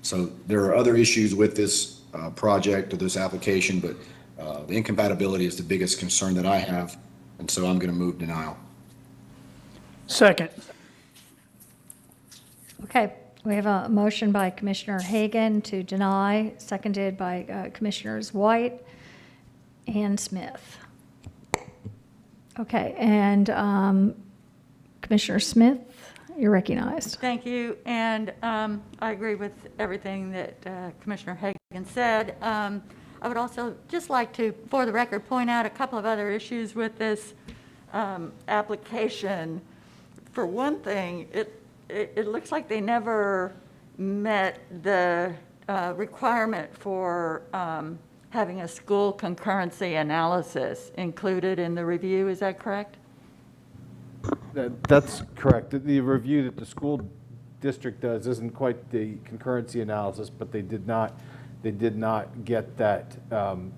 S3: So there are other issues with this project or this application, but the incompatibility is the biggest concern that I have, and so I'm going to move denial.
S10: Second.
S9: Okay, we have a motion by Commissioner Hagan to deny, seconded by Commissioners White and Smith. Okay, and Commissioner Smith, you're recognized.
S22: Thank you, and I agree with everything that Commissioner Hagan said. I would also just like to, for the record, point out a couple of other issues with this application. For one thing, it looks like they never met the requirement for having a school concurrency analysis included in the review. Is that correct?
S16: That's correct. The review that the school district does isn't quite the concurrency analysis, but they did not get that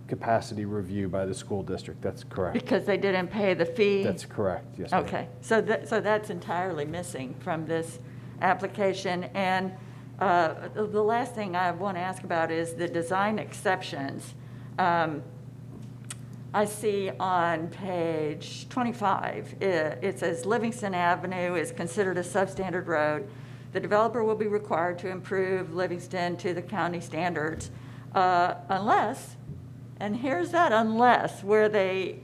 S16: capacity review by the school district. That's correct.
S22: Because they didn't pay the fee?
S16: That's correct, yes, ma'am.
S22: Okay, so that's entirely missing from this application. And The last thing I want to ask about is the design exceptions. I see on page 25, it says Livingston Avenue is considered a substandard road. The developer will be required to improve Livingston to the county standards unless, and here's that unless, where they,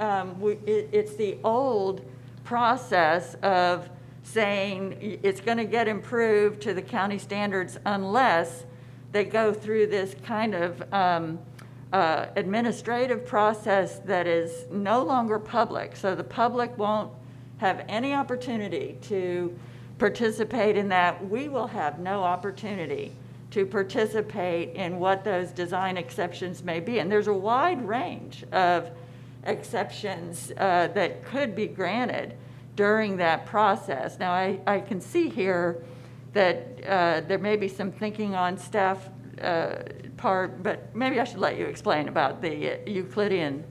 S22: it's the old process of saying it's going to get improved to the county standards unless they go through this kind of administrative process that is no longer public. So the public won't have any opportunity to participate in that. We will have no opportunity to participate in what those design exceptions may be. And there's a wide range of exceptions that could be granted during that process. Now, I can see here that there may be some thinking on staff part, but maybe I should let you explain about the Euclidean.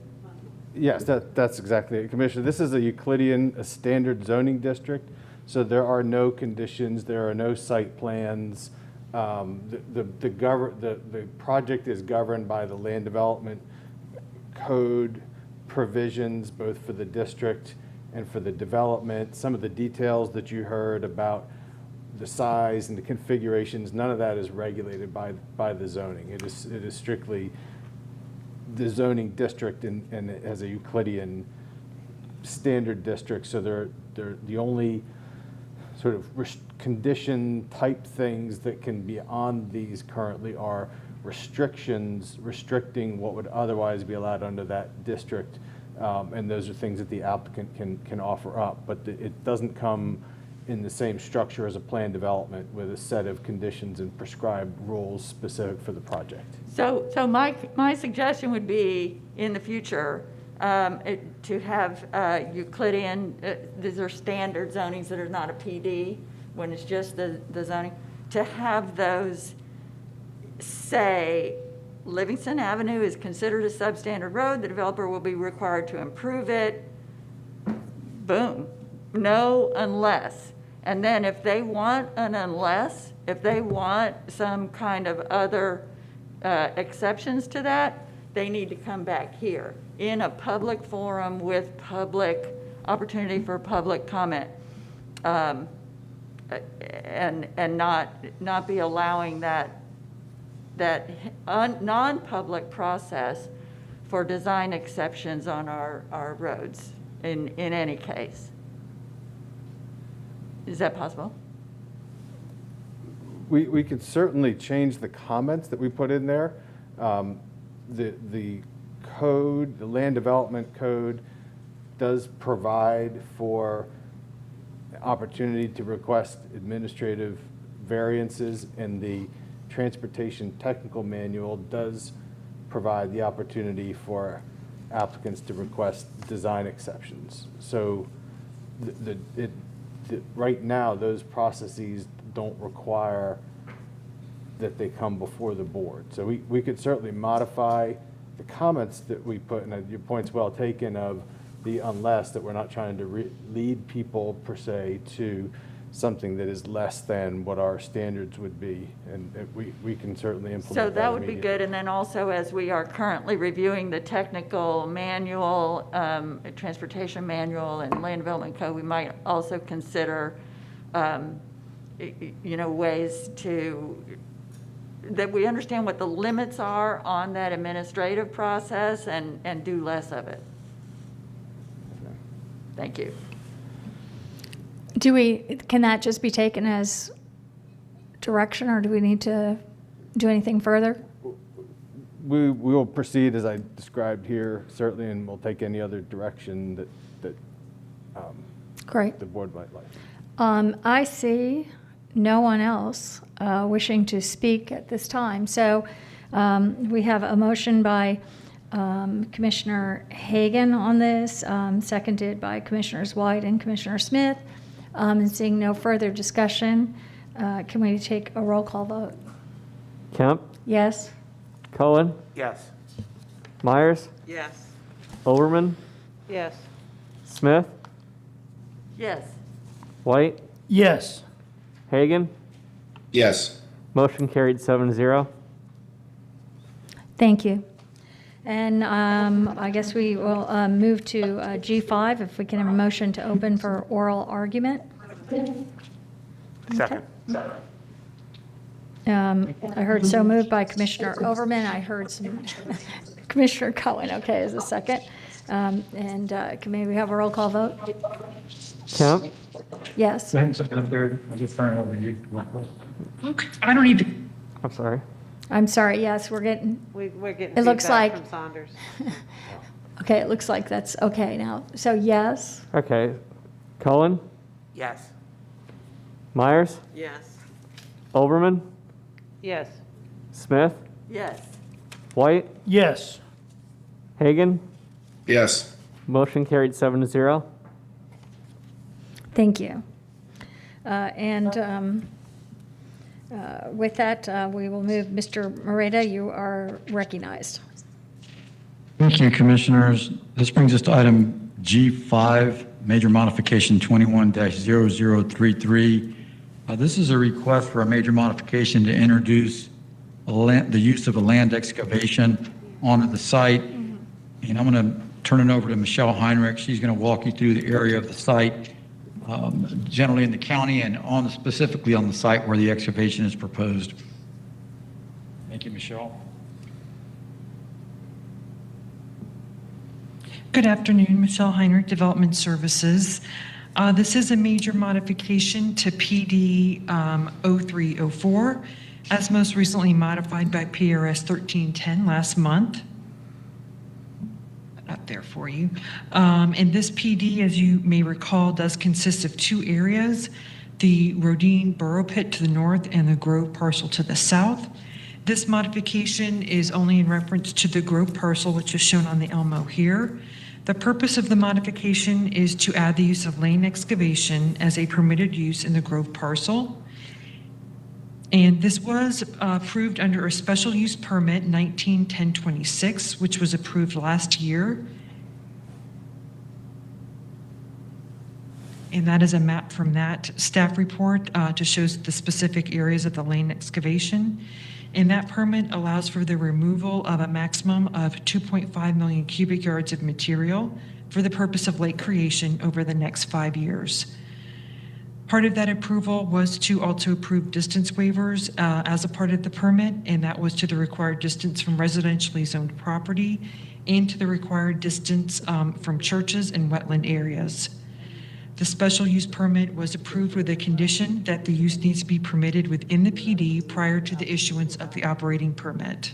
S16: Yes, that's exactly it, Commissioner. This is a Euclidean, a standard zoning district, so there are no conditions, there are no site plans. The project is governed by the land development code provisions, both for the district and for the development. Some of the details that you heard about the size and the configurations, none of that is regulated by the zoning. It is strictly the zoning district and it has a Euclidean standard district. So they're the only sort of condition type things that can be on these currently are restrictions restricting what would otherwise be allowed under that district. And those are things that the applicant can offer up, but it doesn't come in the same structure as a planned development with a set of conditions and prescribed rules specific for the project.
S22: So my suggestion would be in the future to have Euclidean, these are standard zonings that are not a PD when it's just the zoning, to have those say Livingston Avenue is considered a substandard road, the developer will be required to improve it, boom, no unless. And then if they want an unless, if they want some kind of other exceptions to that, they need to come back here in a public forum with public opportunity for public comment, and not be allowing that non-public process for design exceptions on our roads in any case. Is that possible?
S16: We could certainly change the comments that we put in there. The code, the land development code, does provide for opportunity to request administrative variances, and the transportation technical manual does provide the opportunity for applicants to request design exceptions. So right now, those processes don't require that they come before the board. So we could certainly modify the comments that we put, and your point's well taken, of the unless, that we're not trying to lead people per se to something that is less than what our standards would be, and we can certainly implement that.
S22: So that would be good. And then also, as we are currently reviewing the technical manual, transportation manual and land development code, we might also consider, ways that we understand what the limits are on that administrative process and do less of it. Thank you.
S9: Can that just be taken as direction, or do we need to do anything further?
S16: We will proceed as I described here, certainly, and we'll take any other direction that
S9: Great.
S16: the board might like.
S9: I see no one else wishing to speak at this time. So we have a motion by Commissioner Hagan on this, seconded by Commissioners White and Commissioner Smith. And seeing no further discussion, can we take a roll call vote?
S11: Kemp,
S9: Yes?
S11: Cohen,
S15: Yes.
S11: Myers,
S1: Yes.
S11: Overman,
S2: Yes.
S11: Smith,
S22: Yes.
S11: White,
S10: Yes.
S11: Hagan,
S6: Yes.
S11: Motion carried 7-0.
S9: Thank you. And I guess we will move to G5, if we can have a motion to open for oral argument.
S15: Second.
S9: I heard so moved by Commissioner Overman. I heard some Commissioner Cohen. Okay, is a second. And can we have a roll call vote?
S11: Kemp?
S9: Yes.
S17: Okay, I don't need to.
S11: I'm sorry.
S9: I'm sorry, yes, we're getting,
S2: We're getting
S9: it looks
S2: feedback
S9: like,
S2: from Saunders.
S9: okay, it looks like that's okay now. So yes,
S11: Okay. Cullen?
S15: Yes.
S11: Myers?
S1: Yes.
S11: Overman?
S2: Yes.
S11: Smith?
S22: Yes.
S11: White?
S10: Yes.
S11: Hagan?
S6: Yes.
S11: Motion carried 7-0.
S9: thank you. With that, we will move, Mr. Moreta, you are recognized.
S12: Thank you, Commissioners. This brings us to item G5, Major Modification 21-0033. This is a request for a major modification to introduce the use of a land excavation onto the site. And I'm going to turn it over to Michelle Heinrich. She's going to walk you through the area of the site, generally in the county and specifically on the site where the excavation is proposed. Thank you, Michelle.
S5: Good afternoon, Michelle Heinrich, Development Services. This is a major modification to PD 0304, as most recently modified by PRS 1310 last month. Up there for you. And this PD, as you may recall, does consist of two areas, the Rodine Borough Pit to the north and the Grove parcel to the south. This modification is only in reference to the Grove parcel, which is shown on the Elmo here. The purpose of the modification is to add the use of lane excavation as a permitted use in the Grove parcel. And this was approved under a special use permit 19-1026, which was approved last year. And that is a map from that staff report to show the specific areas of the lane excavation. And that permit allows for the removal of a maximum of 2.5 million cubic yards of material for the purpose of lake creation over the next 5 years. Part of that approval was to also approve distance waivers as a part of the permit, and that was to the required distance from residentially zoned property and to the required distance from churches and wetland areas. The special use permit was approved with a condition that the use needs to be permitted within the PD prior to the issuance of the operating permit.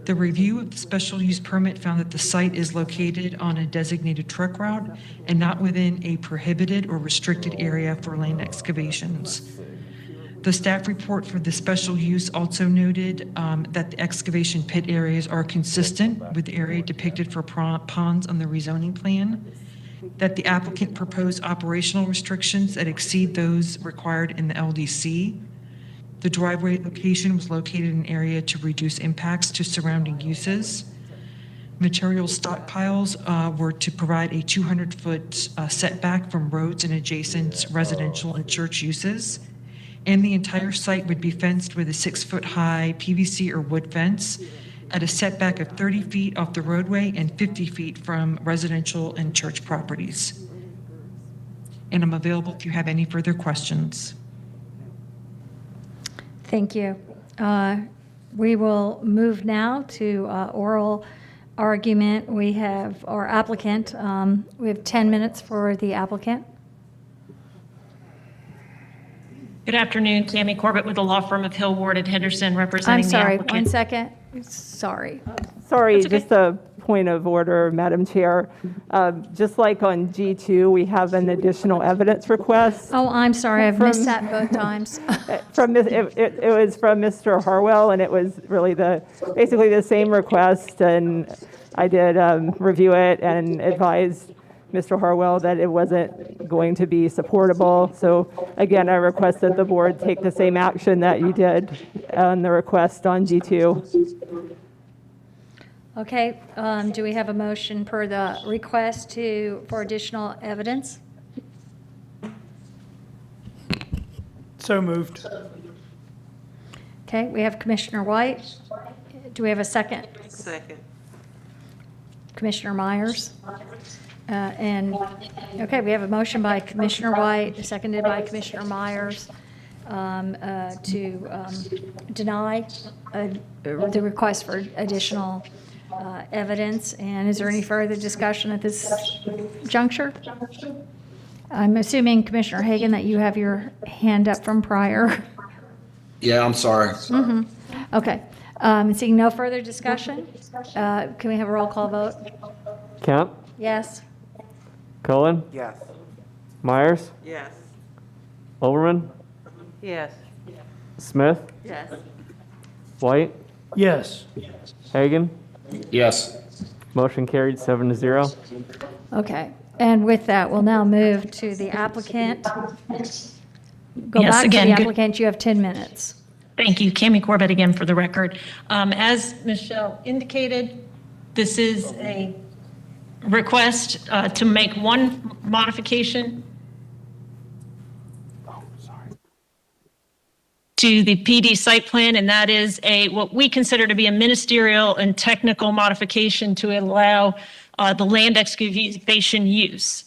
S5: The review of the special use permit found that the site is located on a designated truck route and not within a prohibited or restricted area for lane excavations. The staff report for the special use also noted that the excavation pit areas are consistent with the area depicted for ponds on the rezoning plan, that the applicant proposed operational restrictions that exceed those required in the LDC. The driveway location was located in an area to reduce impacts to surrounding uses. Material stockpiles were to provide a 200-foot setback from roads and adjacent residential and church uses. And the entire site would be fenced with a 6-foot-high PVC or wood fence at a setback of 30 feet off the roadway and 50 feet from residential and church properties. And I'm available if you have any further questions.
S9: Thank you. We will move now to oral argument. We have our applicant. We have 10 minutes for the applicant.
S8: Good afternoon, Tammy Corbett with the law firm of Hill, Ward, and Henderson, representing
S9: I'm sorry,
S8: the applicant.
S9: 1 second. Sorry.
S23: Sorry, just a point of order, Madam Chair. Just like on G2, we have an additional evidence request.
S9: Oh, I'm sorry, I've missed that both times.
S23: It was from Mr. Harwell, and it was really basically the same request, and I did review it and advised Mr. Harwell that it wasn't going to be supportable. So again, I request that the board take the same action that you did on the request on G2.
S9: Okay, do we have a motion per the request for additional evidence?
S10: So moved.
S9: Okay, we have Commissioner White. Do we have a second?
S1: Second.
S9: Commissioner Myers? Okay, we have a motion by Commissioner White, seconded by Commissioner Myers, to deny the request for additional evidence. And is there any further discussion at this juncture? I'm assuming, Commissioner Hagan, that you have your hand up from prior.
S3: Yeah, I'm sorry.
S9: Okay. Seeing no further discussion, can we have a roll call vote?
S11: Kemp,
S9: Yes?
S11: Cullen,
S15: Yes.
S11: Myers,
S1: Yes.
S11: Overman,
S2: Yes.
S11: Smith,
S22: Yes.
S11: White,
S10: Yes.
S11: Hagan.
S3: Yes.
S11: Motion carried 7-0.
S9: Okay. And with that, we'll now move to the applicant. Go
S8: Yes,
S9: back to
S8: again,
S9: the
S8: good-
S9: applicant. You have 10 minutes.
S8: Thank you. Cami Corbett again for the record. As Michelle indicated, this is a request to make one modification to the PD site plan, and that is what we consider to be a ministerial and technical modification to allow the land excavation use.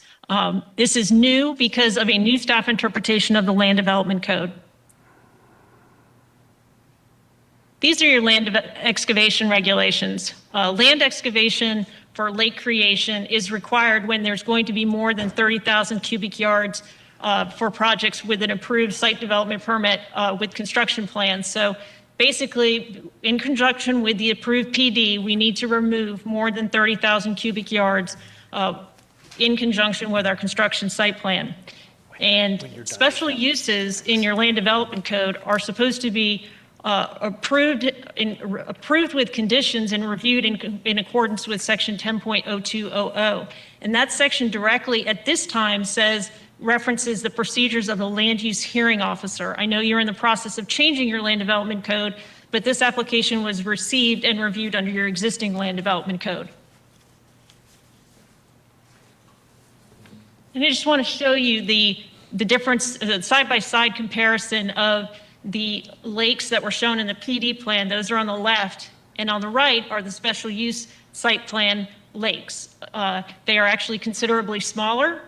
S8: This is new because of a new staff interpretation of the Land Development Code. These are your land excavation regulations. Land excavation for lake creation is required when there's going to be more than 30,000 cubic yards for projects with an approved site development permit with construction plans. So basically, in conjunction with the approved PD, we need to remove more than 30,000 cubic yards in conjunction with our construction site plan. And special uses in your land development code are supposed to be approved with conditions and reviewed in accordance with section 10.0200. And that section directly at this time references the procedures of the land use hearing officer. I know you're in the process of changing your land development code, but this application was received and reviewed under your existing land development code. And I just want to show you the difference, the side-by-side comparison of the lakes that were shown in the PD plan. Those are on the left, and on the right are the special use site plan lakes. They are actually considerably smaller,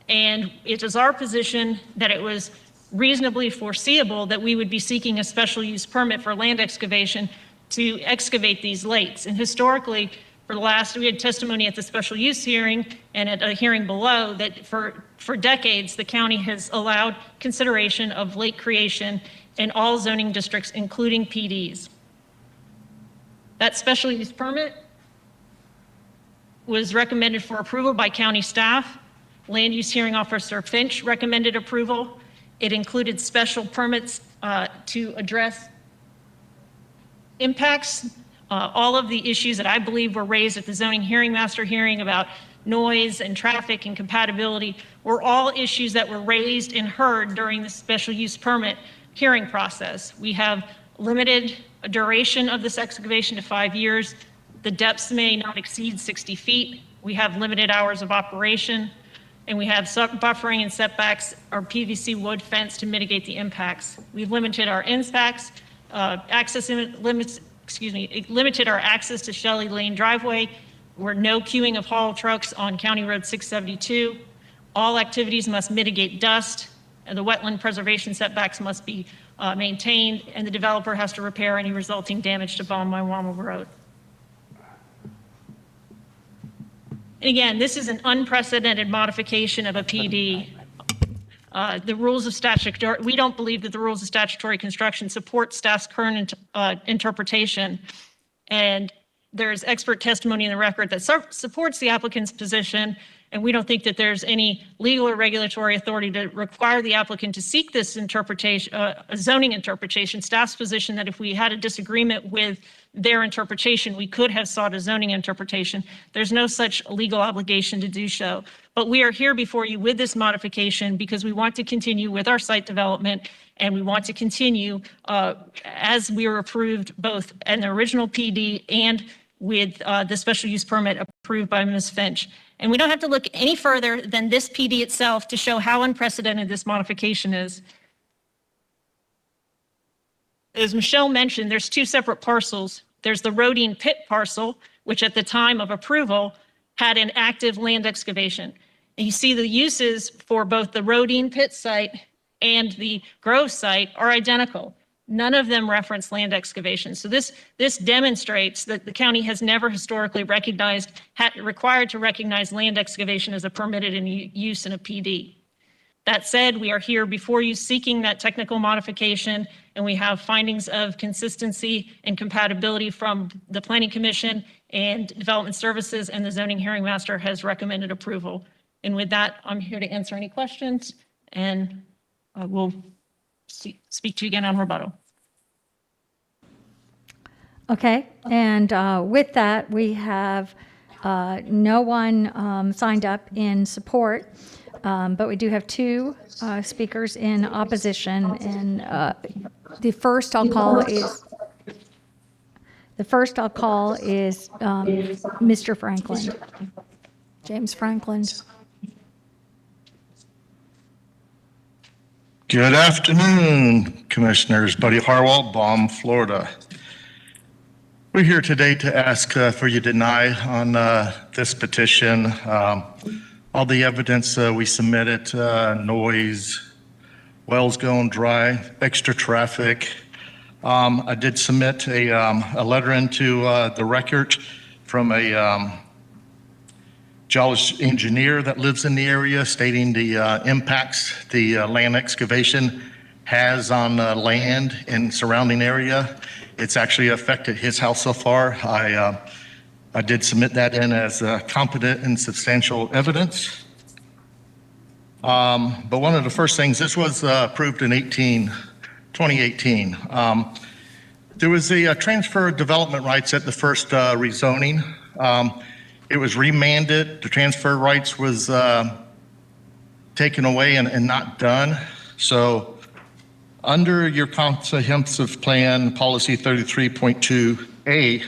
S8: and it is our position that it was reasonably foreseeable that we would be seeking a special use permit for land excavation to excavate these lakes. And historically, we had testimony at the special use hearing and at a hearing below that for decades, the county has allowed consideration of lake creation in all zoning districts, including PDs. That special use permit was recommended for approval by county staff. Land use hearing officer Finch recommended approval. It included special permits to address impacts. All of the issues that I believe were raised at the zoning hearing master hearing about noise and traffic and compatibility were all issues that were raised and heard during the special use permit hearing process. We have limited duration of this excavation to 5 years. The depths may not exceed 60 feet. We have limited hours of operation, and we have buffering and setbacks or PVC wood fence to mitigate the impacts. We've limited our impacts, limited our access to Shelley Lane driveway. We're no queuing of haul trucks on County Road 672. All activities must mitigate dust, and the wetland preservation setbacks must be maintained, and the developer has to repair any resulting damage to Bon-My-Wama Road. And again, this is an unprecedented modification of a PD. The rules of statutory, we don't believe that the rules of statutory construction support staff's current interpretation. And there's expert testimony in the record that supports the applicant's position. And we don't think that there's any legal or regulatory authority to require the applicant to seek this interpretation, a zoning interpretation. Staff's position that if we had a disagreement with their interpretation, we could have sought a zoning interpretation. There's no such legal obligation to do so. But we are here before you with this modification because we want to continue with our site development, and we want to continue as we were approved both in the original PD and with the special use permit approved by Ms. Finch. And we don't have to look any further than this PD itself to show how unprecedented this modification is. as Michelle mentioned, there's two separate parcels. There's the Rodine Pit parcel, which at the time of approval had an active land excavation. And you see the uses for both the Rodine Pit site and the Grove site are identical. None of them reference land excavation. So this demonstrates that the county has never historically required to recognize land excavation as a permitted use in a PD. That said, we are here before you seeking that technical modification, and we have findings of consistency and compatibility from the Planning Commission and Development Services, and the Zoning Hearing Master has recommended approval. And with that, I'm here to answer any questions, and we'll speak to you again on rebuttal.
S9: Okay, and with that, we have no one signed up in support, but we do have two speakers in opposition, and the first I'll call is Mr. Franklin, James Franklin.
S7: Good afternoon, Commissioners. Buddy Harwell, Baum, Florida. We're here today to ask for you deny on this petition. All the evidence we submitted, noise, wells going dry, extra traffic. I did submit a letter into the record from a geologist engineer that lives in the area stating the impacts the land excavation has on land and surrounding area. It's actually affected his house so far. I did submit that in as competent and substantial evidence. But one of the first things, this was approved in 2018. There was a transfer of development rights at the first rezoning. It was remanded. The transfer rights was taken away and not done. So under your comprehensive plan, policy 33.2A,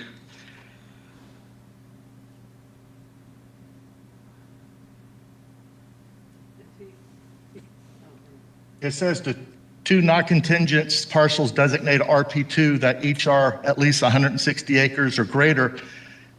S7: it says the two non-contingent parcels designated RP2 that each are at least 160 acres or greater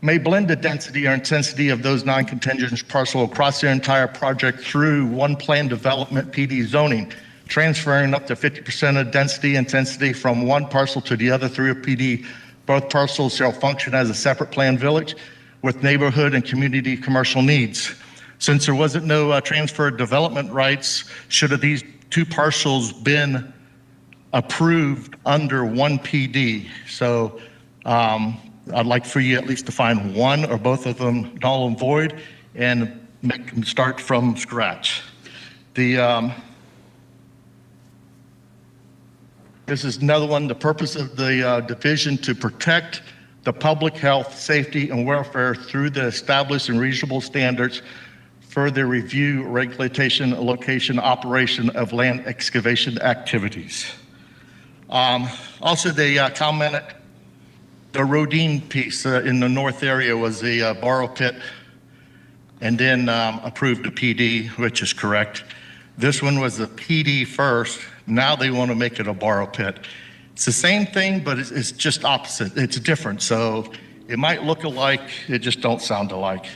S7: may blend the density or intensity of those non-contingent parcel across their entire project through one planned development PD zoning, transferring up to 50% of density intensity from one parcel to the other through a PD. Both parcels shall function as a separate planned village with neighborhood and community commercial needs. Since there wasn't no transfer of development rights, should these two parcels been approved under one PD? So I'd like for you at least to find one or both of them null and void and make them start from scratch. This is another one, the purpose of the division to protect the public health, safety, and welfare through the established and reasonable standards for the review, regulation, location, operation of land excavation activities. Also, they commented the Rodine piece in the north area was a borrow pit and then approved a PD, which is correct. This one was a PD first. Now they want to make it a borrow pit. It's the same thing, but it's just opposite. It's different. So it might look alike, it just don't sound alike.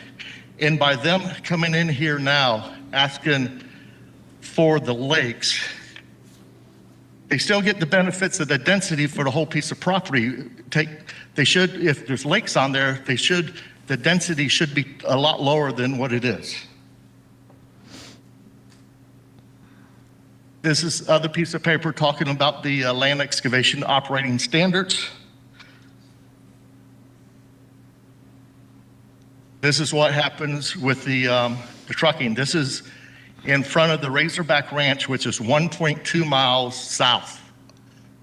S7: And by them coming in here now, asking for the lakes, they still get the benefits of the density for the whole piece of property. They should, if there's lakes on there, the density should be a lot lower than what it is. This is other piece of paper talking about the land excavation operating standards. This is what happens with the trucking. This is in front of the Razorback Ranch, which is 1.2 miles south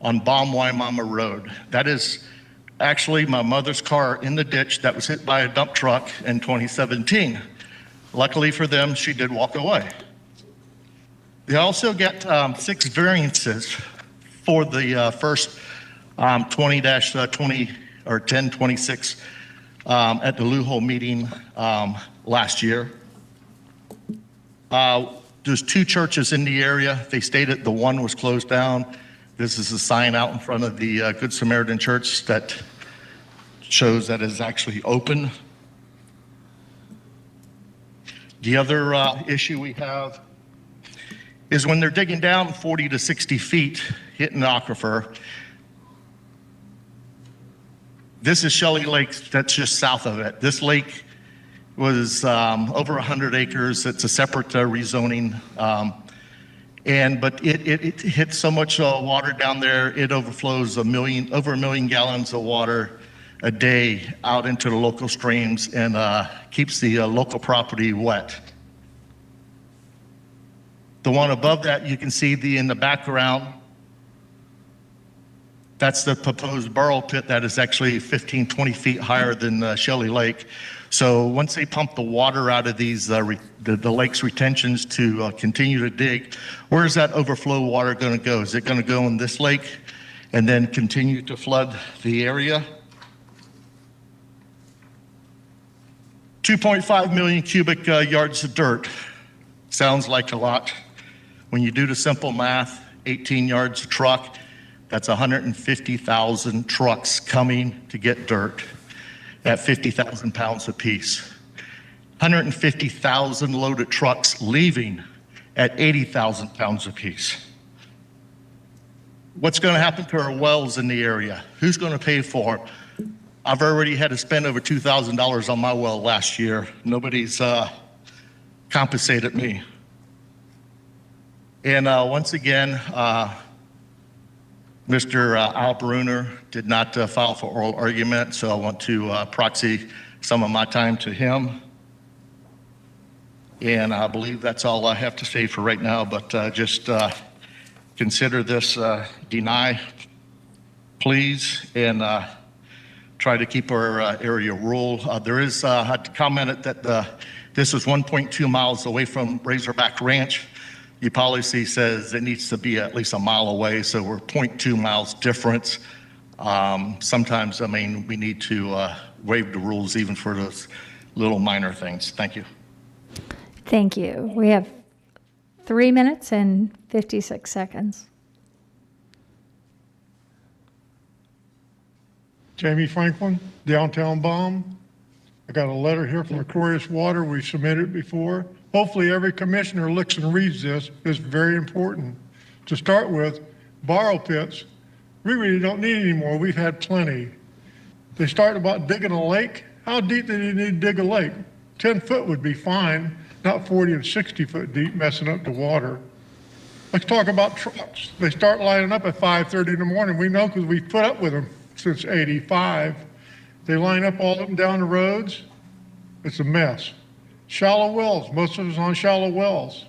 S7: on Baum Waimama Road. That is actually my mother's car in the ditch that was hit by a dump truck in 2017. Luckily for them, she did walk away. They also get 6 variances for the first 20-20 or 1026 at the Luho meeting last year. There's 2 churches in the area. They stated the one was closed down. This is a sign out in front of the Good Samaritan Church that shows that it's actually open. The other issue we have is when they're digging down 40 to 60 feet, hitting the aquifer. This is Shelley Lake, that's just south of it. This lake was over 100 acres. It's a separate rezoning. But it hits so much water down there, it overflows over a million gallons of water a day out into the local streams and keeps the local property wet. The one above that, you can see in the background, that's the proposed burrow pit that is actually 15, 20 feet higher than Shelley Lake. So once they pump the water out of these, the lake's retentions to continue to dig, where is that overflow water going to go? Is it going to go in this lake and then continue to flood the area? 2.5 million cubic yards of dirt. Sounds like a lot. When you do the simple math, 18 yards of truck, that's 150,000 trucks coming to get dirt at 50,000 pounds apiece. 150,000 loaded trucks leaving at 80,000 pounds apiece. What's going to happen to our wells in the area? Who's going to pay for it? I've already had to spend over $2,000 on my well last year. Nobody's compensated me. And once again, Mr. Al Bruner did not file for oral argument, so I want to proxy some of my time to him. And I believe that's all I have to say for right now, but just consider this deny, please, and try to keep our area rural. There is, I commented that this is 1.2 miles away from Razorback Ranch. Your policy says it needs to be at least a mile away, so we're 0.2 miles difference. Sometimes, I mean, we need to waive the rules even for those little minor things. Thank you.
S9: Thank you. We have 3 minutes and 56 seconds.
S19: Jamie Franklin, Downtown Bomb. I got a letter here from Aquarius Water. We submitted it before. Hopefully every commissioner looks and reads this. It's very important. To start with, borrow pits, we really don't need any more. We've had plenty. They start about digging a lake. How deep do you need to dig a lake? 10 foot would be fine, not 40 and 60 foot deep, messing up the water. Let's talk about trucks. They start lining up at 5:30 in the morning. We know because we've put up with them since '85. They line up all up and down the roads. It's a mess. Shallow wells, most of us on shallow wells.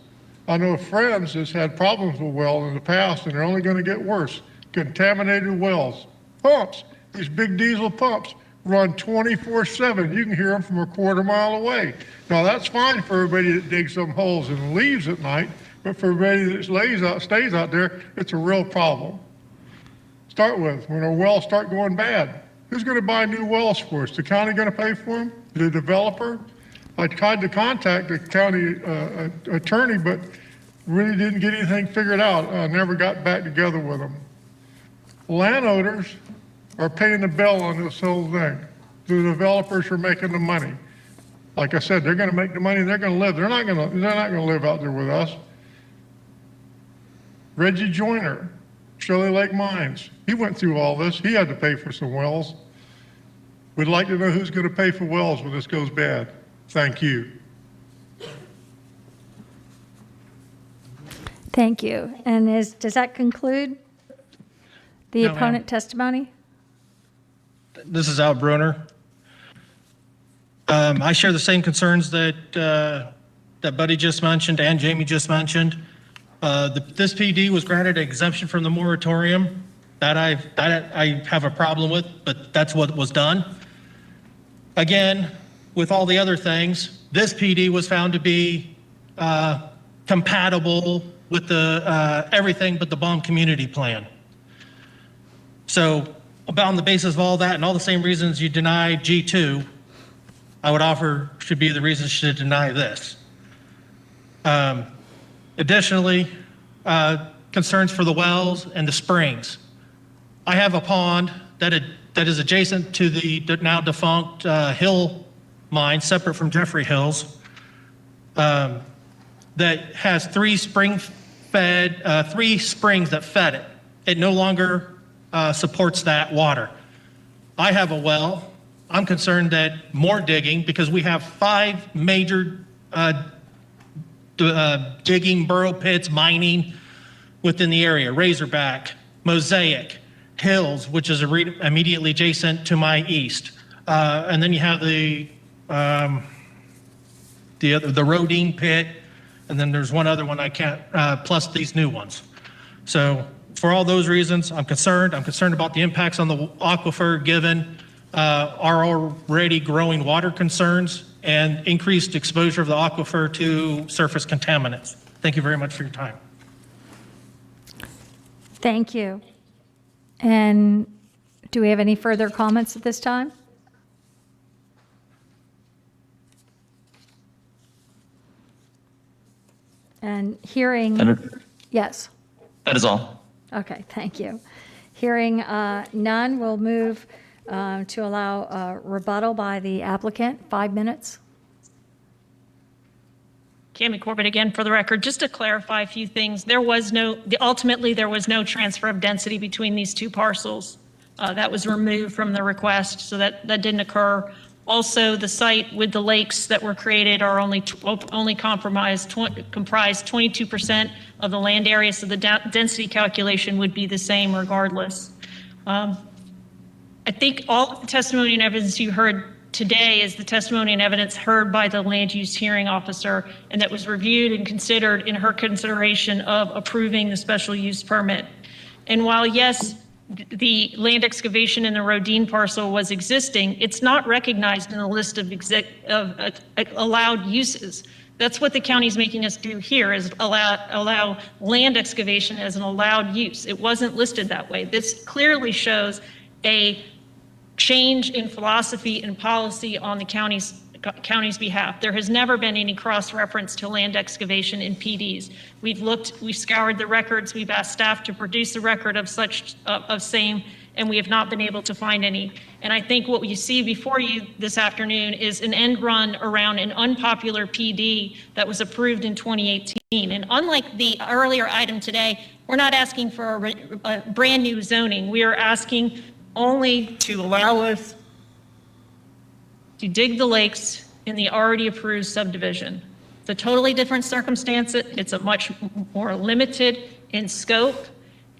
S19: I know friends that's had problems with wells in the past and they're only going to get worse. Contaminated wells. Pumps, these big diesel pumps run 24/7. You can hear them from a quarter mile away. Now that's fine for everybody that digs some holes and leaves at night, but for everybody that stays out there, it's a real problem. Start with, when our wells start going bad, who's going to buy new wells for us? The county going to pay for them? The developer? I tried to contact the county attorney, but really didn't get anything figured out. I never got back together with them. Landowners are paying the bill on this whole thing. The developers are making the money. Like I said, they're going to make the money. They're going to live. They're not going to live out there with us. Reggie Joyner, Shelley Lake Mines. He went through all this. He had to pay for some wells. We'd like to know who's going to pay for wells when this goes bad. Thank you.
S9: Thank you. And does that conclude the
S20: No,
S9: opponent testimony?
S20: This is Al Bruner. I share the same concerns that that Buddy just mentioned and Jamie just mentioned. This PD was granted an exemption from the moratorium. That I have a problem with, but that's what was done. Again, with all the other things, this PD was found to be compatible with the everything but the bomb community plan. So, on the basis of all that and all the same reasons you deny G2, I would offer should be the reasons to deny this. Additionally, concerns for the wells and the springs. I have a pond that is adjacent to the now defunct Hill mine, separate from Jeffrey Hills, that has three springs that fed it. It no longer supports that water. I have a well. I'm concerned that more digging, because we have 5 major digging, burrow pits, mining within the area: Razorback, Mosaic, Hills, which is immediately adjacent to my east. And then you have the Rodine pit, and then there's one other one I can't, plus these new ones. So for all those reasons, I'm concerned. I'm concerned about the impacts on the aquifer given our already growing water concerns and increased exposure of the aquifer to surface contaminants. Thank you very much for your time.
S9: Thank you. And do we have any further comments at this time? And hearing, yes.
S18: That is all.
S9: Okay, thank you. Hearing none, we'll move to allow rebuttal by the applicant, 5 minutes.
S8: Cami Corbett again for the record. Just to clarify a few things, ultimately there was no transfer of density between these two parcels. That was removed from the request, so that didn't occur. Also, the site with the lakes that were created are only comprise 22% of the land area, so the density calculation would be the same regardless. I think all of the testimony and evidence you heard today is the testimony and evidence heard by the land use hearing officer, and that was reviewed and considered in her consideration of approving the special use permit. And while yes, the land excavation in the Rodine parcel was existing, it's not recognized in the list of allowed uses. That's what the county's making us do here, is allow land excavation as an allowed use. It wasn't listed that way. This clearly shows a change in philosophy and policy on the county's behalf. There has never been any cross-reference to land excavation in PDs. We've scoured the records, we've asked staff to produce a record of same, and we have not been able to find any. And I think what you see before you this afternoon is an end run around an unpopular PD that was approved in 2018. And unlike the earlier item today, we're not asking for a brand new zoning. We are asking only to allow us to dig the lakes in the already approved subdivision. It's a totally different circumstance. It's a much more limited in scope.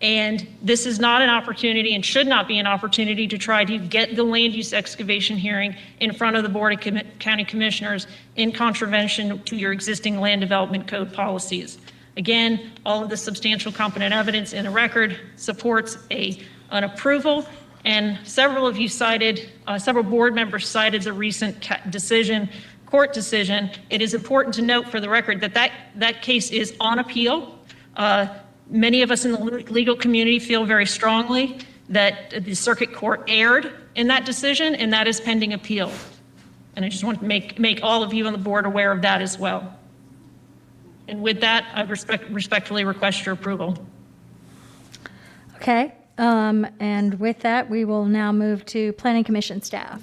S8: And this is not an opportunity and should not be an opportunity to try to get the land use excavation hearing in front of the Board of County Commissioners in contravention to your existing land development code policies. Again, all of the substantial competent evidence in the record supports an approval. And several of you cited, several board members cited the recent court decision. It is important to note for the record that case is on appeal. Many of us in the legal community feel very strongly that the circuit court erred in that decision, and that is pending appeal. And I just want to make all of you on the board aware of that as well. And with that, I respectfully request your approval.
S9: Okay. And with that, we will now move to Planning Commission staff.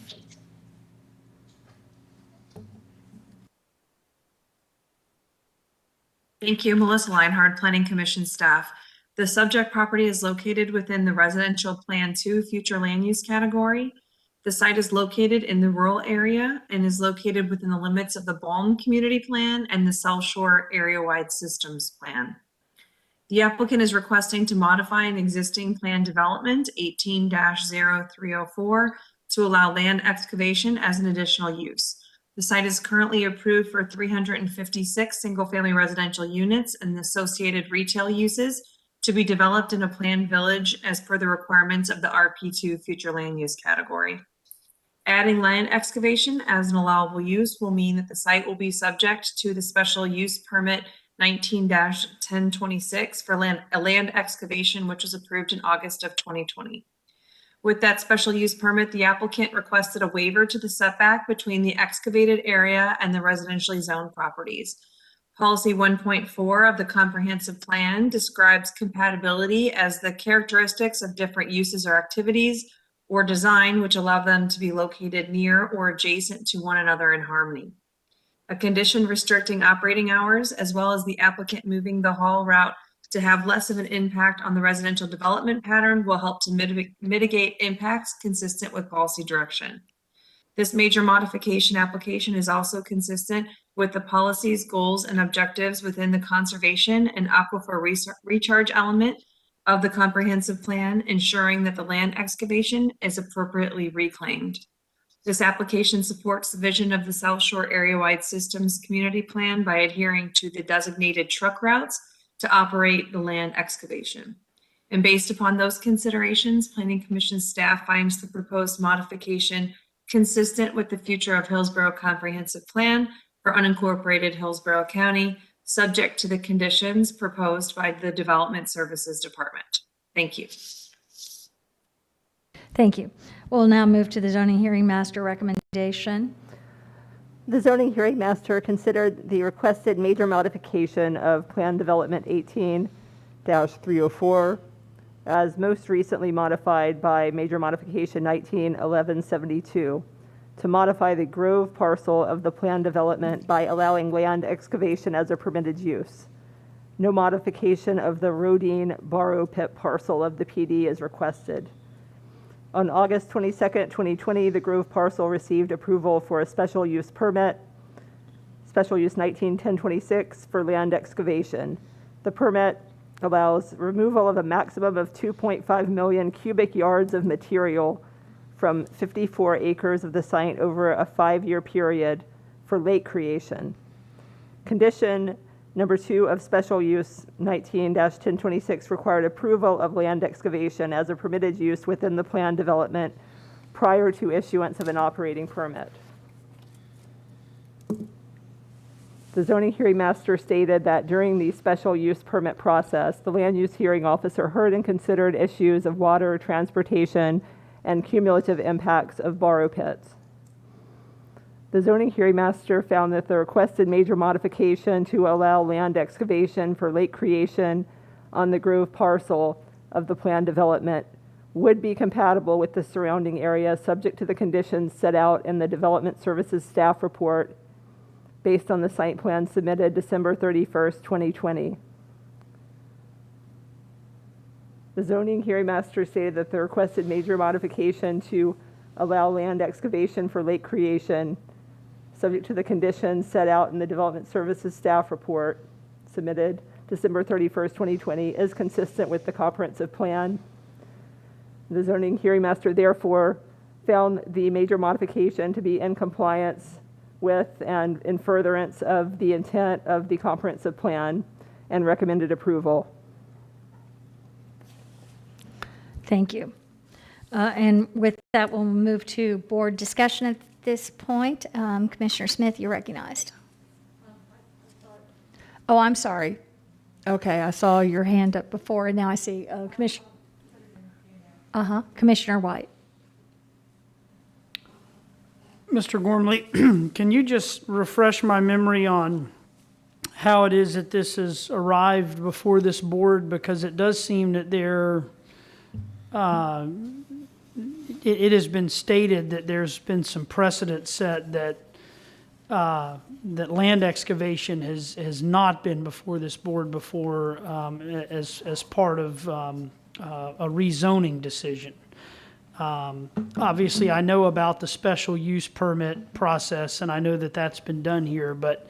S4: Thank you, Melissa Leinhard, Planning Commission staff. The subject property is located within the Residential Plan 2 Future Land Use category. The site is located in the rural area and is located within the limits of the Balm Community Plan and the South Shore Area-Wide Systems Plan. The applicant is requesting to modify an existing plan development 18-0304 to allow land excavation as an additional use. The site is currently approved for 356 single-family residential units and associated retail uses to be developed in a planned village as per the requirements of the RP2 future land use category. Adding land excavation as an allowable use will mean that the site will be subject to the special use permit 19-1026 for a land excavation, which was approved in August of 2020. With that special use permit, the applicant requested a waiver to the setback between the excavated area and the residentially zoned properties. Policy 1.4 of the comprehensive plan describes compatibility as the characteristics of different uses or activities or design which allow them to be located near or adjacent to one another in harmony. A condition restricting operating hours, as well as the applicant moving the haul route to have less of an impact on the residential development pattern, will help to mitigate impacts consistent with policy direction. This major modification application is also consistent with the policies, goals, and objectives within the conservation and aquifer recharge element of the comprehensive plan, ensuring that the land excavation is appropriately reclaimed. This application supports the vision of the South Shore Area-Wide Systems Community Plan by adhering to the designated truck routes to operate the land excavation. And based upon those considerations, Planning Commission staff finds the proposed modification consistent with the future of Hillsborough Comprehensive Plan for unincorporated Hillsborough County, subject to the conditions proposed by the Development Services Department. Thank you.
S9: Thank you. We'll now move to the zoning hearing master recommendation.
S23: The zoning hearing master considered the requested major modification of Plan Development 18-304 as most recently modified by Major Modification 19-1172 to modify the Grove parcel of the plan development by allowing land excavation as a permitted use. No modification of the Rodine Borrow Pit parcel of the PD is requested. On August 22nd, 2020, the Grove parcel received approval for a special use permit, special use 19-1026 for land excavation. The permit allows removal of a maximum of 2.5 million cubic yards of material from 54 acres of the site over a 5-year period for lake creation. Condition number 2 of special use 19-1026 required approval of land excavation as a permitted use within the plan development prior to issuance of an operating permit. The zoning hearing master stated that during the special use permit process, the land use hearing officer heard and considered issues of water, transportation, and cumulative impacts of borrow pits. The zoning hearing master found that the requested major modification to allow land excavation for lake creation on the Grove parcel of the plan development would be compatible with the surrounding area, subject to the conditions set out in the Development Services staff report based on the site plan submitted December 31st, 2020. The zoning hearing master stated that the requested major modification to allow land excavation for lake creation, subject to the conditions set out in the Development Services staff report submitted December 31st, 2020, is consistent with the comprehensive plan. The zoning hearing master therefore found the major modification to be in compliance with and in furtherance of the intent of the comprehensive plan and recommended approval.
S9: Thank you. And with that, we'll move to board discussion at this point. Commissioner Smith, you're recognized. Oh, I'm sorry. Okay, I saw your hand up before, and now I see Commissioner White.
S10: Mr. Gormley, can you just refresh my memory on how it is that this has arrived before this board? Because it does seem that it has been stated that there's been some precedent set that that land excavation has not been before this board before as part of a rezoning decision. Obviously, I know about the special use permit process, and I know that that's been done here, but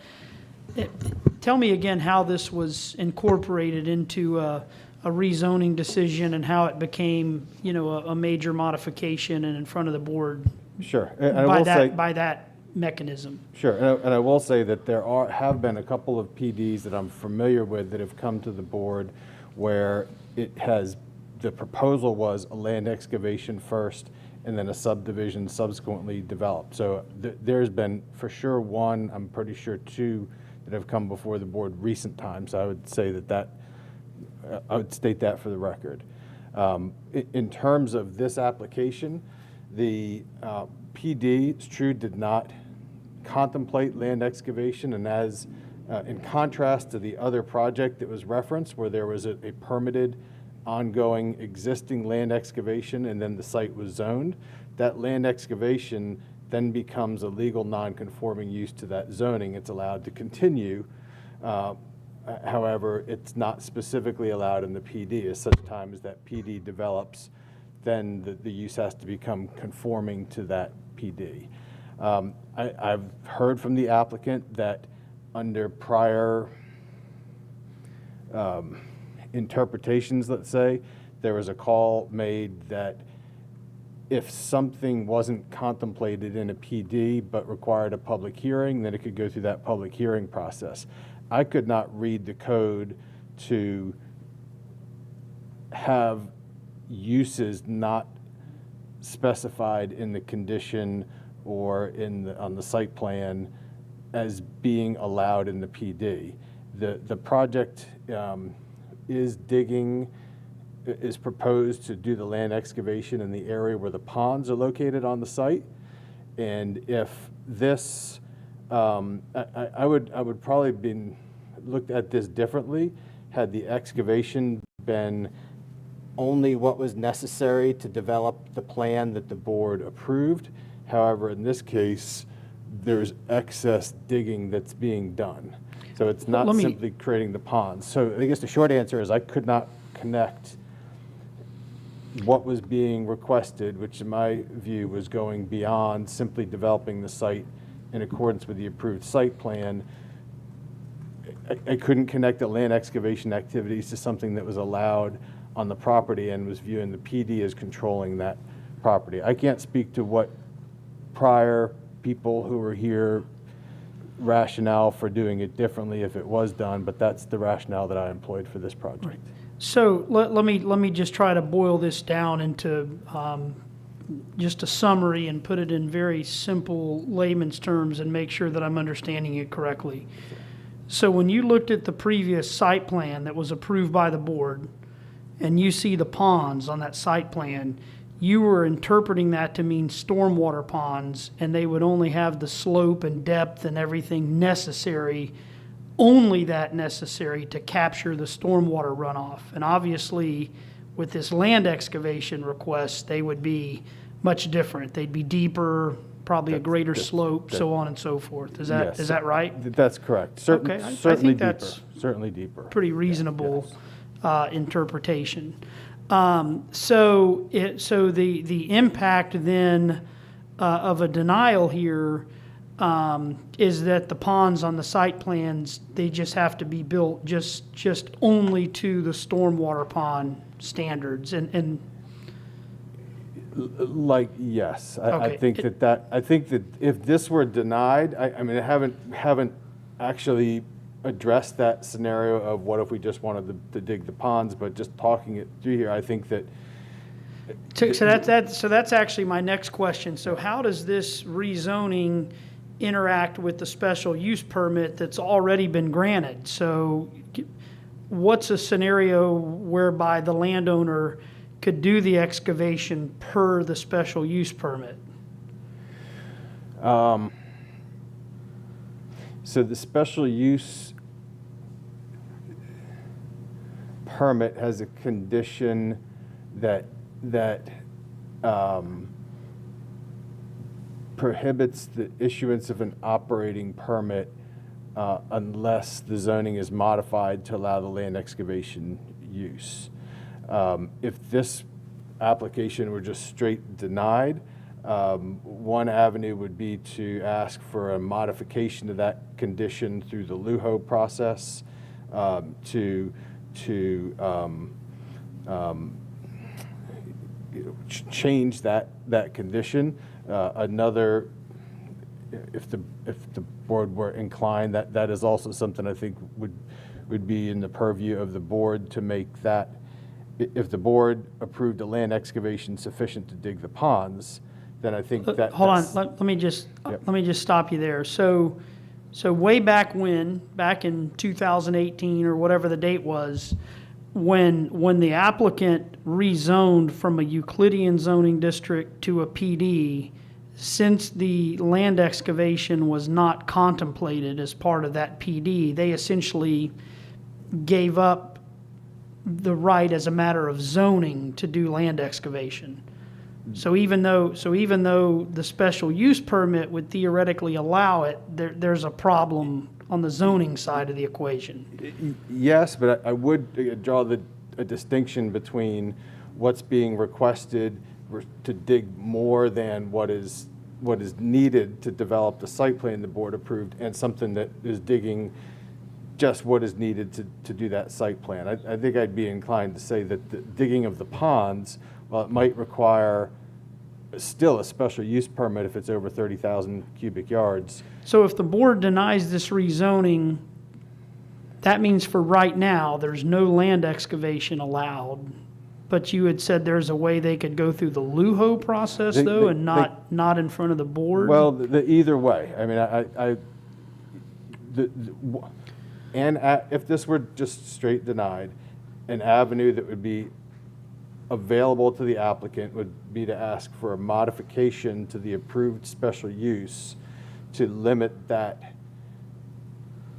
S10: tell me again how this was incorporated into a rezoning decision and how it became, a major modification and in front of the board.
S16: Sure.
S10: By that mechanism.
S16: Sure. And I will say that there have been a couple of PDs that I'm familiar with that have come to the board where the proposal was a land excavation first and then a subdivision subsequently developed. So there's been for sure one, I'm pretty sure two that have come before the board recent times. I would say I would state that for the record. In terms of this application, the PD, it's true, did not contemplate land excavation, and as In contrast to the other project that was referenced, where there was a permitted ongoing existing land excavation and then the site was zoned, that land excavation then becomes a legal non-conforming use to that zoning. It's allowed to continue. However, it's not specifically allowed in the PD. As such time as that PD develops, then the use has to become conforming to that PD. I've heard from the applicant that under prior interpretations, let's say, there was a call made that if something wasn't contemplated in a PD but required a public hearing, then it could go through that public hearing process. I could not read the code to have uses not specified in the condition or on the site plan as being allowed in the PD. The project is proposed to do the land excavation in the area where the ponds are located on the site. And if this, I would probably been looked at this differently had the excavation been only what was necessary to develop the plan that the board approved. However, in this case, there's excess digging that's being done. So it's not simply creating the ponds. So I guess the short answer is I could not connect what was being requested, which in my view was going beyond simply developing the site in accordance with the approved site plan. I couldn't connect the land excavation activities to something that was allowed on the property and was viewing the PD as controlling that property. I can't speak to what prior people who were here rationale for doing it differently if it was done, but that's the rationale that I employed for this project.
S10: So let me just try to boil this down into just a summary and put it in very simple layman's terms and make sure that I'm understanding it correctly. So when you looked at the previous site plan that was approved by the board and you see the ponds on that site plan, you were interpreting that to mean stormwater ponds, and they would only have the slope and depth and everything necessary, only that necessary to capture the stormwater runoff. And obviously, with this land excavation request, they would be much different. They'd be deeper, probably a greater slope, so on and so forth. Is that right?
S16: That's correct.
S10: Okay, I think that's
S16: certainly deeper.
S10: Pretty reasonable interpretation. So the impact then of a denial here is that the ponds on the site plans, they just have to be built just only to the stormwater pond standards and
S16: yes,
S10: Okay.
S16: I think that if this were denied, I mean, I haven't actually addressed that scenario of what if we just wanted to dig the ponds, but just talking it through here, I think that.
S10: So that's actually my next question. So how does this rezoning interact with the special use permit that's already been granted? So what's a scenario whereby the landowner could do the excavation per the special use permit?
S16: So the special use permit has a condition that prohibits the issuance of an operating permit unless the zoning is modified to allow the land excavation use. If this application were just straight denied, one avenue would be to ask for a modification of that condition through the LUHO process to change that condition. Another, if the board were inclined, that is also something I think would be in the purview of the board to make that. If the board approved a land excavation sufficient to dig the ponds, then I think that.
S10: Hold on, let me just stop you there. So way back in 2018 or whatever the date was, when the applicant rezoned from a Euclidean zoning district to a PD, since the land excavation was not contemplated as part of that PD, they essentially gave up the right as a matter of zoning to do land excavation. So even though the special use permit would theoretically allow it, there's a problem on the zoning side of the equation.
S16: Yes, but I would draw a distinction between what's being requested to dig more than what is needed to develop the site plan the board approved, and something that is digging just what is needed to do that site plan. I think I'd be inclined to say that the digging of the ponds, while it might require still a special use permit if it's over 30,000 cubic yards.
S10: So if the board denies this rezoning, that means for right now, there's no land excavation allowed. But you had said there's a way they could go through the LUHO process, though, and not in front of the board?
S16: Well, either way. I mean, if this were just straight denied, an avenue that would be available to the applicant would be to ask for a modification to the approved special use to limit that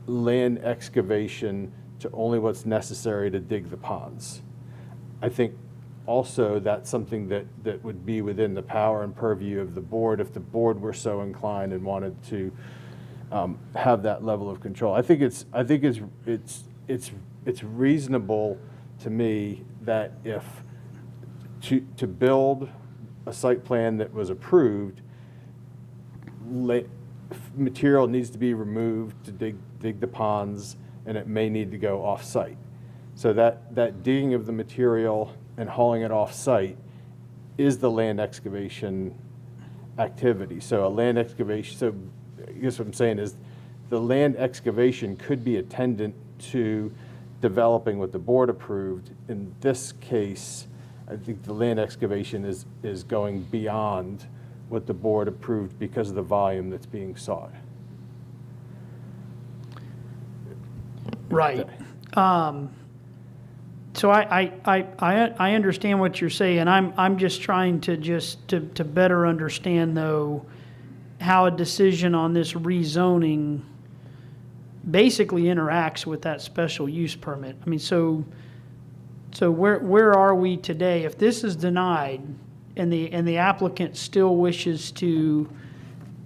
S16: land excavation to only what's necessary to dig the ponds. I think also that's something that would be within the power and purview of the board if the board were so inclined and wanted to have that level of control. I think it's reasonable to me that if to build a site plan that was approved, material needs to be removed to dig the ponds, and it may need to go off-site. So that digging of the material and hauling it off-site is the land excavation activity. So a land excavation, so I guess what I'm saying is the land excavation could be attendant to developing what the board approved. In this case, I think the land excavation is going beyond what the board approved because of the volume that's being sought.
S10: Right. So I understand what you're saying. I'm just trying to better understand, though, how a decision on this rezoning basically interacts with that special use permit. I mean, so where are we today? If this is denied and the applicant still wishes to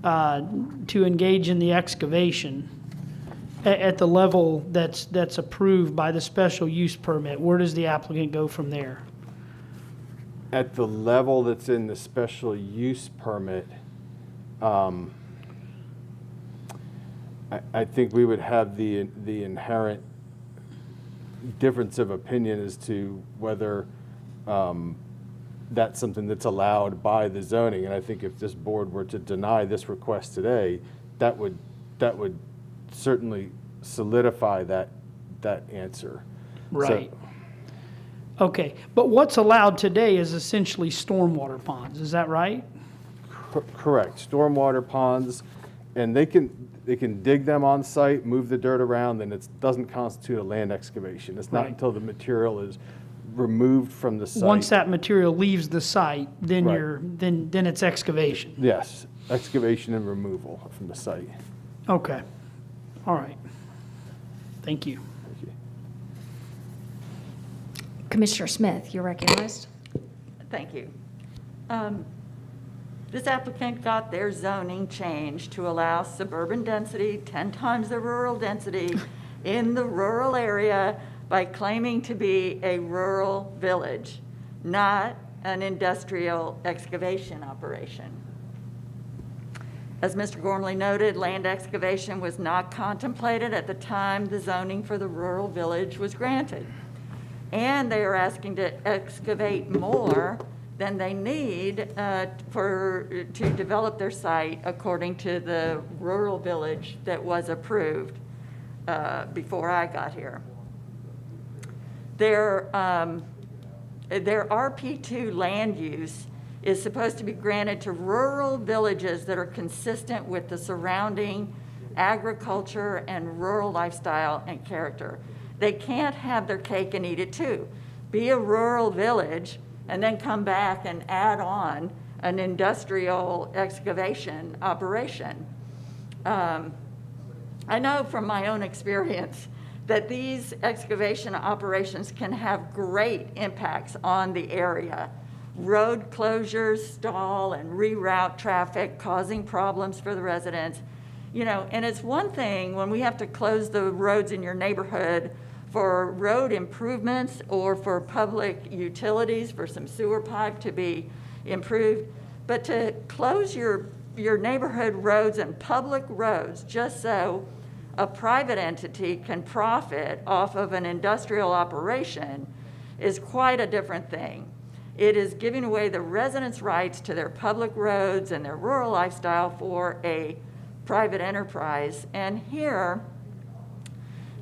S10: engage in the excavation at the level that's approved by the special use permit, where does the applicant go from there?
S16: At the level that's in the special use permit, I think we would have the inherent difference of opinion as to whether that's something that's allowed by the zoning. And I think if this board were to deny this request today, that would certainly solidify that answer.
S10: Right. Okay, but what's allowed today is essentially stormwater ponds, is that right?
S16: Correct, stormwater ponds, and they can dig them on site, move the dirt around, and it doesn't constitute a land excavation. It's not
S10: Right.
S16: until the material is removed from the site.
S10: Once that material leaves the site, then
S16: Right.
S10: then it's excavation.
S16: Yes, excavation and removal from the site.
S10: Okay, all right. Thank you.
S9: Commissioner Smith, you're recognized.
S22: Thank you. This applicant got their zoning changed to allow suburban density 10 times the rural density in the rural area by claiming to be a rural village, not an industrial excavation operation. As Mr. Gormley noted, land excavation was not contemplated at the time the zoning for the rural village was granted. And they are asking to excavate more than they need to develop their site according to the rural village that was approved before I got here. Their RP2 land use is supposed to be granted to rural villages that are consistent with the surrounding agriculture and rural lifestyle and character. They can't have their cake and eat it too. Be a rural village and then come back and add on an industrial excavation operation. I know from my own experience that these excavation operations can have great impacts on the area. Road closures stall and reroute traffic, causing problems for the residents. You know, and it's one thing when we have to close the roads in your neighborhood for road improvements or for public utilities, for some sewer pipe to be improved, but to close your neighborhood roads and public roads just so a private entity can profit off of an industrial operation is quite a different thing. It is giving away the residents' rights to their public roads and their rural lifestyle for a private enterprise. And here,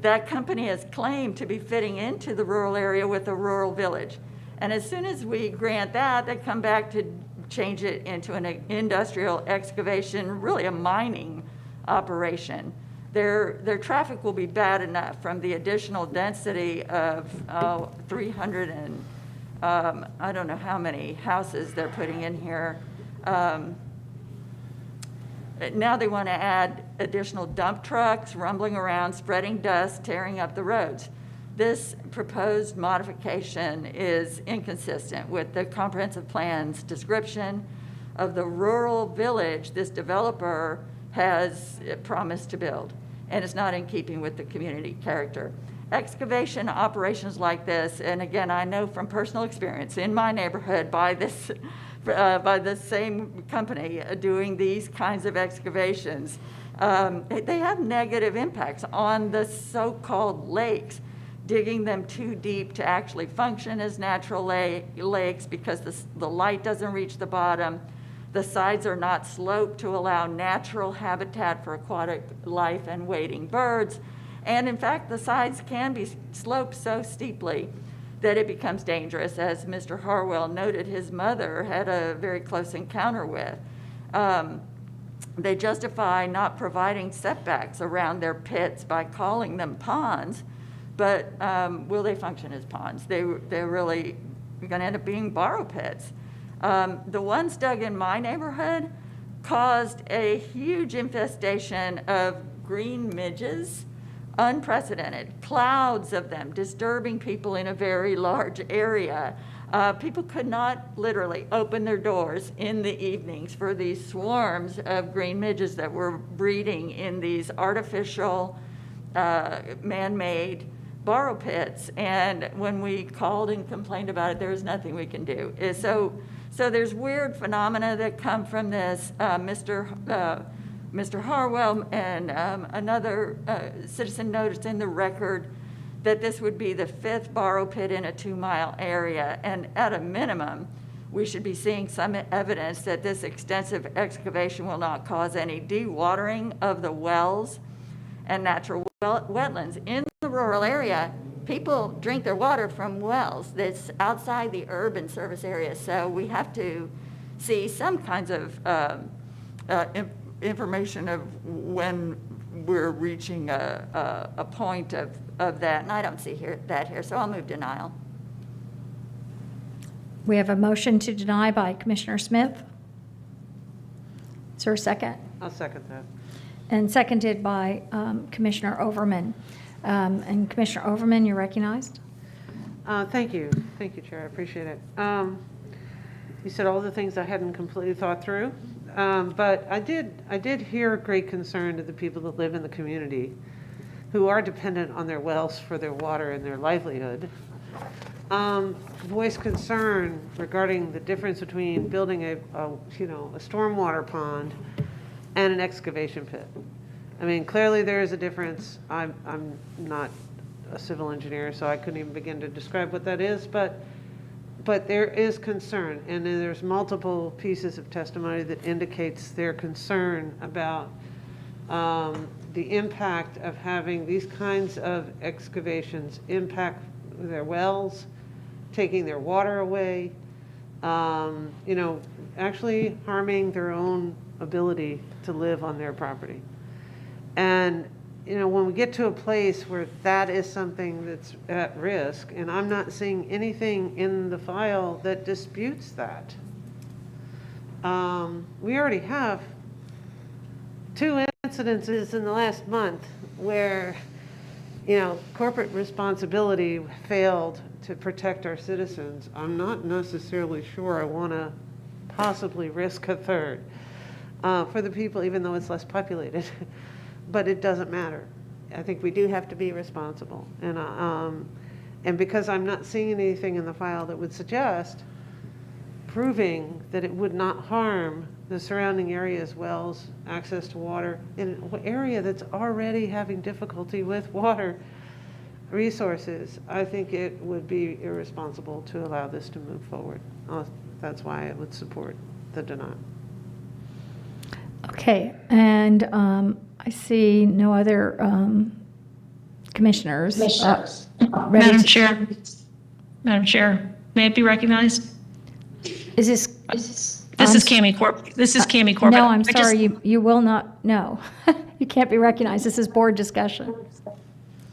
S22: that company has claimed to be fitting into the rural area with a rural village. And as soon as we grant that, they come back to change it into an industrial excavation, really a mining operation. Their traffic will be bad enough from the additional density of 300 and I don't know how many houses they're putting in here. Now they want to add additional dump trucks rumbling around, spreading dust, tearing up the roads. This proposed modification is inconsistent with the comprehensive plan's description of the rural village this developer has promised to build, and it's not in keeping with the community character. Excavation operations like this, and again, I know from personal experience in my neighborhood by this same company doing these kinds of excavations, they have negative impacts on the so-called lakes, digging them too deep to actually function as natural lakes because the light doesn't reach the bottom. The sides are not sloped to allow natural habitat for aquatic life and wading birds. And in fact, the sides can be sloped so steeply that it becomes dangerous, as Mr. Harwell noted his mother had a very close encounter with. They justify not providing setbacks around their pits by calling them ponds, but will they function as ponds? They're really going to end up being borrow pits. The ones dug in my neighborhood caused a huge infestation of green midges, unprecedented, clouds of them, disturbing people in a very large area. People could not literally open their doors in the evenings for these swarms of green midges that were breeding in these artificial, man-made borrow pits. And when we called and complained about it, there was nothing we can do. So there's weird phenomena that come from this. Mr. Harwell and another citizen noticed in the record that this would be the 5th borrow pit in a 2-mile area. And at a minimum, we should be seeing some evidence that this extensive excavation will not cause any dewatering of the wells and natural wetlands. In the rural area, people drink their water from wells that's outside the urban service area. So we have to see some kinds of information of when we're reaching a point of that, and I don't see that here, so I'll move denial.
S9: We have a motion to deny by Commissioner Smith. Is there a second?
S2: I'll second that.
S9: And seconded by Commissioner Overman. And Commissioner Overman, you're recognized.
S2: Thank you, Chair, I appreciate it. You said all the things I hadn't completely thought through. But I did hear great concern to the people that live in the community who are dependent on their wells for their water and their livelihood. Voice concern regarding the difference between building a stormwater pond and an excavation pit. I mean, clearly there is a difference. I'm not a civil engineer, so I couldn't even begin to describe what that is, but there is concern, and then there's multiple pieces of testimony that indicates their concern about the impact of having these kinds of excavations impact their wells, taking their water away, actually harming their own ability to live on their property. And when we get to a place where that is something that's at risk, and I'm not seeing anything in the file that disputes that, We already have 2 incidences in the last month where, corporate responsibility failed to protect our citizens. I'm not necessarily sure I want to possibly risk a third for the people, even though it's less populated. But it doesn't matter. I think we do have to be responsible. And because I'm not seeing anything in the file that would suggest proving that it would not harm the surrounding areas, wells, access to water, in an area that's already having difficulty with water resources, I think it would be irresponsible to allow this to move forward. That's why I would support the denial.
S9: Okay, and I see no other commissioners.
S8: Madam Chair, may it be recognized?
S9: Is this?
S8: This is Cammie Corbett. This is Cammie Corbett.
S9: No, I'm sorry, you will not, no. You can't be recognized. This is board discussion.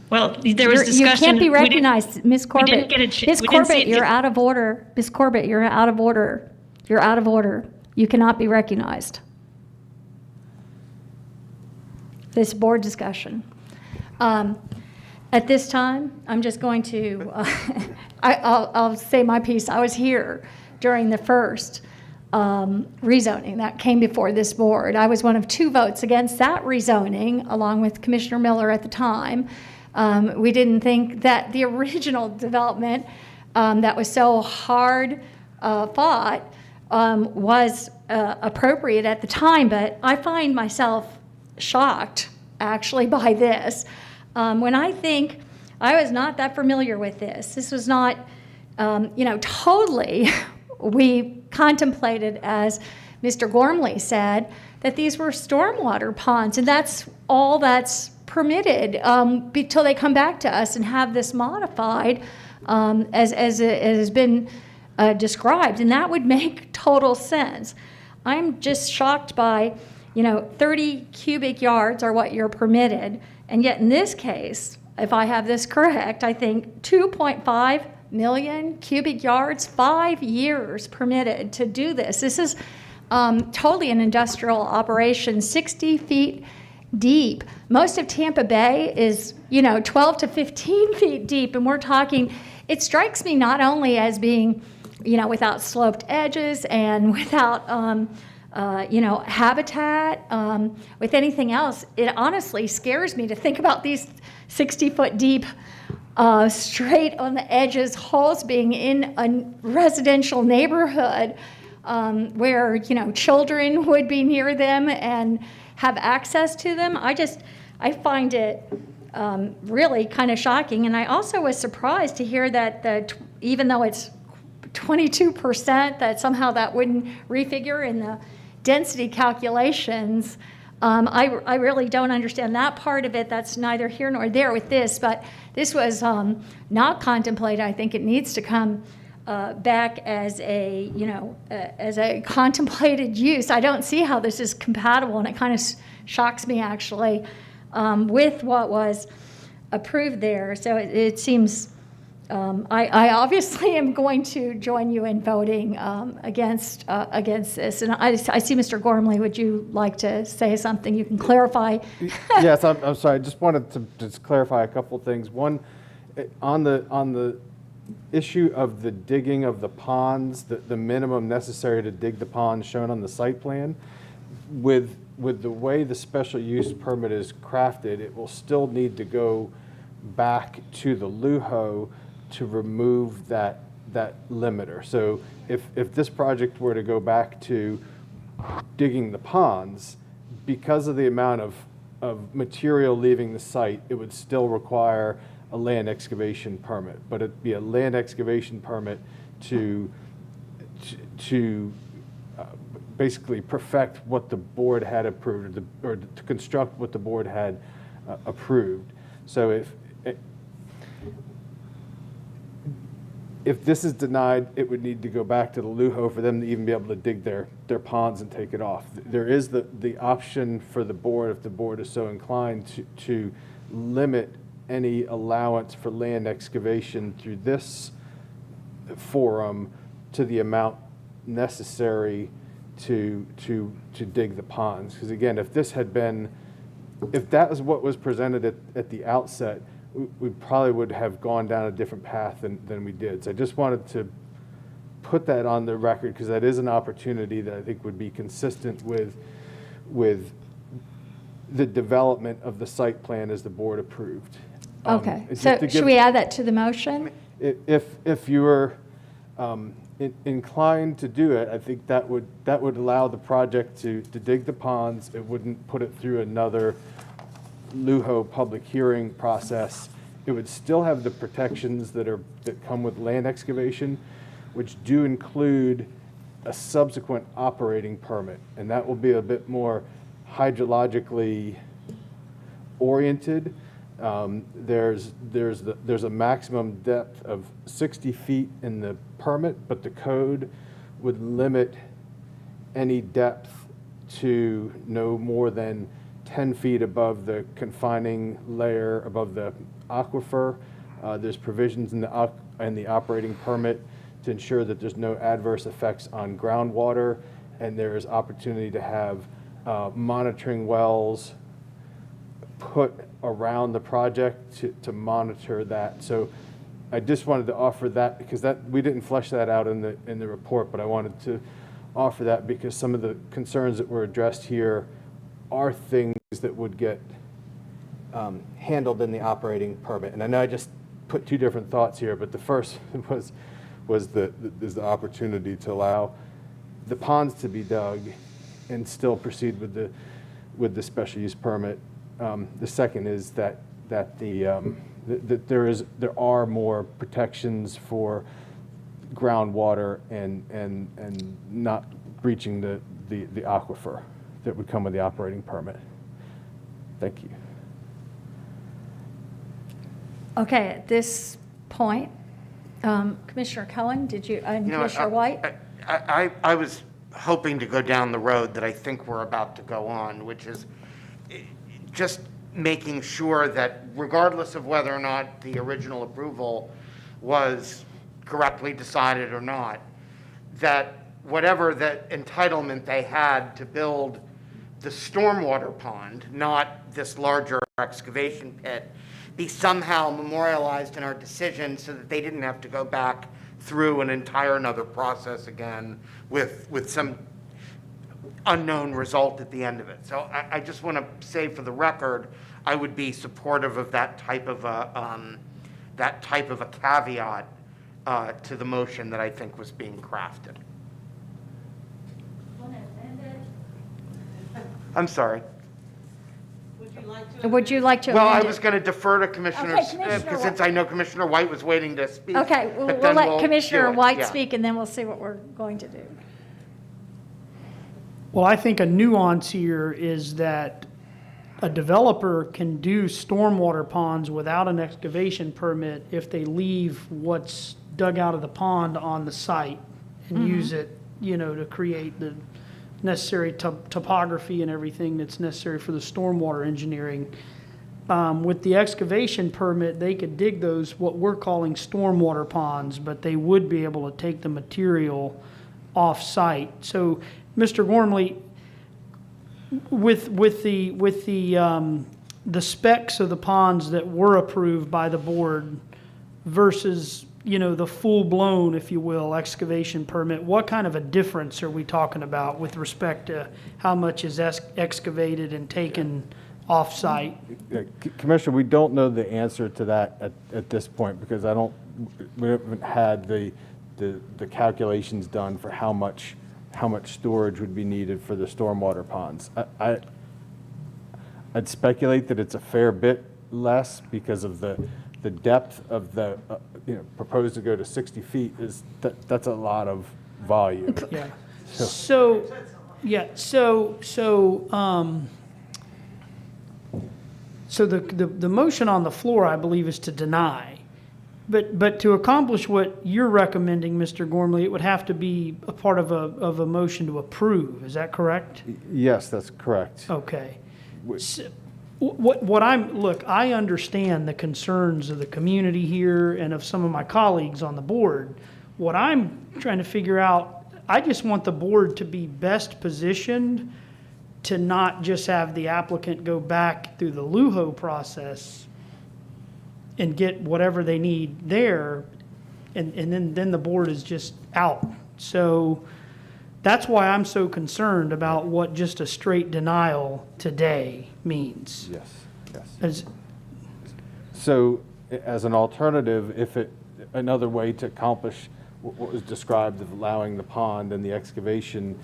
S8: Well, there was discussion.
S9: You can't be recognized, Ms. Corbett.
S8: We didn't get a chance.
S9: Ms. Corbett, you're out of order. Ms. Corbett, you're out of order. You're out of order. You cannot be recognized. This board discussion. At this time, I'm just going to, I'll say my piece. I was here during the first rezoning that came before this board. I was one of 2 votes against that rezoning, along with Commissioner Miller at the time. We didn't think that the original development that was so hard fought was appropriate at the time, but I find myself shocked actually by this. When I think I was not that familiar with this. This was not, totally, we contemplated, as Mr. Gormley said, that these were stormwater ponds, and that's all that's permitted until they come back to us and have this modified as it has been described, and that would make total sense. I'm just shocked by, 30 cubic yards are what you're permitted, and yet in this case, if I have this correct, I think 2.5 million cubic yards, 5 years permitted to do this. This is totally an industrial operation, 60 feet deep. Most of Tampa Bay is, 12 to 15 feet deep, and we're talking, it strikes me not only as being, without sloped edges and without, habitat, with anything else. It honestly scares me to think about these 60-foot deep, straight on the edges holes being in a residential neighborhood where, children would be near them and have access to them. I find it really kind of shocking. And I also was surprised to hear that even though it's 22%, that somehow that wouldn't refigure in the density calculations. I really don't understand that part of it. That's neither here nor there with this, but this was not contemplated. I think it needs to come back as a, as a contemplated use. I don't see how this is compatible, and it kind of shocks me actually with what was approved there. So it seems, I obviously am going to join you in voting against this. And I see Mr. Gormley, would you like to say something? You can clarify.
S16: Yes, I'm sorry. I just wanted to just clarify a couple things. One, on the issue of the digging of the ponds, the minimum necessary to dig the ponds shown on the site plan, with the way the special use permit is crafted, it will still need to go back to the LUHO to remove that limiter. So if this project were to go back to digging the ponds, because of the amount of material leaving the site, it would still require a land excavation permit, but it'd be a land excavation permit to basically perfect what the board had approved, or to construct what the board had approved. So if this is denied, it would need to go back to the LUHO for them to even be able to dig their ponds and take it off. There is the option for the board, if the board is so inclined, to limit any allowance for land excavation through this forum to the amount necessary to dig the ponds. Because again, if that was what was presented at the outset, we probably would have gone down a different path than we did. So I just wanted to put that on the record because that is an opportunity that I think would be consistent with the development of the site plan as the board approved.
S9: Okay, so should we add that to the motion?
S16: If you were inclined to do it, I think that would allow the project to dig the ponds. It wouldn't put it through another LUHO public hearing process. It would still have the protections that come with land excavation, which do include a subsequent operating permit, and that will be a bit more hydrologically oriented. There's a maximum depth of 60 feet in the permit, but the code would limit any depth to no more than 10 feet above the confining layer above the aquifer. There's provisions in the operating permit to ensure that there's no adverse effects on groundwater, and there is opportunity to have monitoring wells put around the project to monitor that. So I just wanted to offer that because we didn't flesh that out in the report, but I wanted to offer that because some of the concerns that were addressed here are things that would get handled in the operating permit. And I know I just put two different thoughts here, but the first was the opportunity to allow the ponds to be dug and still proceed with the special use permit. The second is that there are more protections for groundwater and not breaching the aquifer that would come with the operating permit. Thank you.
S9: Okay, at this point, Commissioner Cohen, Commissioner White?
S15: I was hoping to go down the road that I think we're about to go on, which is just making sure that regardless of whether or not the original approval was correctly decided or not, that whatever the entitlement they had to build the stormwater pond, not this larger excavation pit, be somehow memorialized in our decision so that they didn't have to go back through an entire another process again with some unknown result at the end of it. So I just want to say for the record, I would be supportive of that type of a caveat to the motion that I think was being crafted. I'm sorry.
S9: Would you like to
S15: Well, I
S9: amend it?
S15: was going to defer to Commissioner
S9: Okay,
S15: Smith,
S9: Commissioner
S15: because since I know Commissioner White was waiting to speak.
S9: Okay,
S15: but
S9: we'll
S15: then
S9: let
S15: do
S9: Commissioner
S15: it.
S9: White
S15: Yeah.
S9: speak, and then we'll see what we're going to do.
S10: Well, I think a nuance here is that a developer can do stormwater ponds without an excavation permit if they leave what's dug out of the pond on the site and use it, to create the necessary topography and everything that's necessary for the stormwater engineering. With the excavation permit, they could dig those, what we're calling stormwater ponds, but they would be able to take the material off-site. So, Mr. Gormley, with the specs of the ponds that were approved by the board versus, the full-blown, if you will, excavation permit, what kind of a difference are we talking about with respect to how much is excavated and taken off-site?
S16: Commissioner, we don't know the answer to that at this point because we haven't had the calculations done for how much storage would be needed for the stormwater ponds. I'd speculate that it's a fair bit less because of the depth of the proposed to go to 60 feet that's a lot of volume.
S10: Yeah. So the motion on the floor, I believe, is to deny. But to accomplish what you're recommending, Mr. Gormley, it would have to be a part of a motion to approve. Is that correct?
S16: Yes, that's correct.
S10: Okay. So, I understand the concerns of the community here and of some of my colleagues on the board. What I'm trying to figure out, I just want the board to be best positioned to not just have the applicant go back through the LUHO process and get whatever they need there, and then the board is just out. So that's why I'm so concerned about what just a straight denial today means.
S16: Yes. So as an alternative, another way to accomplish what was described of allowing the pond and the excavation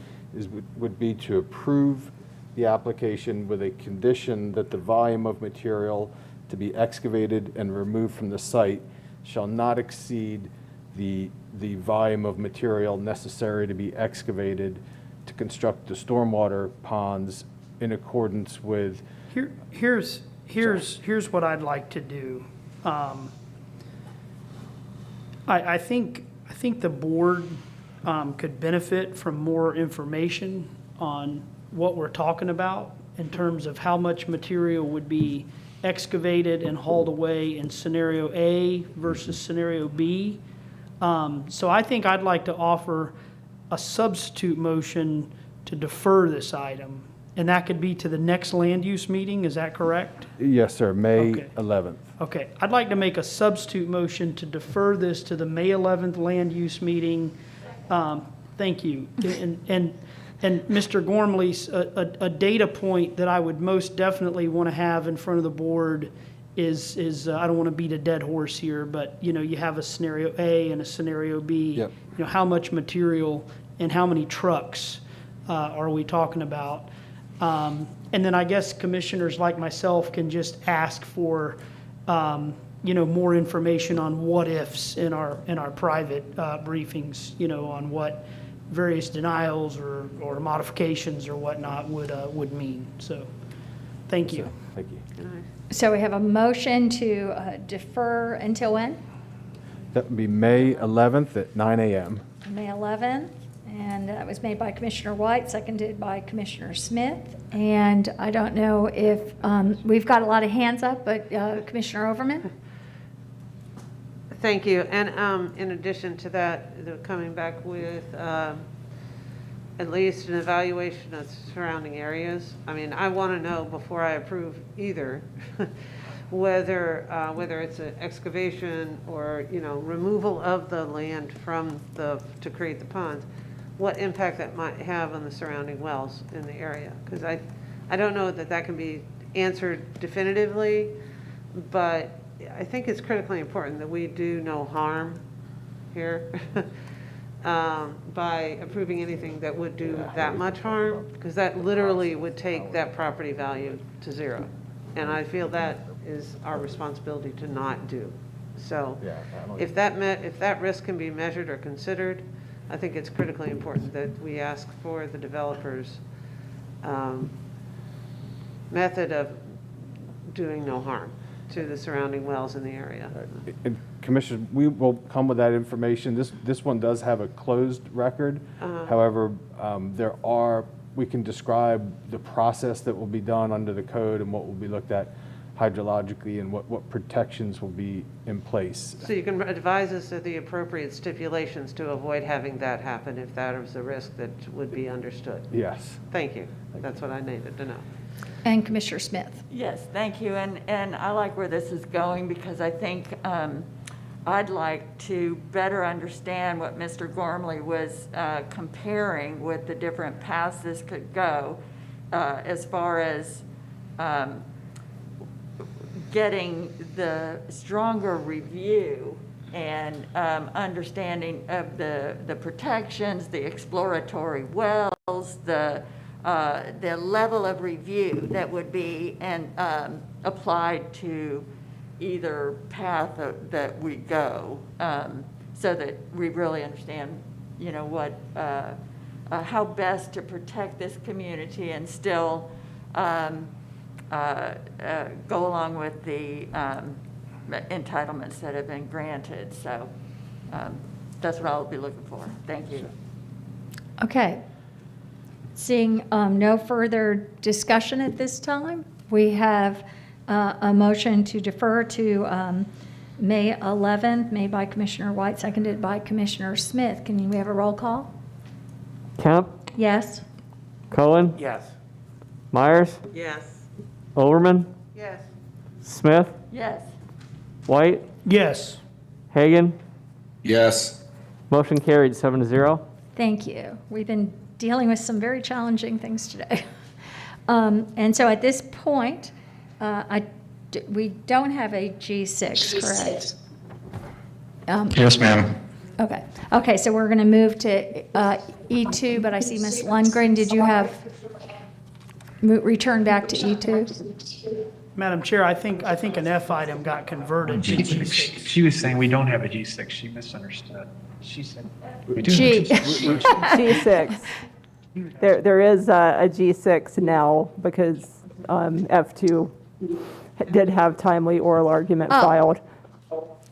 S16: would be to approve the application with a condition that the volume of material to be excavated and removed from the site shall not exceed the volume of material necessary to be excavated to construct the stormwater ponds in accordance with.
S10: Here's what I'd like to do. I think the board could benefit from more information on what we're talking about in terms of how much material would be excavated and hauled away in scenario A versus scenario B. So I think I'd like to offer a substitute motion to defer this item, and that could be to the next land use meeting. Is that correct?
S16: Yes, sir. May
S10: Okay.
S16: 11th.
S10: Okay, I'd like to make a substitute motion to defer this to the May 11th land use meeting. Thank you. And Mr. Gormley, a data point that I would most definitely want to have in front of the board is I don't want to beat a dead horse here, but you have a scenario A and a scenario B.
S16: Yep.
S10: How much material and how many trucks are we talking about? And then I guess commissioners like myself can just ask for more information on what ifs in our private briefings, on what various denials or modifications or whatnot would mean. So, thank you.
S16: Thank you.
S9: So we have a motion to defer until when?
S16: That would be May 11th at 9 a.m.
S9: May 11th, and that was made by Commissioner White, seconded by Commissioner Smith. And I don't know if, we've got a lot of hands up, but Commissioner Overman?
S2: Thank you. And in addition to that, they're coming back with at least an evaluation of surrounding areas. I mean, I want to know before I approve either whether it's an excavation or removal of the land from to create the ponds, what impact that might have on the surrounding wells in the area. Because I don't know that can be answered definitively, but I think it's critically important that we do no harm here by approving anything that would do that much harm, because that literally would take that property value to zero. And I feel that is our responsibility to not do. So if that risk can be measured or considered, I think it's critically important that we ask for the developer's method of doing no harm to the surrounding wells in the area.
S16: And Commissioner, we will come with that information. This one does have a closed record. However, we can describe the process that will be done under the code and what will be looked at hydrologically and what protections will be in place.
S2: So you can advise us of the appropriate stipulations to avoid having that happen if that is a risk that would be understood.
S16: Yes.
S2: Thank you. That's what I needed to know.
S9: And Commissioner Smith.
S22: Yes, thank you. And I like where this is going because I think I'd like to better understand what Mr. Gormley was comparing with the different paths this could go as far as getting the stronger review and understanding of the protections, the exploratory wells, the level of review that would be applied to either path that we go, so that we really understand, what how best to protect this community and still go along with the entitlements that have been granted. So that's what I'll be looking for. Thank you.
S9: Okay. Seeing no further discussion at this time, we have a motion to defer to May 11th, made by Commissioner White, seconded by Commissioner Smith. Can we have a roll call?
S11: Kemp,
S9: Yes?
S11: Cohen,
S15: Yes.
S11: Myers,
S1: Yes.
S11: Overman,
S2: Yes.
S11: Smith,
S22: Yes.
S11: White,
S10: Yes.
S11: Hagan.
S6: Yes.
S11: Motion carried 7-0.
S9: Thank you. We've been dealing with some very challenging things today. And so at this point, we don't have a G6, correct?
S6: Yes, ma'am.
S9: Okay. Okay, so we're going to move to E2, but I see Ms. Lundgren, did you have return back to E2?
S10: Madam Chair, I think an F item got converted to G6.
S13: She was saying we don't have a G6. She misunderstood. She said we do.
S9: G.
S23: G6. There is a G6 now because F2 did have timely oral argument filed.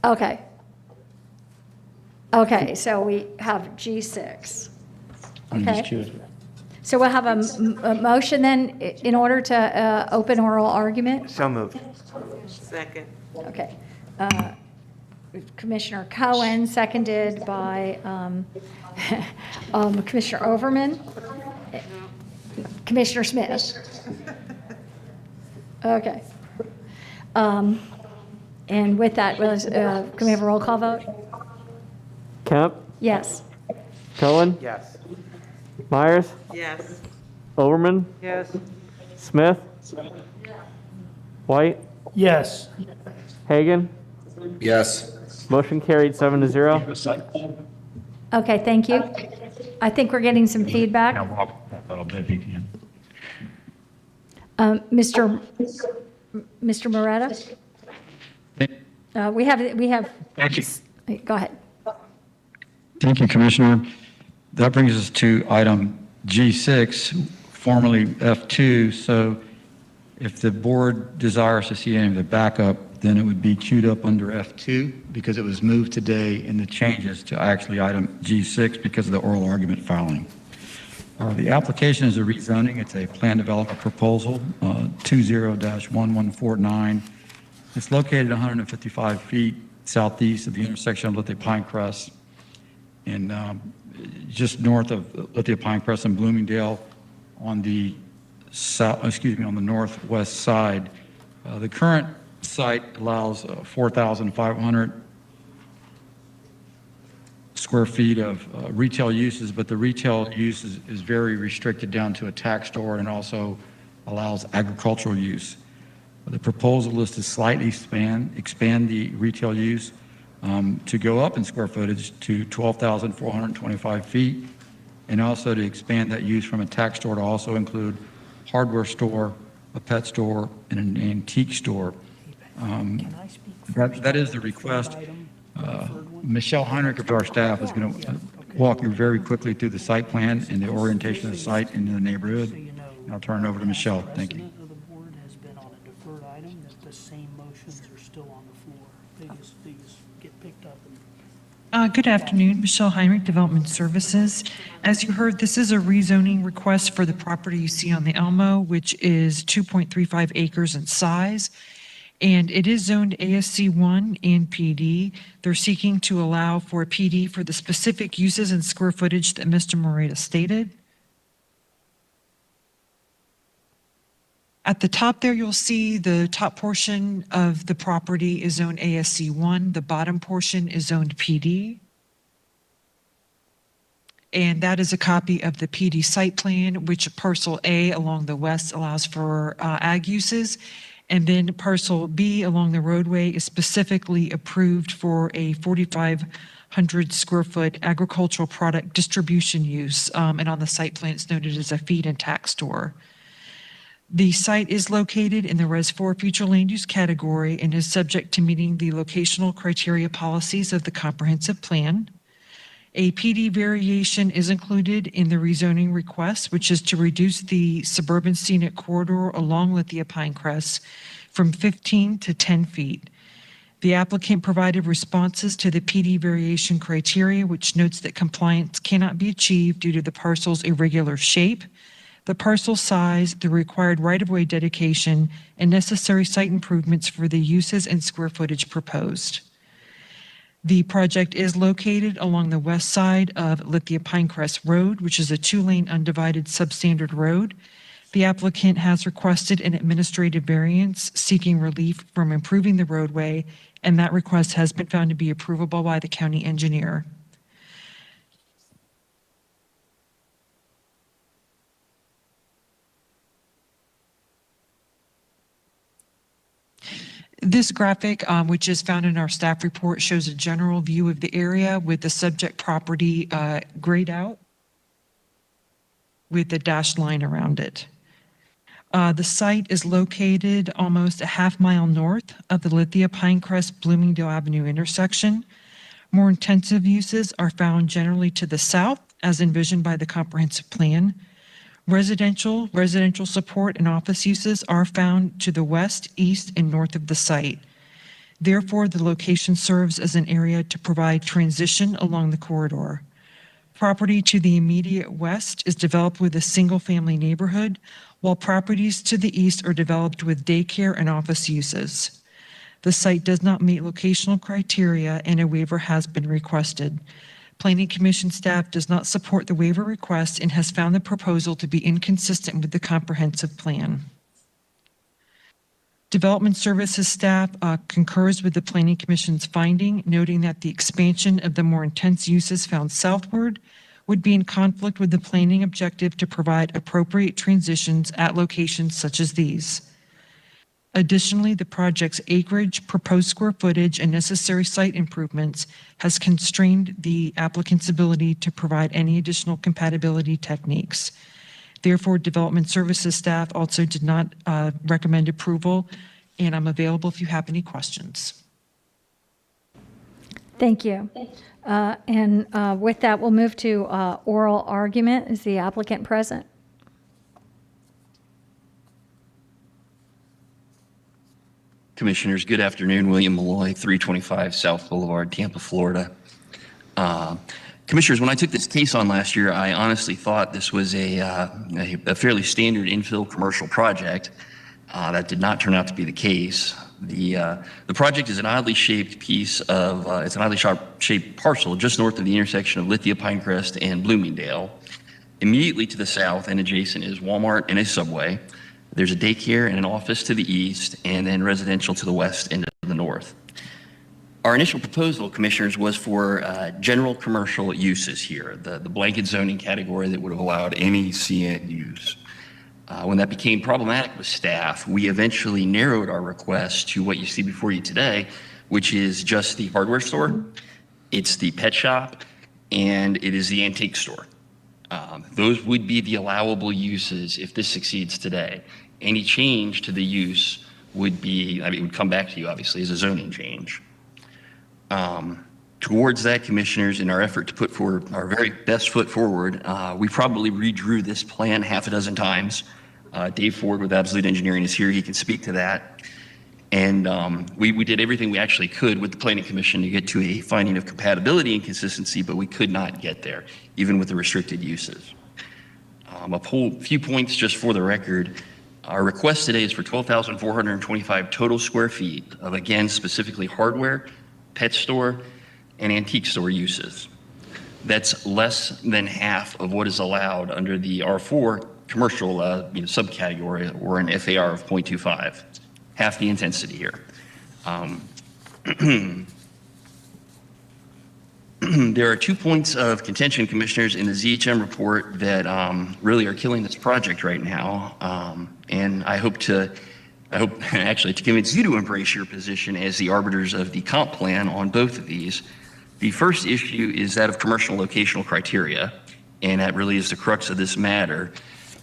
S9: Okay. Okay, so we have G6. Okay. So we'll have a motion then in order to open oral argument?
S15: So moved.
S1: Second.
S9: Okay. Commissioner Cohen, seconded by Commissioner Overman. Commissioner Smith. Okay. And with that, can we have a roll call vote?
S11: Kemp,
S9: Yes.
S11: Cohen,
S15: Yes.
S11: Myers,
S1: Yes.
S11: Overman,
S2: Yes.
S11: Smith, White,
S10: Yes.
S11: Hagan.
S6: Yes.
S11: Motion carried 7-0.
S9: Okay, thank you. I think we're getting some feedback. Mr. Moretta? We have.
S12: Thank you.
S9: Go ahead.
S12: Thank you, Commissioner. That brings us to item G6, formerly F2. So if the board desires to see any of the backup, then it would be queued up under F2 because it was moved today in the changes to actually item G6 because of the oral argument filing. The application is a rezoning. It's a plan development proposal, 20-1149. It's located 155 feet southeast of the intersection of Lithia Pinecrest and just north of Lithia Pinecrest and Bloomingdale on the on the northwest side. The current site allows 4,500 square feet of retail uses, but the retail use is very restricted down to a tax store and also allows agricultural use. The proposal is to slightly expand the retail use to go up in square footage to 12,425 feet, and also to expand that use from a tax store to also include hardware store, a pet store, and an antique store. That is the request. Michelle Heinrich of our staff is going to walk you very quickly through the site plan and the orientation of the site into the neighborhood. And I'll turn it over to Michelle. Thank you.
S10: The board has been on a deferred item, that the same motions are still on the floor. They just get picked up.
S5: Good afternoon, Michelle Heinrich, Development Services. As you heard, this is a rezoning request for the property you see on the Elmo, which is 2.35 acres in size. And it is zoned ASC 1 and PD. They're seeking to allow for a PD for the specific uses and square footage that Mr. Moreta stated. At the top there, you'll see the top portion of the property is zoned ASC 1. The bottom portion is zoned PD. And that is a copy of the PD site plan, which parcel A along the west allows for ag uses. And then parcel B along the roadway is specifically approved for a 4,500 square foot agricultural product distribution use. And on the site plan, it's noted as a feed and tax store. The site is located in the Res 4 future land use category and is subject to meeting the locational criteria policies of the comprehensive plan. A PD variation is included in the rezoning request, which is to reduce the suburban scenic corridor along Lithia Pinecrest from 15 to 10 feet. The applicant provided responses to the PD variation criteria, which notes that compliance cannot be achieved due to the parcel's irregular shape, the parcel size, the required right-of-way dedication, and necessary site improvements for the uses and square footage proposed. The project is located along the west side of Lithia Pinecrest Road, which is a 2-lane undivided substandard road. The applicant has requested an administrative variance seeking relief from improving the roadway, and that request has been found to be approvable by the county engineer. This graphic, which is found in our staff report, shows a general view of the area with the subject property grayed out with the dashed line around it. The site is located almost a half-mile north of the Lithia Pinecrest Bloomingdale Avenue intersection. More intensive uses are found generally to the south, as envisioned by the comprehensive plan. Residential support and office uses are found to the west, east, and north of the site. Therefore, the location serves as an area to provide transition along the corridor. Property to the immediate west is developed with a single-family neighborhood, while properties to the east are developed with daycare and office uses. The site does not meet locational criteria, and a waiver has been requested. Planning Commission staff does not support the waiver request and has found the proposal to be inconsistent with the comprehensive plan. Development Services staff concurs with the Planning Commission's finding, noting that the expansion of the more intense uses found southward would be in conflict with the planning objective to provide appropriate transitions at locations such as these. Additionally, the project's acreage, proposed square footage, and necessary site improvements has constrained the applicant's ability to provide any additional compatibility techniques. Therefore, Development Services staff also did not recommend approval, and I'm available if you have any questions.
S9: Thank you. And with that, we'll move to oral argument. Is the applicant present?
S14: Commissioners, good afternoon. William Malloy, 325 South Boulevard, Tampa, Florida. Commissioners, when I took this case on last year, I honestly thought this was a fairly standard infill commercial project. That did not turn out to be the case. The project is an oddly shaped piece of, it's an oddly shaped parcel just north of the intersection of Lithia Pinecrest and Bloomingdale. Immediately to the south and adjacent is Walmart and a Subway. There's a daycare and an office to the east, and then residential to the west and to the north. Our initial proposal, Commissioners, was for general commercial uses here, the blanket zoning category that would have allowed any CN use. When that became problematic with staff, we eventually narrowed our request to what you see before you today, which is just the hardware store, it's the pet shop, and it is the antique store. Those would be the allowable uses if this succeeds today. Any change to the use would be, it would come back to you, obviously, as a zoning change. Towards that, Commissioners, in our effort to put forward our very best foot forward, we probably redrew this plan half a dozen times. Dave Ford with Absolute Engineering is here. He can speak to that. And we did everything we actually could with the Planning Commission to get to a finding of compatibility and consistency, but we could not get there, even with the restricted uses. A few points just for the record. Our request today is for 12,425 total square feet of, again, specifically hardware, pet store, and antique store uses. That's less than half of what is allowed under the R4 commercial subcategory, or an FAR of 0.25. Half the intensity here. There are 2 points of contention, Commissioners, in the ZHM report that really are killing this project right now. And I hope actually to convince you to embrace your position as the arbiters of the comp plan on both of these. The first issue is that of commercial locational criteria, and that really is the crux of this matter.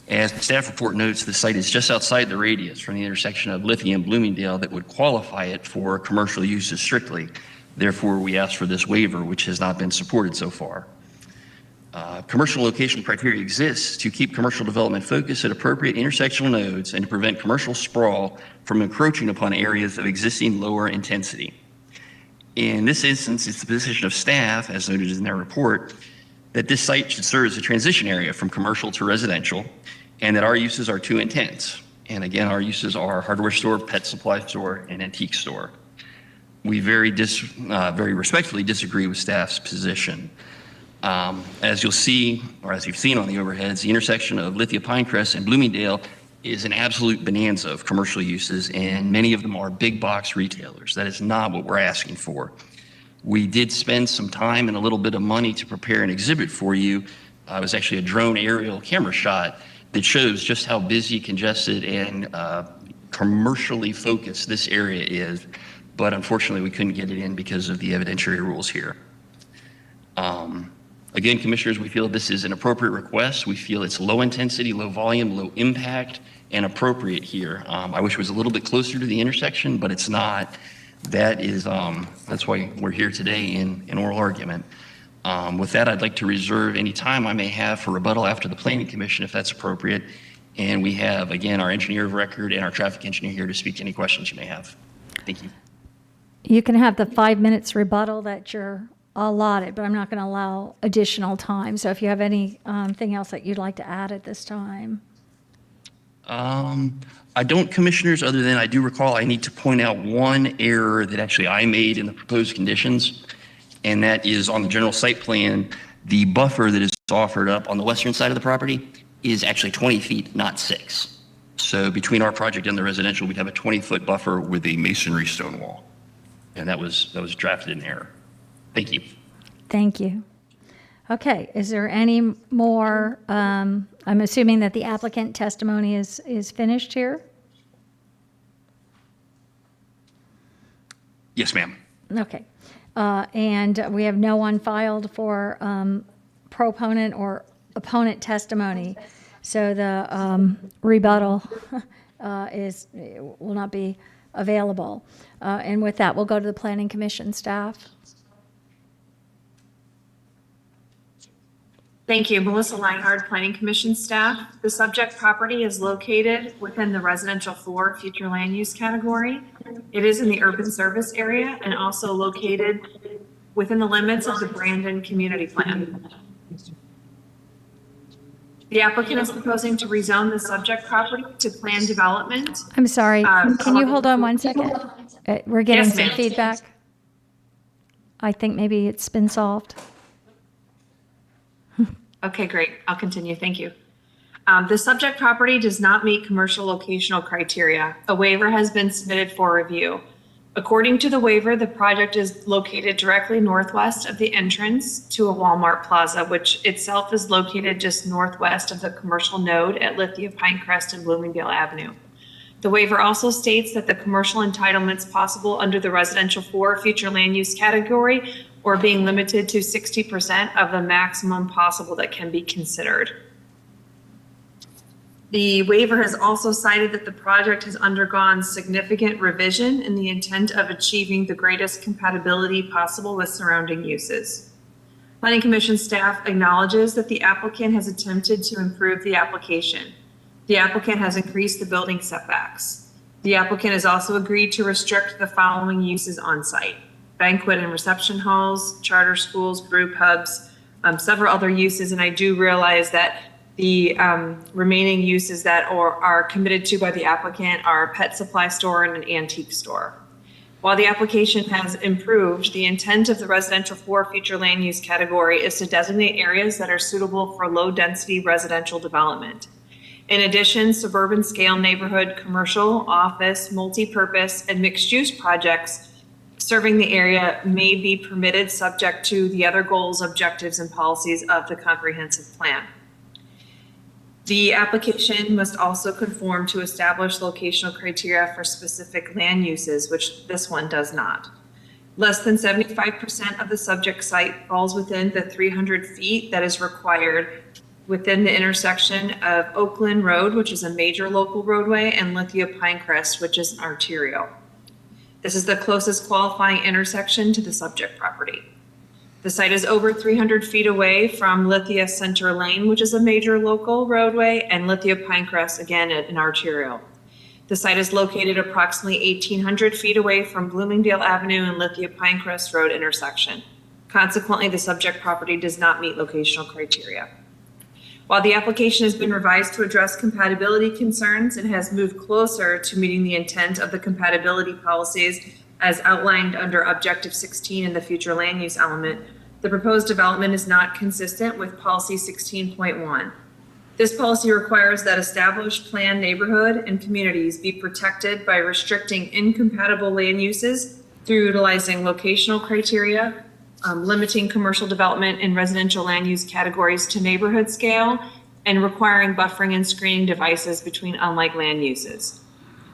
S14: As the staff report notes, the site is just outside the radius from the intersection of Lithia and Bloomingdale that would qualify it for commercial uses strictly. Therefore, we asked for this waiver, which has not been supported so far. Commercial location criteria exists to keep commercial development focused at appropriate intersectional nodes and to prevent commercial sprawl from encroaching upon areas of existing lower intensity. In this instance, it's the position of staff, as noted in their report, that this site should serve as a transition area from commercial to residential, and that our uses are too intense. And again, our uses are hardware store, pet supply store, and antique store. we very respectfully disagree with staff's position. As you'll see, or as you've seen on the overheads, the intersection of Lithia Pinecrest and Bloomingdale is an absolute bonanza of commercial uses, and many of them are big box retailers. That is not what we're asking for. We did spend some time and a little bit of money to prepare an exhibit for you. It was actually a drone aerial camera shot that shows just how busy, congested, and commercially focused this area is, but unfortunately we couldn't get it in because of the evidentiary rules here. Again, commissioners, we feel this is an appropriate request. We feel it's low intensity, low volume, low impact, and appropriate here. I wish it was a little bit closer to the intersection, but it's not. That's why we're here today in oral argument. With that, I'd like to reserve any time I may have for rebuttal after the Planning Commission, if that's appropriate. And we have, again, our engineer of record and our traffic engineer here to speak to any questions you may have. Thank you.
S9: You can have the 5 minutes rebuttal that you're allotted, but I'm not going to allow additional time. So if you have anything else that you'd like to add at this time.
S14: I don't, commissioners, other than I do recall I need to point out one error that actually I made in the proposed conditions, and that is on the general site plan, the buffer that is offered up on the western side of the property is actually 20 feet, not 6. So between our project and the residential, we'd have a 20-foot buffer with a masonry stone wall. And that was drafted in error. Thank you.
S9: Thank you. Okay, is there any more? I'm assuming that the applicant testimony is finished here?
S14: Yes, ma'am.
S9: Okay. And we have no one filed for proponent or opponent testimony. So the rebuttal will not be available. And with that, we'll go to the Planning Commission staff.
S4: Thank you. Melissa Leinhard, Planning Commission staff. The subject property is located within the residential 4 future land use category. It is in the urban service area and also located within the limits of the Brandon Community Plan. The applicant is proposing to rezone the subject property to planned development.
S9: I'm sorry, can you hold on one second? We're getting
S4: Yes,
S9: some
S4: ma'am.
S9: feedback. I think maybe it's been solved.
S4: Okay, great. I'll continue. Thank you. The subject property does not meet commercial locational criteria. A waiver has been submitted for review. According to the waiver, the project is located directly northwest of the entrance to a Walmart plaza, which itself is located just northwest of the commercial node at Lithia Pinecrest and Bloomingdale Avenue. The waiver also states that the commercial entitlements possible under the residential 4 future land use category or being limited to 60% of the maximum possible that can be considered. The waiver has also cited that the project has undergone significant revision in the intent of achieving the greatest compatibility possible with surrounding uses. Planning Commission staff acknowledges that the applicant has attempted to improve the application. The applicant has increased the building setbacks. The applicant has also agreed to restrict the following uses on site: banquet and reception halls, charter schools, brew pubs, several other uses. And I do realize that the remaining uses that are committed to by the applicant are a pet supply store and an antique store. While the application has improved, the intent of the residential 4 future land use category is to designate areas that are suitable for low density residential development. In addition, suburban scale neighborhood, commercial, office, multi-purpose, and mixed use projects serving the area may be permitted subject to the other goals, objectives, and policies of the comprehensive plan. The application must also conform to established locational criteria for specific land uses, which this one does not. Less than 75% of the subject site falls within the 300 feet that is required within the intersection of Oakland Road, which is a major local roadway, and Lithia Pinecrest, which is an arterial. This is the closest qualifying intersection to the subject property. The site is over 300 feet away from Lithia Center Lane, which is a major local roadway, and Lithia Pinecrest, again, an arterial. The site is located approximately 1,800 feet away from Bloomingdale Avenue and Lithia Pinecrest Road intersection. Consequently, the subject property does not meet locational criteria. While the application has been revised to address compatibility concerns and has moved closer to meeting the intent of the compatibility policies, as outlined under Objective 16 in the future land use element, the proposed development is not consistent with Policy 16.1. This policy requires that established planned neighborhood and communities be protected by restricting incompatible land uses through utilizing locational criteria, limiting commercial development in residential land use categories to neighborhood scale, and requiring buffering and screening devices between unlike land uses.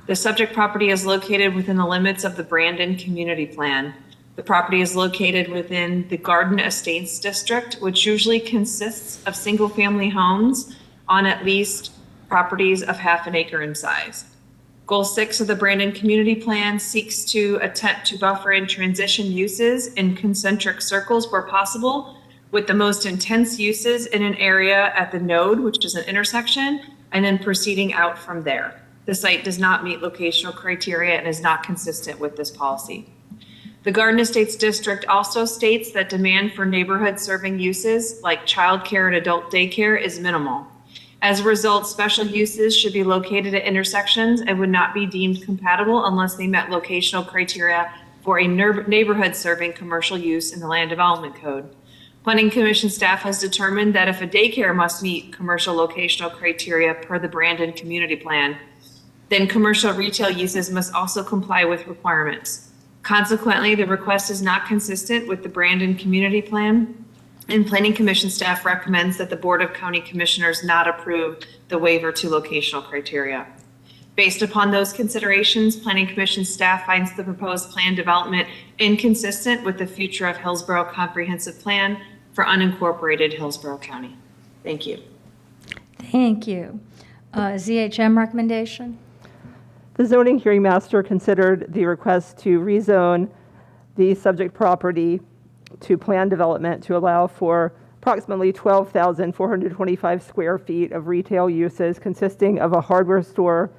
S4: The subject property is located within the limits of the Brandon Community Plan. The property is located within the Garden Estates District, which usually consists of single-family homes on at least properties of half an acre in size. Goal 6 of the Brandon Community Plan seeks to attempt to buffer and transition uses in concentric circles where possible, with the most intense uses in an area at the node, which is an intersection, and then proceeding out from there. The site does not meet locational criteria and is not consistent with this policy. The Garden Estates District also states that demand for neighborhood serving uses like childcare and adult daycare is minimal. As a result, special uses should be located at intersections and would not be deemed compatible unless they met locational criteria for a neighborhood serving commercial use in the Land Development Code. Planning Commission staff has determined that if a daycare must meet commercial locational criteria per the Brandon Community Plan, then commercial retail uses must also comply with requirements. Consequently, the request is not consistent with the Brandon Community Plan, and Planning Commission staff recommends that the Board of County Commissioners not approve the waiver to locational criteria. Based upon those considerations, Planning Commission staff finds the proposed plan development inconsistent with the future of Hillsborough Comprehensive Plan for unincorporated Hillsborough County. Thank you.
S9: Thank you. ZHM recommendation?
S23: The zoning hearing master considered the request to rezone the subject property to plan development to allow for approximately 12,425 square feet of retail uses consisting of a hardware store,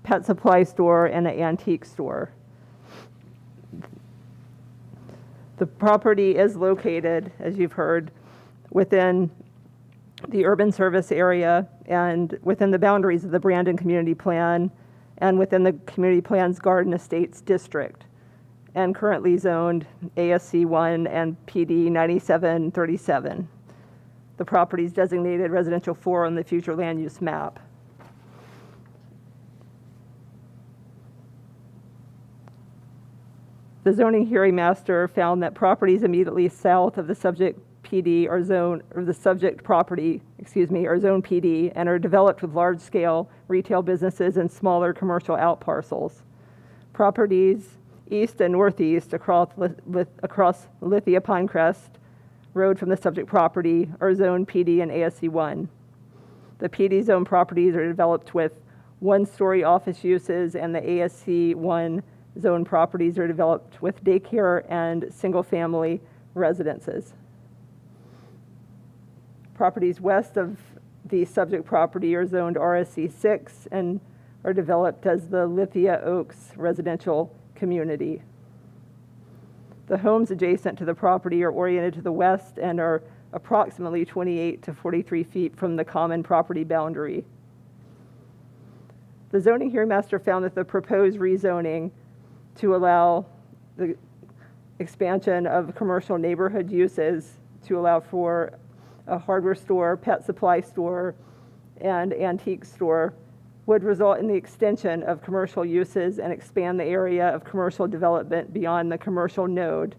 S23: pet supply store, and an antique store. The property is located, as you've heard, within the urban service area and within the boundaries of the Brandon Community Plan and within the Community Plan's Garden Estates District, and currently zoned ASC 1 and PD 9737. The property is designated residential 4 on the future land use map. The zoning hearing master found that properties immediately south of the subject PD or zone, or the subject property, are zone PD and are developed with large-scale retail businesses and smaller commercial outparcels. Properties east and northeast across Lithia Pinecrest Road from the subject property are zone PD and ASC 1. The PD zone properties are developed with one-story office uses, and the ASC 1 zone properties are developed with daycare and single-family residences. Properties west of the subject property are zoned RSC 6 and are developed as the Lithia Oaks residential community. The homes adjacent to the property are oriented to the west and are approximately 28 to 43 feet from the common property boundary. The zoning hearing master found that the proposed rezoning to allow the expansion of commercial neighborhood uses to allow for a hardware store, pet supply store, and antique store would result in the extension of commercial uses and expand the area of commercial development beyond the commercial node,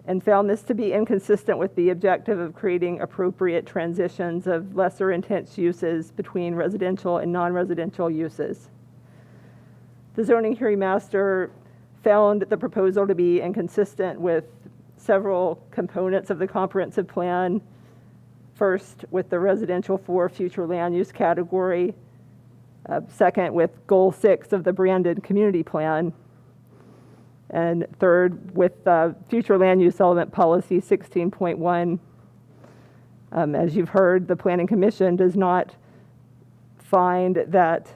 S23: and found this to be inconsistent with the objective of creating appropriate transitions of lesser intense uses between residential and non-residential uses. The zoning hearing master found the proposal to be inconsistent with several components of the comprehensive plan. First, with the residential 4 future land use category. Second, with goal 6 of the Brandon Community Plan. And third, with future land use element policy 16.1. As you've heard, the Planning Commission does not find that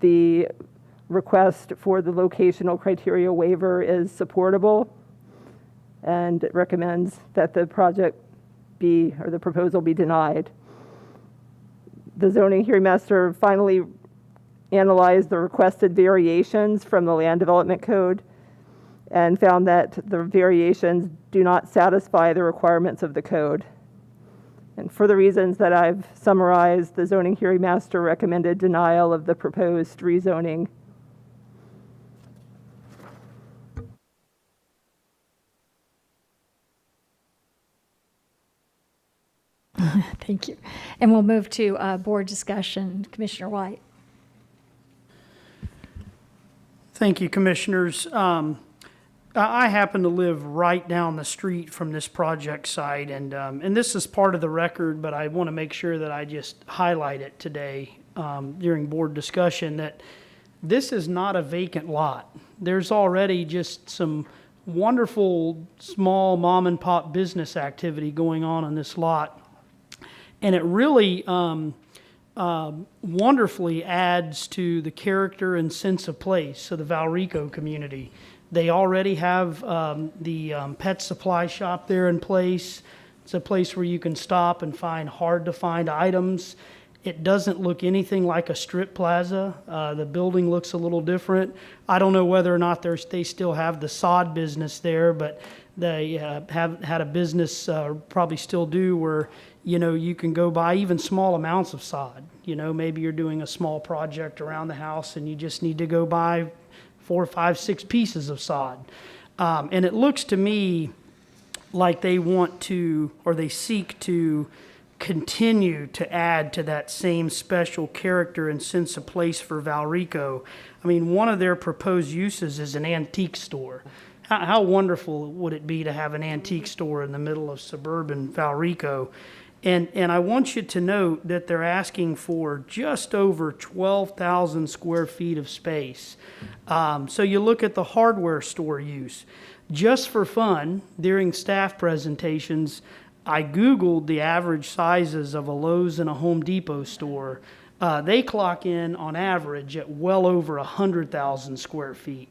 S23: the request for the locational criteria waiver is supportable and recommends that the the proposal be denied. The zoning hearing master finally analyzed the requested variations from the Land Development Code and found that the variations do not satisfy the requirements of the code. And for the reasons that I've summarized, the zoning hearing master recommended denial of the proposed rezoning.
S9: Thank you. And we'll move to board discussion. Commissioner White.
S10: Thank you, Commissioners. I happen to live right down the street from this project site, and this is part of the record, but I want to make sure that I just highlight it today during board discussion, that this is not a vacant lot. There's already just some wonderful small mom and pop business activity going on this lot, and it really wonderfully adds to the character and sense of place of the Valrico community. They already have the pet supply shop there in place. It's a place where you can stop and find hard-to-find items. It doesn't look anything like a strip plaza. The building looks a little different. I don't know whether or not they still have the sod business there, but they have had a business, probably still do, where you can go buy even small amounts of sod. Maybe you're doing a small project around the house and you just need to go buy 4, 5, 6 pieces of sod. And it looks to me like they want to, or they seek to continue to add to that same special character and sense of place for Valrico. I mean, one of their proposed uses is an antique store. How wonderful would it be to have an antique store in the middle of suburban Valrico? And I want you to note that they're asking for just over 12,000 square feet of space. So you look at the hardware store use. Just for fun, during staff presentations, I Googled the average sizes of a Lowe's and a Home Depot store. They clock in on average at well over 100,000 square feet.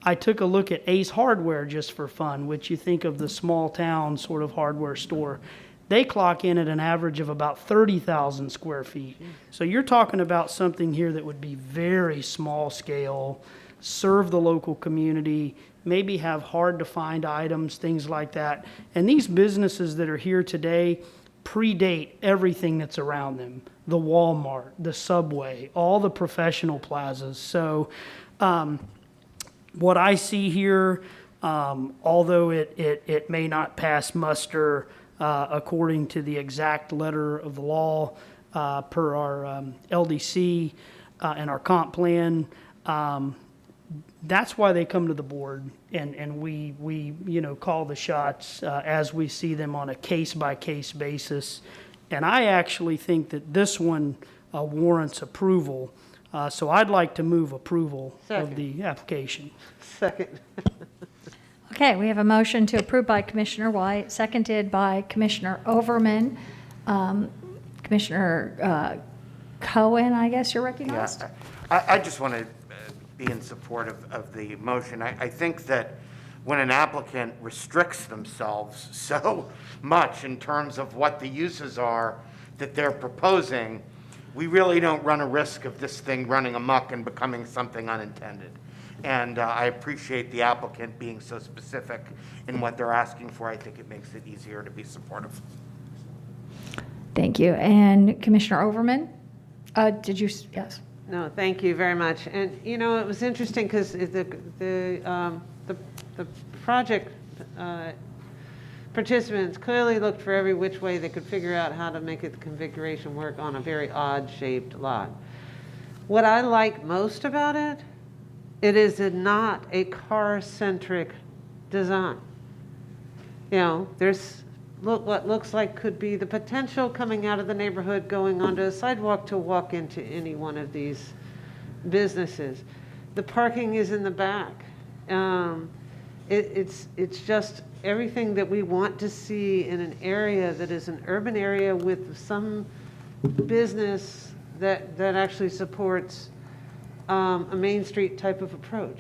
S10: I took a look at Ace Hardware just for fun, which you think of the small town sort of hardware store. They clock in at an average of about 30,000 square feet. So you're talking about something here that would be very small scale, serve the local community, maybe have hard to find items, things like that. And these businesses that are here today predate everything that's around them. The Walmart, the Subway, all the professional plazas. So what I see here, although it may not pass muster according to the exact letter of the law per our LDC and our comp plan, that's why they come to the board, and we call the shots as we see them on a case-by-case basis. And I actually think that this one warrants approval. So I'd like to move approval of the application.
S2: Second.
S9: Okay, we have a motion to approve by Commissioner White, seconded by Commissioner Overman. Commissioner Cohen, I guess you're recognized.
S15: Yeah, I just want to be in support of the motion. I think that when an applicant restricts themselves so much in terms of what the uses are that they're proposing, we really don't run a risk of this thing running amok and becoming something unintended. And I appreciate the applicant being so specific in what they're asking for. I think it makes it easier to be supportive.
S9: Thank you. And Commissioner Overman, did you, yes?
S2: No, thank you very much. And it was interesting because the project participants clearly looked for every which way they could figure out how to make the configuration work on a very odd-shaped lot. What I like most about it, it is not a car-centric design. There's what looks like could be the potential coming out of the neighborhood going onto a sidewalk to walk into any one of these businesses. The parking is in the back. It's just everything that we want to see in an area that is an urban area with some business that actually supports a Main Street type of approach.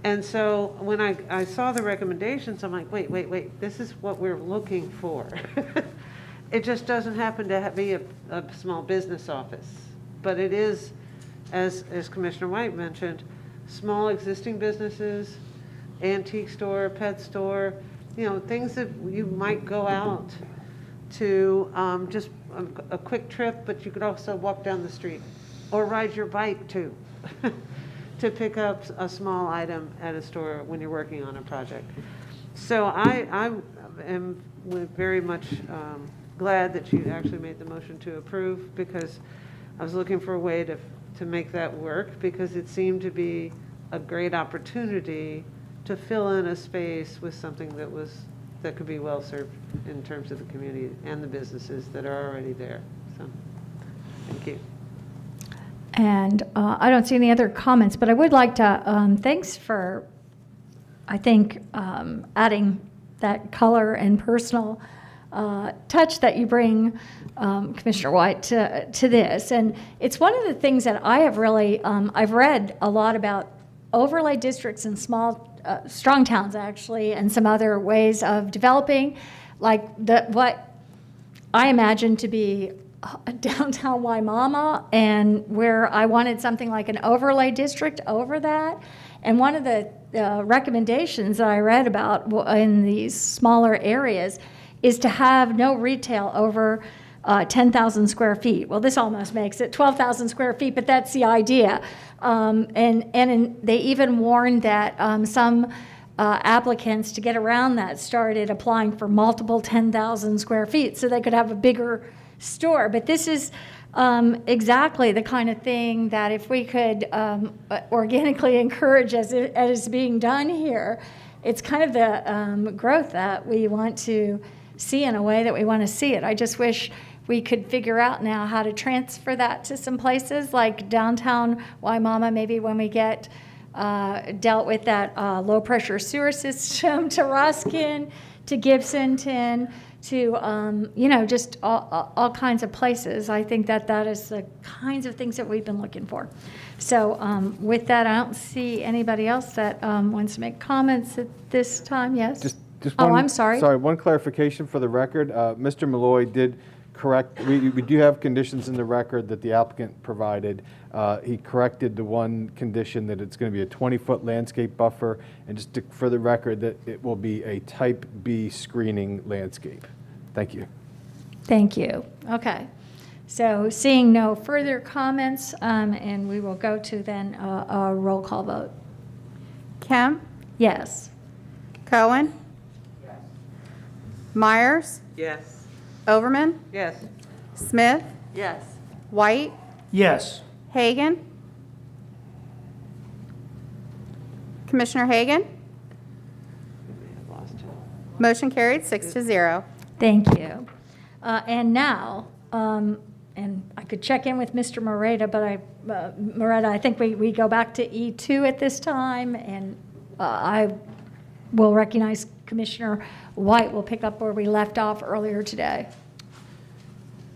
S2: And so when I saw the recommendations, I'm like, wait, this is what we're looking for. It just doesn't happen to be a small business office, but it is, as Commissioner White mentioned, small existing businesses antique store, pet store, things that you might go out to just a quick trip, but you could also walk down the street or ride your bike too to pick up a small item at a store when you're working on a project. So I am very much glad that you actually made the motion to approve, because I was looking for a way to make that work, because it seemed to be a great opportunity to fill in a space with something that could be well served in terms of the community and the businesses that are already there. So, thank you.
S9: And I don't see any other comments, but I would like to, thanks for, I think, adding that color and personal touch that you bring, Commissioner White, to this. And it's one of the things that I have really, I've read a lot about overlay districts and small, strong towns actually, and some other ways of developing, like what I imagine to be downtown Waimama, and where I wanted something like an overlay district over that. And one of the recommendations that I read about in these smaller areas is to have no retail over 10,000 square feet. Well, this almost makes it 12,000 square feet, but that's the idea. They even warned that some applicants, to get around that, started applying for multiple 10,000 square feet so they could have a bigger store. But this is exactly the kind of thing that if we could organically encourage as is being done here, it's kind of the growth that we want to see in a way that we want to see it. I just wish we could figure out now how to transfer that to some places like downtown Waimama, maybe when we get dealt with that low-pressure sewer system, to Ruskin, to Gibsonton, to, just all kinds of places. I think that is the kinds of things that we've been looking for. So with that, I don't see anybody else that wants to make comments at this time. Yes?
S16: Just
S9: one, I'm sorry.
S16: Sorry, one clarification for the record. Mr. Malloy did correct, we do have conditions in the record that the applicant provided. He corrected the one condition that it's going to be a 20-foot landscape buffer, and just for the record that it will be a type B screening landscape. Thank you.
S9: Thank you. Okay. So seeing no further comments, and we will go to then a roll call vote.
S3: Kim?
S9: Yes.
S3: Cohen? Yes. Myers?
S1: Yes.
S3: Overman?
S2: Yes.
S3: Smith?
S22: Yes.
S3: White?
S10: Yes.
S3: Hagan? Commissioner Hagan? Motion carried 6-0.
S9: Thank you. And now, and I could check in with Mr. Moreta, but Moreta, I think we go back to E2 at this time, and I will recognize Commissioner White will pick up where we left off earlier today.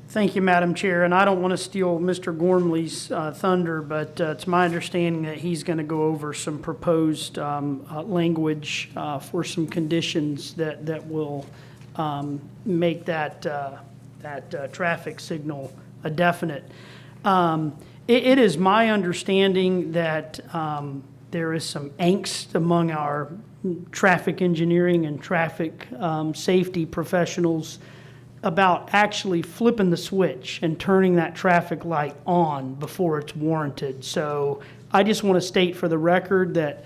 S10: Thank you, Madam Chair. And I don't want to steal Mr. Gormley's thunder, but it's my understanding that he's going to go over some proposed language for some conditions that will make that traffic signal a definite. It is my understanding that there is some angst among our traffic engineering and traffic safety professionals about actually flipping the switch and turning that traffic light on before it's warranted. So I just want to state for the record that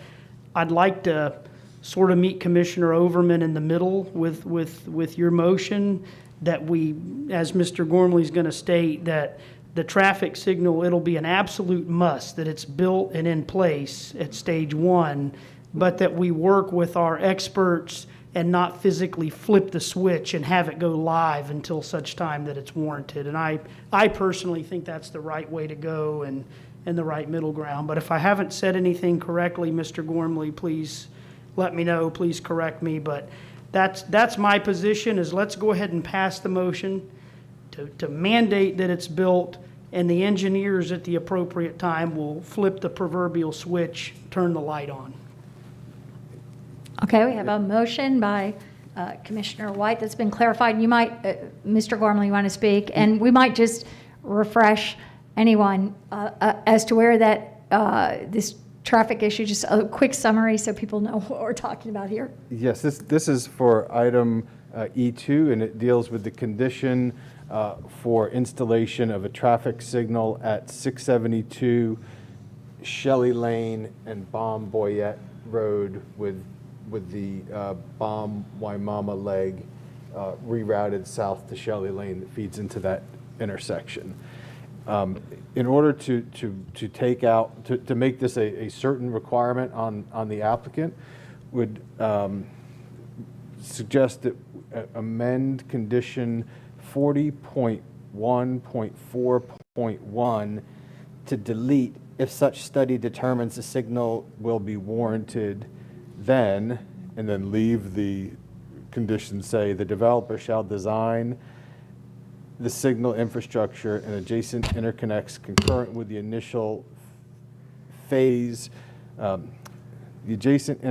S10: I'd like to sort of meet Commissioner Overman in the middle with your motion, that we, as Mr. Gormley's going to state, that the traffic signal, it'll be an absolute must that it's built and in place at stage 1, but that we work with our experts and not physically flip the switch and have it go live until such time that it's warranted. And I personally think that's the right way to go and the right middle ground. But if I haven't said anything correctly, Mr. Gormley, please let me know, please correct me. But that's my position, is let's go ahead and pass the motion to mandate that it's built, and the engineers at the appropriate time will flip the proverbial switch, turn the light on.
S9: Okay, we have a motion by Commissioner White that's been clarified. You might, Mr. Gormley, you want to speak? And we might just refresh anyone as to where that this traffic issue, just a quick summary so people know what we're talking about here.
S16: Yes, this is for item E2, and it deals with the condition for installation of a traffic signal at 672 Shelley Lane and Baum Boyette Road with the Baum Waimama leg rerouted south to Shelley Lane that feeds into that intersection. In order to take out, to make this a certain requirement on the applicant, would suggest that amend condition 40.1.4.1 to delete if such study determines the signal will be warranted then, and then leave the condition, say the developer shall design the signal infrastructure and adjacent interconnects concurrent with the initial phase. The adjacent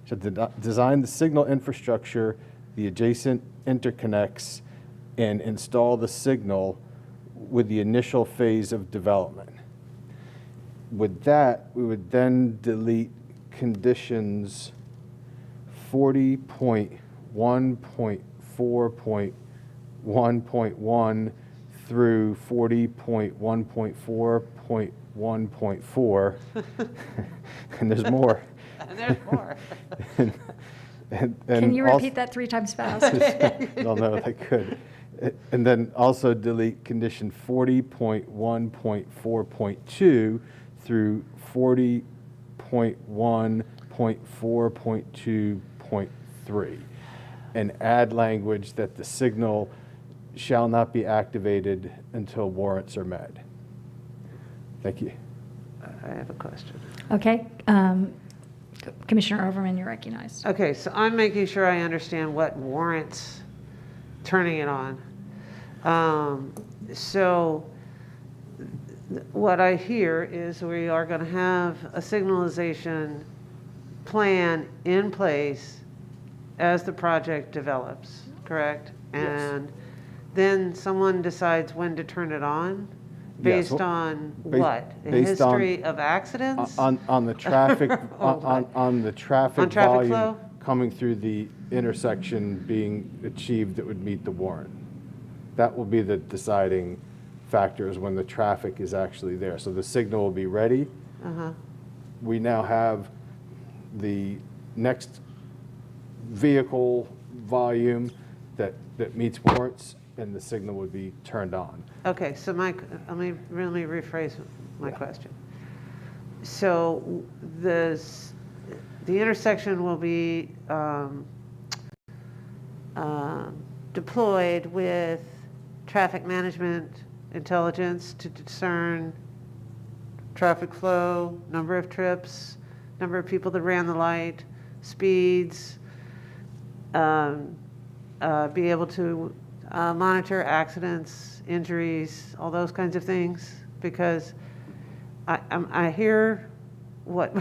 S16: shall design the signal infrastructure, the adjacent interconnects, and install the signal with the initial phase of development. With that, we would then delete conditions 40.1.4.1.1 through 40.1.4.1.4. And there's more.
S2: And there's more.
S9: Can you repeat that 3 times fast?
S16: No, I could. And then also delete condition 40.1.4.2 through 40.1.4.2.3, and add language that the signal shall not be activated until warrants are met. Thank you.
S2: I have a question.
S9: Okay. Commissioner Overman, you're recognized.
S2: Okay, so I'm making sure I understand what warrants turning it on. So what I hear is we are going to have a signalization plan in place as the project develops, correct? And then someone decides when to turn it on based on what? A history of accidents?
S16: On the traffic, on the traffic volume
S2: flow?
S16: coming through the intersection being achieved that would meet the warrant. That will be the deciding factors when the traffic is actually there. So the signal will be ready. We now have the next vehicle volume that meets warrants, and the signal would be turned on.
S2: Okay, so let me rephrase my question. So the intersection will be deployed with traffic management intelligence to discern traffic flow, number of trips, number of people that ran the light, speeds, be able to monitor accidents, injuries, all those kinds of things, because I hear what,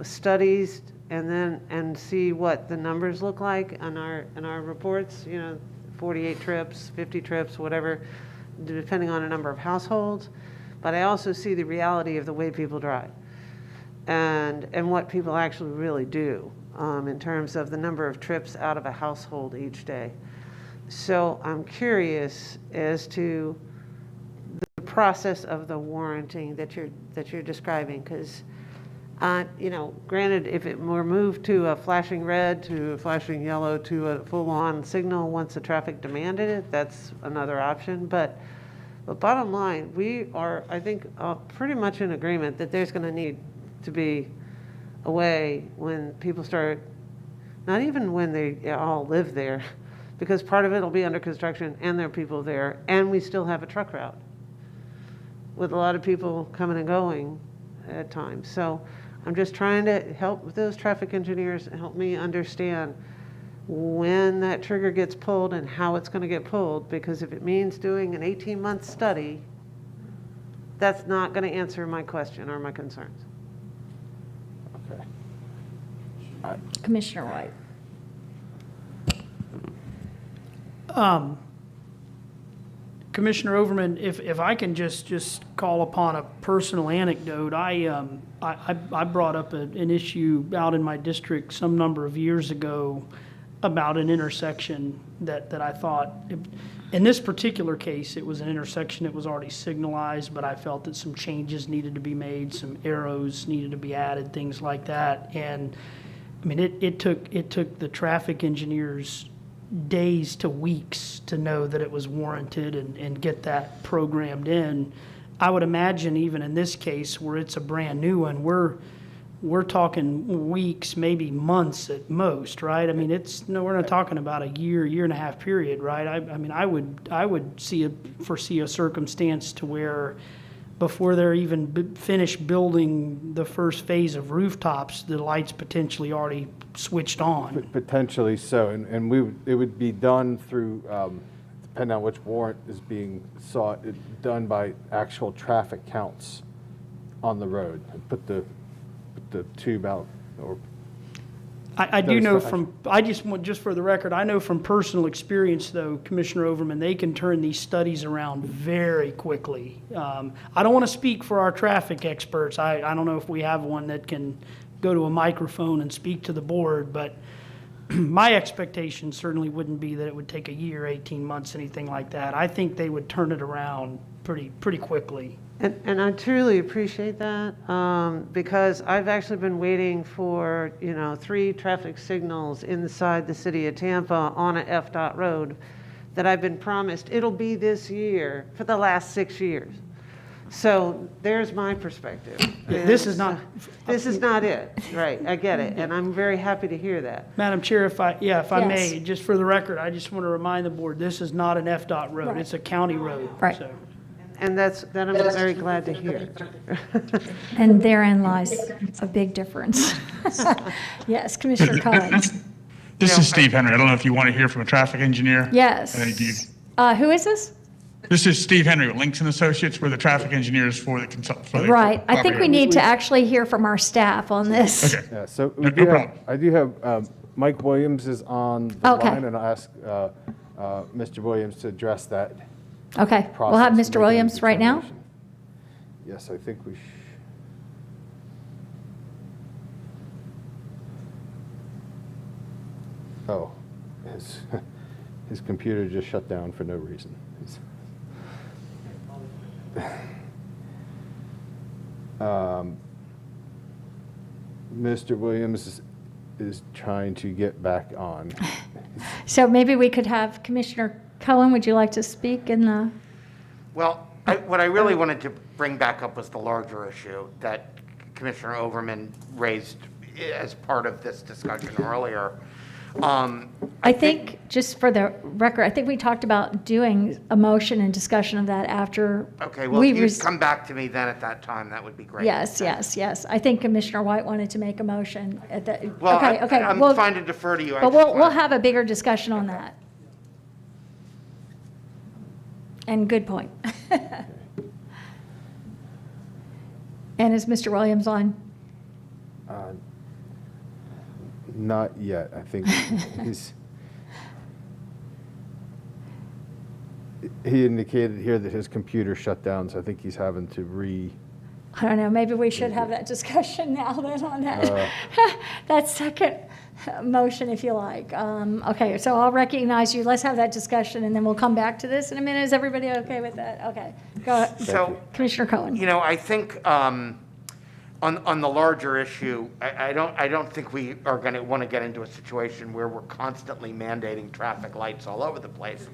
S2: studies and see what the numbers look like in our reports, 48 trips, 50 trips, whatever, depending on a number of households. But I also see the reality of the way people drive and what people actually really do in terms of the number of trips out of a household each day. So I'm curious as to the process of the warranting that you're describing, because granted, if it were moved to a flashing red, to a flashing yellow, to a full-on signal once the traffic demanded it, that's another option. But bottom line, we are, I think, pretty much in agreement that there's going to need to be a way when people start, not even when they all live there, because part of it will be under construction and there are people there, and we still have a truck route with a lot of people coming and going at times. So I'm just trying to help with those traffic engineers, help me understand when that trigger gets pulled and how it's going to get pulled, because if it means doing an 18-month study, that's not going to answer my question or my concerns.
S16: Okay.
S9: Commissioner White.
S10: Commissioner Overman, if I can just call upon a personal anecdote, I brought up an issue out in my district some number of years ago about an intersection that I thought, in this particular case, it was an intersection that was already signalized, but I felt that some changes needed to be made, some arrows needed to be added, things like that. And I mean, it took the traffic engineers days to weeks to know that it was warranted and get that programmed in. I would imagine even in this case where it's a brand new one, we're talking weeks, maybe months at most, right? I mean, we're not talking about a year and a half period, right? I mean, I would foresee a circumstance to where before they're even finished building the first phase of rooftops, the lights potentially already switched on.
S16: Potentially so, and it would be done through, depending on which warrant is being sought, done by actual traffic counts on the road. And put the tube out, or
S10: I do know just for the record, I know from personal experience, though, Commissioner Overman, they can turn these studies around very quickly. I don't want to speak for our traffic experts. I don't know if we have one that can go to a microphone and speak to the board, but my expectation certainly wouldn't be that it would take a year, 18 months, anything like that. I think they would turn it around pretty quickly.
S2: And I truly appreciate that because I've actually been waiting for, 3 traffic signals inside the city of Tampa on an FDOT road that I've been promised it'll be this year for the last 6 years. So there's my perspective.
S10: This is not
S2: it, right? I get it, and I'm very happy to hear that.
S10: Madam Chair, if I may, just for the record, I just want to remind the board, this is not an FDOT road.
S9: Right.
S10: It's a county road.
S9: Right.
S10: So.
S2: And that I'm very glad to hear.
S9: And therein lies a big difference. Yes, Commissioner Cohen.
S13: This is Steve Henry. I don't know if you want to hear from a traffic engineer.
S9: Yes. Who is this?
S13: This is Steve Henry with Links and Associates. We're the traffic engineers for the
S9: Right. I think we need to actually hear from our staff on this.
S13: Okay.
S16: Yeah, so
S13: problem.
S16: I do have Mike Williams is on the line, and I'll ask Mr. Williams to address that.
S9: Okay, we'll have Mr. Williams right now.
S16: Yes, I think we should. Oh, his computer just shut down for no reason. Mr. Williams is trying to get back on.
S9: So maybe we could have Commissioner Cohen, would you like to speak in the?
S15: Well, what I really wanted to bring back up was the larger issue that Commissioner Overman raised as part of this discussion earlier.
S9: I think, just for the record, I think we talked about doing a motion and discussion of that after.
S15: Okay, well, if you'd come back to me then at that time, that would be great.
S9: Yes. I think Commissioner White wanted to make a motion at that.
S15: Well,
S9: okay.
S15: I'm fine to defer to you.
S9: But we'll have a bigger discussion on that. And good point. And is Mr. Williams on?
S16: Not yet. I think he indicated here that his computer shut down, so I think he's having to
S9: I don't know, maybe we should have that discussion now then on that, that second motion, if you like. Okay, so I'll recognize you. Let's have that discussion, and then we'll come back to this in a minute. Is everybody okay with that? Okay, go ahead.
S15: So,
S9: Commissioner Cohen.
S15: I think on the larger issue, I don't think we are going to want to get into a situation where we're constantly mandating traffic lights all over the place.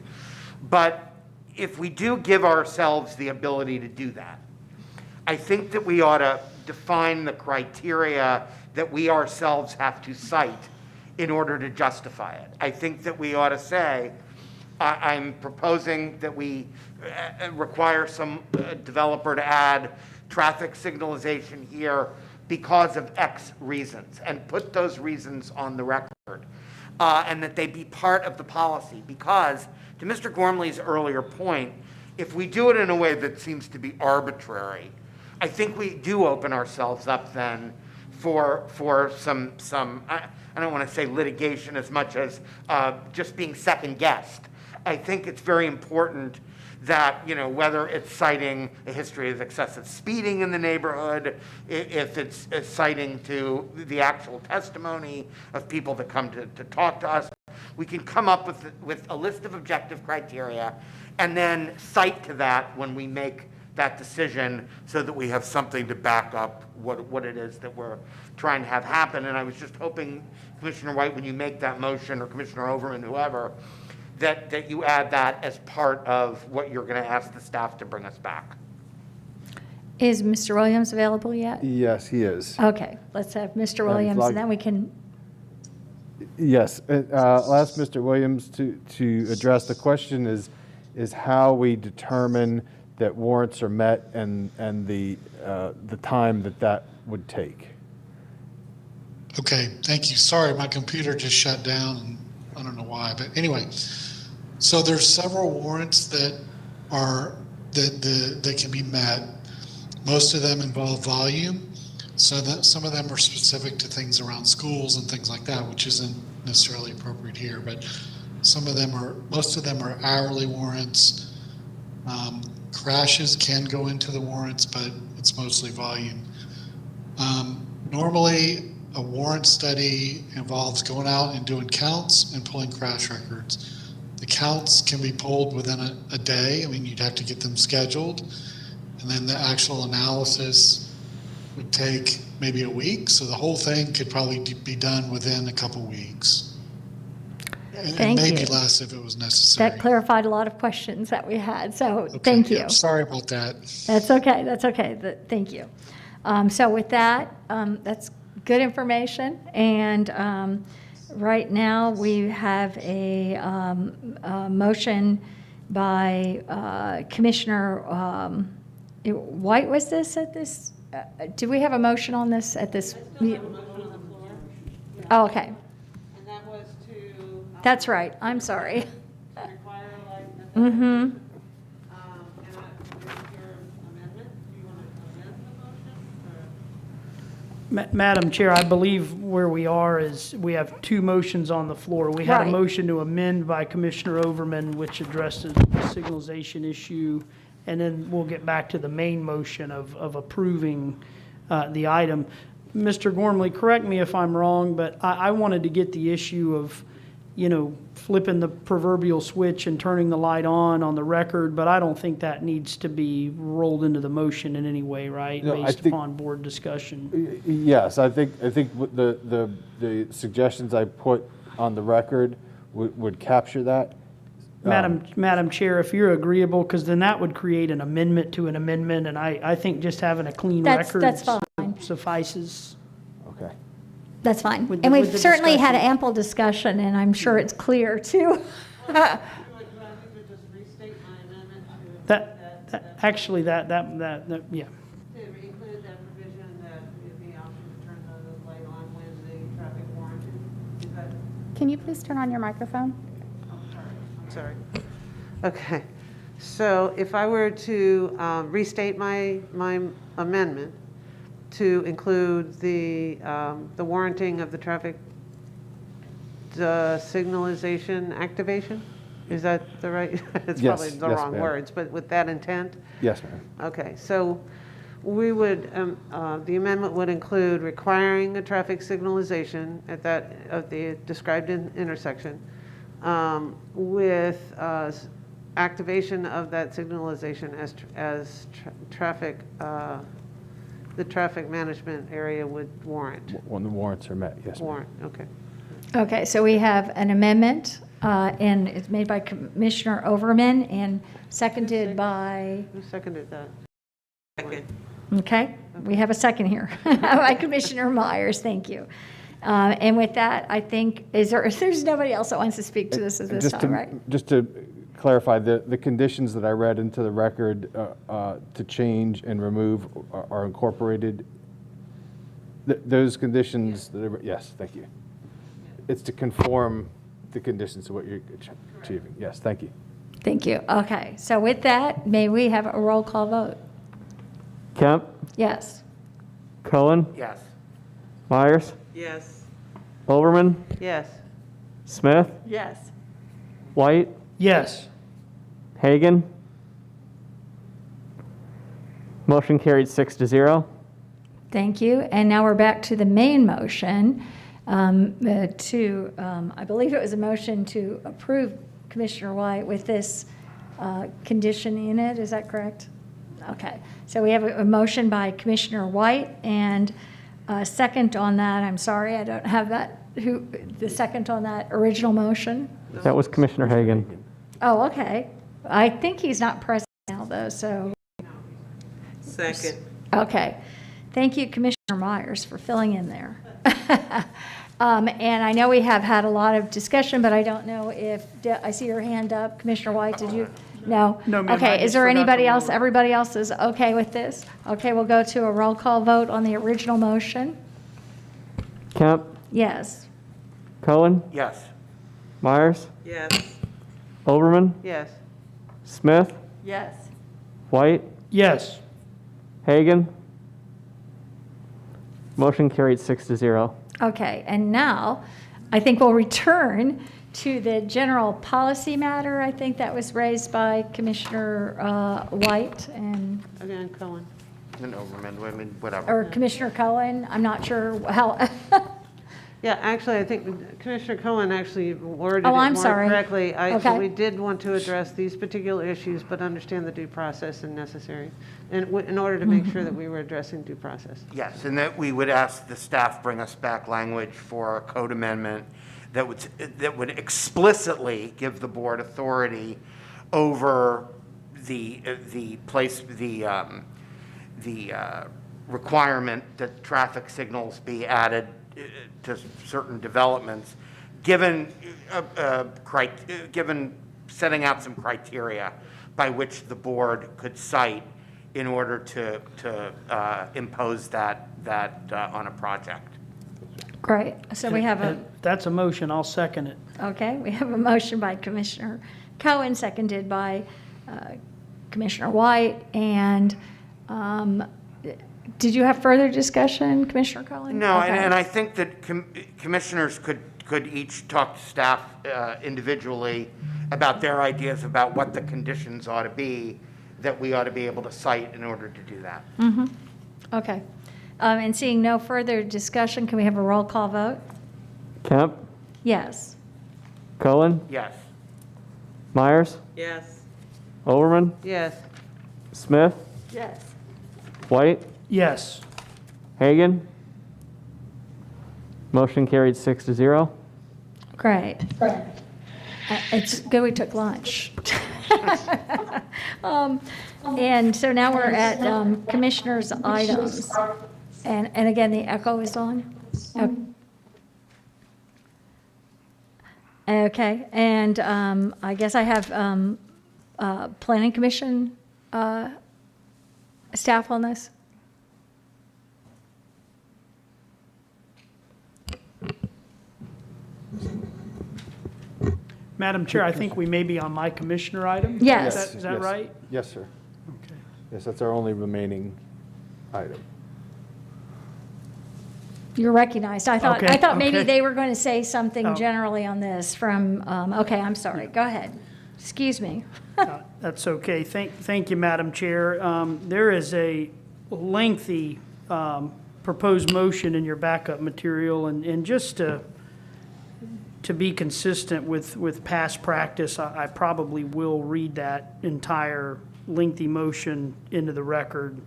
S15: But if we do give ourselves the ability to do that, I think that we ought to define the criteria that we ourselves have to cite in order to justify it. I think that we ought to say, I'm proposing that we require some developer to add traffic signalization here because of X reasons, and put those reasons on the record, and that they be part of the policy. Because, to Mr. Gormley's earlier point, if we do it in a way that seems to be arbitrary, I think we do open ourselves up then for some I don't want to say litigation as much as just being second guessed I think it's very important that, whether it's citing a history of excessive speeding in the neighborhood, if it's citing to the actual testimony of people that come to talk to us, we can come up with a list of objective criteria and then cite to that when we make that decision so that we have something to back up what it is that we're trying to have happen. And I was just hoping, Commissioner White, when you make that motion, or Commissioner Overman, whoever, that you add that as part of what you're going to ask the staff to bring us back.
S9: Is Mr. Williams available yet?
S16: Yes, he is.
S9: Okay, let's have Mr. Williams, and then we can,
S16: Yes, I'll ask Mr. Williams to address. The question is how we determine that warrants are met and the time that would take.
S7: Okay, thank you. Sorry, my computer just shut down, and I don't know why, but anyway. So there's several warrants that can be met. Most of them involve volume, so that some of them are specific to things around schools and things like that, which isn't necessarily appropriate here. But most of them are hourly warrants. Crashes can go into the warrants, but it's mostly volume. Normally, a warrant study involves going out and doing counts and pulling crash records. The counts can be pulled within a day. I mean, you'd have to get them scheduled. And then the actual analysis would take maybe a week. So the whole thing could probably be done within a couple weeks.
S9: Thank you.
S7: And maybe less if it was necessary.
S9: that clarified a lot of questions that we had, so thank you.
S7: Yeah, sorry about that.
S9: That's okay, thank you. So with that, that's good information, and right now we have a motion by Commissioner White. Was this at this? Do we have a motion on this at this? Oh, okay.
S2: And that was to.
S9: That's right. I'm sorry.
S2: Require like.
S9: Mm-hmm.
S10: Madam Chair, I believe where we are is we have two motions on the floor. We had a
S9: Right.
S10: motion to amend by Commissioner Overman, which addresses the signalization issue, and then we'll get back to the main motion of approving the item. Mr. Gormley, correct me if I'm wrong, but I wanted to get the issue of, flipping the proverbial switch and turning the light on the record, but I don't think that needs to be rolled into the motion in any way, right?
S16: No, I
S10: Based
S16: think-
S10: upon board discussion.
S16: Yes, I think what the suggestions I put on the record would capture that.
S10: Madam Chair, if you're agreeable, because then that would create an amendment to an amendment, and I think just having a clean record
S9: That's fine.
S10: suffices.
S16: Okay.
S9: That's fine.
S10: With
S9: And
S10: the
S9: we've certainly had
S10: discussion.
S9: ample discussion, and I'm sure it's clear, too.
S10: Actually, yeah.
S2: To include that provision that the option to turn the light on when the traffic warranted. Is that,
S3: Can you please turn on your microphone?
S2: I'm sorry. Okay. So if I were to restate my amendment to include the warranting of the traffic signalization activation, is that the right? It's
S16: Yes,
S2: probably the
S16: yes,
S2: wrong
S16: ma'am.
S2: words, but with that intent?
S16: Yes, ma'am.
S2: Okay, so we would, the amendment would include requiring a traffic signalization at of the described intersection with activation of that signalization as traffic, the traffic management area would warrant.
S16: When the warrants are met, yes, ma'am.
S2: Warrant, okay.
S9: Okay, so we have an amendment, and it's made by Commissioner Overman and seconded by,
S2: Who seconded that?
S1: Second.
S9: okay, we have a second here, by Commissioner Myers, thank you. And with that, I think, there's nobody else that wants to speak to this at this time, right?
S16: Just to clarify, the conditions that I read into the record to change and remove are incorporated. Those conditions, yes, thank you. It's to conform the conditions to what you're achieving. Yes, thank you.
S9: Thank you. Okay, so with that, may we have a roll call vote?
S11: Kemp,
S9: Yes.
S11: Cohen,
S15: Yes.
S11: Myers,
S1: Yes.
S11: Overman,
S2: Yes.
S11: Smith,
S9: Yes.
S11: White,
S10: Yes.
S11: Hagan? Motion carried 6-0.
S9: Thank you. And now we're back to the main motion I believe it was a motion to approve Commissioner White with this condition in it. Is that correct? Okay. So we have a motion by Commissioner White and a second on that. I'm sorry, I don't have that. Who, the second on that original motion?
S11: That was Commissioner Hagan.
S9: Oh, okay. I think he's not present now, though, so.
S1: Second.
S9: Okay. Thank you, Commissioner Myers, for filling in there. And I know we have had a lot of discussion, but I don't know if, I see your hand up. Commissioner White, did you? No?
S10: No, ma'am, I
S9: Okay,
S10: just
S9: is there
S10: forgot
S9: anybody
S10: to
S9: else?
S10: lower.
S9: Everybody else is okay with this? Okay, we'll go to a roll call vote on the original motion.
S11: Kemp?
S9: Yes.
S11: Cohen?
S15: Yes.
S11: Myers?
S1: Yes.
S11: Overman?
S2: Yes.
S11: Smith?
S22: Yes.
S11: White?
S10: Yes.
S11: Hagan? Motion carried 6-0.
S9: Okay, and now I think we'll return to the general policy matter. I think that was raised by Commissioner White and,
S2: Again, Cohen.
S15: An Overman, I mean, whatever.
S9: or Commissioner Cohen. I'm not sure how.
S2: Yeah, actually, I think Commissioner Cohen actually worded it
S9: Oh, I'm
S2: more
S9: sorry.
S2: correctly. So
S9: Okay.
S2: we did want to address these particular issues, but understand the due process and necessary, and in order to make sure that we were addressing due process.
S15: Yes, and that we would ask the staff bring us back language for a code amendment that would explicitly give the board authority over the requirement that traffic signals be added to certain developments, given setting out some criteria by which the board could cite in order to impose that on a project.
S9: Great. So we have a,
S10: And that's a motion. I'll second it.
S9: okay, we have a motion by Commissioner Cohen, seconded by Commissioner White. And did you have further discussion, Commissioner Cohen?
S15: No,
S9: Okay.
S15: and I think that commissioners could each talk to staff individually about their ideas about what the conditions ought to be that we ought to be able to cite in order to do that.
S9: Mm-hmm. Okay. And seeing no further discussion, can we have a roll call vote?
S11: Kemp?
S9: Yes.
S11: Cohen?
S15: Yes.
S11: Myers?
S1: Yes.
S11: Overman?
S2: Yes.
S11: Smith?
S22: Yes.
S11: White?
S10: Yes.
S11: Hagan? Motion carried 6-0.
S9: Great. It's good we took lunch. And so now we're at commissioners' items. And again, the echo is on? Okay, and I guess I have planning commission staff on this?
S10: Madam Chair, I think we may be on my commissioner item.
S9: Yes.
S10: Is that right?
S16: Yes, sir.
S10: Okay.
S16: Yes, that's our only remaining item.
S9: You're recognized. I thought
S10: Okay,
S9: maybe
S10: okay.
S9: they were going to say something
S10: Oh.
S9: generally on this from, okay, I'm sorry. Go ahead. Excuse me.
S10: That's okay. Thank you, Madam Chair. There is a lengthy proposed motion in your backup material, and just to be consistent with past practice, I probably will read that entire lengthy motion into the record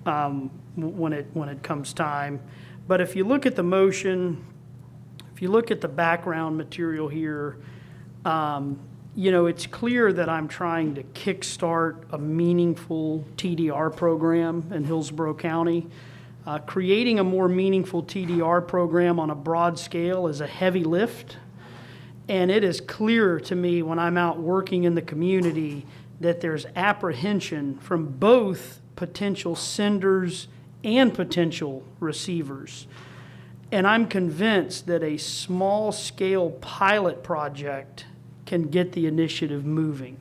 S10: when it comes time. But if you look at the motion, if you look at the background material here, it's clear that I'm trying to kickstart a meaningful TDR program in Hillsborough County. Creating a more meaningful TDR program on a broad scale is a heavy lift. And it is clear to me when I'm out working in the community that there's apprehension from both potential senders and potential receivers. And I'm convinced that a small-scale pilot project can get the initiative moving.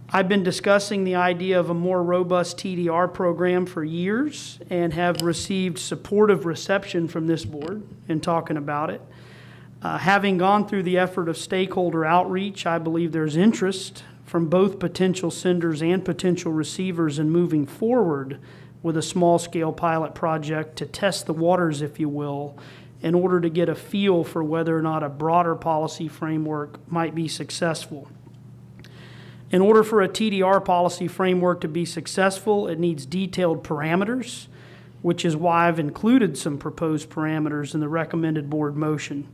S10: I've been discussing the idea of a more robust TDR program for years and have received supportive reception from this board in talking about it. Having gone through the effort of stakeholder outreach, I believe there's interest from both potential senders and potential receivers in moving forward with a small-scale pilot project to test the waters, if you will, in order to get a feel for whether or not a broader policy framework might be successful. In order for a TDR policy framework to be successful, it needs detailed parameters, which is why I've included some proposed parameters in the recommended board motion.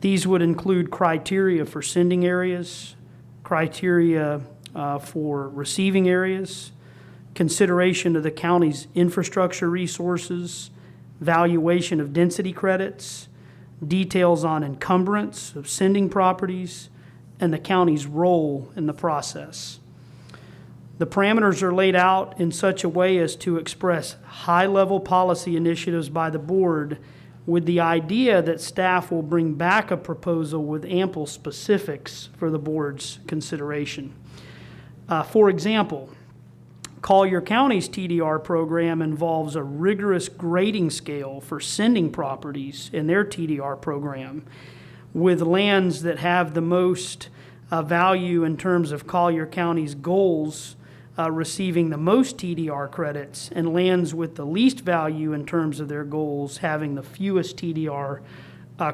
S10: These would include criteria for sending areas, criteria for receiving areas, consideration of the county's infrastructure resources, valuation of density credits, details on encumbrance of sending properties, and the county's role in the process. The parameters are laid out in such a way as to express high-level policy initiatives by the board, with the idea that staff will bring back a proposal with ample specifics for the board's consideration. For example, Collier County's TDR program involves a rigorous grading scale for sending properties in their TDR program, with lands that have the most value in terms of Collier County's goals receiving the most TDR credits, and lands with the least value in terms of their goals having the fewest TDR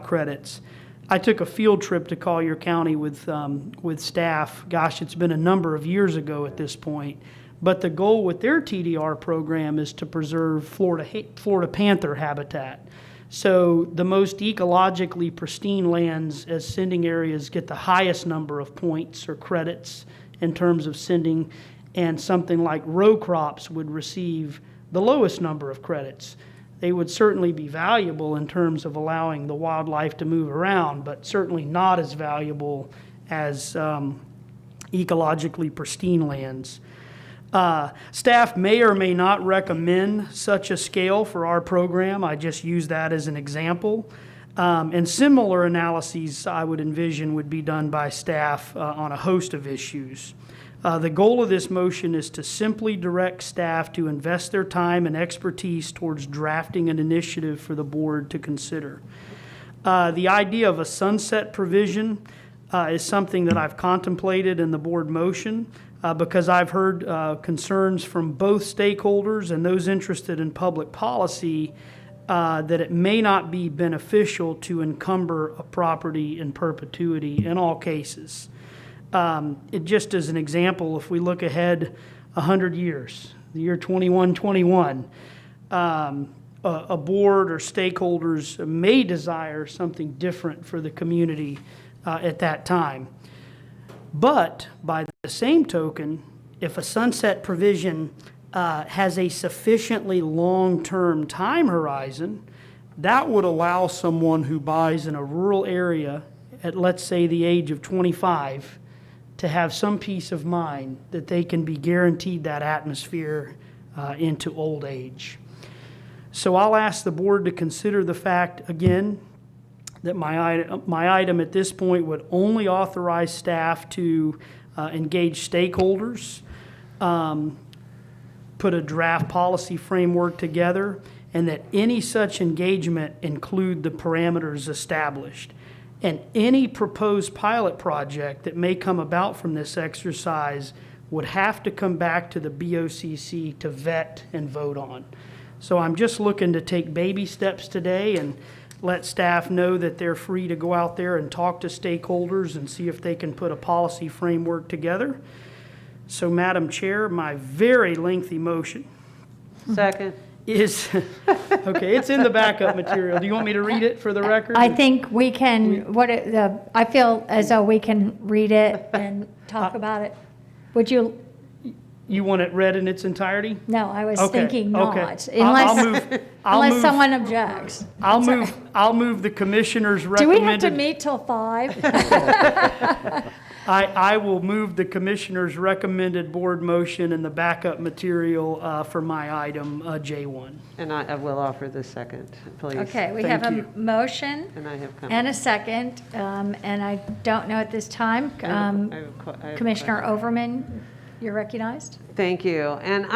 S10: credits. I took a field trip to Collier County with staff. Gosh, it's been a number of years ago at this point. But the goal with their TDR program is to preserve Florida panther habitat. So the most ecologically pristine lands as sending areas get the highest number of points or credits in terms of sending, and something like row crops would receive the lowest number of credits. They would certainly be valuable in terms of allowing the wildlife to move around, but certainly not as valuable as ecologically pristine lands. Staff may or may not recommend such a scale for our program. I just use that as an example. And similar analyses I would envision would be done by staff on a host of issues. The goal of this motion is to simply direct staff to invest their time and expertise towards drafting an initiative for the board to consider. The idea of a sunset provision is something that I've contemplated in the board motion because I've heard concerns from both stakeholders and those interested in public policy that it may not be beneficial to encumber a property in perpetuity in all cases. Just as an example, if we look ahead 100 years, the year 2121, a board or stakeholders may desire something different for the community at that time. But by the same token, if a sunset provision has a sufficiently long-term time horizon, that would allow someone who buys in a rural area at, let's say, the age of 25 to have some peace of mind that they can be guaranteed that atmosphere into old age. So I'll ask the board to consider the fact, again, that my item at this point would only authorize staff to engage stakeholders, put a draft policy framework together, and that any such engagement include the parameters established. And any proposed pilot project that may come about from this exercise would have to come back to the BOCC to vet and vote on. So I'm just looking to take baby steps today and let staff know that they're free to go out there and talk to stakeholders and see if they can put a policy framework together. So, Madam Chair, my very lengthy motion
S2: Second.
S10: is, okay, it's in the backup material. Do you want me to read it for the record?
S9: I think we can, I feel as though we can read it and talk about it. Would you?
S10: You want it read in its entirety?
S9: No, I was
S10: Okay,
S9: thinking
S10: okay.
S9: not,
S10: I'll
S9: someone objects.
S10: I'll move the commissioner's
S9: Do we have to
S10: recommended.
S9: meet till 5?
S10: I will move the commissioner's recommended board motion and the backup material for my item J1.
S2: And I will offer the second, please.
S9: Okay, we
S10: Thank
S9: have
S10: you.
S9: a motion
S2: And I have
S9: and a second, and I don't know at this time.
S2: I have
S9: Commissioner Overman, You're recognized.
S2: Thank you. And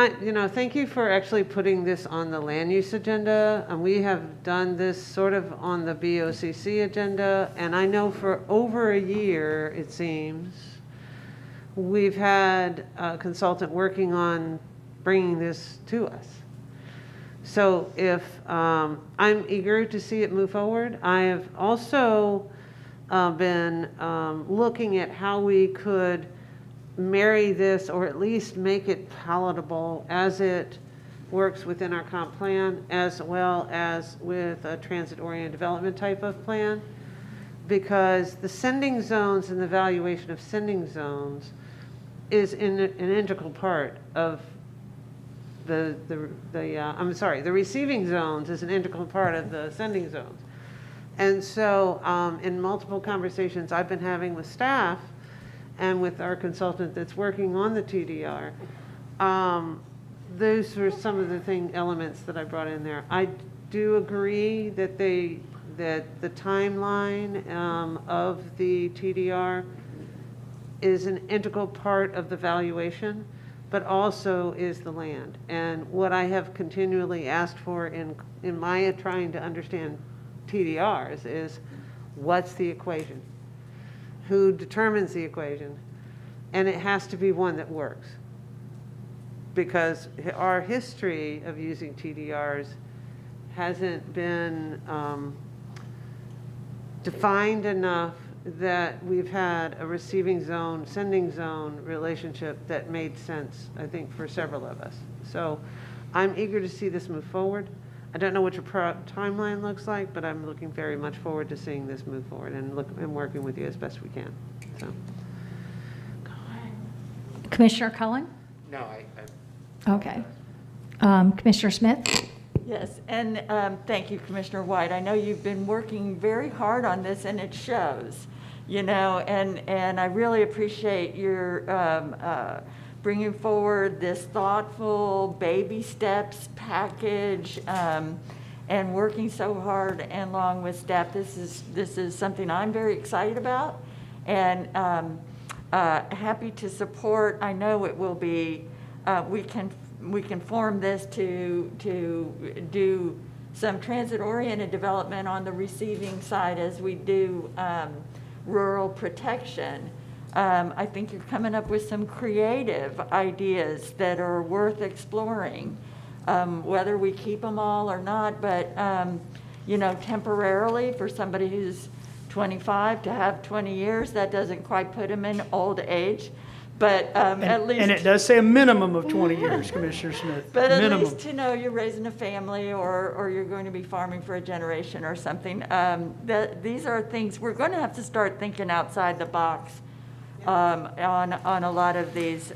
S2: thank you for actually putting this on the land use agenda. And we have done this sort of on the BOCC agenda. And I know for over a year, it seems, we've had a consultant working on bringing this to us. So if I'm eager to see it move forward, I have also been looking at how we could marry this, or at least make it palatable as it works within our comp plan, as well as with a transit-oriented development type of plan. Because the sending zones and the valuation of sending zones is an integral part of the receiving zones is an integral part of the sending zones. And so in multiple conversations I've been having with staff and with our consultant that's working on the TDR, those were some of the elements that I brought in there. I do agree that the timeline of the TDR is an integral part of the valuation, but also is the land. And what I have continually asked for in my trying to understand TDRs is, what's the equation? Who determines the equation? And it has to be one that works. Because our history of using TDRs hasn't been defined enough that we've had a receiving zone, sending zone relationship that made sense, I think, for several of us. So I'm eager to see this move forward. I don't know what your timeline looks like, but I'm looking very much forward to seeing this move forward and working with you as best we can. So.
S9: Commissioner Cullen?
S15: No,
S9: Okay. Commissioner Smith?
S22: Yes, and thank you, Commissioner White. I know you've been working very hard on this, and it shows, and I really appreciate your bringing forward this thoughtful baby steps package and working so hard and long with staff. This is something I'm very excited about and happy to support. I know it will be, we can form this to do some transit-oriented development on the receiving side as we do rural protection. I think you're coming up with some creative ideas that are worth exploring, whether we keep them all or not, but temporarily for somebody who's 25 to have 20 years, that doesn't quite put them in old age. But at least...
S10: And it does say a minimum of 20 years, Commissioner Smith.
S22: But at
S10: minimum.
S22: least you're raising a family or you're going to be farming for a generation or something. These are things, we're going to have to start thinking outside the box on a lot of these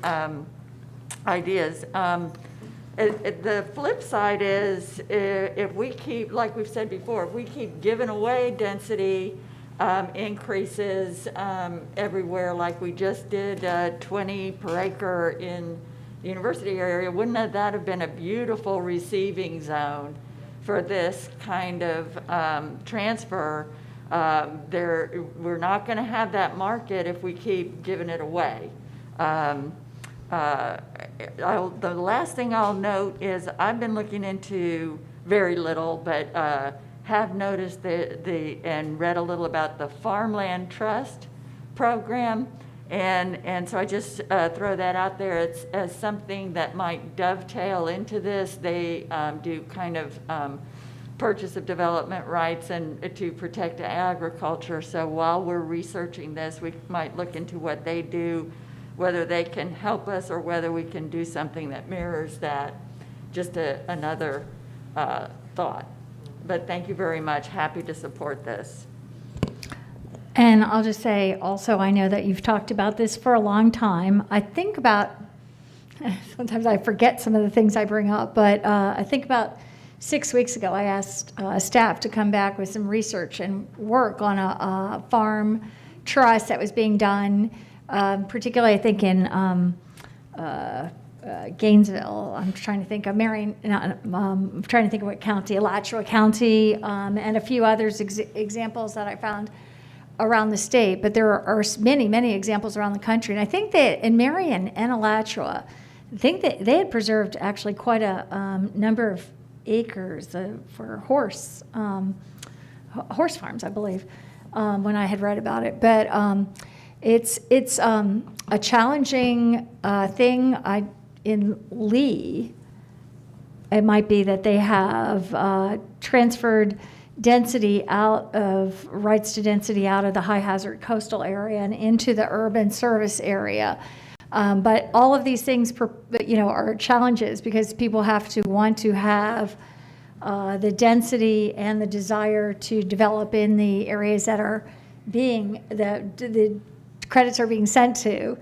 S22: ideas. The flip side is if we keep, like we've said before, if we keep giving away density increases everywhere, like we just did 20 per acre in the university area, wouldn't that have been a beautiful receiving zone for this kind of transfer? We're not going to have that market if we keep giving it away. The last thing I'll note is I've been looking into very little, but have noticed and read a little about the Farmland Trust program, and so I just throw that out there as something that might dovetail into this. They do kind of purchase of development rights and to protect agriculture. So while we're researching this, we might look into what they do, whether they can help us or whether we can do something that mirrors that. Just another thought. But thank you very much. Happy to support this.
S9: And I'll just say also, I know that you've talked about this for a long time. I think about, sometimes I forget some of the things I bring up, but I think about 6 weeks ago, I asked staff to come back with some research and work on a farm trust that was being done, particularly I think in Gainesville. I'm trying to think of I'm trying to think of what county, Alachua County, and a few others examples that I found. around the state, but there are many, many examples around the country. And I think that in Marion and Alachua, I think that they had preserved actually quite a number of acres for horse farms, I believe, when I had read about it. But it's a challenging thing. In Lee, it might be that they have transferred rights to density out of the high hazard coastal area and into the urban service area. But all of these things, are challenges because people have to want to have the density and the desire to develop in the areas that are the credits are being sent to.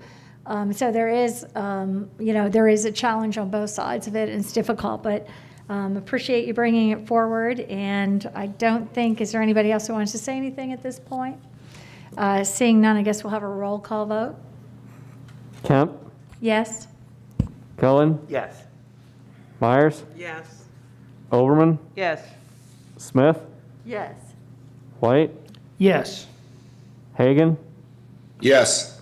S9: So there is a challenge on both sides of it, and it's difficult, but appreciate you bringing it forward. And I don't think, is there anybody else who wants to say anything at this point? Seeing none, I guess we'll have a roll call vote.
S11: Kemp,
S9: Yes?
S11: Cullen,
S15: Yes.
S11: Myers,
S1: Yes.
S11: Overman,
S2: Yes.
S11: Smith,
S22: Yes.
S11: White,
S10: Yes.
S11: Hagan.
S6: Yes.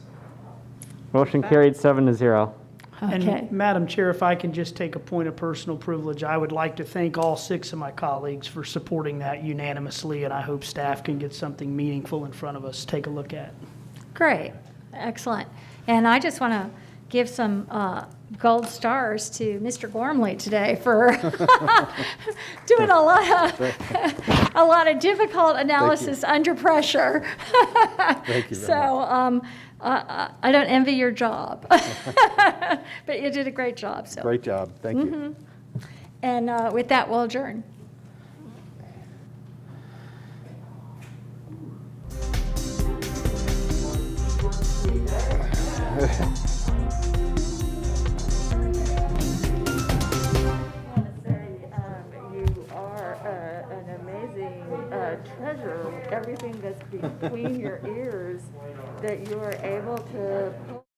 S11: Motion carried 7-0.
S9: Okay.
S10: And Madam Chair, if I can just take a point of personal privilege, I would like to thank all 6 of my colleagues for supporting that unanimously, and I hope staff can get something meaningful in front of us to take a look at.
S9: Great. Excellent. And I just want to give some gold stars to Mr. Gormley today for doing a lot of difficult analysis under pressure.
S16: Thank you very
S9: So I don't envy your job, but you did a great job. So
S16: Great job. Thank you.
S9: And with that, we'll adjourn.
S22: You are an amazing treasure. Everything that's between your ears that you are able to pull.